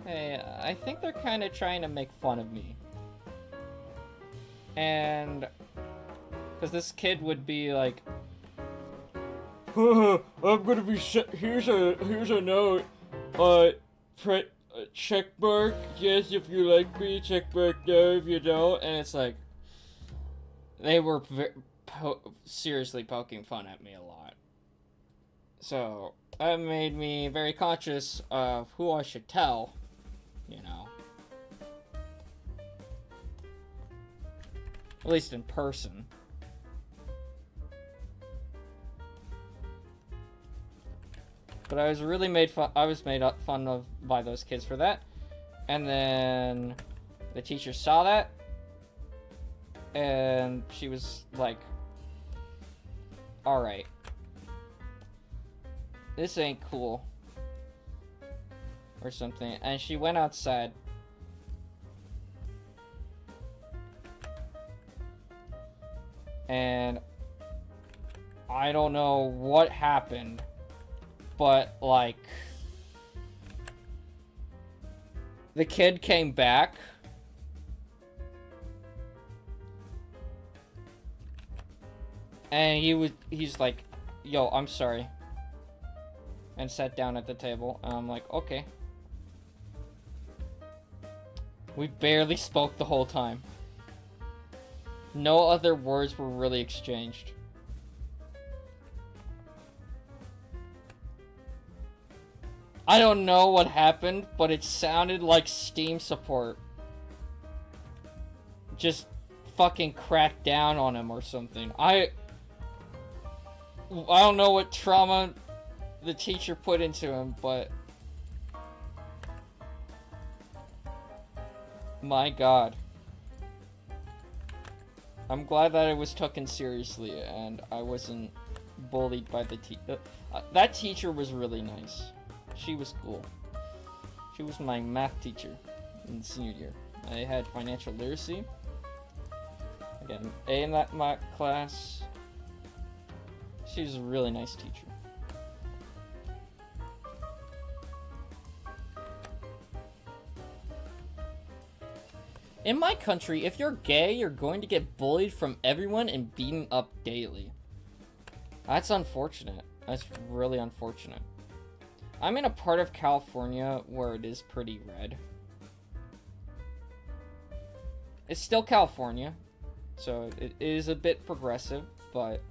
hey, I think they're kind of trying to make fun of me. And Because this kid would be like, I'm gonna be here's a note. Check mark yes if you like me. Check mark no if you don't. And it's like they were seriously poking fun at me a lot. So that made me very conscious of who I should tell. You know, at least in person. But I was really made fun. I was made fun of by those kids for that, and then the teacher saw that, and she was like, "All right, this ain't cool," or something, and she went outside. And I don't know what happened. But, like, the kid came back. And he's like, yo, I'm sorry. And sat down at the table. And I'm like, okay. We barely spoke the whole time. No other words were really exchanged. I don't know what happened, but it sounded like Steam support just fucking cracked down on him or something. I don't know what trauma the teacher put into him, but my God. I'm glad that it was taken seriously and I wasn't bullied by the teacher. That teacher was really nice. She was cool. She was my math teacher in senior year. I had financial literacy. I got an A in that math class. She was a really nice teacher. In my country, if you're gay, you're going to get bullied from everyone and beaten up daily. That's unfortunate. That's really unfortunate. I'm in a part of California where it is pretty red. It's still California, so it is a bit progressive, but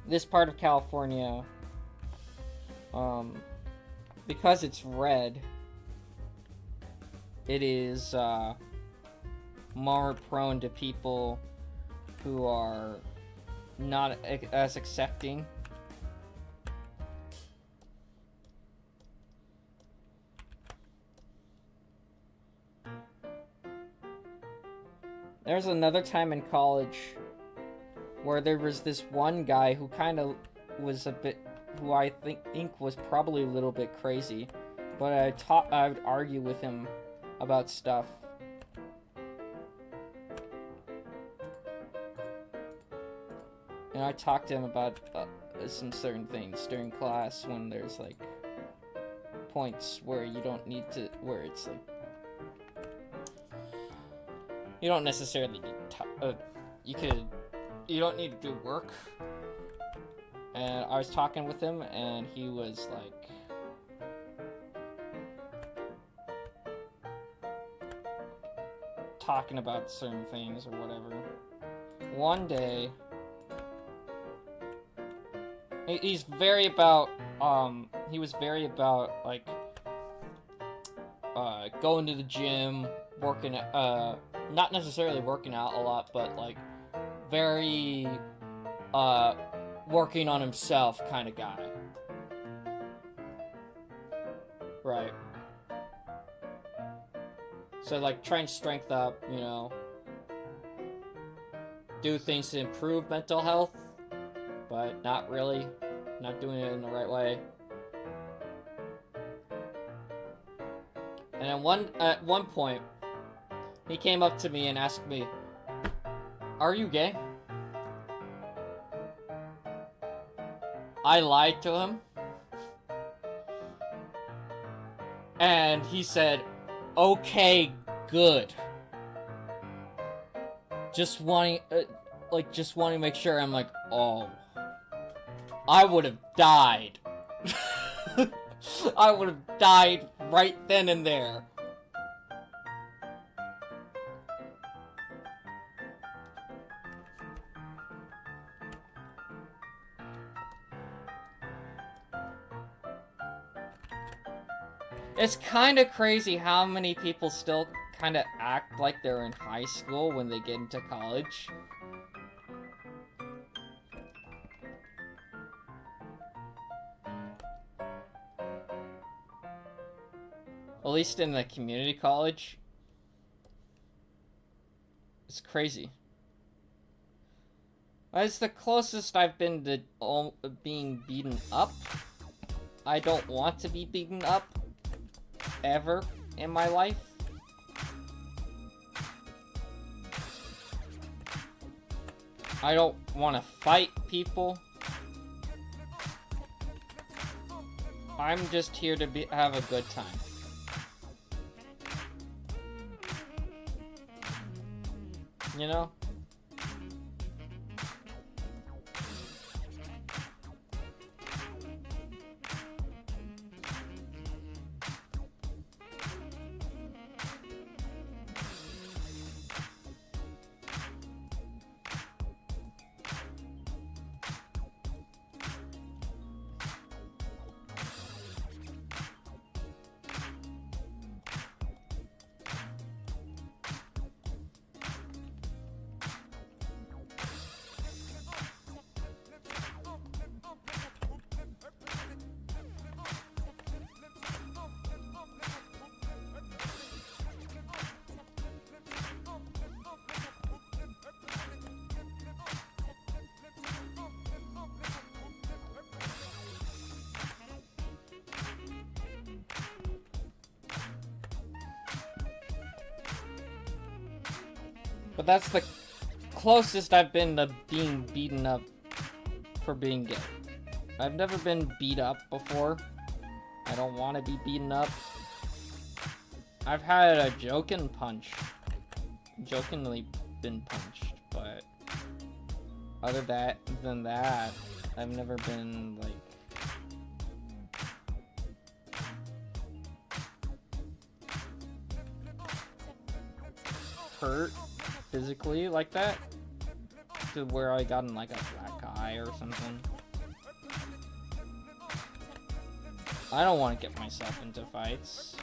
this part of California, because it's red, it is more prone to people who are not as accepting. There's another time in college where there was this one guy who kind of was a bit, who I think was probably a little bit crazy, but I would argue with him about stuff. And I talked to him about some certain things during class when there's like points where you don't need to, where it's like you don't necessarily need you don't need to do work. And I was talking with him and he was like, talking about certain things or whatever. One day he was very about like going to the gym, working not necessarily working out a lot, but like very working on himself kind of guy. Right. So like trying strength up, you know, do things to improve mental health, but not really, not doing it in the right way. And at one point, he came up to me and asked me, "Are you gay?" I lied to him. And he said, "Okay, good." just wanting to make sure. I'm like, oh, I would have died. I would have died right then and there. It's kind of crazy how many people still kind of act like they're in high school when they get into college. At least in the community college. It's crazy. That's the closest I've been to being beaten up. I don't want to be beaten up ever in my life. I don't want to fight people. I'm just here to have a good time. You know? But that's the closest I've been to being beaten up for being gay. I've never been beat up before. I don't want to be beaten up. I've had a jokingly been punched, but other than that, I've never been like hurt physically like that, to where I got in like a black eye or something. I don't want to get myself into fights.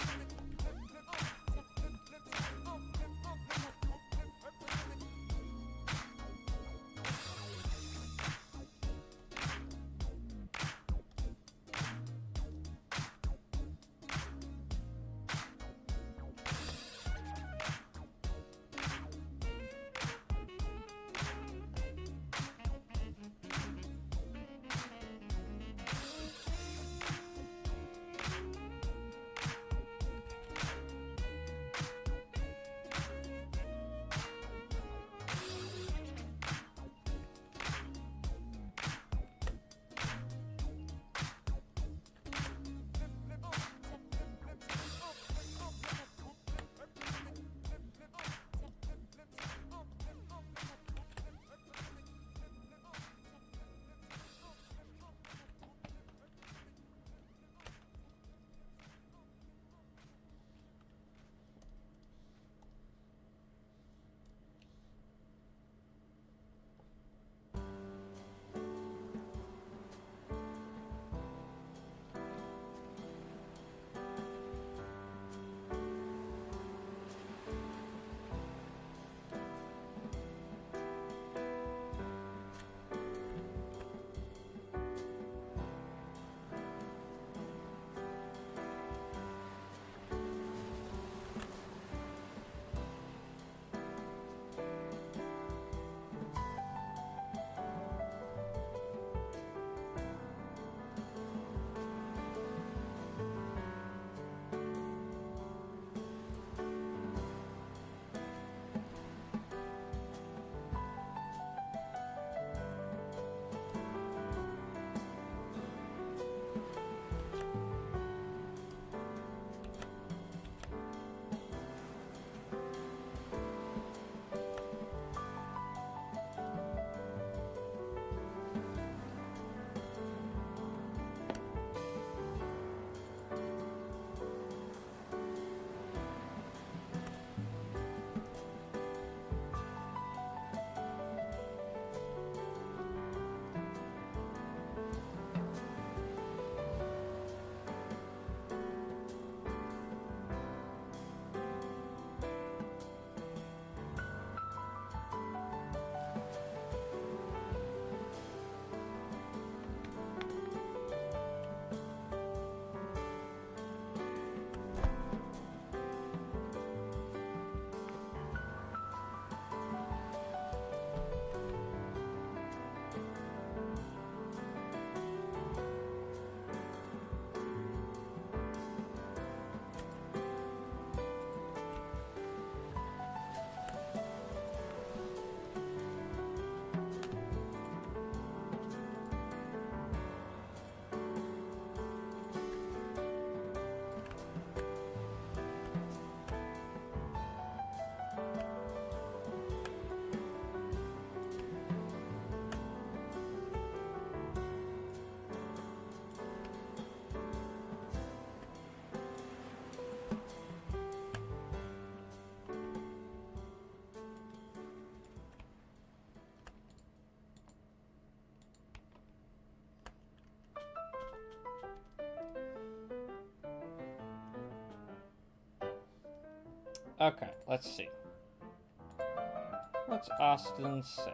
Okay, let's see. What's Austin say?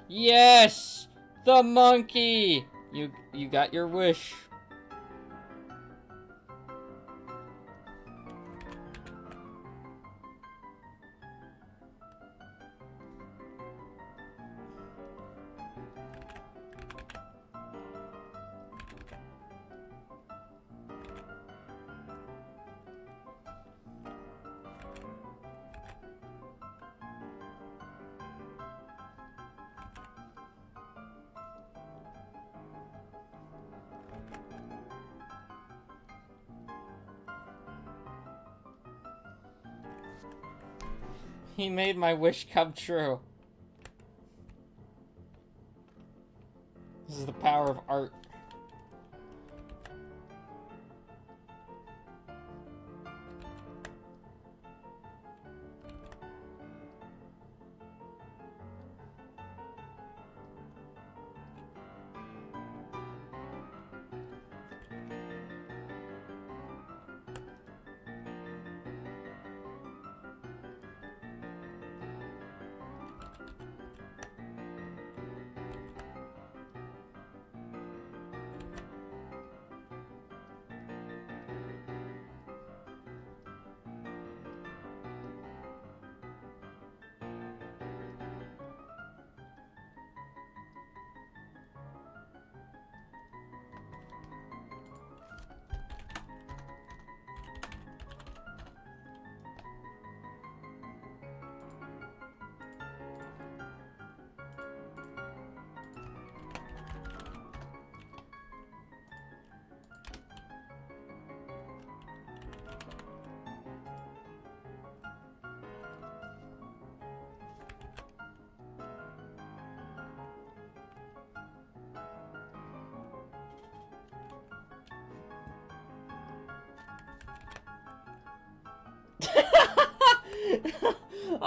Yes! The monkey! You got your wish. He made my wish come true. This is the power of art.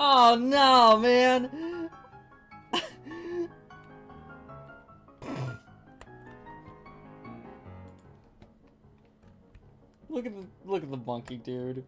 Oh no, man! Look at the monkey, dude.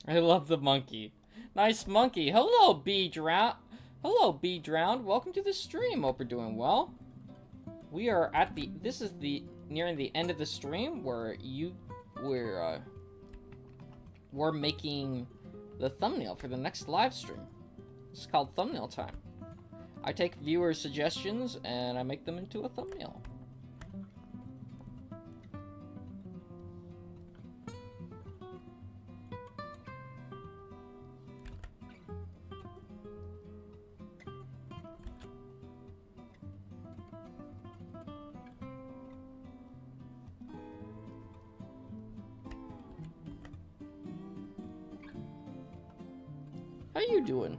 I love the monkey. Nice monkey. Hello, Bee Drowned. Hello, Bee Drowned. Welcome to the stream. Hope you're doing well. We are at the. This is the nearing the end of the stream where we're making the thumbnail for the next live stream. It's called Thumbnail Time. I take viewer suggestions and I make them into a thumbnail. How you doing?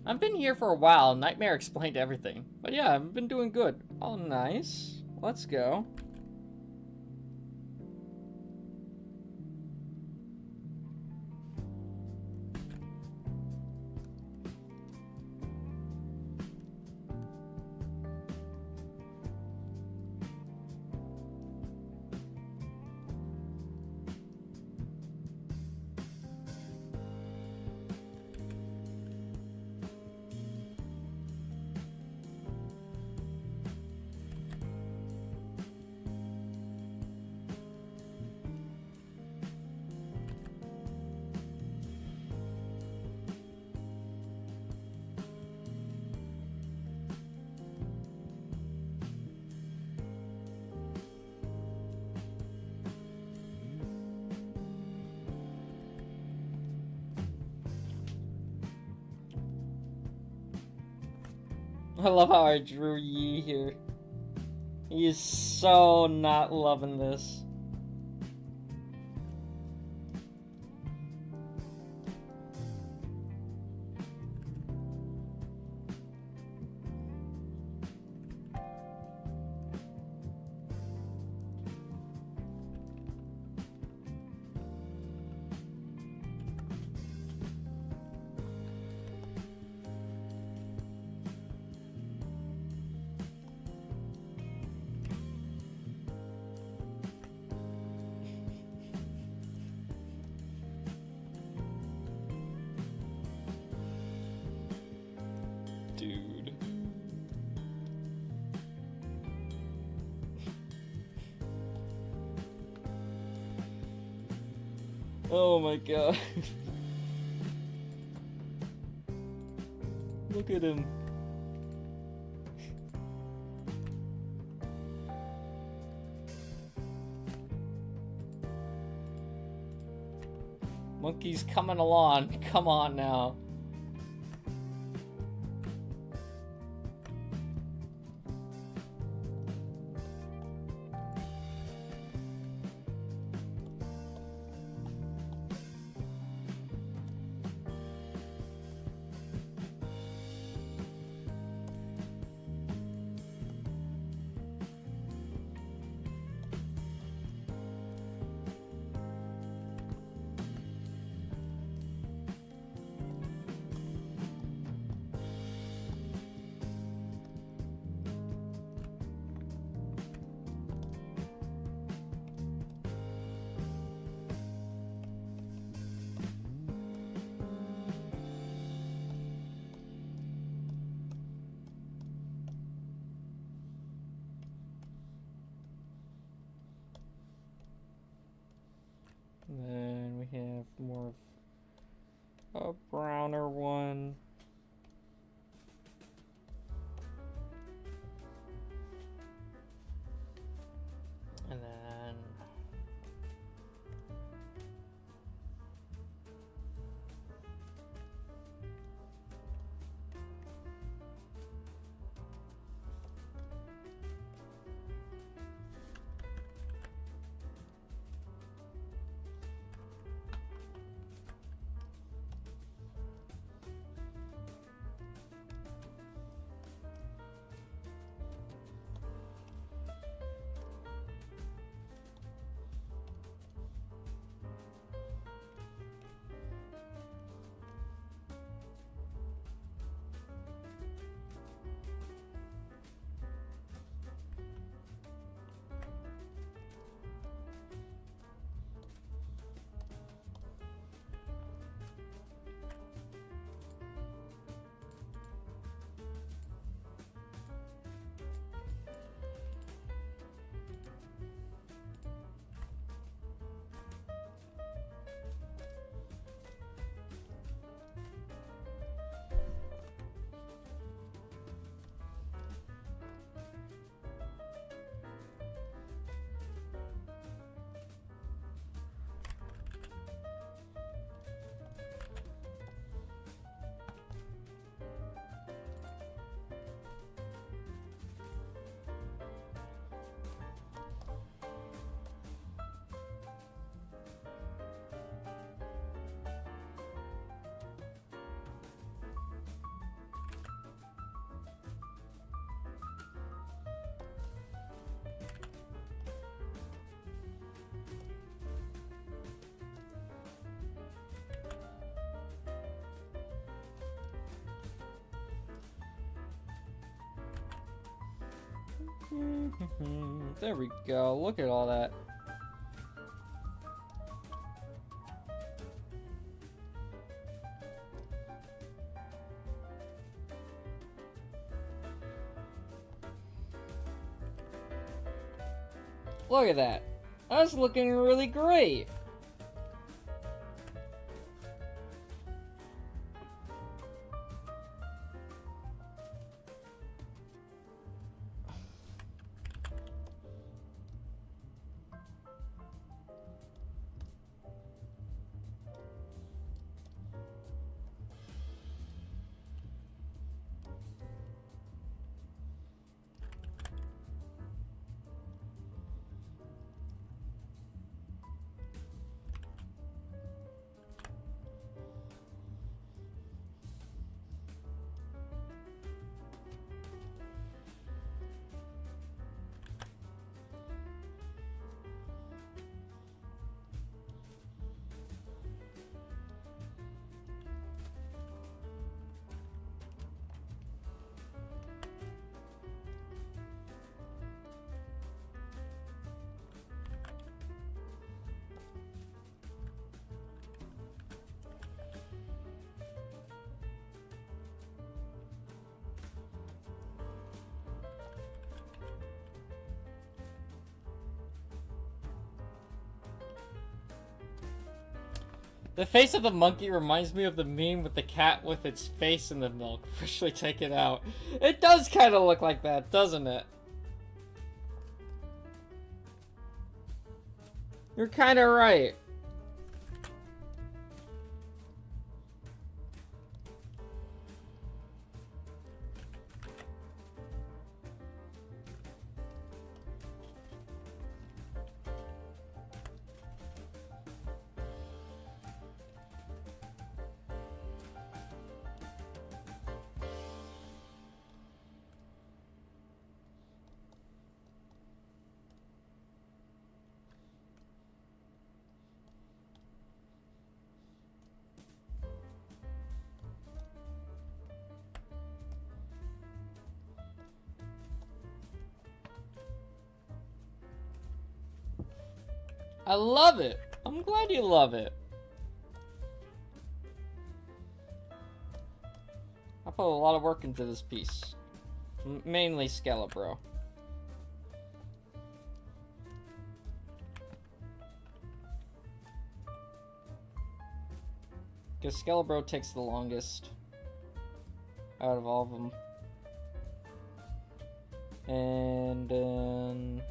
I've been here for a while. Nightmare explained everything. But yeah, I've been doing good. Oh, nice. Let's go. I love how I drew Yi here. He is so not loving this. Dude. Oh my god. Look at him. Monkey's coming along. Come on now. Then we have more of a browner one. And then there we go. Look at all that. Look at that. That's looking really great. The face of the monkey reminds me of the meme with the cat with its face in the milk, freshly taken out. It does kind of look like that, doesn't it? You're kind of right. I love it. I'm glad you love it. I put a lot of work into this piece. Mainly Skelebro. Because Skelebro takes the longest out of all of them. And then...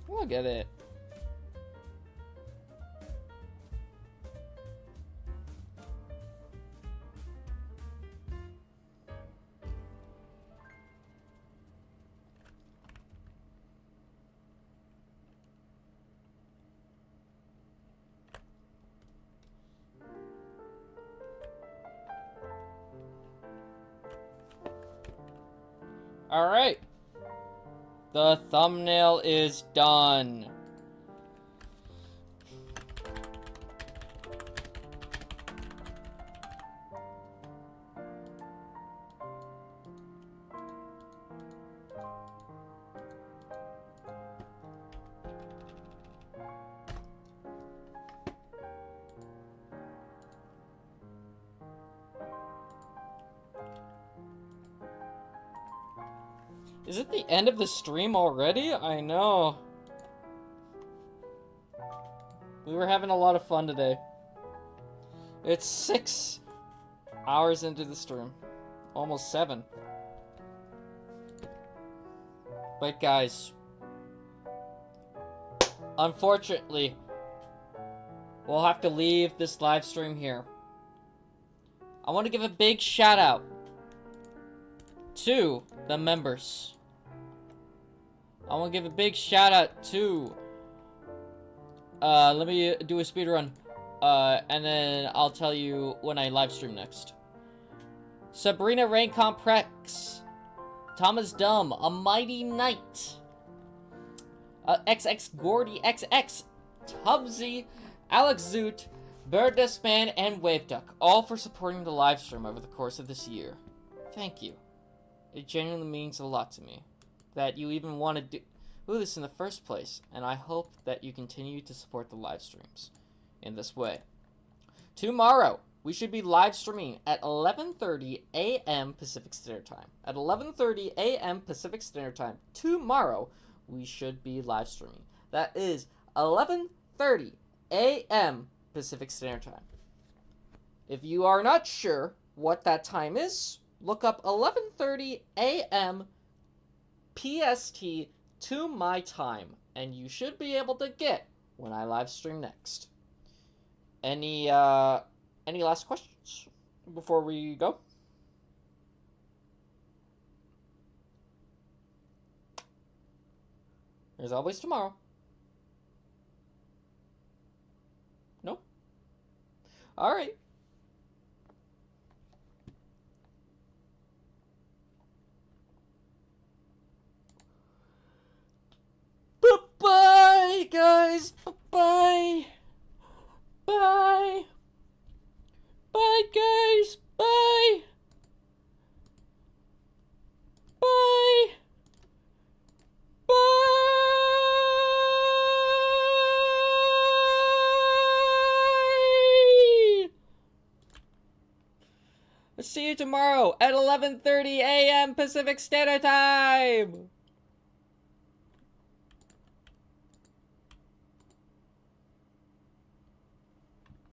Look at it. All right. The thumbnail is done. Is it the end of the stream already? I know. We were having a lot of fun today. It's 6 hours into the stream. Almost 7. But guys, unfortunately, we'll have to leave this live stream here. I want to give a big shout out to the members. I want to give a big shout out to let me do a speed run and then I'll tell you when I live stream next. Sabrina Rain Comprex, Thomas Dumb, A Mighty Knight, XX Gordy XX, Tubsy, Alex Zoot, Birdustman, and Waveduck, all for supporting the live stream over the course of this year. Thank you. It genuinely means a lot to me that you even want to do this in the first place, and I hope that you continue to support the live streams in this way. Tomorrow, we should be live streaming at 11:30 a.m. Pacific Standard Time. At 11:30 a.m. Pacific Standard Time tomorrow, we should be live streaming. That is 11:30 a.m. Pacific Standard Time. If you are not sure what that time is, look up 11:30 a.m. PST to my time, and you should be able to get when I live stream next. Any last questions before we go? There's always tomorrow. No? Alright. Bye-bye, guys. Bye-bye. Bye. Bye, guys. Bye. Bye. Bye. See you tomorrow at 11:30 a.m. Pacific Standard Time.